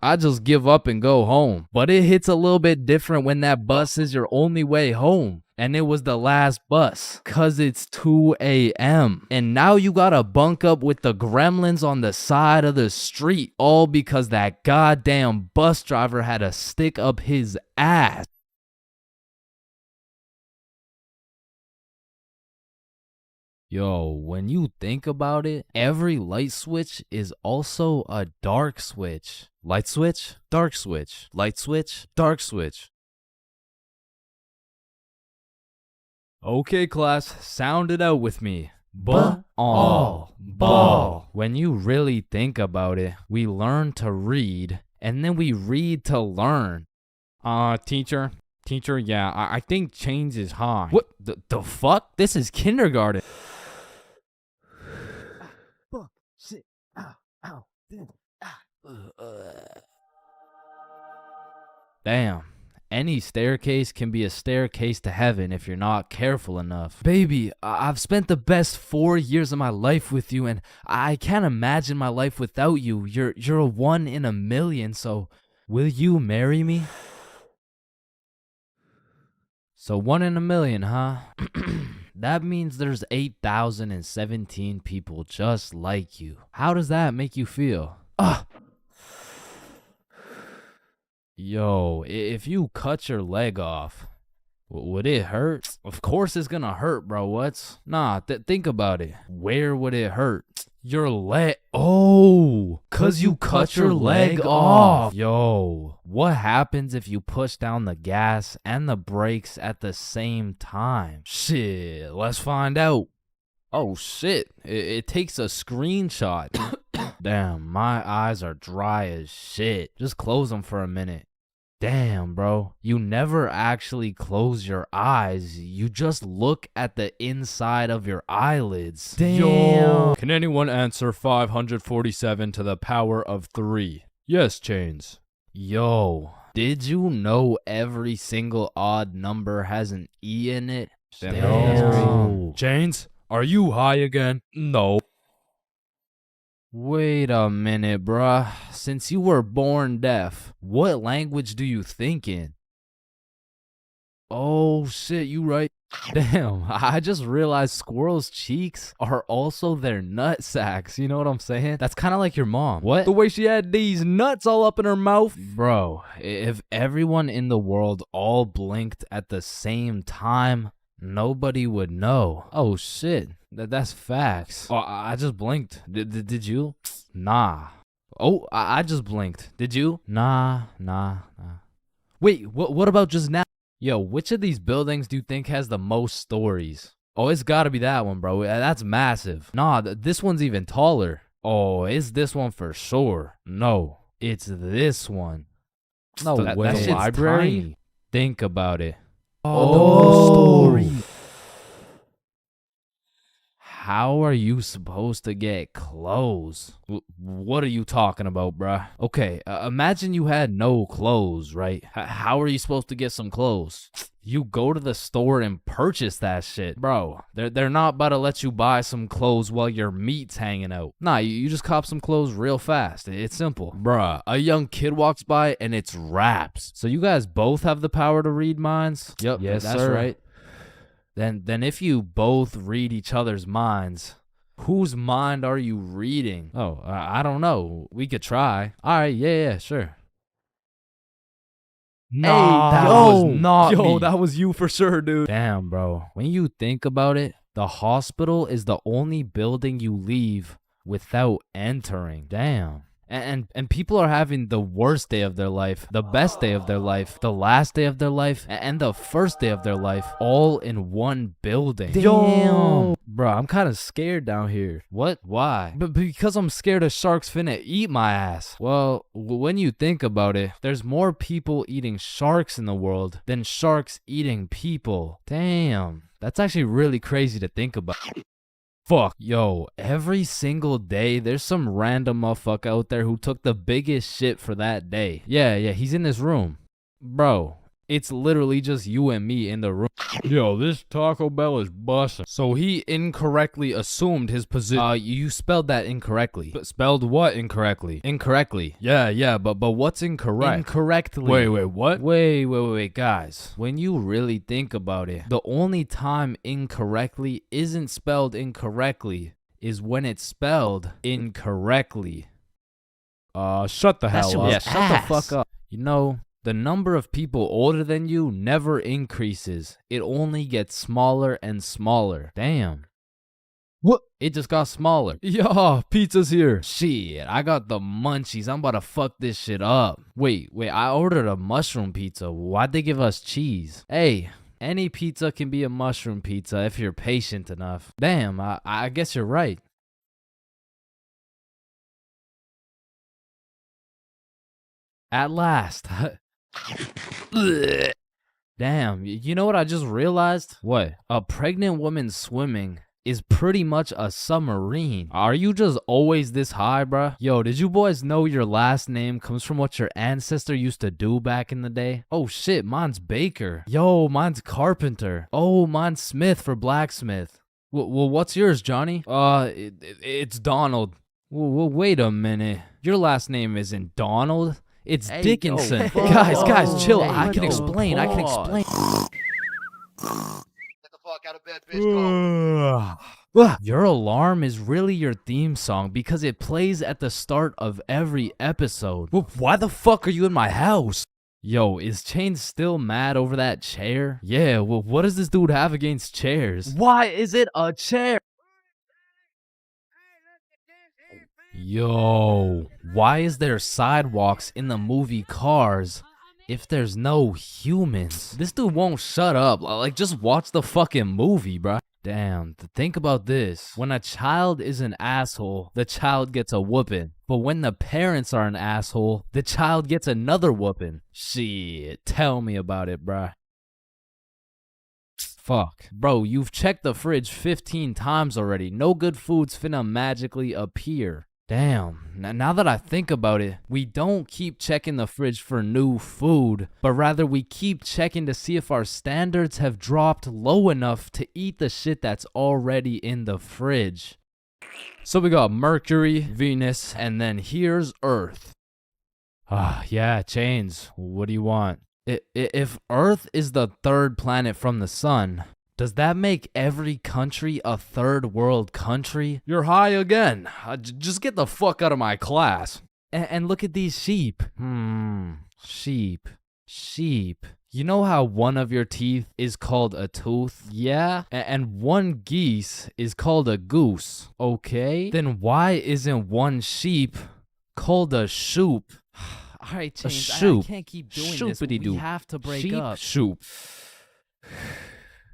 I just give up and go home. But it hits a little bit different when that bus is your only way home. And it was the last bus, cause it's 2 a.m. And now you gotta bunk up with the gremlins on the side of the street, all because that goddamn bus driver had a stick up his ass. Yo, when you think about it, every light switch is also a dark switch. Light switch, dark switch, light switch, dark switch. Okay, class, sound it out with me. Ball. When you really think about it, we learn to read, and then we read to learn. Teacher, yeah, I think change is high. What the fuck? This is kindergarten. Fuck, shit, ow, Damn. Any staircase can be a staircase to heaven if you're not careful enough. Baby, I've spent the best 4 years of my life with you, and I can't imagine my life without you. You're a 1 in a million, so will you marry me? So 1 in a million, huh? That means there's 8,017 people just like you. How does that make you feel? Yo, if you cut your leg off, would it hurt? Of course it's gonna hurt, bro. Nah, think about it. Where would it hurt? Your leg. Oh, cause you cut your leg off. Yo, what happens if you push down the gas and the brakes at the same time? Shit, let's find out. Oh shit, it takes a screenshot. Damn, my eyes are dry as shit. Just close them for a minute. Damn, bro. You never actually close your eyes. You just look at the inside of your eyelids. Damn. Yo. Can anyone answer 547 to the power of 3? Yes, Chains. Yo, did you know every single odd number has an E in it? Damn. Chains, are you high again? No. Wait a minute, bruh. Since you were born deaf, what language do you think in? Oh shit, you right. Damn, I just realized squirrels' cheeks are also their nut sacks. You know what I'm saying? That's kind of like your mom. What? The way she had these nuts all up in her mouth. Bro, if everyone in the world all blinked at the same time, nobody would know. Oh shit, that's facts. Oh, I just blinked. Did you? Nah. Oh, I just blinked. Did you? Nah. Wait, what about just now? Yo, which of these buildings do you think has the most stories? Oh, it's gotta be that one, bro. That's massive. Nah, this one's even taller. Oh, it's this one for sure. No, it's this one. No, that shit's library? Tiny. Think about it. Oh, the story. How are you supposed to get clothes? What are you talking about, bruh? Okay, imagine you had no clothes, right? How are you supposed to get some clothes? You go to the store and purchase that shit. Bro, they're not about to let you buy some clothes while your meat's hanging out. Nah, you just cop some clothes real fast. It's simple. Bruh, a young kid walks by and it's raps. So you guys both have the power to read minds? Yep, yes, that's sir. right. Then if you both read each other's minds, whose mind are you reading? Oh, I don't know. We could try. All right, yeah, sure. Nah, that was not me. That was you for sure, dude. Damn, bro. When you think about it, the hospital is the only building you leave without entering. Damn. And people are having the worst day of their life, the best day of their life, the last day of their life, and the first day of their life, all in one building. Damn. Bro, I'm kind of scared down here. What? Why? But because I'm scared a shark's finna eat my ass. Well, when you think about it, there's more people eating sharks in the world than sharks eating people. Damn. That's actually really crazy to think about. Fuck, yo, every single day, there's some random motherfucker out there who took the biggest shit for that day. Yeah, he's in this room. Bro, it's literally just you and me in the room. Yo, this Taco Bell is bussin'. So he incorrectly assumed his position. You spelled that incorrectly. But spelled what incorrectly? Incorrectly. Yeah, but what's incorrect? Incorrectly. Wait, what? Wait, guys. When you really think about it, the only time incorrectly isn't spelled incorrectly is when it's spelled incorrectly. Shut the hell up. Yeah, shut the fuck up. You know, the number of people older than you never increases. It only gets smaller and smaller. Damn. What? It just got smaller. Yo, pizza's here. Shit, I got the munchies. I'm about to fuck this shit up. Wait, I ordered a mushroom pizza. Why'd they give us cheese? Hey, any pizza can be a mushroom pizza if you're patient enough. Damn, I guess you're right. At last. Damn, you know what I just realized? What? A pregnant woman swimming is pretty much a submarine. Are you just always this high, bruh? Yo, did you boys know your last name comes from what your ancestor used to do back in the day? Oh shit, mine's Baker. Yo, mine's Carpenter. Oh, mine's Smith for blacksmith. Well, what's yours, Johnny? It's Donald. Well, wait a minute. Your last name isn't Donald. It's Dickinson. Guys, chill. I can explain. Get the fuck out of bed, bitch. Go. Your alarm is really your theme song because it plays at the start of every episode. Well, why the fuck are you in my house? Yo, is Chains still mad over that chair? Yeah, well, what does this dude have against chairs? Why is it a chair? Yo, why is there sidewalks in the movie Cars if there's no humans? This dude won't shut up. Like, just watch the fucking movie, bruh. Damn, think about this. When a child is an asshole, the child gets a whooping. But when the parents are an asshole, the child gets another whooping. Shit, tell me about it, bruh. Fuck. Bro, you've checked the fridge 15 times already. No good food's finna magically appear. Damn, now that I think about it, we don't keep checking the fridge for new food, but rather we keep checking to see if our standards have dropped low enough to eat the shit that's already in the fridge. So we got Mercury, Venus, and then here's Earth. Yeah, Chains, what do you want? If Earth is the third planet from the sun, does that make every country a third world country? You're high again. Just get the fuck out of my class. And look at these sheep. Sheep. You know how one of your teeth is called a tooth? Yeah? And one geese is called a goose. Okay? Then why isn't one sheep called a shoop? All right, Chains, I can't keep doing this. We have to break up. Shoop.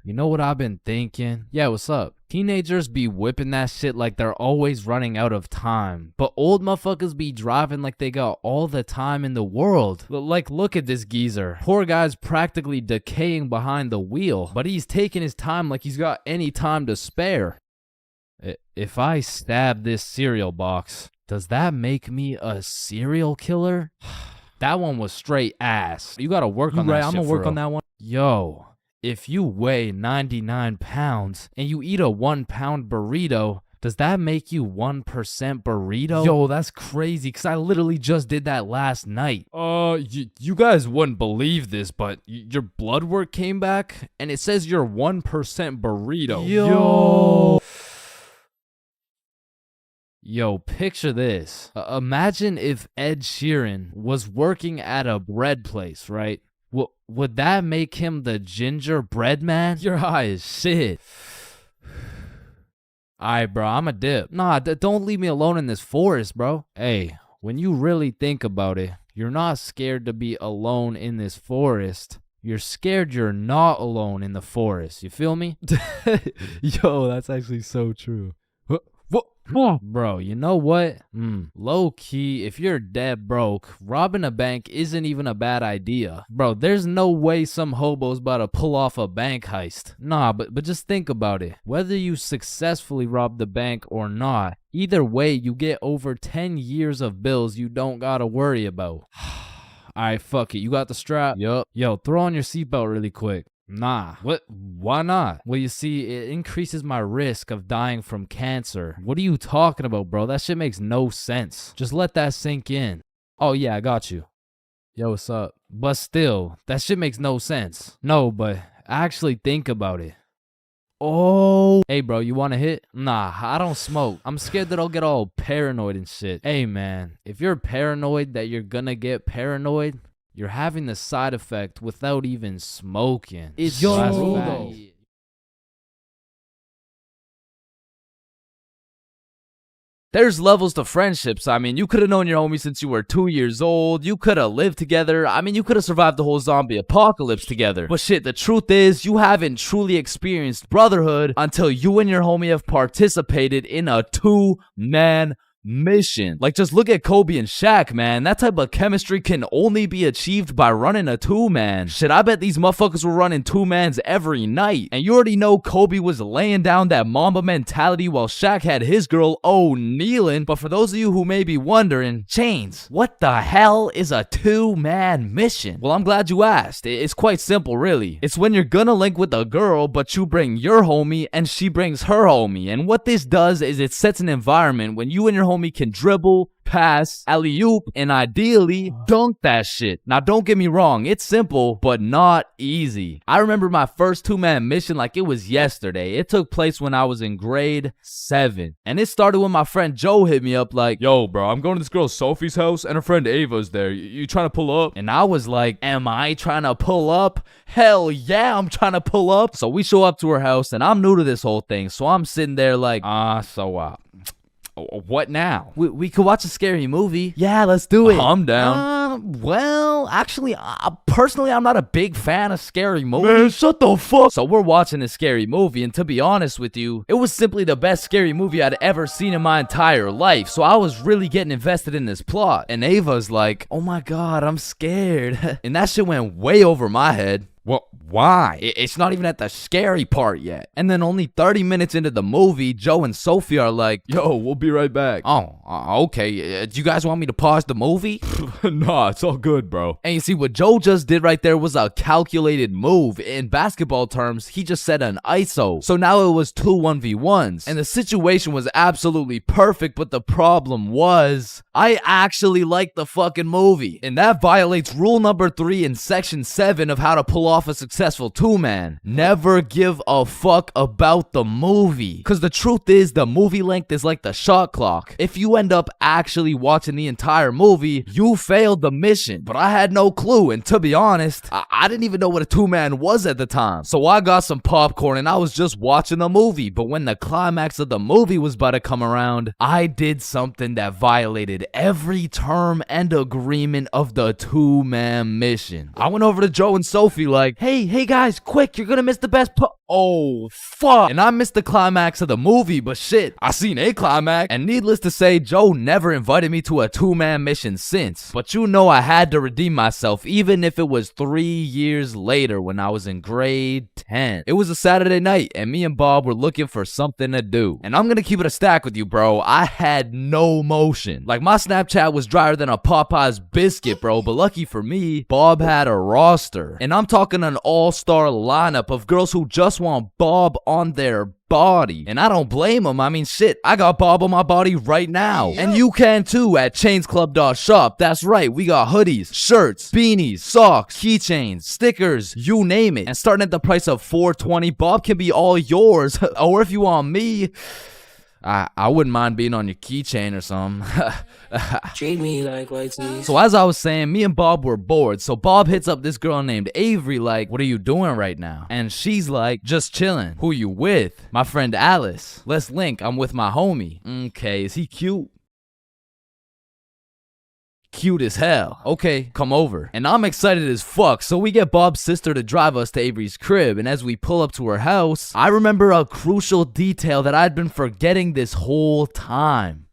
You know what I've been thinking? Yeah, what's up? Teenagers be whipping that shit like they're always running out of time. But old motherfuckers be driving like they got all the time in the world. Like, look at this geezer. Poor guy's practically decaying behind the wheel. But he's taking his time like he's got any time to spare. If I stab this cereal box, does that make me a serial killer? That one was straight ass. You gotta work on that shit. I'm gonna work on that one. Yo. if you weigh 99 pounds and you eat a 1 pound burrito, does that make you 1% burrito? Yo, that's crazy, because I literally just did that last night. You guys wouldn't believe this, but your blood work came back and it says you're 1% burrito. Yo, picture this. Imagine if Ed Sheeran was working at a bread place, right? Would that make him the gingerbread man? You're high as shit. Alright, bro, I'm a dip. Nah, don't leave me alone in this forest, bro. Hey, when you really think about it, you're not scared to be alone in this forest. You're scared you're not alone in the forest. You feel me? Yo, that's actually so true. Bro, you know what? Low key, if you're dead broke, robbing a bank isn't even a bad idea. Bro, there's no way some hobo's about to pull off a bank heist. Nah, but just think about it. Whether you successfully rob the bank or not, either way, you get over 10 years of bills you don't gotta worry about. Alright, fuck it. You got the strap? Yup. Yo, throw on your seatbelt really quick. Nah. What? Why not? Well, you see, it increases my risk of dying from cancer. What are you talking about, bro? That shit makes no sense. Just let that sink in. Oh, yeah, I got you. Yo, what's up? But still, that shit makes no sense. No, but actually think about it. Oh. Hey, bro, you want to hit? Nah, I don't smoke. I'm scared that I'll get all paranoid and shit. Hey, man, if you're paranoid that you're gonna get paranoid, you're having the side effect without even smoking. It's true, though. There's levels to friendships. I mean, you could have known your homie since you were 2 years old. You could have lived together. I mean, you could have survived the whole zombie apocalypse together. But shit, the truth is, you haven't truly experienced brotherhood until you and your homie have participated in a 2-man mission. Like, just look at Kobe and Shaq, man. That type of chemistry can only be achieved by running a 2-man. Shit, I bet these motherfuckers were running 2-mans every night. And you already know Kobe was laying down that Mamba mentality while Shaq had his girl kneeling. But for those of you who may be wondering, Chains, what the hell is a 2-man mission? Well, I'm glad you asked. It's quite simple, really. It's when you're gonna link with a girl, but you bring your homie and she brings her homie. And what this does is it sets an environment when you and your homie can dribble, pass, alley-oop, and ideally dunk that shit. Now, don't get me wrong, it's simple, but not easy. I remember my first 2-man mission like it was yesterday. It took place when I was in grade 7. And it started when my friend Joe hit me up like, yo, bro, I'm going to this girl Sophie's house and her friend Ava's there. You trying to pull up? And I was like, am I trying to pull up? Hell yeah, I'm trying to pull up. So we show up to her house and I'm new to this whole thing. So I'm sitting there like, what now? We could watch a scary movie. Yeah, let's do it. I'm down. Well, actually, personally, I'm not a big fan of scary movies. Man, shut the fuck. So we're watching a scary movie, and to be honest with you, it was simply the best scary movie I'd ever seen in my entire life. So I was really getting invested in this plot. And Ava's like, oh my god, I'm scared. And that shit went way over my head. What? Why? It's not even at the scary part yet. And then only 30 minutes into the movie, Joe and Sophie are like, yo, we'll be right back. Oh, okay. Do you guys want me to pause the movie? Nah, it's all good, bro. And you see, what Joe just did right there was a calculated move. In basketball terms, he just set an ISO. So now it was 2 1v1s. And the situation was absolutely perfect, but the problem was, I actually liked the fucking movie. And that violates rule number 3 in section 7 of how to pull off a successful 2-man. Never give a fuck about the movie. Cause the truth is, the movie length is like the shot clock. If you end up actually watching the entire movie, you failed the mission. But I had no clue, and to be honest, I didn't even know what a 2-man was at the time. So I got some popcorn and I was just watching the movie. But when the climax of the movie was about to come around, I did something that violated every term and agreement of the 2-man mission. I went over to Joe and Sophie like, hey guys, quick, you're gonna miss the best oh fuck. And I missed the climax of the movie, but shit, I seen a climax. And needless to say, Joe never invited me to a 2-man mission since. But you know I had to redeem myself, even if it was 3 years later when I was in grade 10. It was a Saturday night, and me and Bob were looking for something to do. And I'm gonna keep it a stack with you, bro. I had no motion. Like, my Snapchat was drier than a Popeye's biscuit, bro. But lucky for me, Bob had a roster. And I'm talking an all-star lineup of girls who just want Bob on their body. And I don't blame him. I mean, shit, I got Bob on my body right now. And you can too at chainsclub.shop. That's right, we got hoodies, shirts, beanies, socks, keychains, stickers, you name it. And starting at the price of $4.20, Bob can be all yours. Or if you want me, I wouldn't mind being on your keychain or something. Treat me like white teeth. So as I was saying, me and Bob were bored. So Bob hits up this girl named Avery like, what are you doing right now? And she's like, just chilling. Who you with? My friend Alice. Let's link. I'm with my homie. Okay, is he cute? Cute as hell. Okay, come over. And I'm excited as fuck, so we get Bob's sister to drive us to Avery's crib, and as we pull up to her house, I remember a crucial detail that I'd been forgetting this whole time.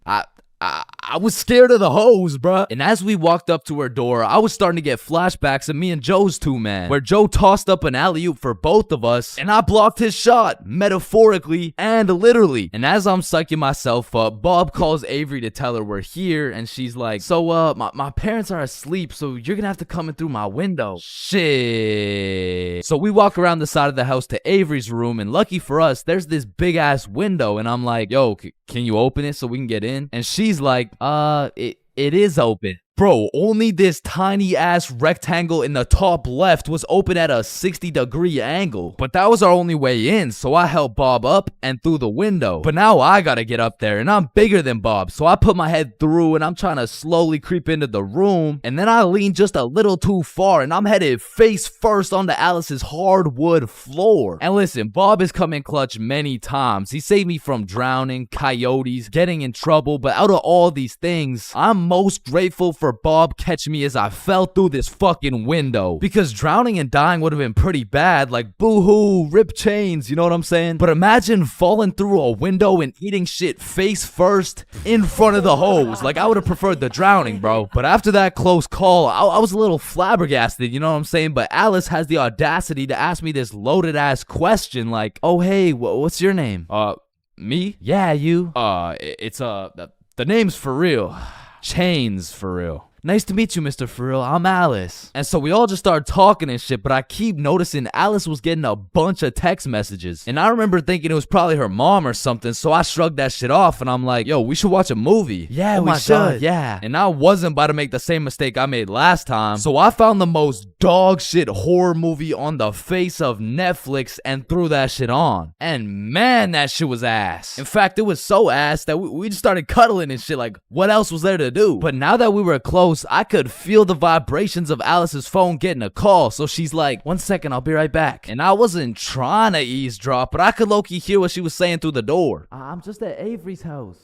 I was scared of the hoes, bruh. And as we walked up to her door, I was starting to get flashbacks of me and Joe's 2-man, where Joe tossed up an alley-oop for both of us, and I blocked his shot, metaphorically and literally. And as I'm psyching myself up, Bob calls Avery to tell her we're here, and she's like, so, my parents are asleep, so you're gonna have to come in through my window. Shit. So we walk around the side of the house to Avery's room, and lucky for us, there's this big-ass window, and I'm like, yo, can you open it so we can get in? And she's like, it is open. Bro, only this tiny ass rectangle in the top left was open at a 60-degree angle. But that was our only way in, so I helped Bob up and through the window. But now I gotta get up there, and I'm bigger than Bob, so I put my head through and I'm trying to slowly creep into the room. And then I lean just a little too far, and I'm headed face first onto Alice's hardwood floor. And listen, Bob has come in clutch many times. He saved me from drowning, coyotes, getting in trouble. But out of all these things, I'm most grateful for Bob catching me as I fell through this fucking window, because drowning and dying would have been pretty bad, like boo-hoo, rip chains, you know what I'm saying? But imagine falling through a window and eating shit face first in front of the hose. Like, I would have preferred the drowning, bro. But after that close call, I was a little flabbergasted, you know what I'm saying? But Alice has the audacity to ask me this loaded ass question like, oh hey, what's your name? Me? Yeah, you. It's the name's for real. Chains for real. Nice to meet you, Mr. For Real. I'm Alice. And so we all just started talking and shit, but I keep noticing Alice was getting a bunch of text messages. And I remember thinking it was probably her mom or something, so I shrugged that shit off and I'm like, yo, we should watch a movie. Yeah, we should. God, yeah. And I wasn't about to make the same mistake I made last time, so I found the most dog shit horror movie on the face of Netflix and threw that shit on. And man, that shit was ass. In fact, it was so ass that we just started cuddling and shit. Like, what else was there to do? But now that we were close, I could feel the vibrations of Alice's phone getting a call, so she's like, 1 second, I'll be right back. And I wasn't trying to eavesdrop, but I could low-key hear what she was saying through the door. I'm just at Avery's house.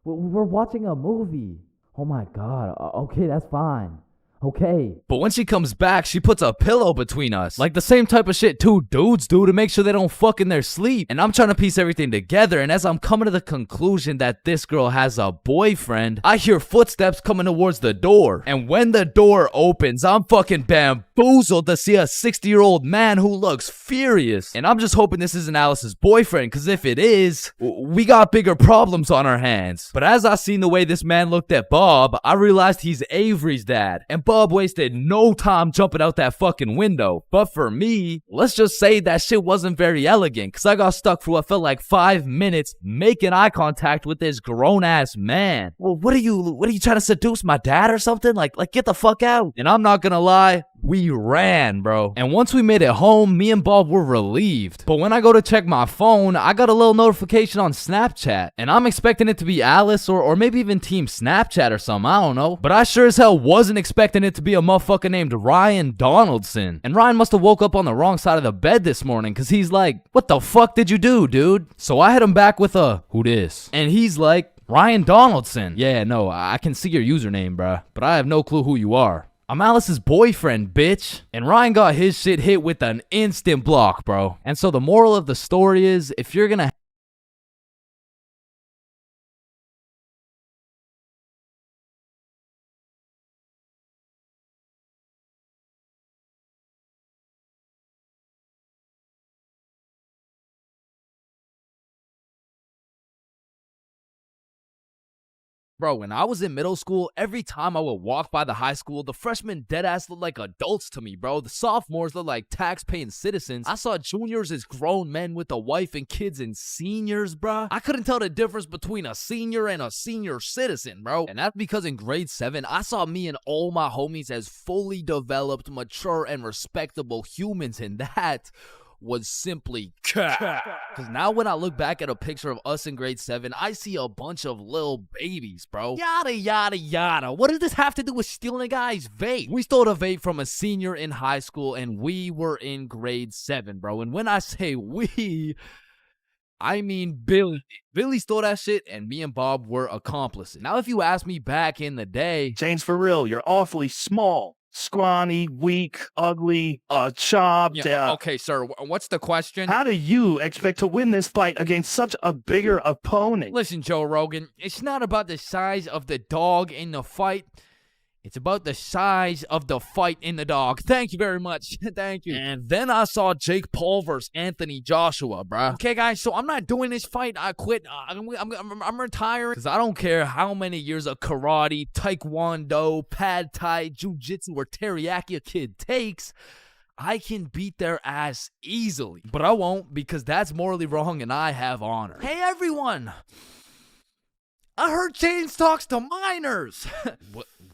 We're watching a movie. Oh my god, okay, that's fine. Okay. But when she comes back, she puts a pillow between us. Like the same type of shit two dudes do to make sure they don't fuck in their sleep. And I'm trying to piece everything together, and as I'm coming to the conclusion that this girl has a boyfriend, I hear footsteps coming towards the door. And when the door opens, I'm fucking bamboozled to see a 60-year-old man who looks furious. And I'm just hoping this isn't Alice's boyfriend, because if it is, we got bigger problems on our hands. But as I seen the way this man looked at Bob, I realized he's Avery's dad. And Bob wasted no time jumping out that fucking window. But for me, let's just say that shit wasn't very elegant, because I got stuck for what felt like 5 minutes making eye contact with this grown-ass man. Well, what are you trying to seduce my dad or something? Like get the fuck out. And I'm not gonna lie, we ran, bro. And once we made it home, me and Bob were relieved. But when I go to check my phone, I got a little notification on Snapchat. And I'm expecting it to be Alice or maybe even Team Snapchat or something, I don't know. But I sure as hell wasn't expecting it to be a motherfucker named Ryan Donaldson. And Ryan must have woke up on the wrong side of the bed this morning, because he's like, what the fuck did you do, dude? So I hit him back with a, who dis? And he's like, Ryan Donaldson. Yeah, no, I can see your username, bruh, but I have no clue who you are. I'm Alice's boyfriend, bitch. And Ryan got his shit hit with an instant block, bro. And so the moral of the story is, if you're gonna Bro, when I was in middle school, every time I would walk by the high school, the freshmen deadass looked like adults to me, bro. The sophomores looked like tax-paying citizens. I saw juniors as grown men with a wife and kids, and seniors, bro. I couldn't tell the difference between a senior and a senior citizen, bro. And that's because in grade 7, I saw me and all my homies as fully developed, mature, and respectable humans, and that was simply cat. Because now when I look back at a picture of us in grade 7, I see a bunch of little babies, bro. Yada, yada, yada. What does this have to do with stealing a guy's vape? We stole a vape from a senior in high school, and we were in grade 7, bro. And when I say we, I mean Billy. Billy stole that shit, and me and Bob were accomplices. Now, if you ask me back in the day, ChainsFR, you're awfully small. Scrawny, weak, ugly, chopped. Yeah, okay, sir, what's the question? How do you expect to win this fight against such a bigger opponent? Listen, Joe Rogan, it's not about the size of the dog in the fight. It's about the size of the fight in the dog. Thank you very much. Thank you. And then I saw Jake Paul versus Anthony Joshua, bruh. Okay, guys, so I'm not doing this fight. I quit. I'm retiring. Because I don't care how many years of karate, taekwondo, pad thai, jujitsu, or teriyaki a kid takes. I can beat their ass easily. But I won't, because that's morally wrong and I have honor. Hey, everyone. I heard Chains talks to minors.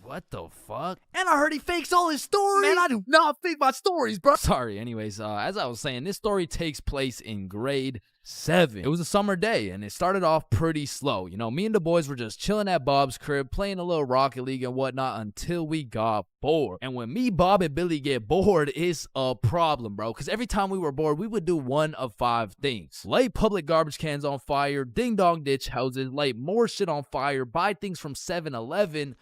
What the fuck? And I heard he fakes all his stories. Man, I do not fake my stories, bro. Sorry, anyways, as I was saying, this story takes place in grade 7. It was a summer day, and it started off pretty slow. You know, me and the boys were just chilling at Bob's crib, playing a little Rocket League and whatnot until we got bored. And when me, Bob, and Billy get bored, it's a problem, bro. Because every time we were bored, we would do one of 5 things. Light public garbage cans on fire, ding-dong ditch houses, light more shit on fire, buy things from 7-Eleven,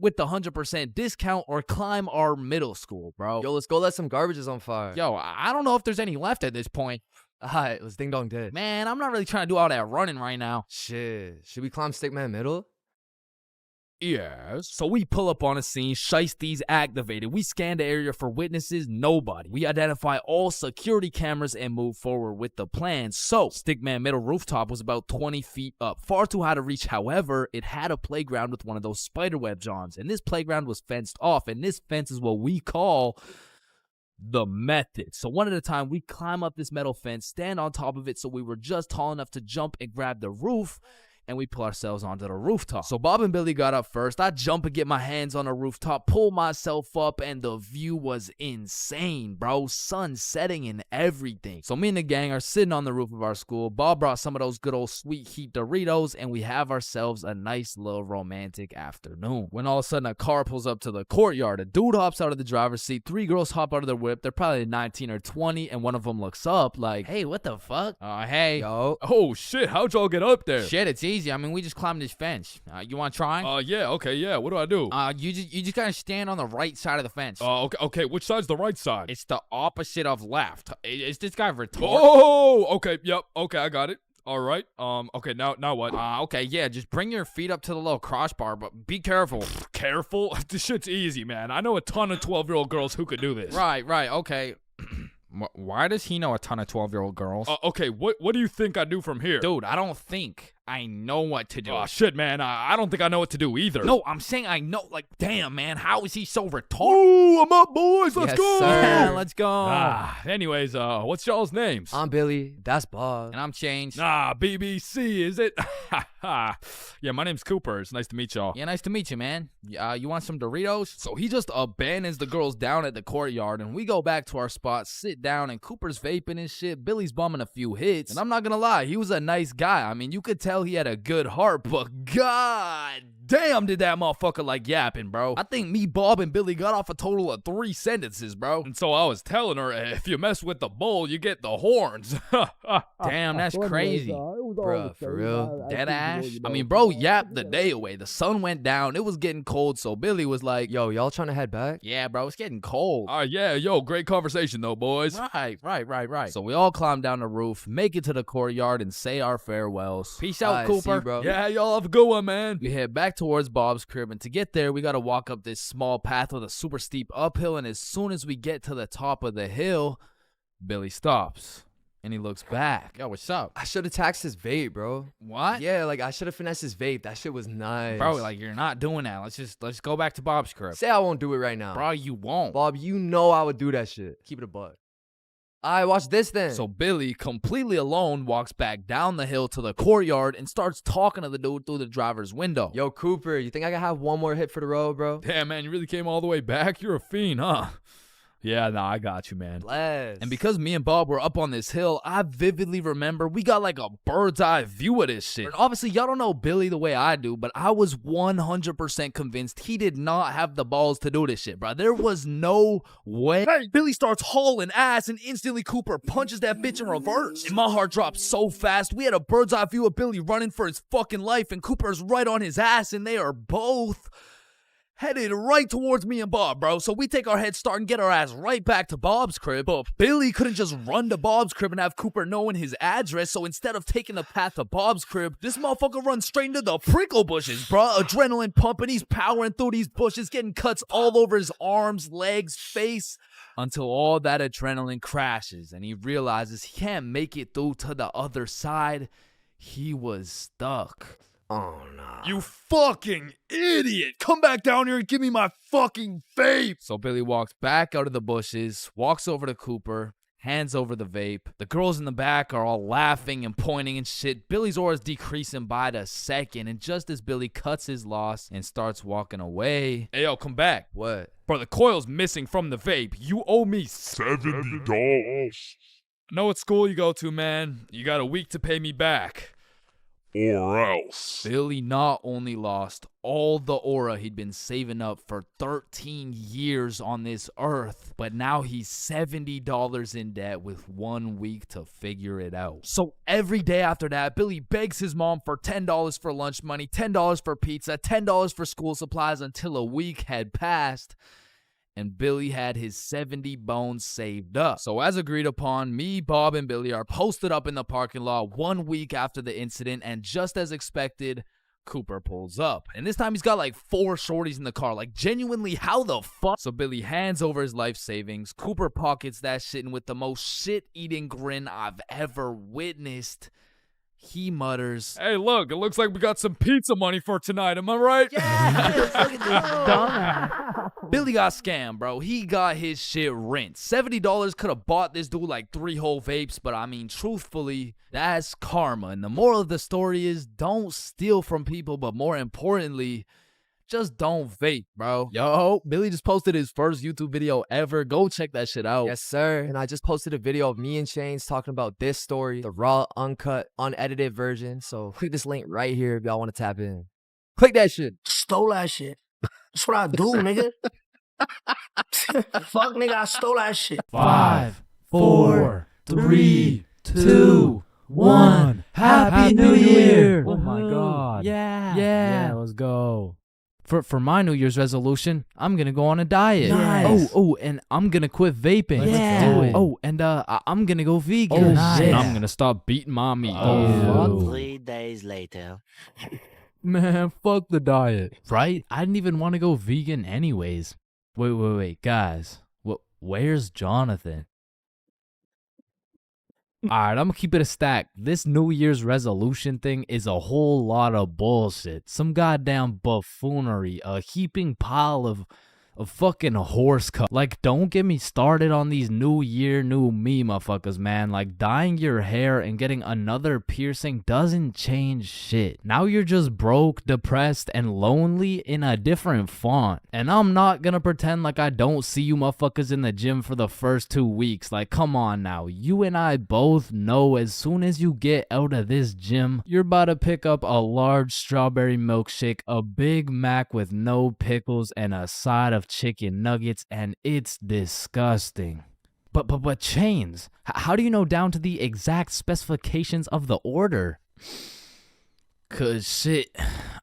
with the 100% discount, or climb our middle school, bro. Yo, let's go let some garbages on fire. Yo, I don't know if there's any left at this point. Alright, let's ding dong ditch. Man, I'm not really trying to do all that running right now. Shit, should we climb Stickman Middle? Yes. So we pull up on a scene, shiesties activated. We scan the area for witnesses, nobody. We identify all security cameras and move forward with the plan. So, Stickman Middle rooftop was about 20 feet up, far too high to reach. However, it had a playground with one of those spiderweb johns, and this playground was fenced off, and this fence is what we call the method. So one at a time, we climb up this metal fence, stand on top of it so we were just tall enough to jump and grab the roof, and we pull ourselves onto the rooftop. So Bob and Billy got up first. I jump and get my hands on the rooftop, pull myself up, and the view was insane, bro. Sun setting and everything. So me and the gang are sitting on the roof of our school. Bob brought some of those good old sweet heat Doritos, and we have ourselves a nice little romantic afternoon. When all of a sudden a car pulls up to the courtyard. A dude hops out of the driver's seat. 3 girls hop out of their whip. They're probably 19 or 20, and one of them looks up like, hey, what the fuck? Hey. Yo. Oh, shit. How'd y'all get up there? Shit, it's easy. I mean, we just climbed this fence. You want to try? Yeah, okay, yeah. What do I do? You just gotta stand on the right side of the fence. Okay. Which side's the right side? It's the opposite of left. Is this guy retarded? Oh, okay, yep, okay, I got it. All right. Okay, now what? Okay, yeah, just bring your feet up to the little crossbar, but be careful. Careful? This shit's easy, man. I know a ton of 12-year-old girls who could do this. Right, okay. Why does he know a ton of 12-year-old girls? Okay, what do you think I do from here? Dude, I don't think I know what to do. Oh, shit, man. I don't think I know what to do either. No, I'm saying I know. Like, damn, man. How is he so retarded? Ooh, I'm up, boys. Let's go. Sir. Yeah, let's go. Anyways, what's y'all's names? I'm Billy. That's Bob. And I'm Chains. BBC, is it? Yeah, my name's Cooper. It's nice to meet y'all. Yeah, nice to meet you, man. You want some Doritos? So he just abandons the girls down at the courtyard, and we go back to our spot, sit down, and Cooper's vaping and shit. Billy's bumming a few hits. And I'm not gonna lie, he was a nice guy. I mean, you could tell he had a good heart, but god damn did that motherfucker like yapping, bro. I think me, Bob, and Billy got off a total of 3 sentences, bro. And so I was telling her, if you mess with the bull, you get the horns. Damn, that's crazy. Bruh, for real? Dead ass. I mean, bro yapped the day away. The sun went down. It was getting cold, so Billy was like, Yo, y'all trying to head back? yeah, bro, it's getting cold. Yeah, yo, great conversation though, boys. Right. So we all climb down the roof, make it to the courtyard, and say our farewells. Peace out, Alright, see Cooper. you, bro. Yeah, y'all have a good one, man. We head back towards Bob's crib, and to get there, we gotta walk up this small path with a super steep uphill, and as soon as we get to the top of the hill, Billy stops. And he looks back. Yo, what's up? I should have taxed his vape, bro. What? Yeah, like I should have finessed his vape. That shit was nice. Bro, like, you're not doing that. Let's go back to Bob's crib. Say I won't do it right now. Bro, you won't. Bob, you know I would do that shit. Keep it a buck. Alright, watch this then. So Billy, completely alone, walks back down the hill to the courtyard and starts talking to the dude through the driver's window. Yo, Cooper, you think I can have one more hit for the road, bro? Damn, man, you really came all the way back? You're a fiend, huh? Yeah, nah, I got you, man. Bless. And because me and Bob were up on this hill, I vividly remember we got like a bird's eye view of this shit. And obviously, y'all don't know Billy the way I do, but I was 100% convinced he did not have the balls to do this shit, bro. There was no way. Hey, Billy starts hauling ass, and instantly Cooper punches that bitch in reverse. And my heart dropped so fast. We had a bird's eye view of Billy running for his fucking life, and Cooper's right on his ass, and they are both headed right towards me and Bob, bro. So we take our head start and get our ass right back to Bob's crib. But Billy couldn't just run to Bob's crib and have Cooper knowing his address. So instead of taking the path to Bob's crib, this motherfucker runs straight into the prickle bushes, bro. Adrenaline pumping. He's powering through these bushes, getting cuts all over his arms, legs, face, until all that adrenaline crashes and he realizes he can't make it through to the other side. He was stuck. Oh, no. You fucking idiot! Come back down here and give me my fucking vape! So Billy walks back out of the bushes, walks over to Cooper, hands over the vape. The girls in the back are all laughing and pointing and shit. Billy's aura is decreasing by the second, and just as Billy cuts his loss and starts walking away... Hey, yo, come back. What? Bro, the coil's missing from the vape. You owe me $70. I know what school you go to, man. You got a week to pay me back. Or else. Billy not only lost all the aura he'd been saving up for 13 years on this earth, but now he's $70 in debt with 1 week to figure it out. So every day after that, Billy begs his mom for $10 for lunch money, $10 for pizza, $10 for school supplies until a week had passed. And Billy had his 70 bones saved up. So as agreed upon, me, Bob, and Billy are posted up in the parking lot 1 week after the incident, and just as expected, Cooper pulls up. And this time he's got like 4 shorties in the car. Like, genuinely, how the fuck? So Billy hands over his life savings. Cooper pockets that shit, and with the most shit-eating grin I've ever witnessed, he mutters, "Hey, look, it looks like we got some pizza money for tonight, am I right?" Yes, look at this dumbass. Billy got scammed, bro. He got his shit rinsed. $70 could have bought this dude like 3 whole vapes, but I mean, truthfully, that's karma. And the moral of the story is don't steal from people, but more importantly, just don't vape, bro. Yo, Billy just posted his first YouTube video ever. Go check that shit out. Yes, sir. And I just posted a video of me and Chains talking about this story, the raw, uncut, unedited version. So click this link right here if y'all want to tap in. Click that shit. Stole that shit. That's what I do, nigga. Fuck, nigga, I stole that shit. 5, 4, 3, 2, 1. Happy New Year! Oh my God. Yeah, let's go. For my New Year's resolution, I'm gonna go on a diet. Nice. Oh, and I'm gonna quit vaping. Yeah. Let's do it. Oh, and I'm gonna go vegan. Oh, Nice. shit. I'm gonna stop beating mommy. Oh. 3 days later. Man, fuck the diet. Right? I didn't even want to go vegan anyways. Wait, guys. Where's Jonathan? Alright, I'm gonna keep it a stack. This New Year's resolution thing is a whole lot of bullshit. Some goddamn buffoonery. A heaping pile of a fucking horse cut. Like, don't get me started on these new year, new me motherfuckers, man. Like, dyeing your hair and getting another piercing doesn't change shit. Now you're just broke, depressed, and lonely in a different font. And I'm not gonna pretend like I don't see you motherfuckers in the gym for the first 2 weeks. Like, come on now. You and I both know as soon as you get out of this gym, you're about to pick up a large strawberry milkshake, a Big Mac with no pickles, and a side of chicken nuggets, and it's disgusting. But Chains, how do you know down to the exact specifications of the order? 'Cause shit,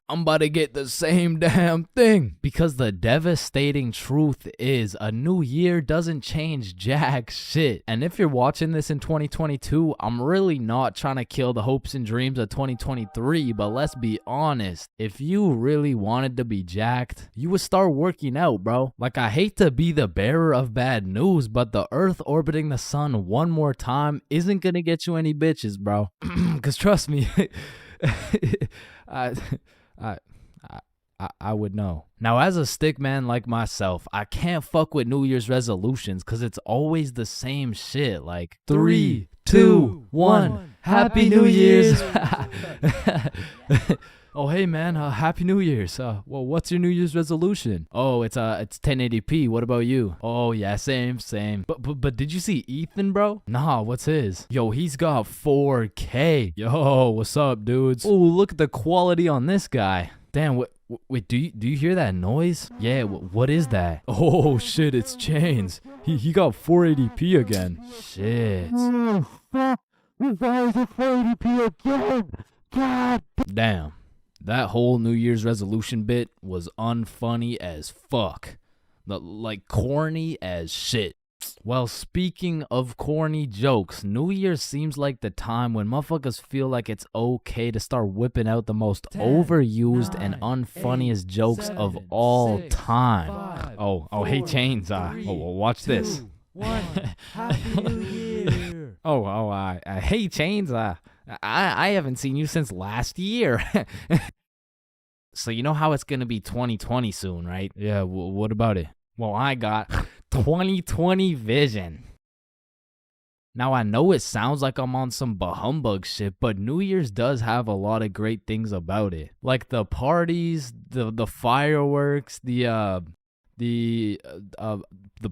I'm about to get the same damn thing. Because the devastating truth is a new year doesn't change jack shit. And if you're watching this in 2022, I'm really not trying to kill the hopes and dreams of 2023, but let's be honest. If you really wanted to be jacked, you would start working out, bro. Like, I hate to be the bearer of bad news, but the Earth orbiting the sun one more time isn't gonna get you any bitches, bro. 'Cause trust me, I would know. Now, as a stick man like myself, I can't fuck with New Year's resolutions because it's always the same shit. Like, 3, 2, 1, Happy New Year's. Oh, hey man, Happy New Year's. Well, what's your New Year's resolution? Oh, it's 1080p. What about you? Oh yeah, same. But did you see Ethan, bro? Nah, what's his? Yo, he's got 4K. Yo, what's up, dudes? Oh, look at the quality on this guy. Damn, wait, do you hear that noise? Yeah, what is that? Oh shit, it's Chains. He got 480p again. Shit. Why is it 480p again? God damn. That whole New Year's resolution bit was unfunny as fuck. Like, corny as shit. Well, speaking of corny jokes, New Year's seems like the time when motherfuckers feel like it's okay to start whipping out the most overused and unfunniest jokes of all time. Oh, hey Chains, watch this. Happy New Year. Hey Chains, I haven't seen you since last year. So you know how it's gonna be 2020 soon, right? Yeah, what about it? Well, I got 2020 vision. Now, I know it sounds like I'm on some humbug shit, but New Year's does have a lot of great things about it. Like the parties, the fireworks, the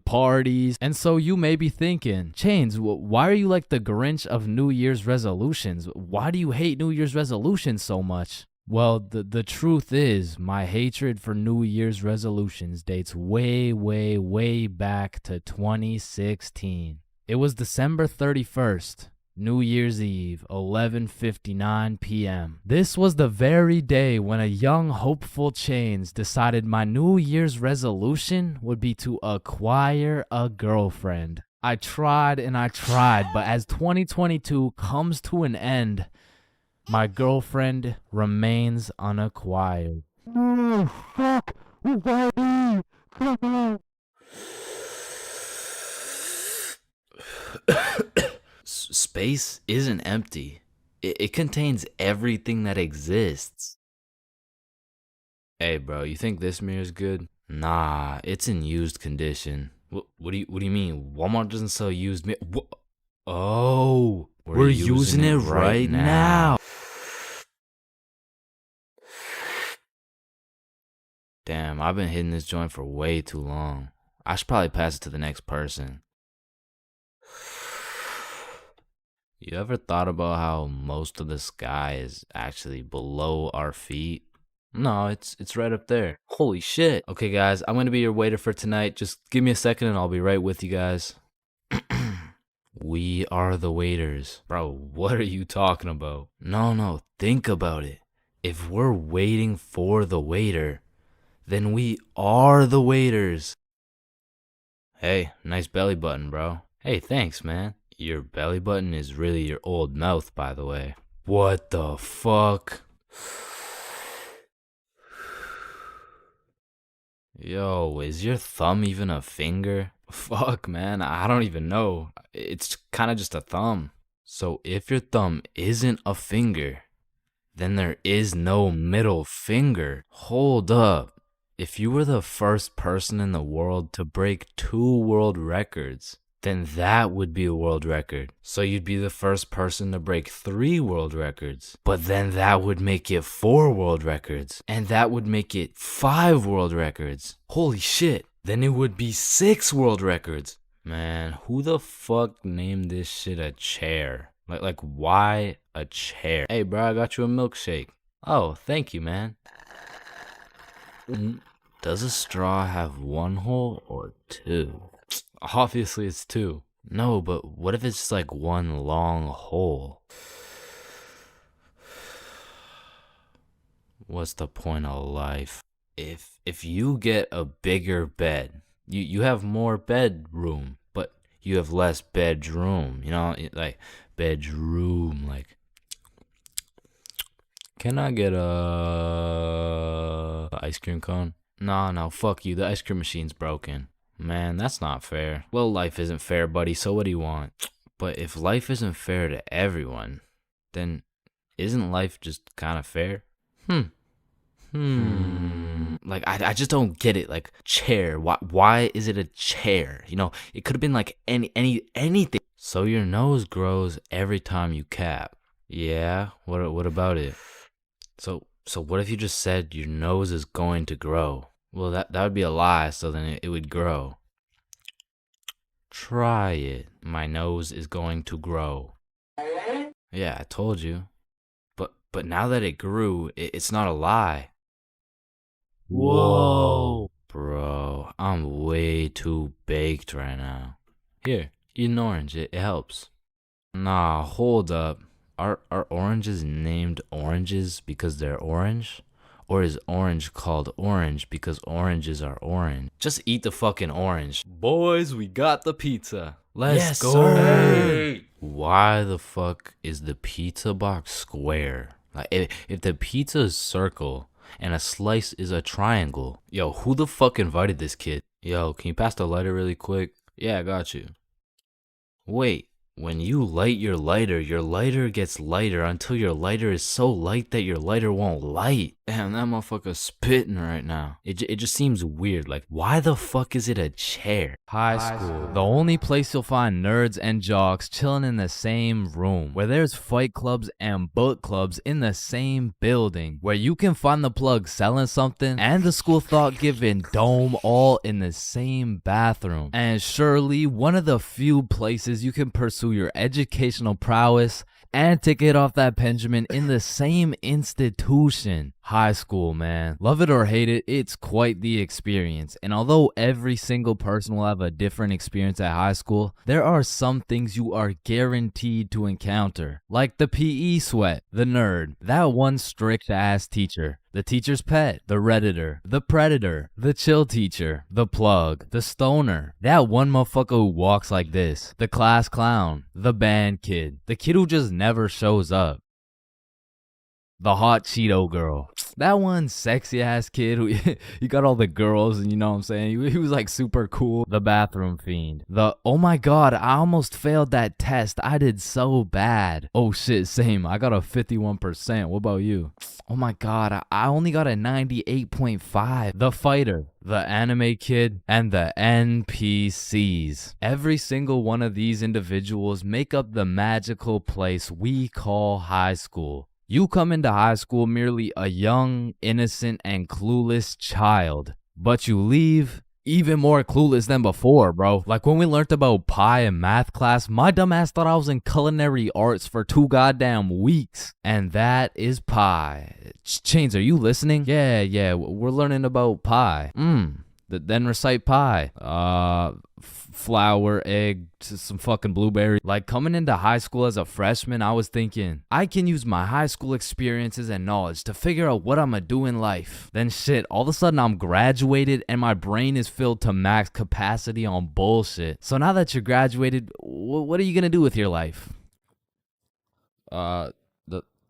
parties. And so you may be thinking, Chains, why are you like the Grinch of New Year's resolutions? Why do you hate New Year's resolutions so much? Well, the truth is, my hatred for New Year's resolutions dates way back to 2016. It was December 31st, New Year's Eve, 11:59 p.m. This was the very day when a young, hopeful Chains decided my New Year's resolution would be to acquire a girlfriend. I tried and I tried, but as 2022 comes to an end, my girlfriend remains unacquired. Oh, fuck. Why me? Come on. Space isn't empty. It contains everything that exists. Hey, bro, you think this mirror's good? Nah, it's in used condition. What do you mean? Walmart doesn't sell used mirror. Oh, we're using it right now. Damn, I've been hitting this joint for way too long. I should probably pass it to the next person. You ever thought about how most of the sky is actually below our feet? No, it's right up there. Holy shit. Okay, guys, I'm gonna be your waiter for tonight. Just give me a second and I'll be right with you guys. We are the waiters. Bro, what are you talking about? No, think about it. If we're waiting for the waiter, then we are the waiters. Hey, nice belly button, bro. Hey, thanks, man. Your belly button is really your old mouth, by the way. What the fuck? Yo, is your thumb even a finger? Fuck, man, I don't even know. It's kind of just a thumb. So if your thumb isn't a finger, then there is no middle finger. Hold up. if you were the first person in the world to break 2 world records, then that would be a world record. So you'd be the first person to break 3 world records. But then that would make it 4 world records. And that would make it 5 world records. Holy shit. Then it would be 6 world records. Man, who the fuck named this shit a chair? Like why a chair? Hey bro, I got you a milkshake. Oh, thank you, man. Does a straw have 1 hole or 2? Obviously it's 2. No, but what if it's just like 1 long hole? What's the point of life? If you get a bigger bed, you have more bedroom, but you have less bedroom. You know, like bedroom. Like, can I get a ice cream cone? No, fuck you. The ice cream machine's broken. Man, that's not fair. Well, life isn't fair, buddy, so what do you want? But if life isn't fair to everyone, then isn't life just kind of fair? Like, I just don't get it. Like, chair. Why is it a chair? You know, it could have been like anything. So your nose grows every time you cap. Yeah, what about it? So what if you just said your nose is going to grow? Well, that would be a lie, so then it would grow. Try it. My nose is going to grow. Yeah, I told you. But now that it grew, it's not a lie. Whoa. Bro, I'm way too baked right now. Here, eat an orange. It helps. Nah, hold up. Are oranges named oranges because they're orange? Or is orange called orange because oranges are orange? Just eat the fucking orange. Boys, we got the pizza. Let's go. Sir. Why the fuck is the pizza box square? Like, if the pizza is circle and a slice is a triangle, yo, who the fuck invited this kid? Yo, can you pass the lighter really quick? Yeah, I got you. Wait. When you light your lighter gets lighter until your lighter is so light that your lighter won't light. Damn, that motherfucker's spitting right now. It just seems weird. Like, why the fuck is it a chair? High school. The only place you'll find nerds and jocks chilling in the same room. Where there's fight clubs and book clubs in the same building. Where you can find the plug selling something and the school thought-giving dome all in the same bathroom. And surely one of the few places you can pursue your educational prowess and take it off that Benjamin in the same institution. High school, man. Love it or hate it, it's quite the experience. And although every single person will have a different experience at high school, there are some things you are guaranteed to encounter. Like the PE sweat, the nerd, that one strict ass teacher, the teacher's pet, the redditor, the predator, the chill teacher, the plug, the stoner, that one motherfucker who walks like this, the class clown, the band kid, the kid who just never shows up, the hot Cheeto girl. That one sexy ass kid who he got all the girls and you know what I'm saying? He was like super cool. The bathroom fiend. The, oh my god, I almost failed that test. I did so bad. Oh shit, same. I got a 51%. What about you? Oh my god, I only got a 98.5. The fighter, the anime kid, and the NPCs. Every single one of these individuals make up the magical place we call high school. You come into high school merely a young, innocent, and clueless child. But you leave even more clueless than before, bro. Like when we learned about pie in math class, my dumb ass thought I was in culinary arts for 2 goddamn weeks. And that is pie. Chains, are you listening? Yeah, we're learning about pie. Then recite pie. Flour, egg, some fucking blueberry. Like coming into high school as a freshman, I was thinking, I can use my high school experiences and knowledge to figure out what I'm gonna do in life. Then shit, all of a sudden I'm graduated and my brain is filled to max capacity on bullshit. So now that you're graduated, what are you gonna do with your life?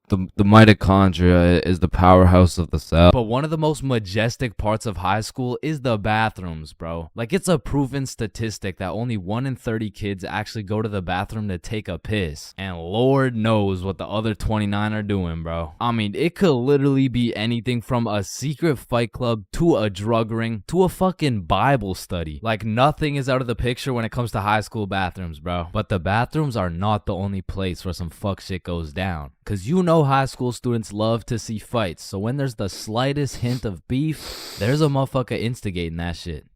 The mitochondria is the powerhouse of the cell. But one of the most majestic parts of high school is the bathrooms, bro. Like, it's a proven statistic that only 1 in 30 kids actually go to the bathroom to take a piss. And Lord knows what the other 29 are doing, bro. I mean, it could literally be anything from a secret fight club to a drug ring to a fucking Bible study. Like, nothing is out of the picture when it comes to high school bathrooms, bro. But the bathrooms are not the only place where some fuck shit goes down. Cause you know high school students love to see fights, so when there's the slightest hint of beef, there's a motherfucker instigating that shit.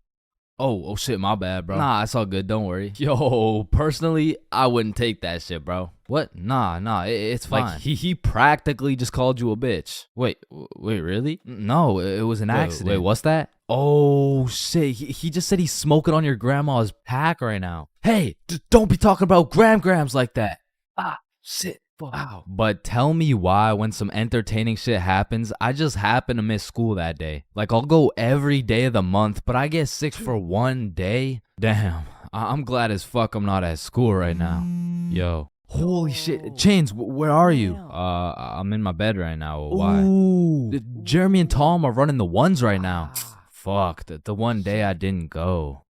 Oh shit, my bad, bro. Nah, it's all good, don't worry. Yo, personally, I wouldn't take that shit, bro. What? Nah, it's fine. Like, he practically just called you a bitch. Wait, really? No, it was an accident. Wait, what's that? Oh shit, he just said he's smoking on your grandma's pack right now. Hey, don't be talking about grams like that. Ah, shit. Wow. But tell me why when some entertaining shit happens, I just happen to miss school that day. Like, I'll go every day of the month, but I get sick for one day? Damn, I'm glad as fuck I'm not at school right now. Yo. Holy shit. Chains, where are you? I'm in my bed right now. Why? Ooh. Jeremy and Tom are running the ones right now. Fuck, the one day I didn't go.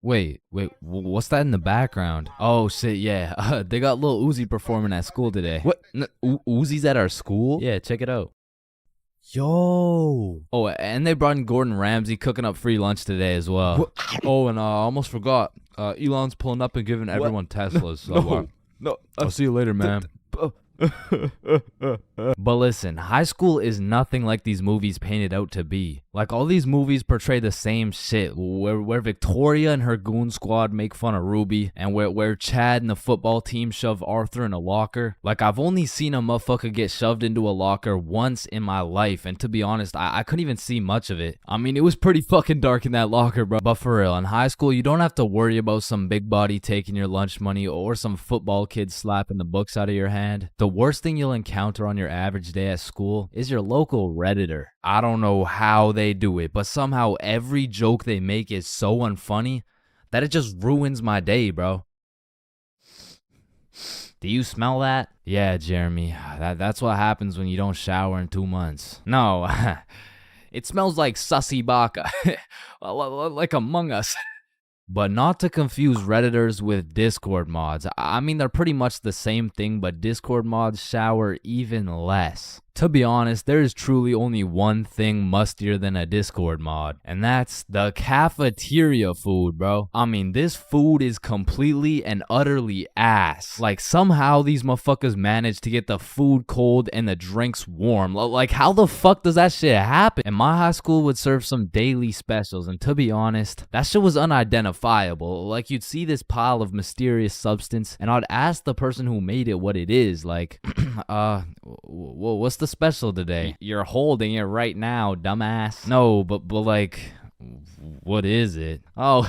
Wait, what's that in the background? Oh shit, yeah, they got Lil Uzi performing at school today. What? Uzi's at our school? Yeah, check it out. Yo. Oh, and they brought in Gordon Ramsay cooking up free lunch today as well. What? Oh, and I almost forgot. Elon's pulling up and giving everyone Teslas. So no. I'll see you later, man. But listen, high school is nothing like these movies paint it out to be. Like, all these movies portray the same shit, where Victoria and her goon squad make fun of Ruby, and where Chad and the football team shove Arthur in a locker. Like, I've only seen a motherfucker get shoved into a locker once in my life, and to be honest, I couldn't even see much of it. I mean, it was pretty fucking dark in that locker, bro. But for real, in high school, you don't have to worry about some big body taking your lunch money or some football kid slapping the books out of your hand. The worst thing you'll encounter on your average day at school is your local Redditor. I don't know how they do it, but somehow every joke they make is so unfunny that it just ruins my day, bro. Do you smell that? Yeah, Jeremy, that's what happens when you don't shower in 2 months. No, it smells like sussy baka, like Among Us. But not to confuse Redditors with Discord mods. I mean, they're pretty much the same thing, but Discord mods shower even less. To be honest, there is truly only one thing mustier than a Discord mod, and that's the cafeteria food, bro. I mean, this food is completely and utterly ass. Like, somehow these motherfuckers manage to get the food cold and the drinks warm. Like, how the fuck does that shit happen? And my high school would serve some daily specials, and to be honest, that shit was unidentifiable. Like, you'd see this pile of mysterious substance, and I'd ask the person who made it what it is. Like, what's the special today? You're holding it right now, dumbass. No, but like, what is it? Oh,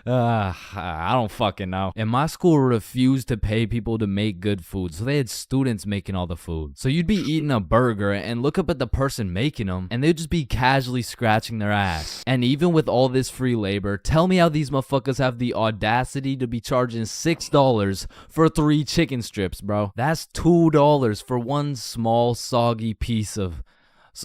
I don't fucking know. And my school refused to pay people to make good food, so they had students making all the food. So you'd be eating a burger and look up at the person making them, and they'd just be casually scratching their ass. And even with all this free labor, tell me how these motherfuckers have the audacity to be charging $6 for 3 chicken strips, bro. That's $2 for one small soggy piece of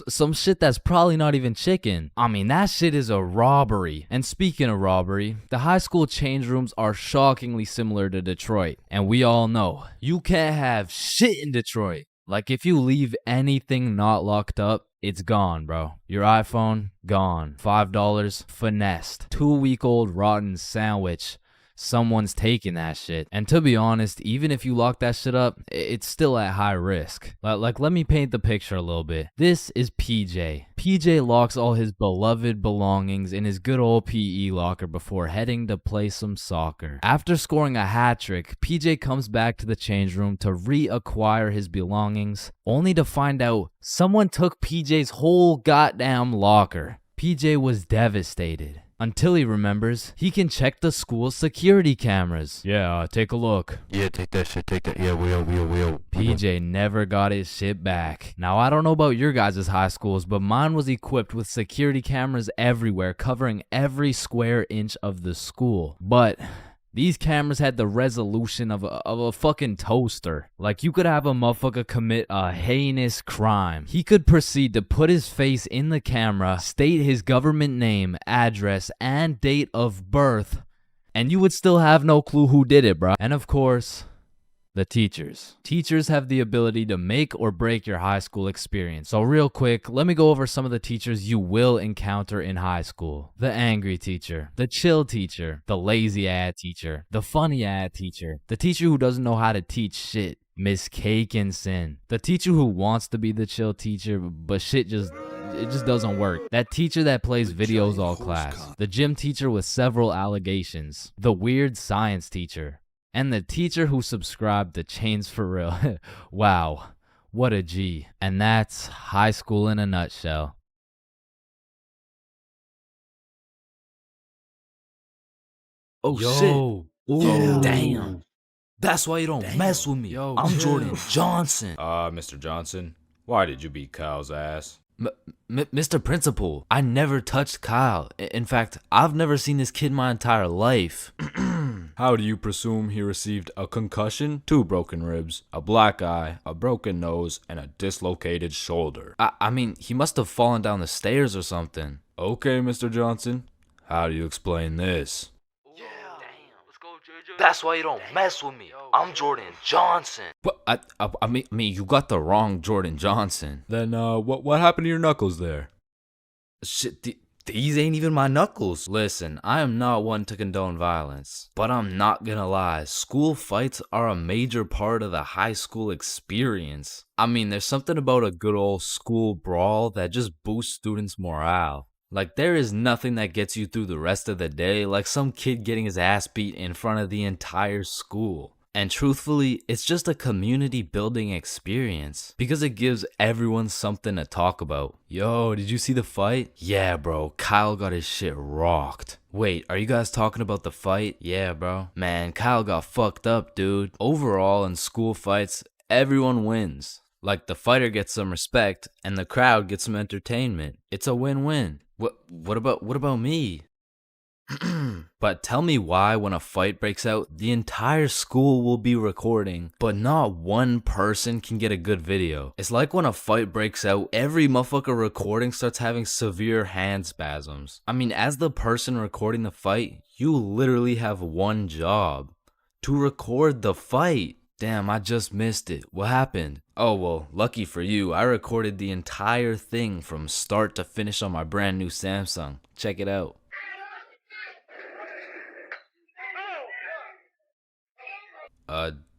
some shit that's probably not even chicken. I mean, that shit is a robbery. And speaking of robbery, the high school change rooms are shockingly similar to Detroit. And we all know, you can't have shit in Detroit. Like, if you leave anything not locked up, it's gone, bro. Your iPhone, gone. $5, finessed. 2-week-old rotten sandwich. Someone's taking that shit. And to be honest, even if you lock that shit up, it's still at high risk. Like, let me paint the picture a little bit. This is PJ. PJ locks all his beloved belongings in his good old PE locker before heading to play some soccer. After scoring a hat trick, PJ comes back to the change room to reacquire his belongings, only to find out someone took PJ's whole goddamn locker. PJ was devastated. Until he remembers, he can check the school's security cameras. Yeah, take a look. Yeah, take that shit, take that. Yeah, we will. PJ never got his shit back. Now, I don't know about your guys' high schools, but mine was equipped with security cameras everywhere, covering every square inch of the school. But These cameras had the resolution of a fucking toaster. Like, you could have a motherfucker commit a heinous crime. He could proceed to put his face in the camera, state his government name, address, and date of birth, and you would still have no clue who did it, bro. And of course, the teachers. Teachers have the ability to make or break your high school experience. So real quick, let me go over some of the teachers you will encounter in high school. The angry teacher, the chill teacher, the lazy ass teacher, the funny ass teacher, the teacher who doesn't know how to teach shit, Miss Cakinson, the teacher who wants to be the chill teacher, but shit just doesn't work. That teacher that plays videos all class. The gym teacher with several allegations. The weird science teacher. And the teacher who subscribed to ChainsFR. Wow, what a G. And that's high school in a nutshell. Oh shit. Ooh. Damn. That's why you don't mess with me. I'm Jordan Johnson. Mr. Johnson, why did you beat Kyle's ass? Mr. Principal, I never touched Kyle. In fact, I've never seen this kid my entire life. How do you presume he received a concussion, 2 broken ribs, a black eye, a broken nose, and a dislocated shoulder? I mean, he must have fallen down the stairs or something. Okay, Mr. Johnson, how do you explain this? That's why you don't mess with me. I'm Jordan Johnson. But I mean, you got the wrong Jordan Johnson. Then, what happened to your knuckles there? Shit, these ain't even my knuckles. Listen, I am not one to condone violence, but I'm not gonna lie. School fights are a major part of the high school experience. I mean, there's something about a good old school brawl that just boosts students' morale. Like, there is nothing that gets you through the rest of the day like some kid getting his ass beat in front of the entire school. And truthfully, it's just a community building experience because it gives everyone something to talk about. Yo, did you see the fight? Yeah, bro, Kyle got his shit rocked. Wait, are you guys talking about the fight? Yeah, bro. Man, Kyle got fucked up, dude. Overall, in school fights, everyone wins. Like, the fighter gets some respect and the crowd gets some entertainment. It's a win-win. What about me? But tell me why when a fight breaks out, the entire school will be recording, but not one person can get a good video. It's like when a fight breaks out, every motherfucker recording starts having severe hand spasms. I mean, as the person recording the fight, you literally have one job: to record the fight. Damn, I just missed it. What happened? Oh, well, lucky for you, I recorded the entire thing from start to finish on my brand new Samsung. Check it out.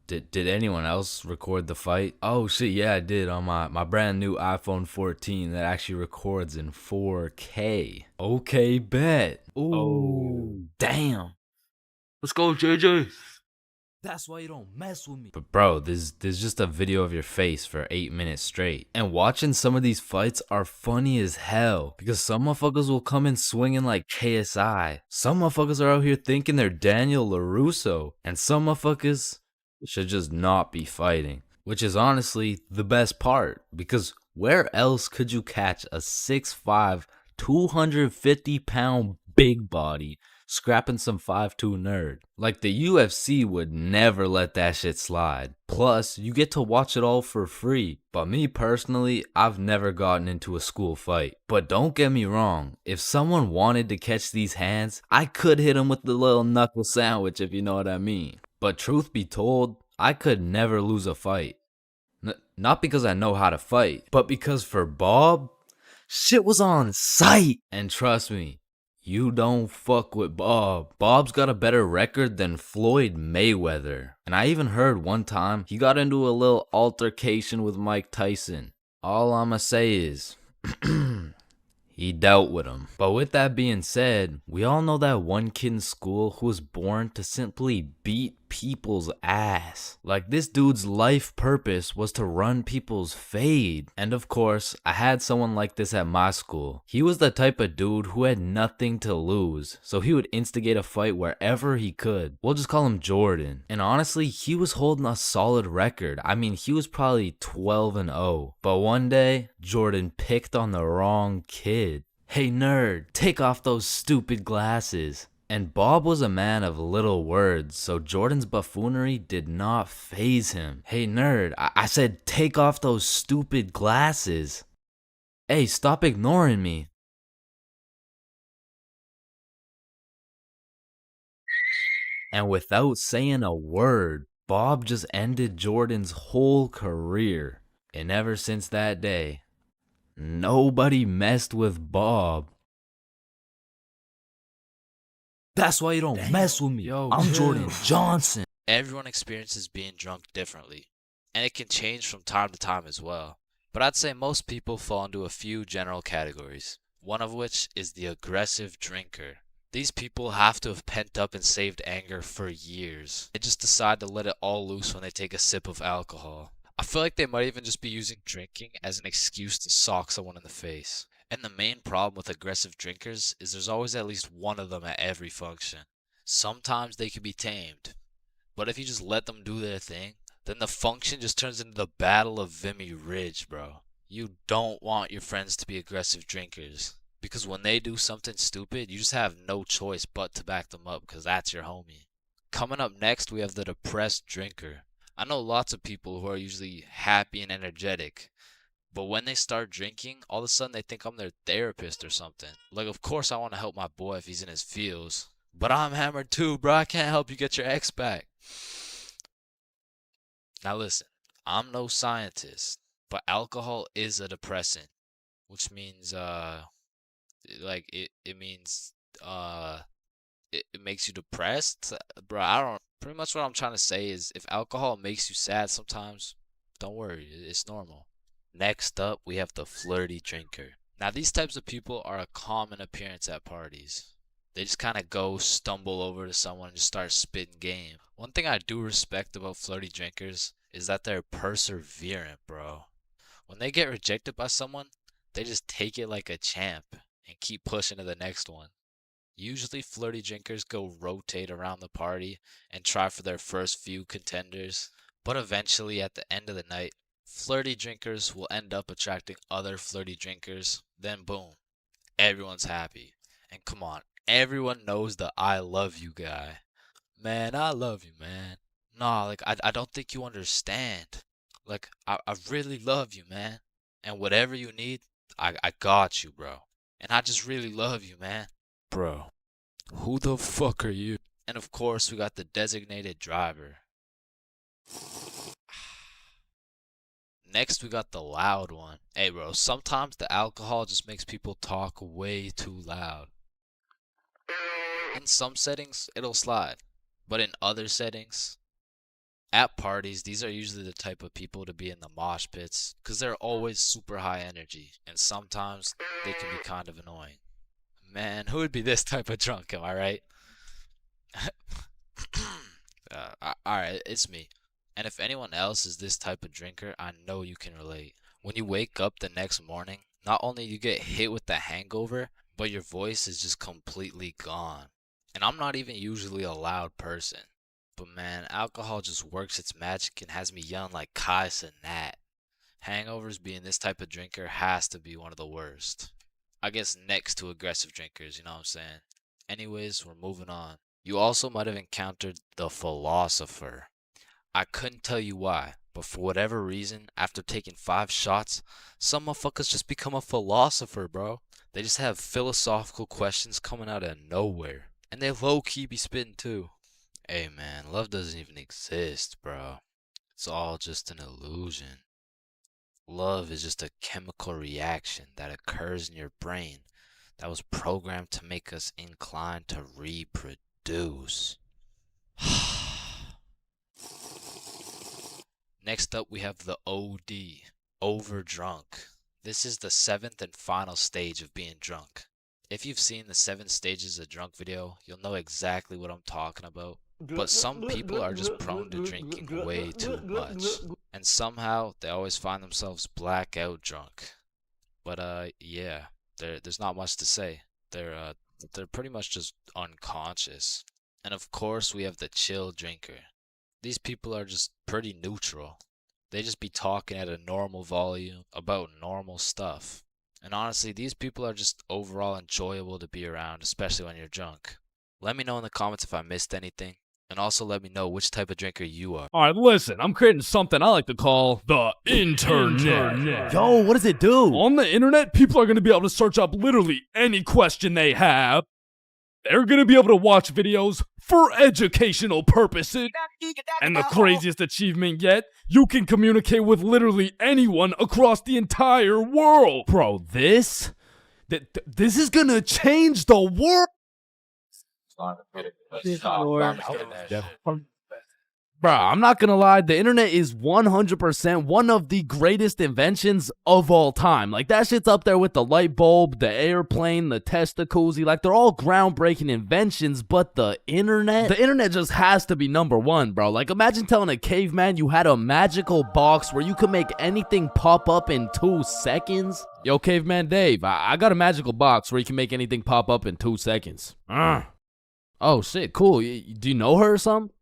Did anyone else record the fight? Oh shit, yeah, I did on my brand new iPhone 14 that actually records in 4K. Okay, bet. Ooh, Oh. damn. Let's go, JJ. That's why you don't mess with me. But bro, there's just a video of your face for 8 minutes straight. And watching some of these fights are funny as hell because some motherfuckers will come in swinging like KSI. Some motherfuckers are out here thinking they're Daniel LaRusso. And some motherfuckers should just not be fighting. Which is honestly the best part, because where else could you catch a 6'5", 250-pound big body scrapping some 5'2" nerd? Like, the UFC would never let that shit slide. Plus, you get to watch it all for free. But me personally, I've never gotten into a school fight. But don't get me wrong, if someone wanted to catch these hands, I could hit them with the little knuckle sandwich, if you know what I mean. But truth be told, I could never lose a fight. Not because I know how to fight, but because for Bob, shit was on sight. And trust me, you don't fuck with Bob. Bob's got a better record than Floyd Mayweather. And I even heard one time he got into a little altercation with Mike Tyson. All I'ma say is, he dealt with him. But with that being said, we all know that one kid in school who was born to simply beat people's ass. Like, this dude's life purpose was to run people's fade. And of course, I had someone like this at my school. He was the type of dude who had nothing to lose, so he would instigate a fight wherever he could. We'll just call him Jordan. And honestly, he was holding a solid record. I mean, he was probably 12-0. But one day, Jordan picked on the wrong kid. Hey nerd, take off those stupid glasses. And Bob was a man of little words, so Jordan's buffoonery did not faze him. Hey nerd, I said take off those stupid glasses. Hey, stop ignoring me. And without saying a word, Bob just ended Jordan's whole career. And ever since that day, nobody messed with Bob. That's why you don't mess with me. Yo, I'm chill. Jordan Johnson. Everyone experiences being drunk differently, and it can change from time to time as well. But I'd say most people fall into a few general categories, one of which is the aggressive drinker. These people have to have pent up and saved anger for years. They just decide to let it all loose when they take a sip of alcohol. I feel like they might even just be using drinking as an excuse to sock someone in the face. And the main problem with aggressive drinkers is there's always at least one of them at every function. Sometimes they can be tamed, but if you just let them do their thing, then the function just turns into the Battle of Vimy Ridge, bro. You don't want your friends to be aggressive drinkers, because when they do something stupid, you just have no choice but to back them up, because that's your homie. Coming up next, we have the depressed drinker. I know lots of people who are usually happy and energetic, but when they start drinking, all of a sudden they think I'm their therapist or something. Like, of course I want to help my boy if he's in his feels, but I'm hammered too, bro. I can't help you get your ex back. Now listen, I'm no scientist, but alcohol is a depressant, which means it means it makes you depressed, bro. I don't. Pretty much what I'm trying to say is, if alcohol makes you sad sometimes, don't worry, it's normal. Next up, we have the flirty drinker. Now these types of people are a common appearance at parties. They just kind of go stumble over to someone and just start spitting game. One thing I do respect about flirty drinkers is that they're perseverant, bro. When they get rejected by someone, they just take it like a champ and keep pushing to the next one. Usually flirty drinkers go rotate around the party and try for their first few contenders, but eventually at the end of the night, flirty drinkers will end up attracting other flirty drinkers, then boom, everyone's happy. And come on, everyone knows the I love you guy. Man, I love you, man. Nah, like, I don't think you understand. Like, I really love you, man. And whatever you need, I got you, bro. And I just really love you, man. Bro, who the fuck are you? And of course, we got the designated driver. Next, we got the loud one. Hey, bro, sometimes the alcohol just makes people talk way too loud. In some settings, it'll slide. But in other settings, at parties, these are usually the type of people to be in the mosh pits, because they're always super high energy, and sometimes they can be kind of annoying. Man, who would be this type of drunk, am I right? Alright, it's me. And if anyone else is this type of drinker, I know you can relate. When you wake up the next morning, not only you get hit with the hangover, but your voice is just completely gone. And I'm not even usually a loud person. But man, alcohol just works its magic and has me yelling like Kai Cenat. Hangovers being this type of drinker has to be one of the worst. I guess next to aggressive drinkers, you know what I'm saying? Anyways, we're moving on. You also might have encountered the philosopher. I couldn't tell you why, but for whatever reason, after taking 5 shots, some motherfuckers just become a philosopher, bro. They just have philosophical questions coming out of nowhere. And they low-key be spitting too. Hey man, love doesn't even exist, bro. It's all just an illusion. Love is just a chemical reaction that occurs in your brain that was programmed to make us inclined to reproduce. Next up, we have the OD, overdrunk. This is the 7th and final stage of being drunk. If you've seen the 7 stages of drunk video, you'll know exactly what I'm talking about. But some people are just prone to drinking way too much. And somehow, they always find themselves blackout drunk. But yeah, there's not much to say. They're pretty much just unconscious. And of course, we have the chill drinker. These people are just pretty neutral. They just be talking at a normal volume about normal stuff. And honestly, these people are just overall enjoyable to be around, especially when you're drunk. Let me know in the comments if I missed anything. And also let me know which type of drinker you are. Alright, listen, I'm creating something I like to call the internet. Yo, what does it do? On the internet, people are going to be able to search up literally any question they have. They're going to be able to watch videos for educational purposes. And the craziest achievement yet, you can communicate with literally anyone across the entire world. Bro, this is gonna change the world. Bro, I'm not gonna lie, the internet is 100% one of the greatest inventions of all time. Like, that shit's up there with the light bulb, the airplane, the Testacuzzi. Like, they're all groundbreaking inventions, but the internet just has to be number one, bro. Like, imagine telling a caveman you had a magical box where you could make anything pop up in 2 seconds. Yo, Caveman Dave, I got a magical box where you can make anything pop up in 2 seconds. Oh, shit, cool. Do you know her or something?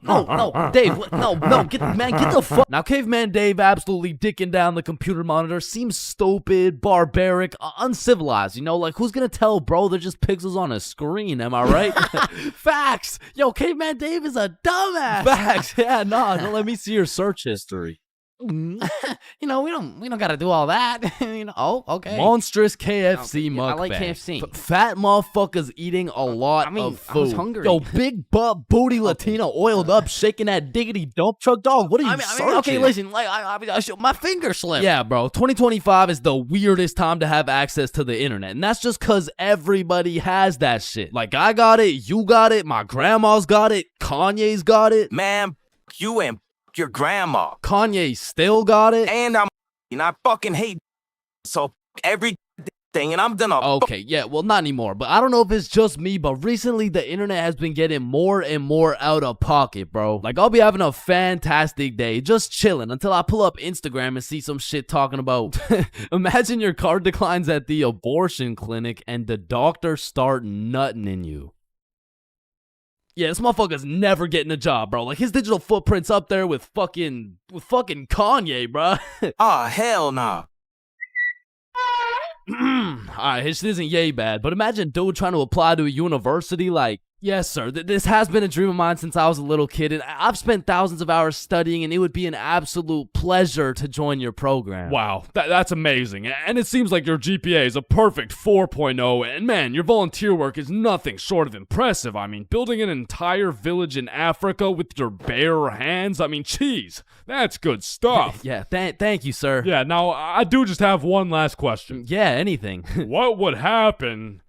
No, Dave, get the fuck. Now, Caveman Dave absolutely dicking down the computer monitor seems stupid, barbaric, uncivilized, you know? Like, who's gonna tell, bro? They're just pixels on a screen, am I right? Facts. Yo, Caveman Dave is a dumbass. Facts. Yeah, no, let me see your search history. You know, we don't gotta do all that. You know, oh, okay. Monstrous KFC mukbang. I like KFC. Fat motherfuckers eating a lot of food. I was hungry. Yo, big butt booty Latina oiled up, shaking that diggity dump truck, dog. What are you searching? Okay, listen, like my finger slipped. Yeah, bro. 2025 is the weirdest time to have access to the internet, and that's just cause everybody has that shit. Like, I got it, you got it, my grandma's got it, Kanye's got it. Man, you and your grandma. Kanye still got it. And I fucking hate so every thing, and I'm done. Okay, yeah, well, not anymore, but I don't know if it's just me, but recently the internet has been getting more and more out of pocket, bro. Like, I'll be having a fantastic day, just chilling, until I pull up Instagram and see some shit talking about, imagine your card declines at the abortion clinic and the doctor start nutting in you. Yeah, this motherfucker's never getting a job, bro. Like, his digital footprint's up there with fucking Kanye, bro. Hell nah. Alright, this isn't yay bad, but imagine dude trying to apply to a university like, yes, sir, this has been a dream of mine since I was a little kid, and I've spent thousands of hours studying, and it would be an absolute pleasure to join your program. Wow, that's amazing. And it seems like your GPA is a perfect 4.0, and man, your volunteer work is nothing short of impressive. I mean, building an entire village in Africa with your bare hands, I mean, geez, that's good stuff. Yeah, thank you, sir. Yeah, now, I do just have one last question. Yeah, anything. What would happen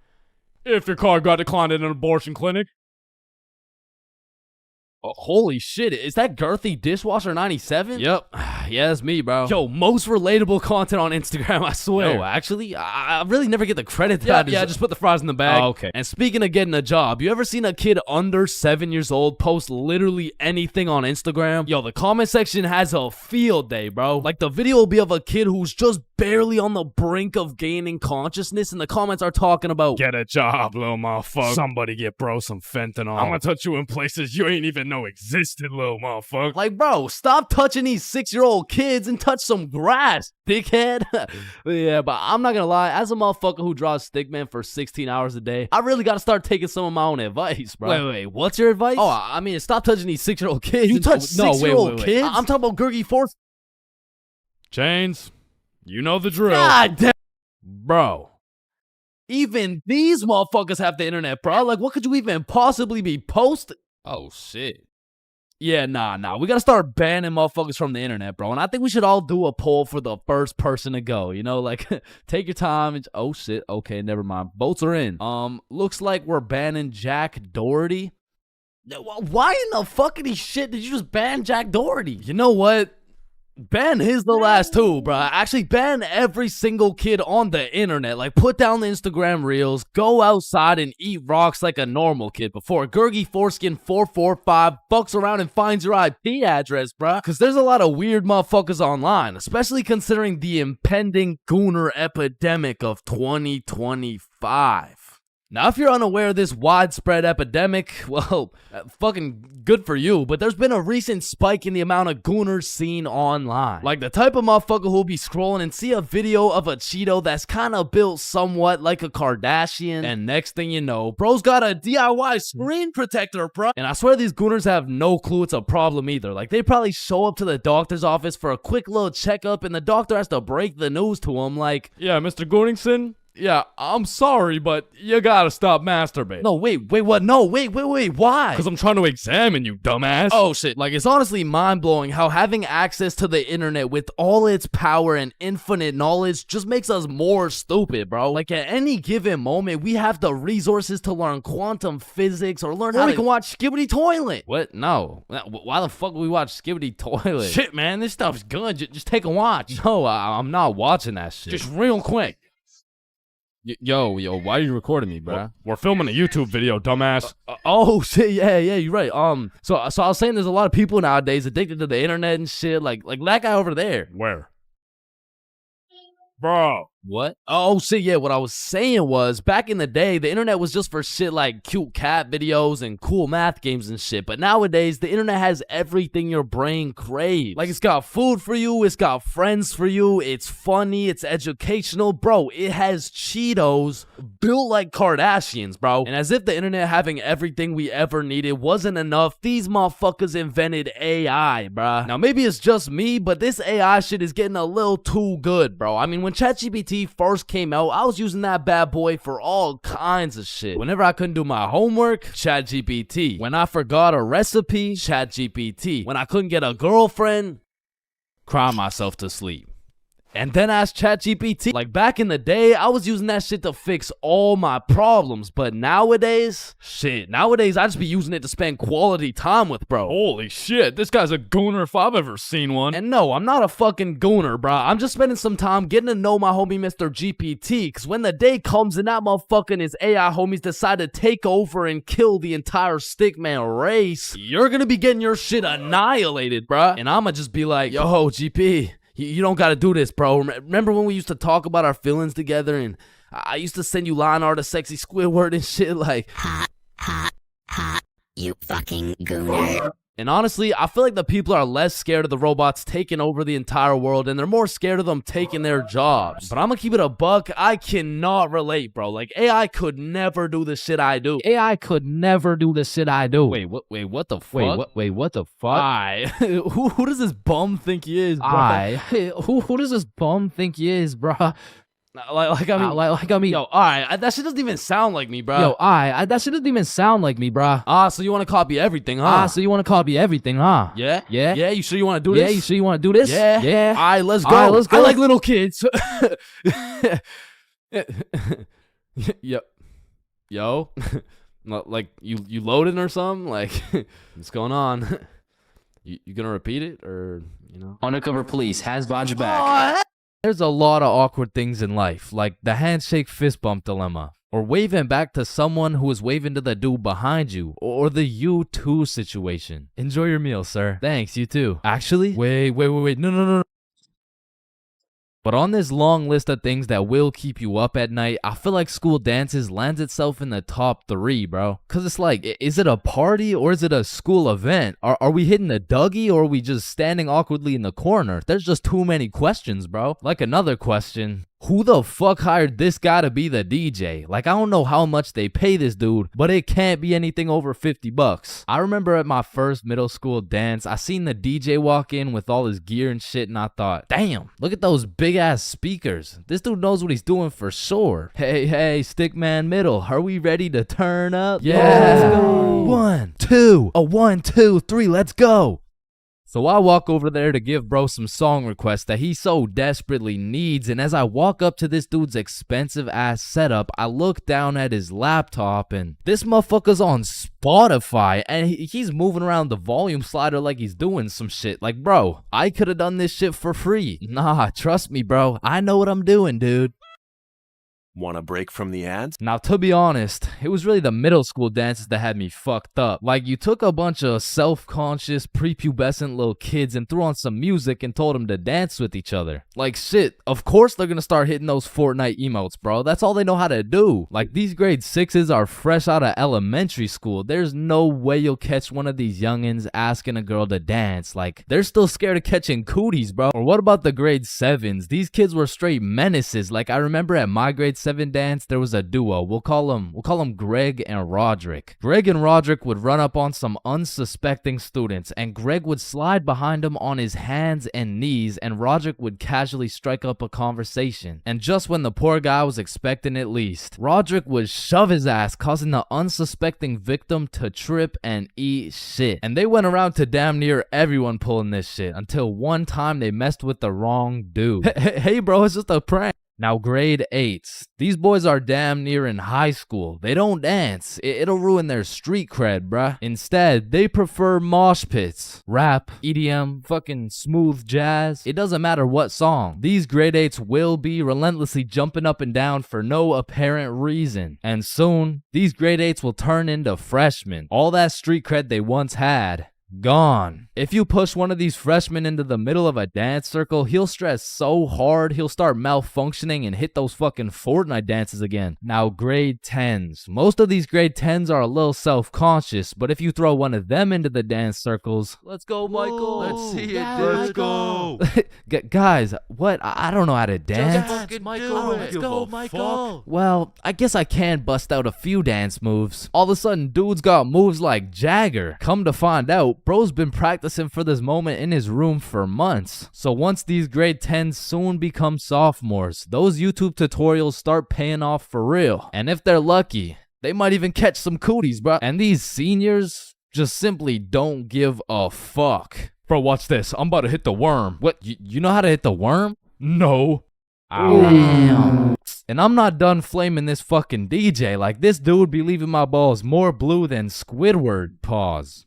if your car got declined at an abortion clinic? Oh, holy shit, is that Girthy Dishwasher 97? Yep. Yeah, that's me, bro. Yo, most relatable content on Instagram, I swear. Yo, actually, I really never get the credit that I deserve. Yeah, just put the fries in the bag. Oh, okay. And speaking of getting a job, you ever seen a kid under 7 years old post literally anything on Instagram? Yo, the comment section has a field day, bro. Like, the video will be of a kid who's just barely on the brink of gaining consciousness, and the comments are talking about, get a job, little motherfucker. Somebody get bro some fentanyl. I'm gonna touch you in places you ain't even know existed, little motherfucker. Like, bro, stop touching these 6-year-old kids and touch some grass, dickhead. Yeah, but I'm not gonna lie, as a motherfucker who draws stickman for 16 hours a day, I really gotta start taking some of my own advice, bro. Wait, what's your advice? Oh, I mean, stop touching these 6-year-old kids. You touch 6-year-old kids? I'm talking about Gurgi Force. Chains, you know the drill. God damn. Bro. Even these motherfuckers have the internet, bro. Like, what could you even possibly be posting? Oh, shit. Yeah, nah. We gotta start banning motherfuckers from the internet, bro. And I think we should all do a poll for the first person to go. You know, like, take your time. And, oh, shit. Okay, never mind. Votes are in. Looks like we're banning Jack Doherty. Why in the fuckity shit did you just ban Jack Doherty? You know what? Ban his the last two, bro. Actually, ban every single kid on the internet. Like, put down the Instagram reels, go outside and eat rocks like a normal kid before Gurgi Foreskin 445 fucks around and finds your IP address, bro. Because there's a lot of weird motherfuckers online, especially considering the impending gooner epidemic of 2025. Now, if you're unaware of this widespread epidemic, well, fucking good for you, but there's been a recent spike in the amount of gooners seen online. Like the type of motherfucker who'll be scrolling and see a video of a Cheeto that's kind of built somewhat like a Kardashian, and next thing you know, bro's got a DIY screen protector, bro. And I swear these gooners have no clue it's a problem either. Like they probably show up to the doctor's office for a quick little checkup, and the doctor has to break the news to him like, Yeah, Mr. Gooningson? Yeah, I'm sorry, but you gotta stop masturbating. no, wait, what? No, wait, why? Because I'm trying to examine you, dumbass. Oh shit, like it's honestly mind-blowing how having access to the internet with all its power and infinite knowledge just makes us more stupid, bro. Like at any given moment, we have the resources to learn quantum physics or learn how we can watch Skibbity Toilet. What? No. Why the fuck would we watch Skibbity Toilet? Shit, man, this stuff's good. Just take a watch. No, I'm not watching that shit. Just real quick. Yo, why are you recording me, bro? We're filming a YouTube video, dumbass. Oh shit, yeah, you're right. So I was saying there's a lot of people nowadays addicted to the internet and shit, like that guy over there. Where? Bro. What? Oh shit, yeah, what I was saying was, back in the day, the internet was just for shit like cute cat videos and cool math games and shit, but nowadays, the internet has everything your brain craves. Like, it's got food for you, it's got friends for you, it's funny, it's educational, bro, it has Cheetos built like Kardashians, bro. And as if the internet having everything we ever needed wasn't enough, these motherfuckers invented AI, bro. Now, maybe it's just me, but this AI shit is getting a little too good, bro. I mean, when ChatGPT first came out, I was using that bad boy for all kinds of shit. Whenever I couldn't do my homework, ChatGPT. When I forgot a recipe, ChatGPT. When I couldn't get a girlfriend, cry myself to sleep. And then ask ChatGPT. Like back in the day, I was using that shit to fix all my problems. But nowadays, I just be using it to spend quality time with, bro. Holy shit, this guy's a gooner if I've ever seen one. And no, I'm not a fucking gooner, bro. I'm just spending some time getting to know my homie Mr. GPT. Cause when the day comes and that motherfucker and his AI homies decide to take over and kill the entire stickman race, you're gonna be getting your shit annihilated, bro. And I'ma just be like, yo, GP. You don't gotta do this, bro. Remember when we used to talk about our feelings together and I used to send you line art of sexy Squidward and shit like, hot, you fucking gooner. And honestly, I feel like the people are less scared of the robots taking over the entire world and they're more scared of them taking their jobs. But I'm gonna keep it a buck. I cannot relate, bro. Like, AI could never do the shit I do. AI could never do the shit I do. Wait, what the fuck? Wait, what the fuck? Who does this bum think he is, bro? Who does this bum think he is, bro? I mean, yo, alright, that shit doesn't even sound like me, bro. Yo, that shit doesn't even sound like me, bro. So you want to copy everything, huh? Yeah? Yeah, you sure you want to do this? Yeah, you sure you want to do this? Yeah. Alright, let's go. I like little kids. Yo. Like, you loading or something? Like, what's going on? You gonna repeat it, or, you know? Undercover police has Bodge back. There's a lot of awkward things in life, like the handshake fist bump dilemma, or waving back to someone who is waving to the dude behind you, or the you too situation. Enjoy your meal, sir. Thanks, you too. Actually, wait, no. But on this long list of things that will keep you up at night, I feel like school dances lands itself in the top 3, bro. Cause it's like, is it a party or is it a school event? Are we hitting a Dougie or are we just standing awkwardly in the corner? There's just too many questions, bro. Like another question. Who the fuck hired this guy to be the DJ? Like, I don't know how much they pay this dude, but it can't be anything over $50. I remember at my first middle school dance, I seen the DJ walk in with all his gear and shit, and I thought, damn, look at those big ass speakers. This dude knows what he's doing for sure. Hey, Stickman Middle, are we ready to turn up? Yeah, let's go. 1, 2, 1, 2, 3, let's go. So I walk over there to give bro some song requests that he so desperately needs, and as I walk up to this dude's expensive ass setup, I look down at his laptop and this motherfucker's on Spotify and he's moving around the volume slider like he's doing some shit. Like, bro, I could have done this shit for free. Nah, trust me, bro. I know what I'm doing, dude. Want a break from the ads? Now, to be honest, it was really the middle school dances that had me fucked up. Like, you took a bunch of self-conscious, prepubescent little kids and threw on some music and told them to dance with each other. Like, shit, of course they're gonna start hitting those Fortnite emotes, bro. That's all they know how to do. Like, these grade 6s are fresh out of elementary school. There's no way you'll catch one of these youngins asking a girl to dance. Like, they're still scared of catching cooties, bro. Or what about the grade 7s? These kids were straight menaces. Like, I remember at my grade 7 dance, there was a duo. We'll call them Greg and Roderick. Greg and Roderick would run up on some unsuspecting students, and Greg would slide behind him on his hands and knees, and Roderick would casually strike up a conversation. And just when the poor guy was expecting it least, Roderick would shove his ass, causing the unsuspecting victim to trip and eat shit. And they went around to damn near everyone pulling this shit, until one time they messed with the wrong dude. Hey bro, it's just a prank. Now, grade 8s. These boys are damn near in high school. They don't dance. It'll ruin their street cred, bruh. Instead, they prefer mosh pits, rap, EDM, fucking smooth jazz. It doesn't matter what song. These grade 8s will be relentlessly jumping up and down for no apparent reason. And soon, these grade 8s will turn into freshmen. All that street cred they once had, gone. If you push one of these freshmen into the middle of a dance circle, he'll stress so hard he'll start malfunctioning and hit those fucking Fortnite dances again. Now, grade 10s. Most of these grade 10s are a little self-conscious, but if you throw one of them into the dance circles, let's go, Michael. Let's see it, yeah, let's go. Guys, what? I don't know how to dance. Fucking Michael, let's go, Michael. Well, I guess I can bust out a few dance moves. All of a sudden, dude's got moves like Jagger. Come to find out, bro's been practicing for this moment in his room for months. So once these grade 10s soon become sophomores, those YouTube tutorials start paying off for real. And if they're lucky, they might even catch some cooties, bro. And these seniors just simply don't give a fuck. Bro, watch this. I'm about to hit the worm. What? You know how to hit the worm? No. Damn. And I'm not done flaming this fucking DJ. Like, this dude be leaving my balls more blue than Squidward. Pause.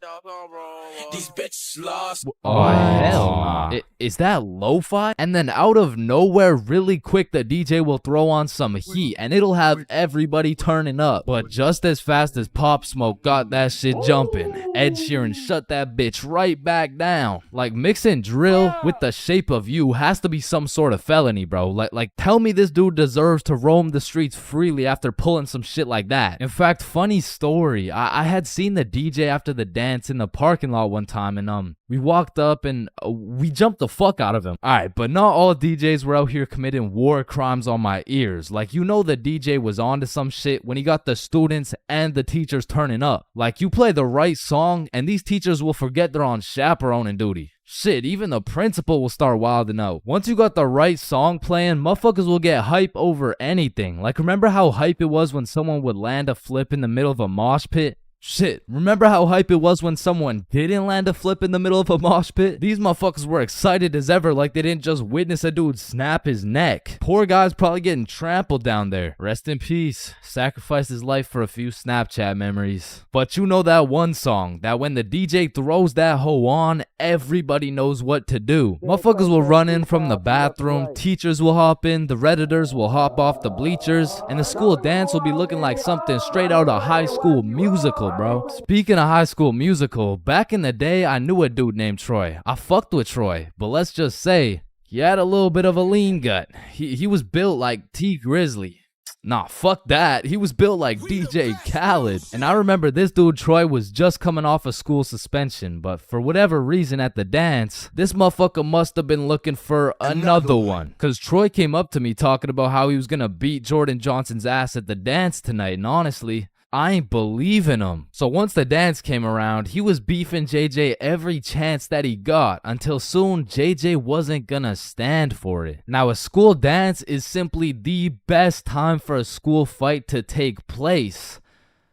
These bitches lost. Oh, hell nah. Is that lo-fi? And then out of nowhere, really quick, the DJ will throw on some heat and it'll have everybody turning up. But just as fast as Pop Smoke got that shit jumping, Ed Sheeran shut that bitch right back down. Like, mixing drill with The Shape of You has to be some sort of felony, bro. Like tell me this dude deserves to roam the streets freely after pulling some shit like that. In fact, funny story, I had seen the DJ after the dance in the parking lot one time, and we walked up and we jumped the fuck out of him. Alright, but not all DJs were out here committing war crimes on my ears. Like, you know, the DJ was onto some shit when he got the students and the teachers turning up. Like, you play the right song and these teachers will forget they're on chaperoning duty. Shit, even the principal will start wilding out. Once you got the right song playing, motherfuckers will get hype over anything. Like, remember how hype it was when someone would land a flip in the middle of a mosh pit? Shit, remember how hype it was when someone didn't land a flip in the middle of a mosh pit? These motherfuckers were excited as ever, like they didn't just witness a dude snap his neck. Poor guy's probably getting trampled down there. Rest in peace. Sacrificed his life for a few Snapchat memories. But you know that one song, that when the DJ throws that hoe on, everybody knows what to do. Motherfuckers will run in from the bathroom, teachers will hop in, the Redditors will hop off the bleachers, and the school dance will be looking like something straight out of High School Musical, bro. Speaking of High School Musical, back in the day, I knew a dude named Troy. I fucked with Troy, but let's just say, he had a little bit of a lean gut. He was built like T Grizzly. Nah, fuck that. He was built like DJ Khaled. And I remember this dude Troy was just coming off a school suspension, but for whatever reason at the dance, this motherfucker must have been looking for another one. Cause Troy came up to me talking about how he was gonna beat Jordan Johnson's ass at the dance tonight, and honestly, I ain't believing him. So once the dance came around, he was beefing JJ every chance that he got, until soon JJ wasn't gonna stand for it. Now, a school dance is simply the best time for a school fight to take place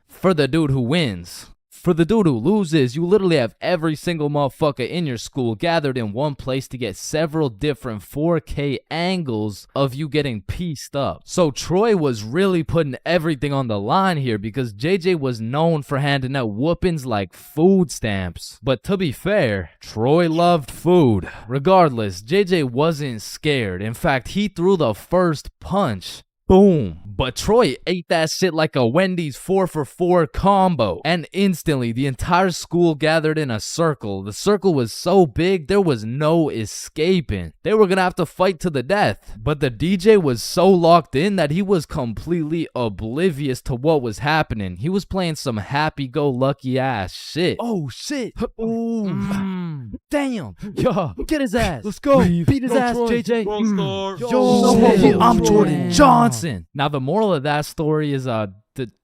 for the dude who wins. For the dude who loses, you literally have every single motherfucker in your school gathered in one place to get several different 4K angles of you getting pieced up. So Troy was really putting everything on the line here because JJ was known for handing out whoopings like food stamps. But to be fair, Troy loved food. Regardless, JJ wasn't scared. In fact, he threw the first punch boom. But Troy ate that shit like a Wendy's 4-for-4 combo. And instantly, the entire school gathered in a circle. The circle was so big, there was no escaping. They were gonna have to fight to the death. But the DJ was so locked in that he was completely oblivious to what was happening. He was playing some happy-go-lucky ass shit. Oh shit. Ooh. Damn. Yeah. Get his ass. Let's go. Beat his ass, Troy. JJ. Yo, I'm Jordan Johnson. Now the moral of that story is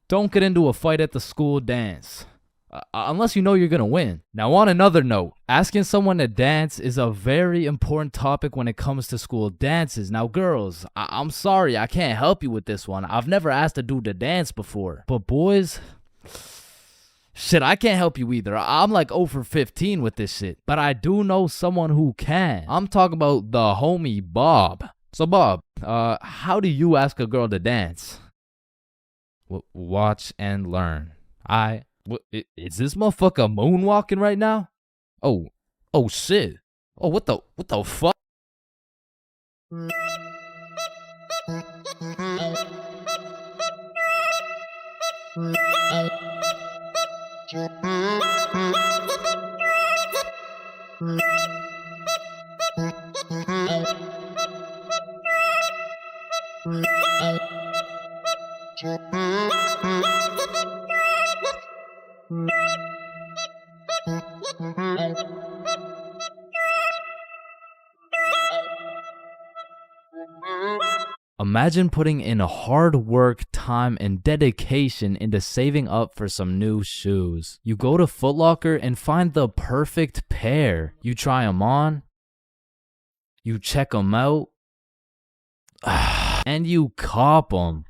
don't get into a fight at the school dance. Unless you know you're gonna win. Now on another note, asking someone to dance is a very important topic when it comes to school dances. Now girls, I'm sorry I can't help you with this one. I've never asked a dude to dance before. But boys, shit, I can't help you either. I'm like 0 for 15 with this shit. But I do know someone who can. I'm talking about the homie Bob. So Bob, how do you ask a girl to dance? Watch and learn. Is this motherfucker moonwalking right now? Oh shit. Oh, what the fuck? Imagine putting in hard work, time, and dedication into saving up for some new shoes. You go to Foot Locker and find the perfect pair. You try them on, you check them out, and you cop them.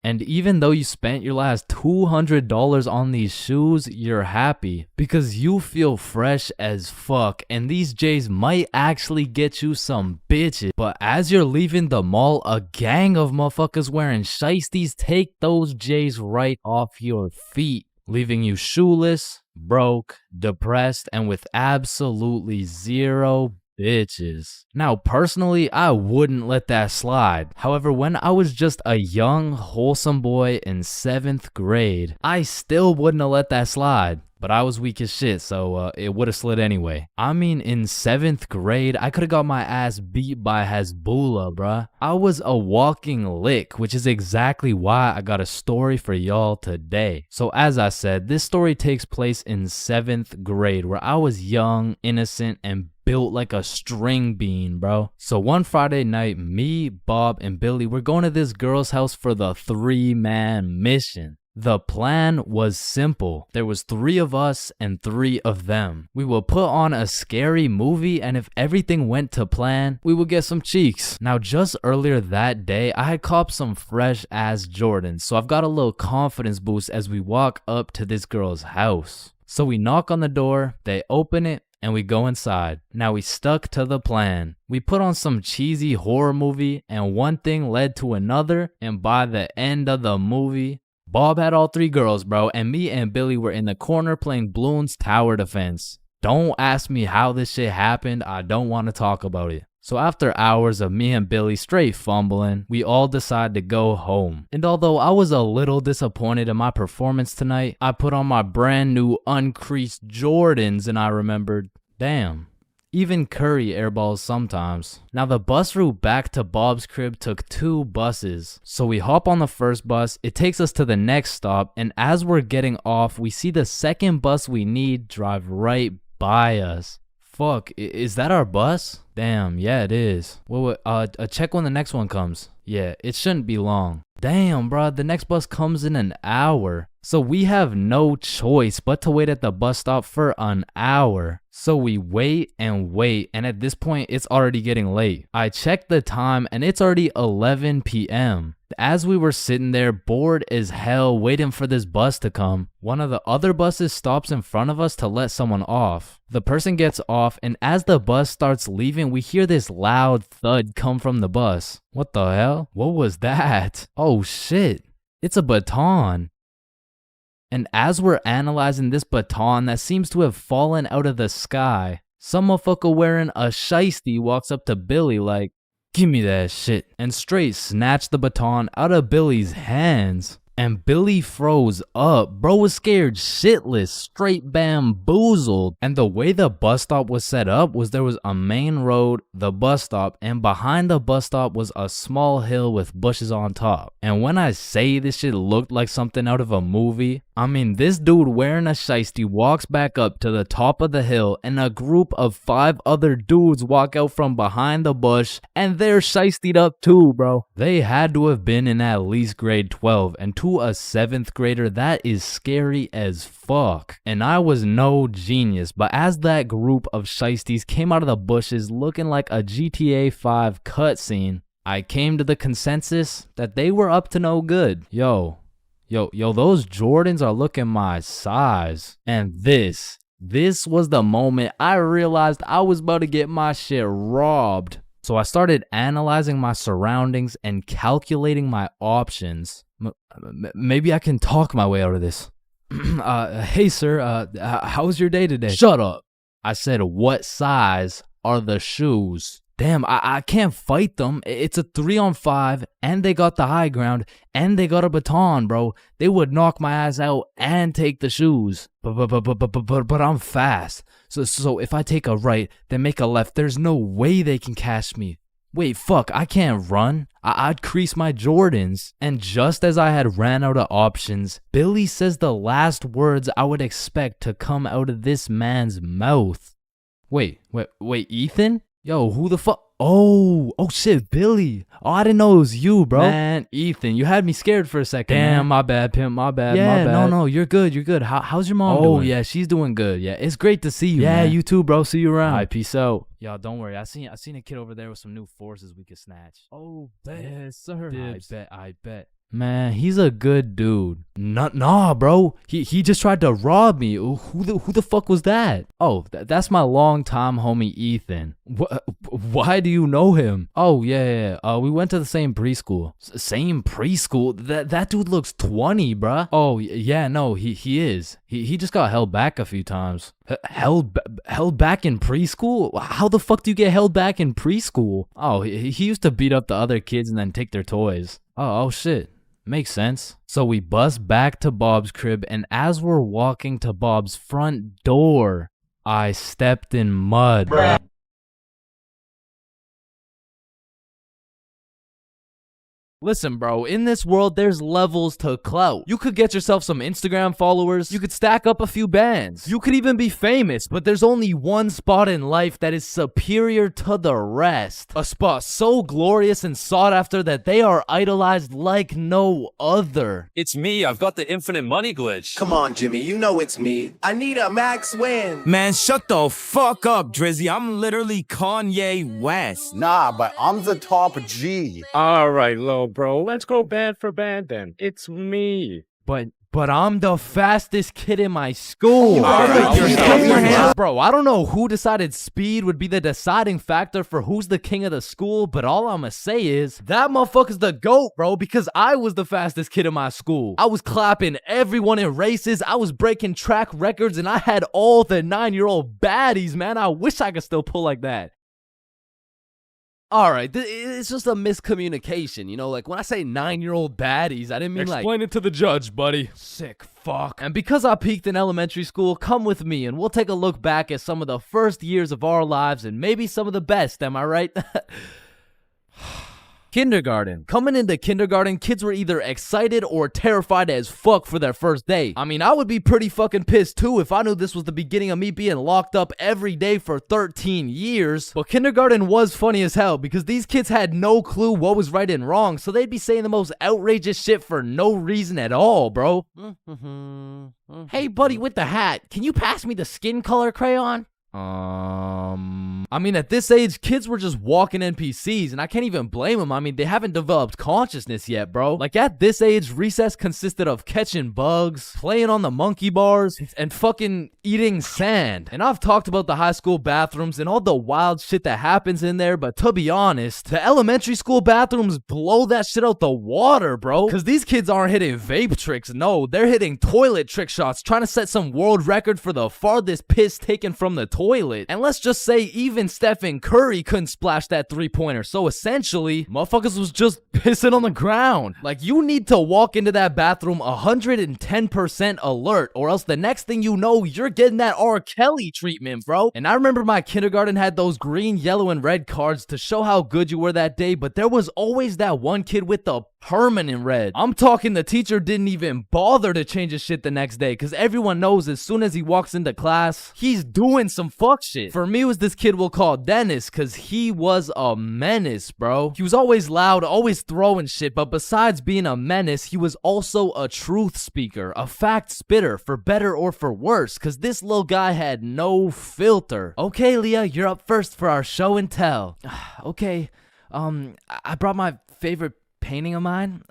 And even though you spent your last $200 on these shoes, you're happy because you feel fresh as fuck and these J's might actually get you some bitches. But as you're leaving the mall, a gang of motherfuckers wearing shiesties take those J's right off your feet, leaving you shoeless, broke, depressed, and with absolutely zero bitches. Now, personally, I wouldn't let that slide. However, when I was just a young, wholesome boy in 7th grade, I still wouldn't have let that slide. But I was weak as shit, so it would have slid anyway. I mean, in 7th grade, I could have got my ass beat by Hezbollah, bruh. I was a walking lick, which is exactly why I got a story for y'all today. So as I said, this story takes place in 7th grade, where I was young, innocent, and built like a string bean, bro. So one Friday night, me, Bob, and Billy were going to this girl's house for the 3-man mission. The plan was simple. There was 3 of us and 3 of them. We would put on a scary movie, and if everything went to plan, we would get some cheeks. Now, just earlier that day, I had copped some fresh ass Jordans, so I've got a little confidence boost as we walk up to this girl's house. So we knock on the door, they open it, and we go inside. Now we stuck to the plan. We put on some cheesy horror movie, and one thing led to another, and by the end of the movie, Bob had all 3 girls, bro, and me and Billy were in the corner playing Bloons Tower Defense. Don't ask me how this shit happened, I don't want to talk about it. So after hours of me and Billy straight fumbling, we all decided to go home. And although I was a little disappointed in my performance tonight, I put on my brand new uncreased Jordans and I remembered, damn, even Curry airballs sometimes. Now the bus route back to Bob's crib took 2 buses. So we hop on the first bus, it takes us to the next stop, and as we're getting off, we see the second bus we need drive right by us. Fuck, is that our bus? Damn, yeah it is. Wait, check when the next one comes. Yeah, it shouldn't be long. Damn, bro, the next bus comes in an hour. So we have no choice but to wait at the bus stop for an hour. So we wait, and at this point, it's already getting late. I checked the time, and it's already 11 p.m. As we were sitting there, bored as hell, waiting for this bus to come, one of the other buses stops in front of us to let someone off. The person gets off, and as the bus starts leaving, we hear this loud thud come from the bus. What the hell? What was that? Oh shit, it's a baton. And as we're analyzing this baton that seems to have fallen out of the sky, some motherfucker wearing a shiesty walks up to Billy like, Give me that shit. And straight snatched the baton out of Billy's hands. And Billy froze up. Bro was scared shitless, straight bamboozled. And the way the bus stop was set up was there was a main road, the bus stop, and behind the bus stop was a small hill with bushes on top. And when I say this shit looked like something out of a movie, I mean this dude wearing a shiesty walks back up to the top of the hill and a group of 5 other dudes walk out from behind the bush and they're shiestied up too, bro. They had to have been in at least grade 12, and to a 7th grader that is scary as fuck. And I was no genius, but as that group of shiesties came out of the bushes looking like a GTA 5 cutscene, I came to the consensus that they were up to no good. Yo, those Jordans are looking my size. And this was the moment I realized I was about to get my shit robbed. So I started analyzing my surroundings and calculating my options. Maybe I can talk my way out of this. Hey sir, how was your day today? Shut up. I said, what size are the shoes? Damn, I can't fight them. It's a 3-on-5, and they got the high ground, and they got a baton, bro. They would knock my ass out and take the shoes. But I'm fast. So if I take a right, then make a left, there's no way they can catch me. Wait, fuck, I can't run. I'd crease my Jordans. And just as I had ran out of options, Billy says the last words I would expect to come out of this man's mouth. Wait, Ethan? Yo, who the fuck? Oh shit, Billy. Oh, I didn't know it was you, bro. Man, Ethan, you had me scared for a second. Damn, man. My bad, pimp, my bad, my bad. No, you're good, How's your mom doing? Oh, yeah, she's doing good. Yeah, it's great to see you, man. Yeah, you too, bro. See you around. All right, peace out. Y'all, don't worry. I seen a kid over there with some new forces we could snatch. Oh, bet. Yes, sir. I bet. Man, he's a good dude. Nah, bro. He just tried to rob me. Who the fuck was that? Oh, that's my longtime homie Ethan. Why do you know him? Oh, yeah. We went to the same preschool. Same preschool? That dude looks 20, bruh. Oh, yeah, no, he is. He just got held back a few times. Held back in preschool? How the fuck do you get held back in preschool? Oh, he used to beat up the other kids and then take their toys. Oh shit. Makes sense. So we bust back to Bob's crib, and as we're walking to Bob's front door, I stepped in mud. Bruh. Listen, bro, in this world, there's levels to clout. You could get yourself some Instagram followers. You could stack up a few bands. You could even be famous, but there's only one spot in life that is superior to the rest. A spot so glorious and sought after that they are idolized like no other. It's me. I've got the infinite money glitch. Come on, Jimmy. You know it's me. I need a max win. Man, shut the fuck up, Drizzy. I'm literally Kanye West. Nah, but I'm the top G. All right, little bro, let's go band for band then. It's me. But I'm the fastest kid in my school. Bro, I don't know who decided speed would be the deciding factor for who's the king of the school, but all I'ma say is that motherfucker's the GOAT, bro, because I was the fastest kid in my school. I was clapping everyone in races. I was breaking track records, and I had all the 9-year-old baddies, man. I wish I could still pull like that. Alright, it's just a miscommunication, you know, like when I say 9-year-old baddies, I didn't mean Explain it to the judge, buddy. Sick fuck. And because I peaked in elementary school, come with me and we'll take a look back at some of the first years of our lives and maybe some of the best, am I right? Kindergarten. Coming into kindergarten, kids were either excited or terrified as fuck for their first day. I mean, I would be pretty fucking pissed too if I knew this was the beginning of me being locked up every day for 13 years. But kindergarten was funny as hell because these kids had no clue what was right and wrong, so they'd be saying the most outrageous shit for no reason at all, bro. Hey, buddy with the hat, can you pass me the skin color crayon? I mean, at this age, kids were just walking NPCs, and I can't even blame them. I mean, they haven't developed consciousness yet, bro. Like, at this age, recess consisted of catching bugs, playing on the monkey bars, and fucking eating sand. And I've talked about the high school bathrooms and all the wild shit that happens in there, but to be honest, the elementary school bathrooms blow that shit out the water, bro. Because these kids aren't hitting vape tricks, no, they're hitting toilet trick shots, trying to set some world record for the farthest piss taken from the toilet. toilet. And let's just say even Stephen Curry couldn't splash that 3-pointer. So essentially, motherfuckers was just pissing on the ground. Like, you need to walk into that bathroom 110% alert, or else the next thing you know, you're getting that R. Kelly treatment, bro. And I remember my kindergarten had those green, yellow, and red cards to show how good you were that day, but there was always that one kid with the permanent red. I'm talking the teacher didn't even bother to change his shit the next day, because everyone knows as soon as he walks into class, he's doing some fuck shit. For me, it was this kid we'll call Dennis, because he was a menace, bro. He was always loud, always throwing shit, but besides being a menace, he was also a truth speaker, a fact spitter, for better or for worse, because this little guy had no filter. Okay, Leah, you're up first for our show and tell. Okay, I brought my favorite painting of mine.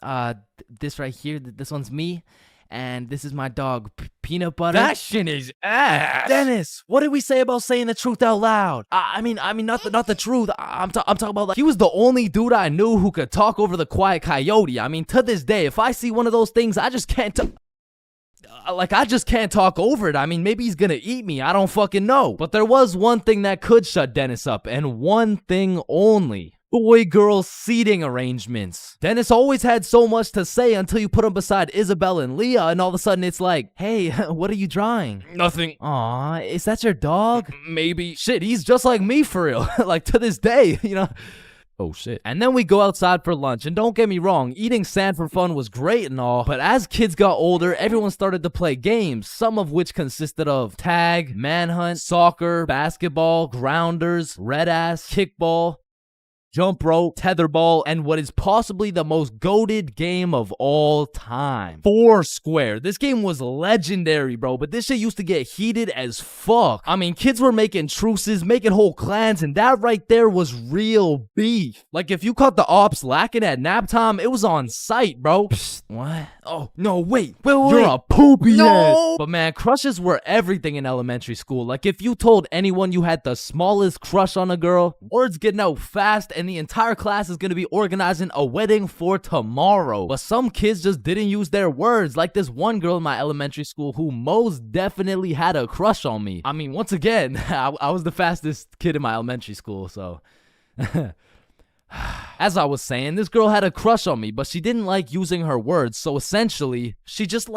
This right here, this one's me, and this is my dog, Peanut Butter. That shit is ass. Dennis, what did we say about saying the truth out loud? I mean, not the truth. I'm talking about, like, he was the only dude I knew who could talk over the quiet coyote. I mean, to this day, if I see one of those things, I just can't I just can't talk over it. I mean, maybe he's gonna eat me. I don't fucking know. But there was one thing that could shut Dennis up, and one thing only. Boy-girl seating arrangements. Dennis always had so much to say until you put him beside Isabel and Leah, and all of a sudden it's like, hey, what are you drawing? Nothing. Aw, is that your dog? Maybe. Shit, he's just like me for real. Like, to this day, you know? Oh shit. And then we go outside for lunch, and don't get me wrong, eating sand for fun was great and all, but as kids got older, everyone started to play games, some of which consisted of tag, manhunt, soccer, basketball, grounders, red ass, kickball, jump rope, tetherball, and what is possibly the most goated game of all time, Foursquare. This game was legendary, bro, but this shit used to get heated as fuck. I mean, kids were making truces, making whole clans, and that right there was real beef. Like, if you caught the ops lacking at nap time, it was on sight, bro. Psst, what? Oh, no, wait. You're a poopy head. But man, crushes were everything in elementary school. Like, if you told anyone you had the smallest crush on a girl, word's getting out fast, and the entire class is gonna be organizing a wedding for tomorrow. But some kids just didn't use their words, like this one girl in my elementary school who most definitely had a crush on me. I mean, once again, I was the fastest kid in my elementary school, so... As I was saying, this girl had a crush on me, but she didn't like using her words, so essentially, she just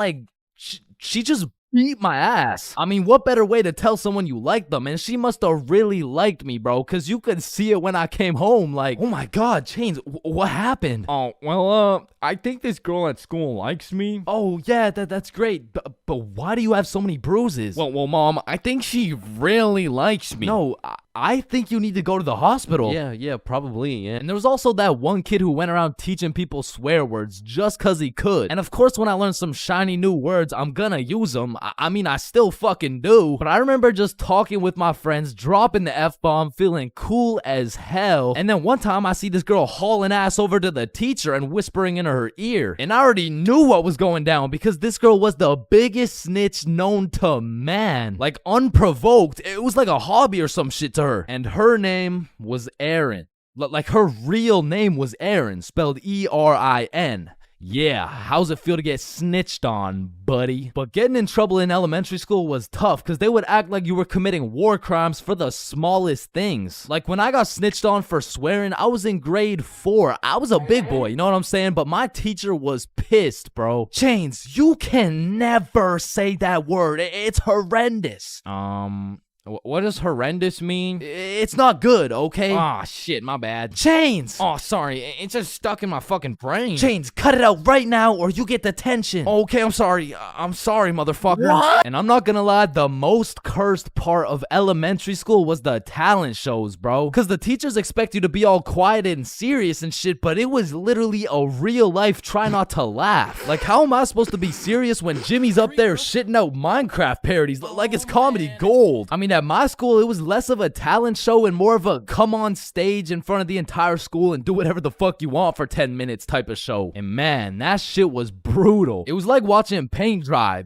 she just beat my ass. I mean, what better way to tell someone you like them? And she must have really liked me, bro, because you could see it when I came home. Like, oh my god, Chains, what happened? Oh, well, I think this girl at school likes me. Oh, yeah, that's great. But why do you have so many bruises? Well, Mom, I think she really likes me. No, I think you need to go to the hospital. Yeah, probably, yeah. And there was also that one kid who went around teaching people swear words just cause he could. And of course, when I learn some shiny new words, I'm gonna use them. I mean, I still fucking do. But I remember just talking with my friends, dropping the F-bomb, feeling cool as hell. And then one time I see this girl hauling ass over to the teacher and whispering in her ear. And I already knew what was going down because this girl was the biggest snitch known to man. Like, unprovoked. It was like a hobby or some shit to her. And her name was Erin. Like, her real name was Erin, spelled E-R-I-N. Yeah, how's it feel to get snitched on, buddy? But getting in trouble in elementary school was tough because they would act like you were committing war crimes for the smallest things. Like, when I got snitched on for swearing, I was in grade 4. I was a big boy, you know what I'm saying? But my teacher was pissed, bro. Chains, you can never say that word. It's horrendous. What does horrendous mean? It's not good, okay? Aw, shit, my bad. Chains! Oh, sorry, it's just stuck in my fucking brain. Chains, cut it out right now or you get detention. Okay, I'm sorry. I'm sorry, motherfucker. What? And I'm not gonna lie, the most cursed part of elementary school was the talent shows, bro. Because the teachers expect you to be all quiet and serious and shit, but it was literally a real life try not to laugh. Like, how am I supposed to be serious when Jimmy's up there shitting out Minecraft parodies like it's comedy gold? I mean, at my school, it was less of a talent show and more of a come on stage in front of the entire school and do whatever the fuck you want for 10 minutes type of show. And man, that shit was brutal. It was like watching paint dry,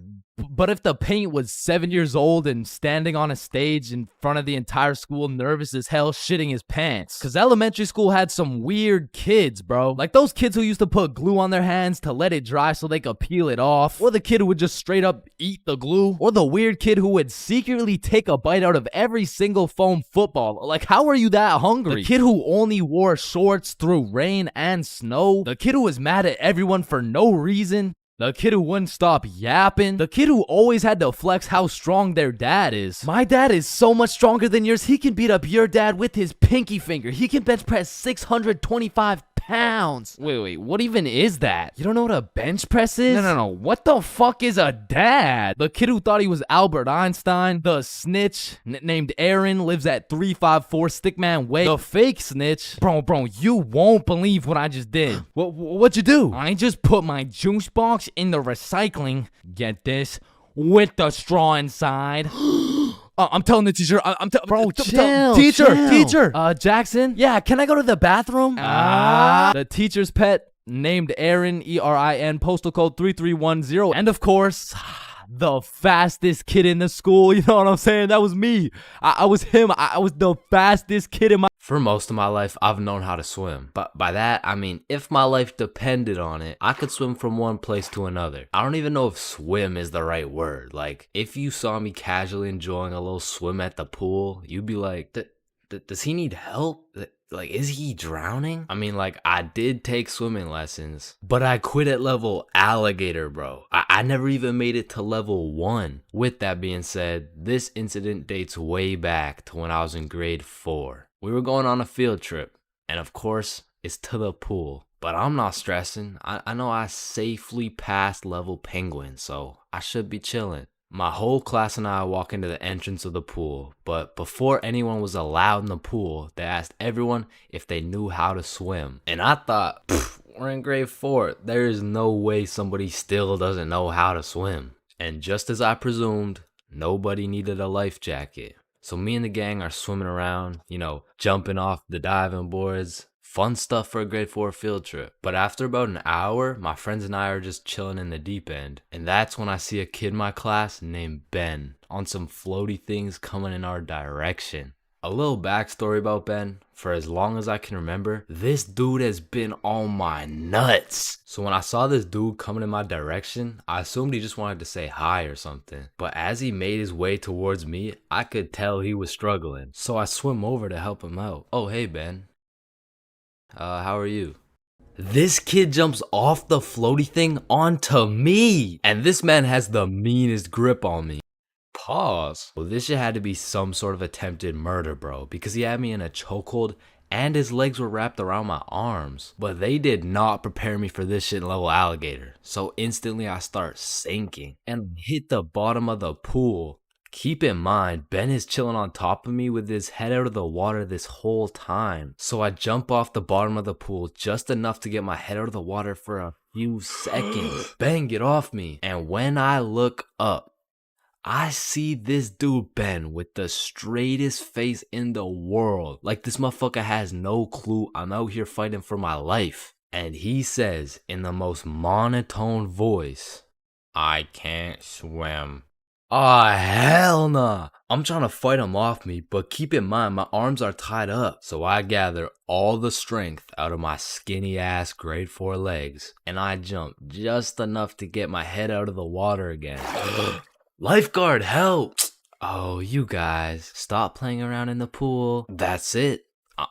But if the paint was 7 years old and standing on a stage in front of the entire school, nervous as hell, shitting his pants. Cause elementary school had some weird kids, bro. Like those kids who used to put glue on their hands to let it dry so they could peel it off. Or the kid who would just straight up eat the glue. Or the weird kid who would secretly take a bite out of every single foam football. Like, how are you that hungry? The kid who only wore shorts through rain and snow. The kid who was mad at everyone for no reason. The kid who wouldn't stop yapping. The kid who always had to flex how strong their dad is. My dad is so much stronger than yours. He can beat up your dad with his pinky finger. He can bench press 625 pounds. Wait, what even is that? You don't know what a bench press is? No. What the fuck is a dad? The kid who thought he was Albert Einstein. The snitch named Aaron lives at 354 Stickman Way. The fake snitch. Bro, you won't believe what I just did. What'd you do? I just put my juice box in the recycling. Get this? With the straw inside. I'm telling the teacher. Bro, chill. Teacher. Jackson. Yeah, can I go to the bathroom? The teacher's pet named Aaron, ERIN, postal code 3310. And of course, the fastest kid in the school. You know what I'm saying? That was me. I was him. I was the fastest kid in my... For most of my life, I've known how to swim. But by that, I mean, if my life depended on it, I could swim from one place to another. I don't even know if swim is the right word. Like, if you saw me casually enjoying a little swim at the pool, you'd be like, does he need help? Like, is he drowning? I mean, like, I did take swimming lessons, but I quit at level alligator, bro. I never even made it to level 1. With that being said, this incident dates way back to when I was in grade 4. We were going on a field trip, and of course, it's to the pool. But I'm not stressing. I know I safely passed level penguin, so I should be chilling. My whole class and I walk into the entrance of the pool, but before anyone was allowed in the pool, they asked everyone if they knew how to swim. And I thought, we're in grade 4. There is no way somebody still doesn't know how to swim. And just as I presumed, nobody needed a life jacket. So me and the gang are swimming around, you know, jumping off the diving boards. Fun stuff for a grade 4 field trip. But after about an hour, my friends and I are just chilling in the deep end. And that's when I see a kid in my class named Ben on some floaty things coming in our direction. A little backstory about Ben. For as long as I can remember, this dude has been on my nuts. So when I saw this dude coming in my direction, I assumed he just wanted to say hi or something. But as he made his way towards me, I could tell he was struggling. So I swim over to help him out. Oh, hey, Ben. How are you? This kid jumps off the floaty thing onto me. And this man has the meanest grip on me. Pause. Well, this shit had to be some sort of attempted murder, bro, because he had me in a chokehold and his legs were wrapped around my arms. But they did not prepare me for this shit in level alligator. So instantly I start sinking and hit the bottom of the pool. Keep in mind, Ben is chilling on top of me with his head out of the water this whole time. So I jump off the bottom of the pool just enough to get my head out of the water for a few seconds. Ben, get off me. And when I look up, I see this dude Ben with the straightest face in the world. Like this motherfucker has no clue I'm out here fighting for my life. And he says in the most monotone voice, "I can't swim." Ah, hell nah. I'm trying to fight him off me, but keep in mind my arms are tied up. So I gather all the strength out of my skinny ass grade 4 legs. And I jump just enough to get my head out of the water again. Lifeguard, help! Oh, you guys, stop playing around in the pool. That's it.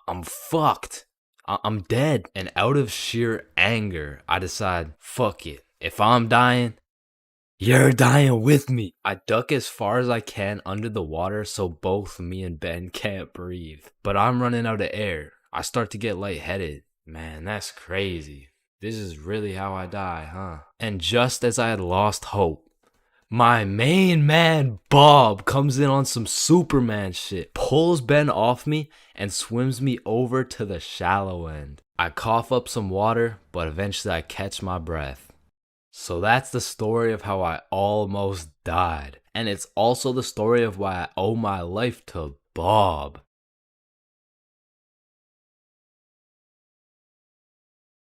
I'm fucked. I'm dead. And out of sheer anger, I decide, fuck it. If I'm dying, you're dying with me. I duck as far as I can under the water so both me and Ben can't breathe. But I'm running out of air. I start to get lightheaded. Man, that's crazy. This is really how I die, huh? And just as I had lost hope, my main man, Bob, comes in on some Superman shit, pulls Ben off me, and swims me over to the shallow end. I cough up some water, but eventually I catch my breath. So that's the story of how I almost died. And it's also the story of why I owe my life to Bob.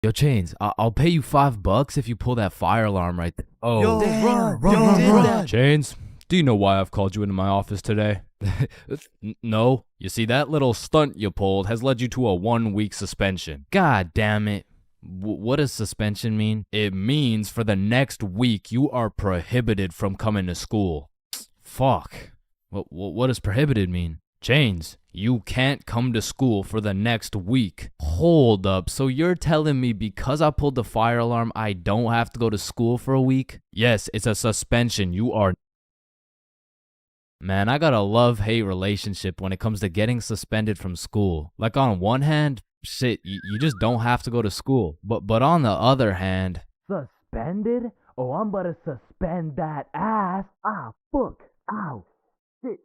Yo, Chains, I'll pay you $5 if you pull that fire alarm right there. Oh, Run. Chains, do you know why I've called you into my office today? No. You see, that little stunt you pulled has led you to a 1-week suspension. God damn it. What does suspension mean? It means for the next week you are prohibited from coming to school. Fuck. What does prohibited mean? Chains, you can't come to school for the next week. Hold up, so you're telling me because I pulled the fire alarm, I don't have to go to school for a week? Yes, it's a suspension. You are... Man, I got a love-hate relationship when it comes to getting suspended from school. Like on one hand, shit, you just don't have to go to school. But on the other hand... Suspended? Oh, I'm about to suspend that ass. Ah, fuck. Ow. Shit.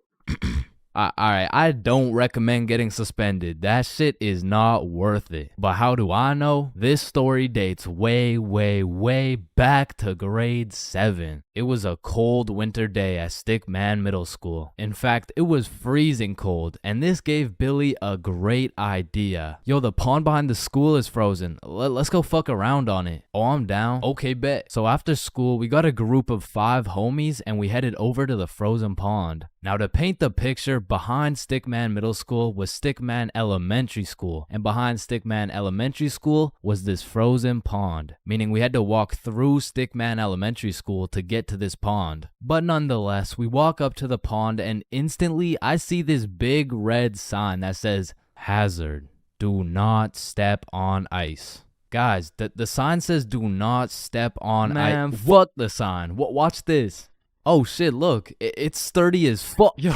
Alright, I don't recommend getting suspended. That shit is not worth it. But how do I know? This story dates way, way, way back to grade 7. It was a cold winter day at Stickman Middle School. In fact, it was freezing cold, and this gave Billy a great idea. Yo, the pond behind the school is frozen. Let's go fuck around on it. Oh, I'm down. Okay, bet. So after school, we got a group of 5 homies, and we headed over to the frozen pond. Now, to paint the picture, behind Stickman Middle School was Stickman Elementary School, and behind Stickman Elementary School was this frozen pond, meaning we had to walk through Stickman Elementary School to get to this pond. But nonetheless, we walk up to the pond and instantly I see this big red sign that says, "Hazard, do not step on ice." Guys, the sign says do not step on ice. Man, fuck the sign. Watch this. Oh shit, look, it's sturdy as fuck. Yo,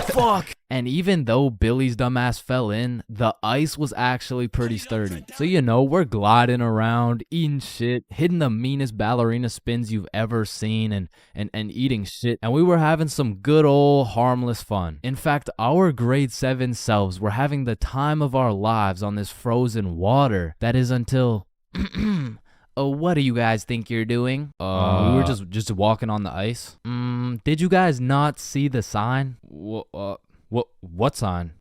fuck. And even though Billy's dumbass fell in, the ice was actually pretty sturdy. So you know, we're gliding around, eating shit, hitting the meanest ballerina spins you've ever seen, and eating shit. And we were having some good old harmless fun. In fact, our grade 7 selves were having the time of our lives on this frozen water. That is until... Oh, what do you guys think you're doing? We were just walking on the ice. Did you guys not see the sign? What sign?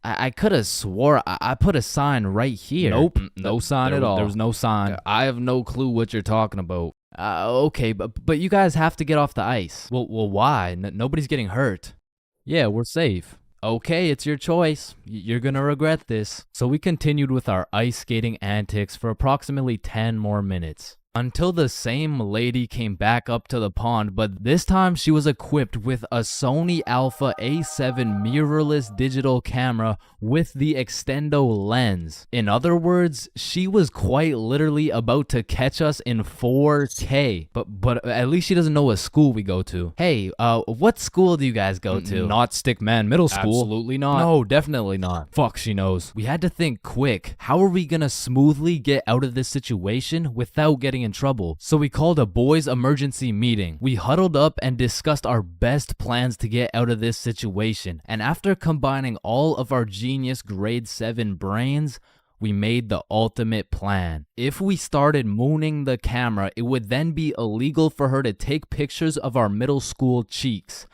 I could have swore I put a sign right here. Nope, no sign at all. There was no sign. I have no clue what you're talking about. Okay, but you guys have to get off the ice. Well, why? Nobody's getting hurt. Yeah, we're safe. Okay, it's your choice. You're gonna regret this. So we continued with our ice skating antics for approximately 10 more minutes. Until the same lady came back up to the pond, but this time she was equipped with a Sony Alpha A7 mirrorless digital camera with the extendo lens. In other words, she was quite literally about to catch us in 4K. But at least she doesn't know what school we go to. Hey, what school do you guys go to? Not Stickman Middle School. Absolutely not. No, definitely not. Fuck, she knows. We had to think quick. How are we gonna smoothly get out of this situation without getting in trouble? So we called a boys emergency meeting. We huddled up and discussed our best plans to get out of this situation. And after combining all of our genius grade 7 brains, we made the ultimate plan. If we started mooning the camera, it would then be illegal for her to take pictures of our middle school cheeks.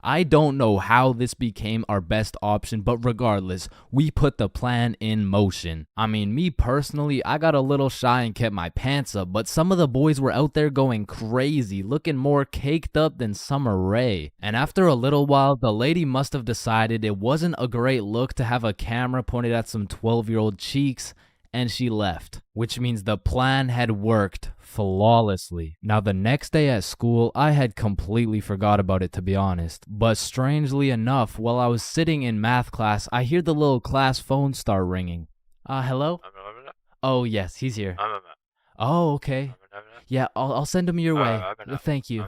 I don't know how this became our best option, but regardless, we put the plan in motion. I mean, me personally, I got a little shy and kept my pants up, but some of the boys were out there going crazy, looking more caked up than Summer Rae. And after a little while, the lady must have decided it wasn't a great look to have a camera pointed at some 12-year-old cheeks, and she left, which means the plan had worked flawlessly. Now, the next day at school, I had completely forgot about it, to be honest. But strangely enough, while I was sitting in math class, I hear the little class phone start ringing. Hello? Oh, yes, he's here. Oh, okay. Yeah, I'll send him your way. Thank you.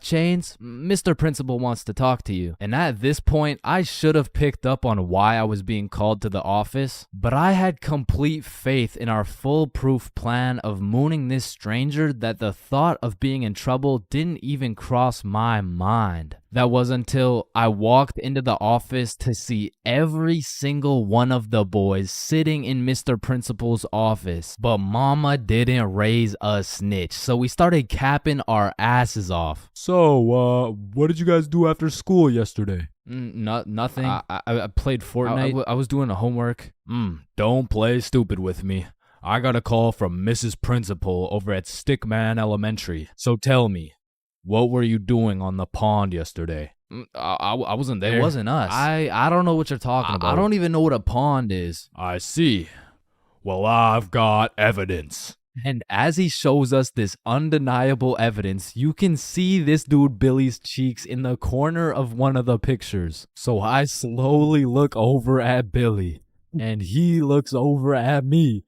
Chains, Mr. Principal wants to talk to you. And at this point, I should have picked up on why I was being called to the office, but I had complete faith in our foolproof plan of mooning this stranger that the thought of being in trouble didn't even cross my mind. That was until I walked into the office to see every single one of the boys sitting in Mr. Principal's office. But mama didn't raise a snitch, so we started capping our asses off. So, what did you guys do after school yesterday? Nothing. I played Fortnite. I was doing a homework. Don't play stupid with me. I got a call from Mrs. Principal over at Stickman Elementary. So tell me, what were you doing on the pond yesterday? I wasn't there. It wasn't us. I don't know what you're talking about. I don't even know what a pond is. I see. Well, I've got evidence. And as he shows us this undeniable evidence, you can see this dude Billy's cheeks in the corner of one of the pictures. So I slowly look over at Billy, and he looks over at me.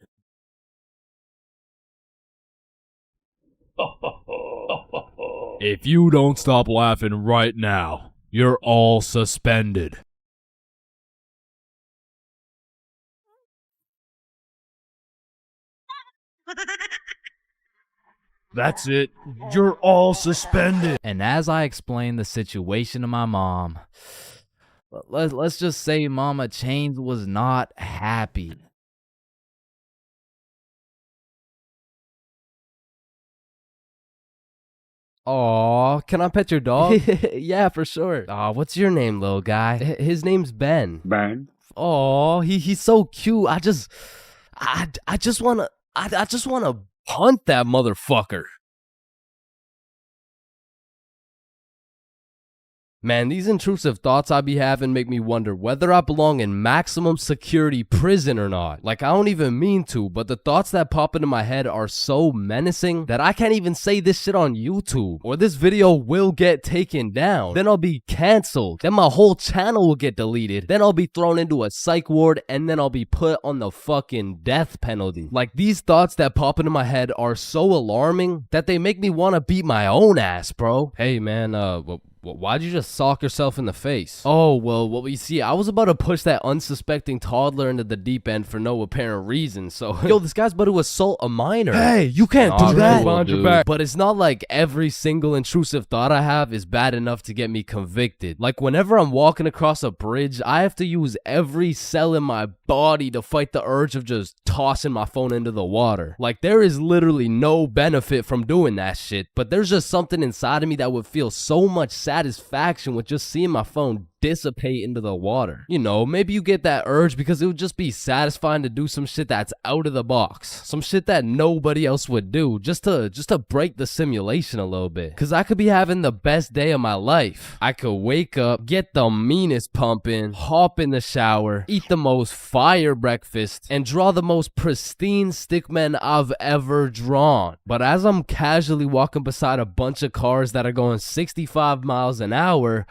If you don't stop laughing right now, you're all suspended. That's it. You're all suspended. And as I explained the situation to my mom, let's just say Mama Chains was not happy. Aw, can I pet your dog? Yeah, for sure. Aw, what's your name, little guy? His name's Ben. Ben? Oh, he's so cute. I just wanna Hunt that motherfucker. Man, these intrusive thoughts I be having make me wonder whether I belong in maximum security prison or not. Like, I don't even mean to, but the thoughts that pop into my head are so menacing that I can't even say this shit on YouTube, or this video will get taken down. Then I'll be canceled. Then my whole channel will get deleted. Then I'll be thrown into a psych ward, and then I'll be put on the fucking death penalty. Like, these thoughts that pop into my head are so alarming that they make me want to beat my own ass, bro. Hey, man, why'd you just sock yourself in the face? Oh, well, you see, I was about to push that unsuspecting toddler into the deep end for no apparent reason, so... Yo, this guy's about to assault a minor. Hey, you can't do that. Cool, dude. But it's not like every single intrusive thought I have is bad enough to get me convicted. Like, whenever I'm walking across a bridge, I have to use every cell in my body to fight the urge of just tossing my phone into the water. Like, there is literally no benefit from doing that shit, but there's just something inside of me that would feel so much satisfaction with just seeing my phone dissipate into the water. You know, maybe you get that urge because it would just be satisfying to do some shit that's out of the box. Some shit that nobody else would do just to break the simulation a little bit. Cause I could be having the best day of my life. I could wake up, get the meanest pump in, hop in the shower, eat the most fire breakfast, and draw the most pristine stickmen I've ever drawn. But as I'm casually walking beside a bunch of cars that are going 65 miles an hour,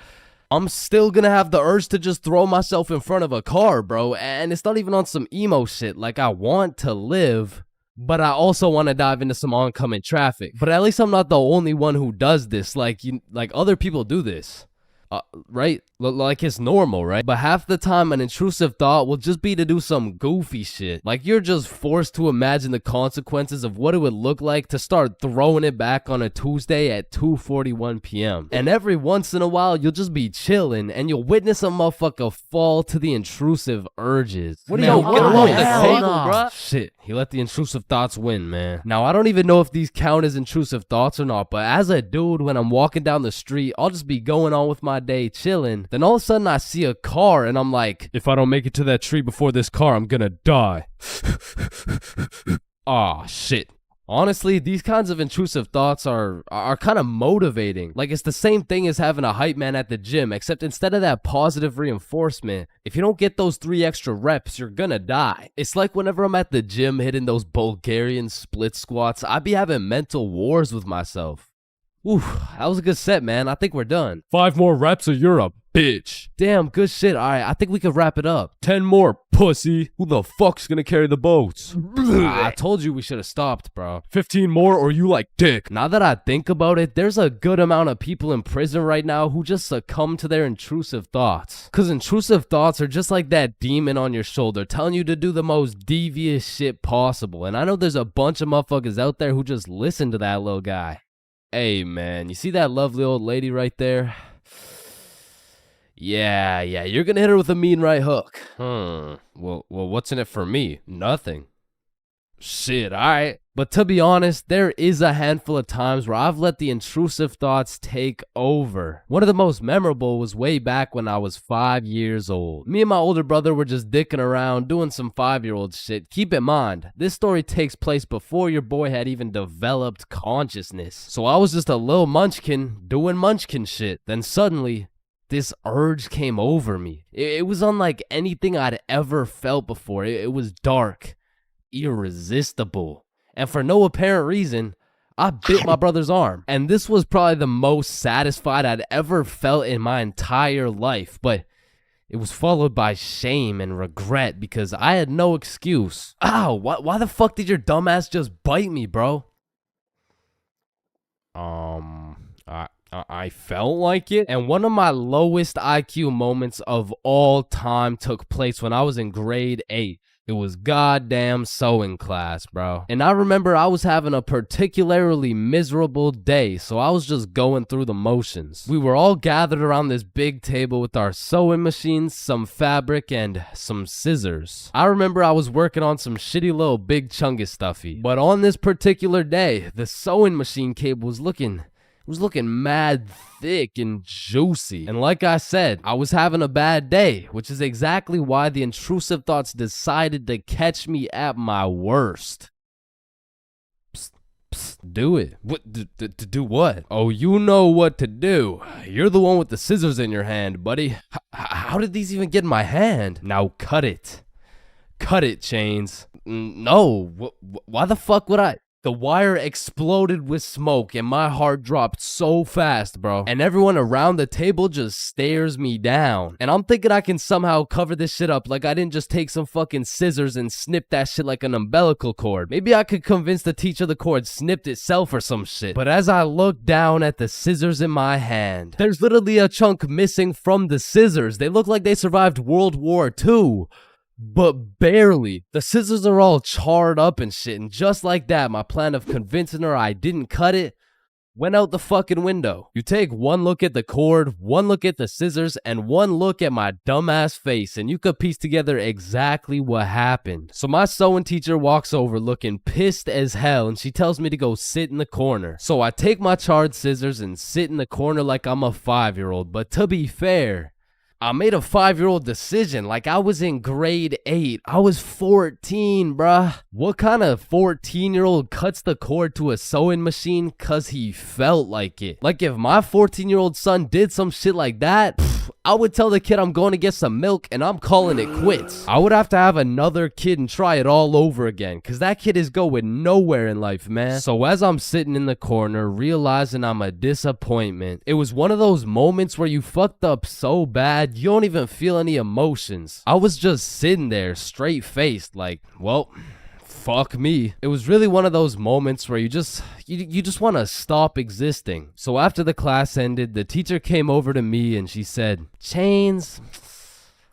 I'm still gonna have the urge to just throw myself in front of a car, bro. And it's not even on some emo shit. Like, I want to live, but I also want to dive into some oncoming traffic. But at least I'm not the only one who does this. Like, other people do this. Right? Like, it's normal, right? But half the time an intrusive thought will just be to do some goofy shit. Like, you're just forced to imagine the consequences of what it would look like to start throwing it back on a Tuesday at 2:41 p.m. And every once in a while, you'll just be chilling and you'll witness a motherfucker fall to the intrusive urges. What are you get along the table, bro? Shit, he let the intrusive thoughts win, man. Now, I don't even know if these count as intrusive thoughts or not, but as a dude, when I'm walking down the street, I'll just be going on with my day chilling. Then all of a sudden I see a car and I'm like, if I don't make it to that tree before this car, I'm gonna die. Aw, shit. Honestly, these kinds of intrusive thoughts are kind of motivating. Like, it's the same thing as having a hype man at the gym, except instead of that positive reinforcement, if you don't get those 3 extra reps, you're gonna die. It's like whenever I'm at the gym hitting those Bulgarian split squats, I be having mental wars with myself. Ooh, that was a good set, man. I think we're done. 5 more reps or you're a bitch. Damn, good shit. All right, I think we could wrap it up. 10 more, pussy. Who the fuck's gonna carry the boats? I told you we should have stopped, bro. 15 more or you like dick. Now that I think about it, there's a good amount of people in prison right now who just succumb to their intrusive thoughts. Cause intrusive thoughts are just like that demon on your shoulder telling you to do the most devious shit possible. And I know there's a bunch of motherfuckers out there who just listen to that little guy. Hey, man, you see that lovely old lady right there? Yeah, you're gonna hit her with a mean right hook. Well, what's in it for me? Nothing. Shit, alright. But to be honest, there is a handful of times where I've let the intrusive thoughts take over. One of the most memorable was way back when I was 5 years old. Me and my older brother were just dicking around doing some 5-year-old shit. Keep in mind, this story takes place before your boy had even developed consciousness. So I was just a little munchkin doing munchkin shit. Then suddenly, this urge came over me. It was unlike anything I'd ever felt before. It was dark, irresistible. And for no apparent reason, I bit my brother's arm. And this was probably the most satisfied I'd ever felt in my entire life. But it was followed by shame and regret because I had no excuse. Ow, why the fuck did your dumbass just bite me, bro? I felt like it. And one of my lowest IQ moments of all time took place when I was in grade 8. It was goddamn sewing class, bro. And I remember I was having a particularly miserable day, so I was just going through the motions. We were all gathered around this big table with our sewing machines, some fabric, and some scissors. I remember I was working on some shitty little big chungus stuffy. But on this particular day, the sewing machine cable was looking mad thick and juicy. And like I said, I was having a bad day, which is exactly why the intrusive thoughts decided to catch me at my worst. Psst, psst, do it. What? Do what? Oh, you know what to do. You're the one with the scissors in your hand, buddy. How did these even get in my hand? Now cut it. Cut it, Chains. No. Why the fuck would I? The wire exploded with smoke and my heart dropped so fast, bro. And everyone around the table just stares me down. And I'm thinking I can somehow cover this shit up like I didn't just take some fucking scissors and snip that shit like an umbilical cord. Maybe I could convince the teacher the cord snipped itself or some shit. But as I look down at the scissors in my hand, there's literally a chunk missing from the scissors. They look like they survived World War II. But barely. The scissors are all charred up and shit, and just like that, my plan of convincing her I didn't cut it went out the fucking window. You take one look at the cord, one look at the scissors, and one look at my dumbass face, and you could piece together exactly what happened. So my sewing teacher walks over looking pissed as hell, and she tells me to go sit in the corner. So I take my charred scissors and sit in the corner like I'm a 5-year-old, but to be fair, I made a 5-year-old decision like I was in grade 8. I was 14, bruh. What kind of 14-year-old cuts the cord to a sewing machine cause he felt like it? Like if my 14-year-old son did some shit like that, I would tell the kid I'm going to get some milk and I'm calling it quits. I would have to have another kid and try it all over again cause that kid is going nowhere in life, man. So as I'm sitting in the corner realizing I'm a disappointment, it was one of those moments where you fucked up so bad you don't even feel any emotions. I was just sitting there straight faced like, well, fuck me. It was really one of those moments where you just want to stop existing. So after the class ended, the teacher came over to me and she said, Chains,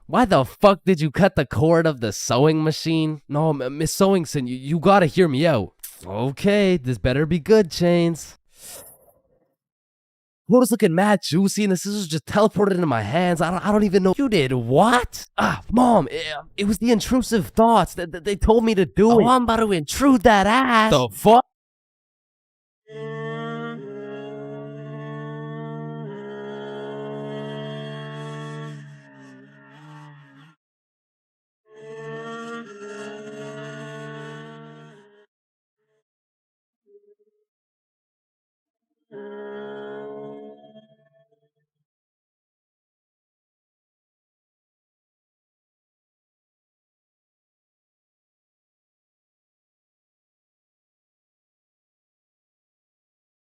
why the fuck did you cut the cord of the sewing machine? No, Miss Sewingson, you gotta hear me out. Okay, this better be good, Chains. What was looking mad juicy and the scissors just teleported into my hands. I don't even know. You did what? Mom, it was the intrusive thoughts that they told me to do it. I'm about to intrude that ass. The fuck?